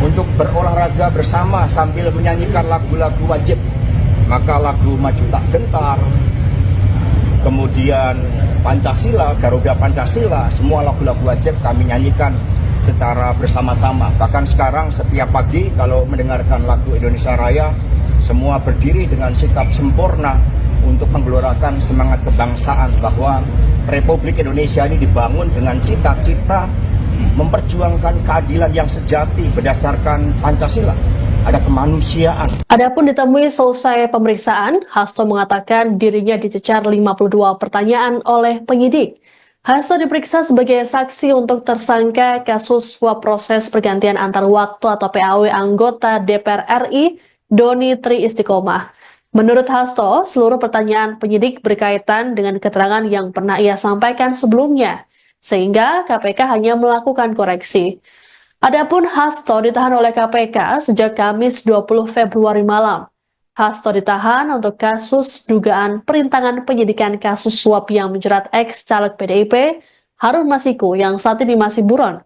untuk berolahraga bersama sambil menyanyikan lagu-lagu wajib. Maka lagu Maju Tak Gentar, kemudian Pancasila, Garuda Pancasila, semua lagu-lagu wajib kami nyanyikan secara bersama-sama. Bahkan sekarang setiap pagi kalau mendengarkan lagu Indonesia Raya, semua berdiri dengan sikap sempurna untuk menggelorakan semangat kebangsaan bahwa Republik Indonesia ini dibangun dengan cita-cita memperjuangkan keadilan yang sejati berdasarkan Pancasila. Ada kemanusiaan. Adapun ditemui selesai pemeriksaan, Hasto mengatakan dirinya dicecar 52 pertanyaan oleh penyidik. Hasto diperiksa sebagai saksi untuk tersangka kasus suap proses pergantian antar waktu atau PAW anggota DPR RI Doni Tri Istiqomah. Menurut Hasto, seluruh pertanyaan penyidik berkaitan dengan keterangan yang pernah ia sampaikan sebelumnya, sehingga KPK hanya melakukan koreksi. Adapun Hasto ditahan oleh KPK sejak Kamis 20 Februari malam. Hasto ditahan untuk kasus dugaan perintangan penyidikan kasus suap yang menjerat ex-caleg PDIP Harun Masiku yang saat ini masih buron.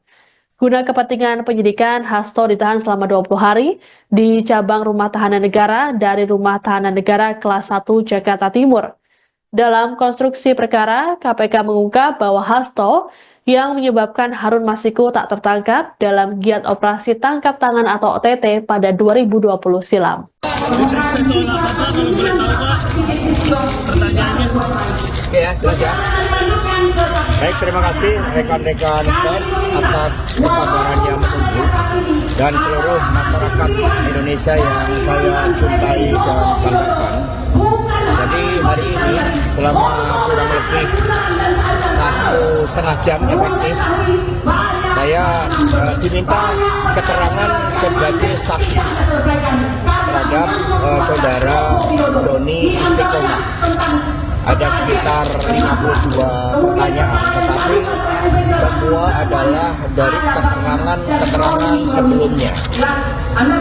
Guna kepentingan penyidikan, Hasto ditahan selama 20 hari di cabang Rumah Tahanan Negara dari Rumah Tahanan Negara kelas 1 Jakarta Timur. Dalam konstruksi perkara, KPK mengungkap bahwa Hasto yang menyebabkan Harun Masiku tak tertangkap dalam giat operasi tangkap tangan atau OTT pada 2020 silam. Oke ya, jelas ya. Baik, terima kasih rekan-rekan pers atas kesabarannya menunggu dan seluruh masyarakat Indonesia yang saya cintai dan banggakan. Jadi hari ini selama kurang lebih 1,5 jam efektif, saya diminta keterangan sebagai saksi terhadap saudara Doni Istiqomah. Ada sekitar 52 pertanyaan, tetapi semua adalah dari keterangan sebelumnya.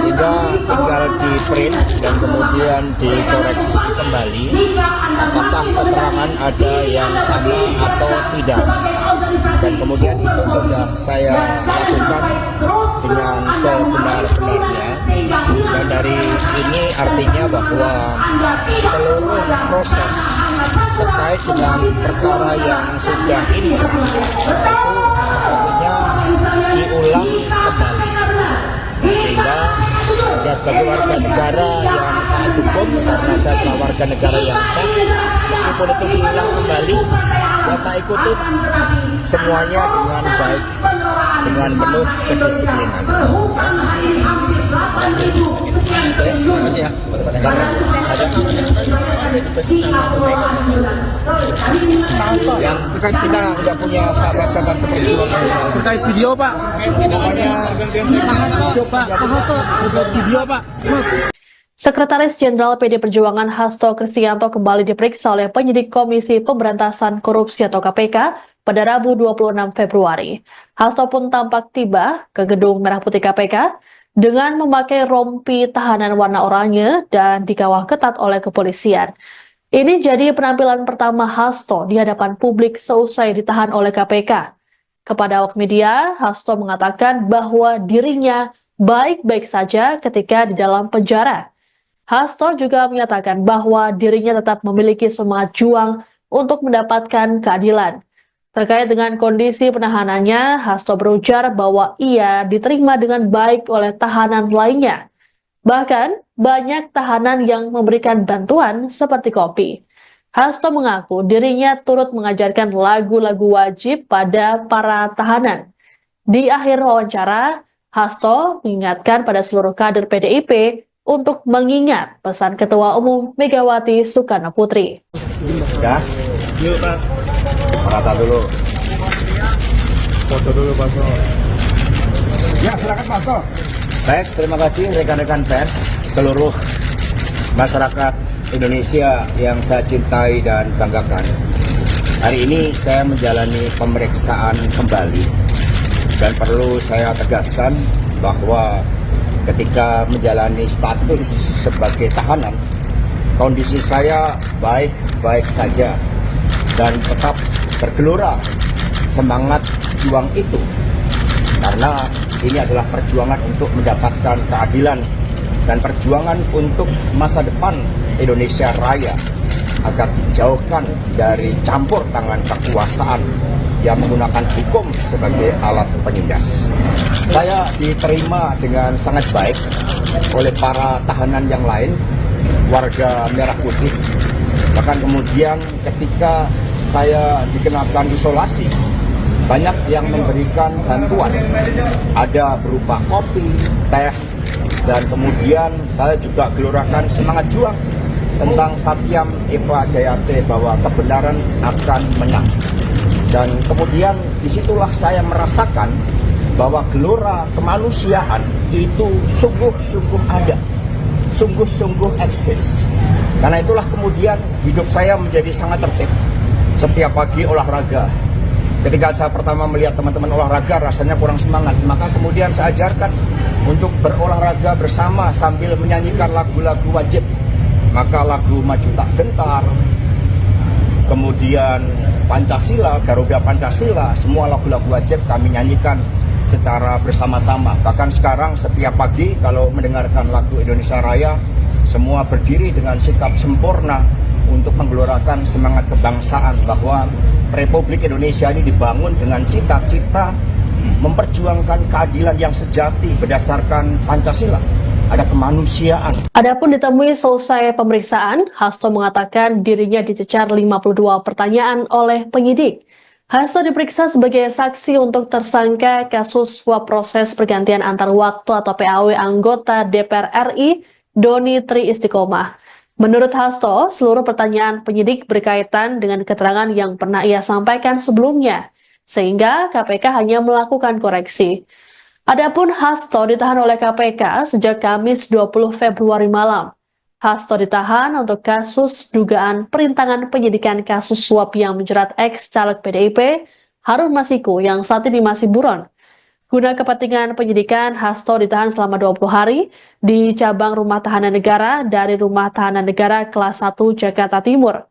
Sehingga tinggal di print dan kemudian dikoreksi kembali apakah keterangan ada yang sama atau tidak. Dan kemudian itu sudah saya lakukan dengan sebenar-benarnya. Dan dari ini artinya bahwa seluruh proses terkait dengan perkara yang sudah inkrah itu sepertinya diulang kembali. Sehingga saya sebagai warga negara yang taat hukum, karena saya adalah warga negara yang sah, meskipun itu diulang kembali, ya saya ikuti semuanya dengan baik, dengan penuh kedisiplinan. Terima kasih ya. Yang kita udah punya sahabat-sahabat seperjuangan. Terkait video, Pak. Namanya Pak Hasto, terkait video, Pak. Sekretaris Jenderal PD Perjuangan Hasto Kristianto kembali diperiksa oleh penyidik Komisi Pemberantasan Korupsi atau KPK pada Rabu 26 Februari. Hasto pun tampak tiba ke gedung Merah Putih KPK dengan memakai rompi tahanan warna oranye dan dikawal ketat oleh kepolisian. Ini jadi penampilan pertama Hasto di hadapan publik seusai ditahan oleh KPK. Kepada awak media, Hasto mengatakan bahwa dirinya baik-baik saja ketika di dalam penjara. Hasto juga menyatakan bahwa dirinya tetap memiliki semangat juang untuk mendapatkan keadilan. Terkait dengan kondisi penahanannya, Hasto berujar bahwa ia diterima dengan baik oleh tahanan lainnya. Bahkan, banyak tahanan yang memberikan bantuan seperti kopi. Hasto mengaku dirinya turut mengajarkan lagu-lagu wajib pada para tahanan. Di akhir wawancara, Hasto mengingatkan pada seluruh kader PDIP untuk mengingat pesan Ketua Umum Megawati Soekarno Putri. Ya, Yuk, Pak. rata dulu. Foto dulu, Pak. Ya, silakan Pak Hasto. Baik, terima kasih rekan-rekan pers, seluruh masyarakat Indonesia yang saya cintai dan banggakan. Hari ini saya menjalani pemeriksaan kembali dan perlu saya tegaskan bahwa ketika menjalani status sebagai tahanan, kondisi saya baik-baik saja dan tetap bergelora semangat juang itu, karena ini adalah perjuangan untuk mendapatkan keadilan dan perjuangan untuk masa depan Indonesia Raya agar dijauhkan dari campur tangan kekuasaan yang menggunakan hukum sebagai alat penindas. Saya diterima dengan sangat baik oleh para tahanan yang lain, warga Merah Putih. Bahkan kemudian ketika saya dikenakan isolasi, banyak yang memberikan bantuan, ada berupa kopi, teh, dan kemudian saya juga gelorakan semangat juang tentang Satyam Eva Jayate bahwa kebenaran akan menang. Dan kemudian disitulah saya merasakan bahwa gelora kemanusiaan itu sungguh-sungguh ada, sungguh-sungguh eksis. Karena itulah kemudian hidup saya menjadi sangat tertib. Setiap pagi olahraga. Ketika saya pertama melihat teman-teman olahraga rasanya kurang semangat, maka kemudian saya ajarkan untuk berolahraga bersama sambil menyanyikan lagu-lagu wajib. Maka lagu Maju Tak Gentar, kemudian Pancasila, Garuda Pancasila, semua lagu-lagu wajib kami nyanyikan secara bersama-sama. Bahkan sekarang setiap pagi kalau mendengarkan lagu Indonesia Raya, semua berdiri dengan sikap sempurna untuk menggelorakan semangat kebangsaan bahwa Republik Indonesia ini dibangun dengan cita-cita memperjuangkan keadilan yang sejati berdasarkan Pancasila. Ada kemanusiaan. Adapun ditemui selesai pemeriksaan, Hasto mengatakan dirinya dicecar 52 pertanyaan oleh penyidik. Hasto diperiksa sebagai saksi untuk tersangka kasus suap proses pergantian antar waktu atau PAW anggota DPR RI Doni Tri Istiqomah. Menurut Hasto, seluruh pertanyaan penyidik berkaitan dengan keterangan yang pernah ia sampaikan sebelumnya, sehingga KPK hanya melakukan koreksi. Adapun Hasto ditahan oleh KPK sejak Kamis 20 Februari malam. Hasto ditahan untuk kasus dugaan perintangan penyidikan kasus suap yang menjerat ex-caleg PDIP Harun Masiku yang saat ini masih buron. Guna kepentingan penyidikan, Hasto ditahan selama 20 hari di cabang Rumah Tahanan Negara dari Rumah Tahanan Negara kelas 1 Jakarta Timur.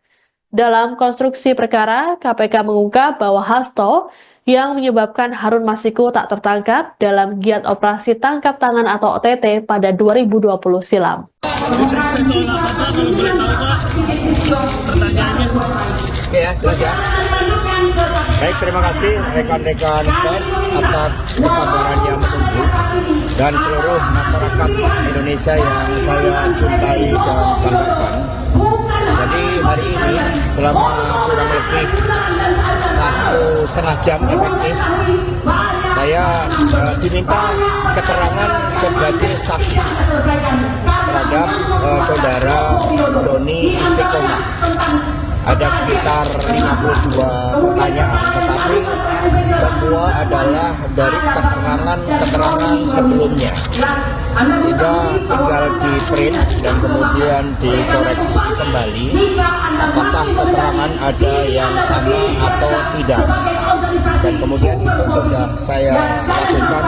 Dalam konstruksi perkara, KPK mengungkap bahwa Hasto yang menyebabkan Harun Masiku tak tertangkap dalam giat operasi tangkap tangan atau OTT pada 2020 silam. Oke ya, jelas ya. Baik, terima kasih rekan-rekan pers atas kesabarannya menunggu dan seluruh masyarakat Indonesia yang saya cintai dan banggakan. Jadi hari ini selama kurang lebih 1,5 jam efektif, saya diminta keterangan sebagai saksi terhadap saudara Doni Istiqomah. Ada sekitar 52 pertanyaan, tetapi semua adalah dari keterangan sebelumnya. Sehingga tinggal di print dan kemudian dikoreksi kembali apakah keterangan ada yang sama atau tidak. Dan kemudian itu sudah saya lakukan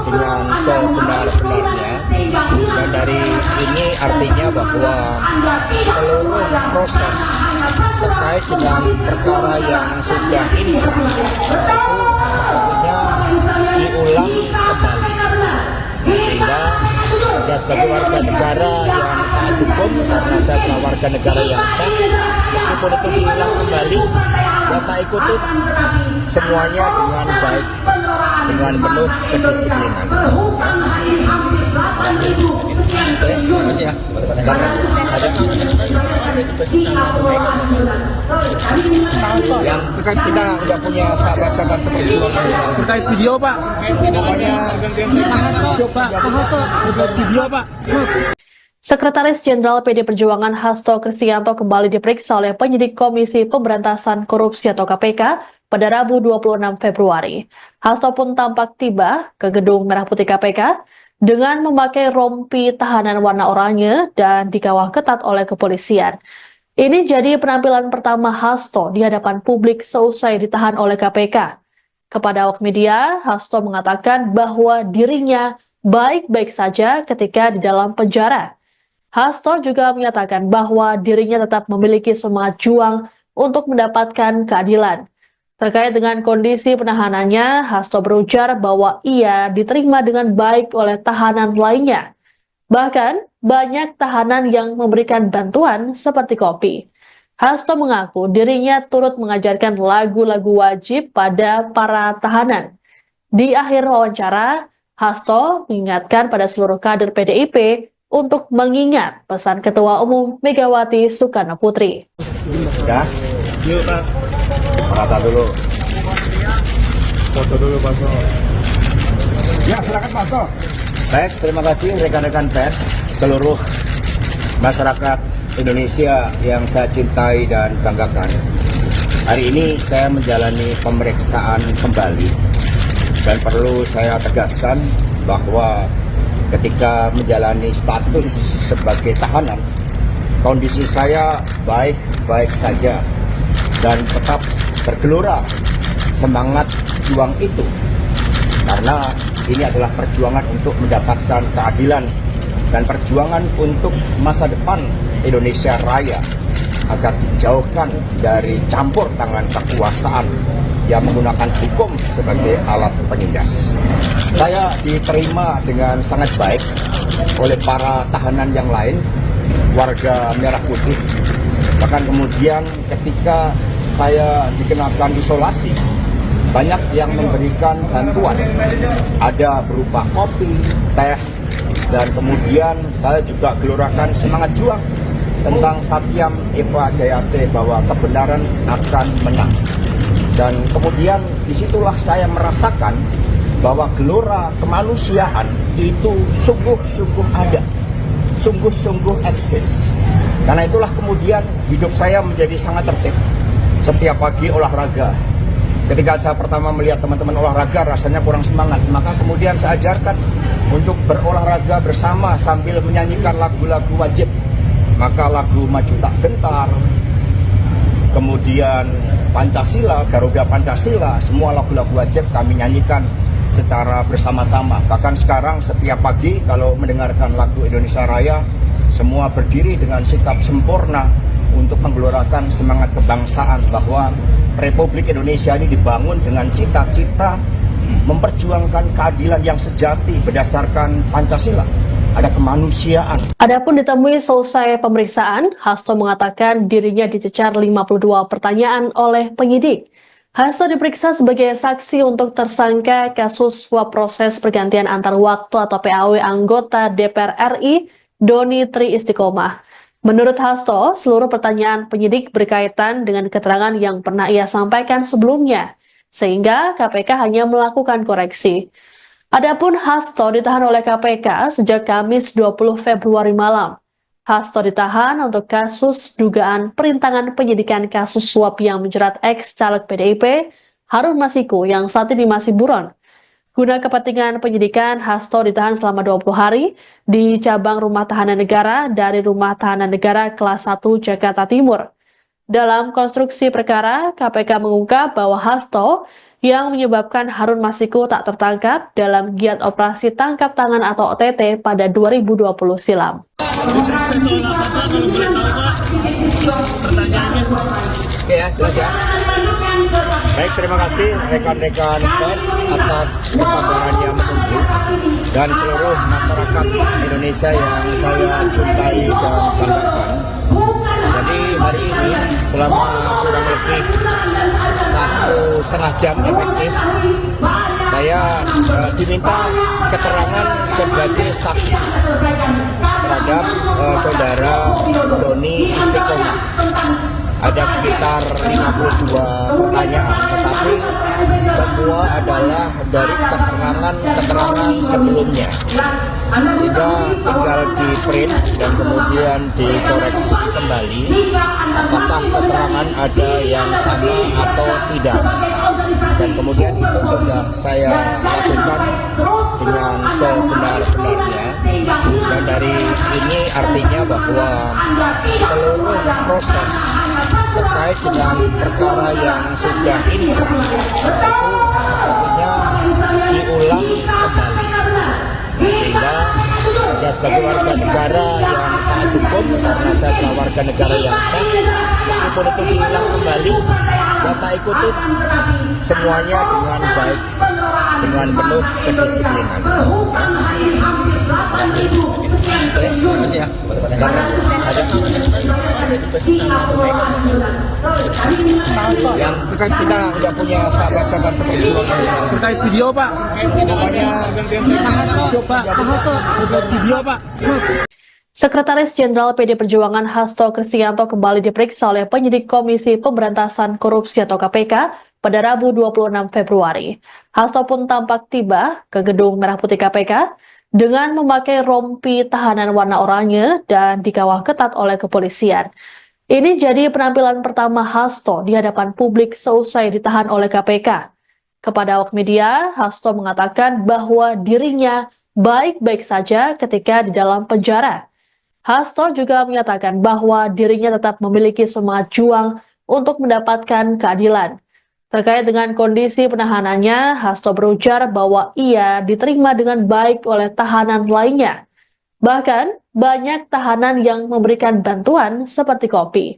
dengan sebenar-benarnya. Dan dari ini artinya bahwa seluruh proses terkait dengan perkara yang sudah inkrah itu sepertinya diulang kembali. Sehingga ya sebagai warga negara yang taat hukum, karena saya adalah warga negara yang sah, meskipun itu diulang kembali, ya saya ikuti semuanya dengan baik, dengan penuh kedisiplinan. Terima kasih ya. Yang kita udah punya sahabat-sahabat seperti itu. Terkait video, Pak. Namanya Pak Hasto, terkait video, Pak. Sekretaris Jenderal PD Perjuangan Hasto Kristianto kembali diperiksa oleh penyidik Komisi Pemberantasan Korupsi atau KPK pada Rabu 26 Februari. Hasto pun tampak tiba ke gedung Merah Putih KPK dengan memakai rompi tahanan warna oranye dan dikawal ketat oleh kepolisian. Ini jadi penampilan pertama Hasto di hadapan publik seusai ditahan oleh KPK. Kepada awak media, Hasto mengatakan bahwa dirinya baik-baik saja ketika di dalam penjara. Hasto juga menyatakan bahwa dirinya tetap memiliki semangat juang untuk mendapatkan keadilan. Terkait dengan kondisi penahanannya, Hasto berujar bahwa ia diterima dengan baik oleh tahanan lainnya. Bahkan, banyak tahanan yang memberikan bantuan seperti kopi. Hasto mengaku dirinya turut mengajarkan lagu-lagu wajib pada para tahanan. Di akhir wawancara, Hasto mengingatkan pada seluruh kader PDIP untuk mengingat pesan Ketua Umum Megawati Soekarno Putri. Ya, rata dulu. Foto dulu Pak. Ya, silakan Pak. Baik, terima kasih rekan-rekan pers, seluruh masyarakat Indonesia yang saya cintai dan banggakan. Hari ini saya menjalani pemeriksaan kembali dan perlu saya tegaskan bahwa ketika menjalani status sebagai tahanan, kondisi saya baik-baik saja dan tetap bergelora semangat juang itu, karena ini adalah perjuangan untuk mendapatkan keadilan dan perjuangan untuk masa depan Indonesia Raya agar dijauhkan dari campur tangan kekuasaan yang menggunakan hukum sebagai alat penindas. Saya diterima dengan sangat baik oleh para tahanan yang lain, warga Merah Putih. Bahkan kemudian ketika saya dikenakan isolasi, banyak yang memberikan bantuan, ada berupa kopi, teh, dan kemudian saya juga gelorakan semangat juang tentang Satyam Eva Jayate bahwa kebenaran akan menang. Dan kemudian disitulah saya merasakan bahwa gelora kemanusiaan itu sungguh-sungguh ada, sungguh-sungguh eksis. Karena itulah kemudian hidup saya menjadi sangat tertib. Setiap pagi olahraga. Ketika saya pertama melihat teman-teman olahraga rasanya kurang semangat, maka kemudian saya ajarkan untuk berolahraga bersama sambil menyanyikan lagu-lagu wajib. Maka lagu Maju Tak Gentar, kemudian Pancasila, Garuda Pancasila, semua lagu-lagu wajib kami nyanyikan secara bersama-sama. Bahkan sekarang setiap pagi kalau mendengarkan lagu Indonesia Raya, semua berdiri dengan sikap sempurna untuk menggelorakan semangat kebangsaan bahwa Republik Indonesia ini dibangun dengan cita-cita memperjuangkan keadilan yang sejati berdasarkan Pancasila. Ada kemanusiaan. Adapun ditemui selesai pemeriksaan, Hasto mengatakan dirinya dicecar 52 pertanyaan oleh penyidik. Hasto diperiksa sebagai saksi untuk tersangka kasus suap proses pergantian antar waktu atau PAW anggota DPR RI Doni Tri Istiqomah. Menurut Hasto, seluruh pertanyaan penyidik berkaitan dengan keterangan yang pernah ia sampaikan sebelumnya, sehingga KPK hanya melakukan koreksi. Adapun Hasto ditahan oleh KPK sejak Kamis 20 Februari malam. Hasto ditahan untuk kasus dugaan perintangan penyidikan kasus suap yang menjerat ex-caleg PDIP Harun Masiku yang saat ini masih buron. Guna kepentingan penyidikan, Hasto ditahan selama 20 hari di cabang Rumah Tahanan Negara dari Rumah Tahanan Negara kelas 1 Jakarta Timur. Dalam konstruksi perkara, KPK mengungkap bahwa Hasto yang menyebabkan Harun Masiku tak tertangkap dalam giat operasi tangkap tangan atau OTT pada 2020 silam. Oke ya, jelas ya. Baik, terima kasih rekan-rekan pers atas kesabarannya menunggu dan seluruh masyarakat Indonesia yang saya cintai dan banggakan. Jadi hari ini selama kurang lebih 1,5 jam efektif, saya diminta keterangan sebagai saksi terhadap saudara Doni Istiqomah. Ada sekitar 52 pertanyaan, tetapi semua adalah dari keterangan sebelumnya. Sehingga tinggal di print dan kemudian dikoreksi kembali apakah keterangan ada yang sama atau tidak. Dan kemudian itu sudah saya lakukan dengan sebenar-benarnya. Dan dari ini artinya bahwa seluruh proses terkait dengan perkara yang sudah inkrah itu sepertinya diulang kembali. Sehingga ya sebagai warga negara yang taat hukum, karena saya adalah warga negara yang sah, meskipun itu diulang kembali, ya saya ikutin semuanya dengan baik, dengan penuh kedisiplinan. Yang kita udah punya sahabat-sahabat seperjuangan. Terkait video Pak. Pokoknya Pak Hasto terkait video Pak. Sekretaris Jenderal PD Perjuangan Hasto Kristianto kembali diperiksa oleh penyidik Komisi Pemberantasan Korupsi atau KPK pada Rabu 26 Februari. Hasto pun tampak tiba ke gedung Merah Putih KPK dengan memakai rompi tahanan warna oranye dan dikawal ketat oleh kepolisian. Ini jadi penampilan pertama Hasto di hadapan publik seusai ditahan oleh KPK. Kepada awak media, Hasto mengatakan bahwa dirinya baik-baik saja ketika di dalam penjara. Hasto juga menyatakan bahwa dirinya tetap memiliki semangat juang untuk mendapatkan keadilan. Terkait dengan kondisi penahanannya, Hasto berujar bahwa ia diterima dengan baik oleh tahanan lainnya. Bahkan, banyak tahanan yang memberikan bantuan seperti kopi.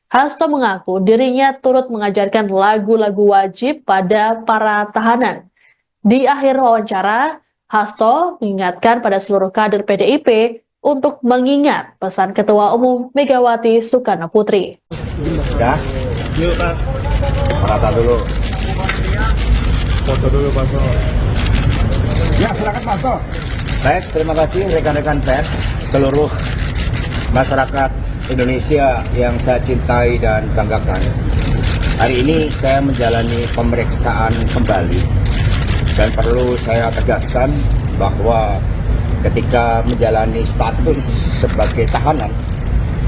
Hasto mengaku dirinya turut mengajarkan lagu-lagu wajib pada para tahanan. Di akhir wawancara, Hasto mengingatkan pada seluruh kader PDIP untuk mengingat pesan Ketua Umum Megawati Soekarno Putri. ya, Yuk Pak. merata dulu. Foto dulu Pak. Ya, silakan Pak Hasto. Baik, terima kasih rekan-rekan pers, seluruh masyarakat Indonesia yang saya cintai dan banggakan. Hari ini saya menjalani pemeriksaan kembali dan perlu saya tegaskan bahwa ketika menjalani status sebagai tahanan,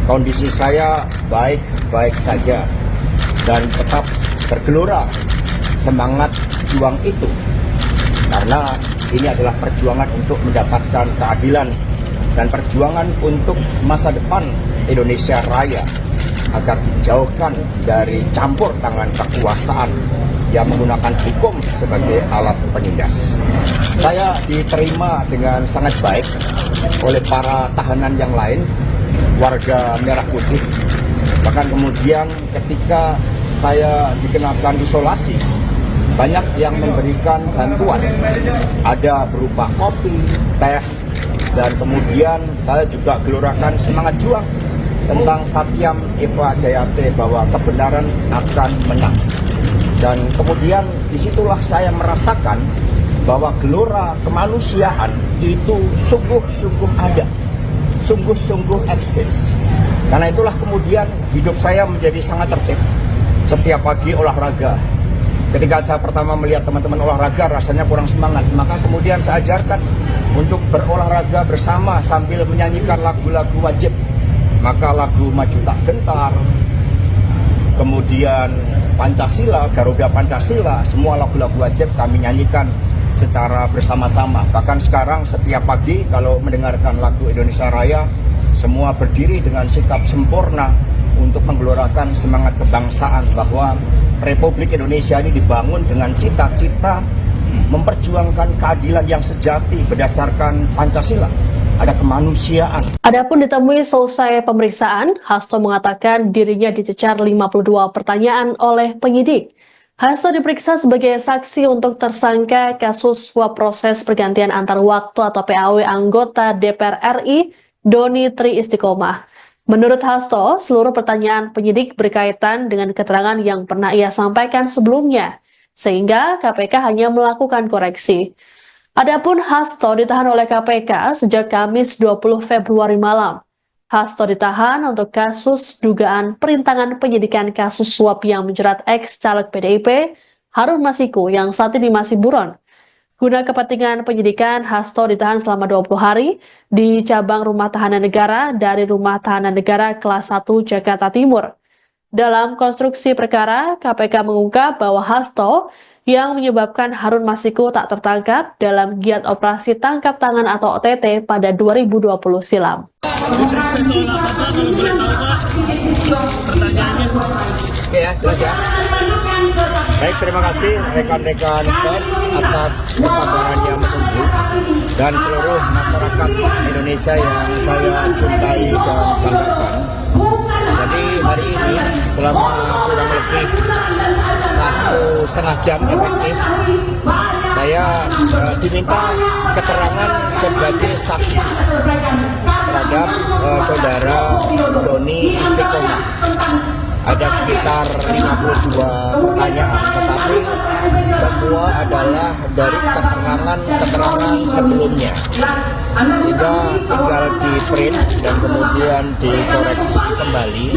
kondisi saya baik-baik saja dan tetap bergelora semangat juang itu, karena ini adalah perjuangan untuk mendapatkan keadilan dan perjuangan untuk masa depan Indonesia Raya agar dijauhkan dari campur tangan kekuasaan yang menggunakan hukum sebagai alat penindas. Saya diterima dengan sangat baik oleh para tahanan yang lain, warga Merah Putih. Bahkan kemudian ketika saya dikenakan isolasi, banyak yang memberikan bantuan, ada berupa kopi, teh, dan kemudian saya juga gelorakan semangat juang tentang Satyam Eva Jayate bahwa kebenaran akan menang. Dan kemudian disitulah saya merasakan bahwa gelora kemanusiaan itu sungguh-sungguh ada, sungguh-sungguh eksis. Karena itulah kemudian hidup saya menjadi sangat tertib. Setiap pagi olahraga. Ketika saya pertama melihat teman-teman olahraga rasanya kurang semangat, maka kemudian saya ajarkan untuk berolahraga bersama sambil menyanyikan lagu-lagu wajib. Maka lagu Maju Tak Gentar, kemudian Pancasila, Garuda Pancasila, semua lagu-lagu wajib kami nyanyikan secara bersama-sama. Bahkan sekarang setiap pagi kalau mendengarkan lagu Indonesia Raya, semua berdiri dengan sikap sempurna untuk menggelorakan semangat kebangsaan bahwa Republik Indonesia ini dibangun dengan cita-cita memperjuangkan keadilan yang sejati berdasarkan Pancasila. Ada kemanusiaan. Adapun ditemui selesai pemeriksaan, Hasto mengatakan dirinya dicecar 52 pertanyaan oleh penyidik. Hasto diperiksa sebagai saksi untuk tersangka kasus suap proses pergantian antar waktu atau PAW anggota DPR RI Doni Tri Istiqomah. Menurut Hasto, seluruh pertanyaan penyidik berkaitan dengan keterangan yang pernah ia sampaikan sebelumnya, sehingga KPK hanya melakukan koreksi. Adapun Hasto ditahan oleh KPK sejak Kamis 20 Februari malam. Hasto ditahan untuk kasus dugaan perintangan penyidikan kasus suap yang menjerat ex-caleg PDIP Harun Masiku yang saat ini masih buron. Guna kepentingan penyidikan, Hasto ditahan selama 20 hari di cabang Rumah Tahanan Negara dari Rumah Tahanan Negara kelas 1 Jakarta Timur. Dalam konstruksi perkara, KPK mengungkap bahwa Hasto yang menyebabkan Harun Masiku tak tertangkap dalam giat operasi tangkap tangan atau OTT pada 2020 silam. Oke ya, jelas ya. Baik, terima kasih rekan-rekan pers atas kesabarannya menunggu dan seluruh masyarakat Indonesia yang saya cintai dan banggakan. Jadi hari ini selama kurang lebih 1,5 jam efektif, saya diminta keterangan sebagai saksi terhadap saudara Doni Istiqomah. Ada sekitar 52 pertanyaan, tetapi semua adalah dari keterangan sebelumnya, sehingga tinggal di print dan kemudian dikoreksi kembali.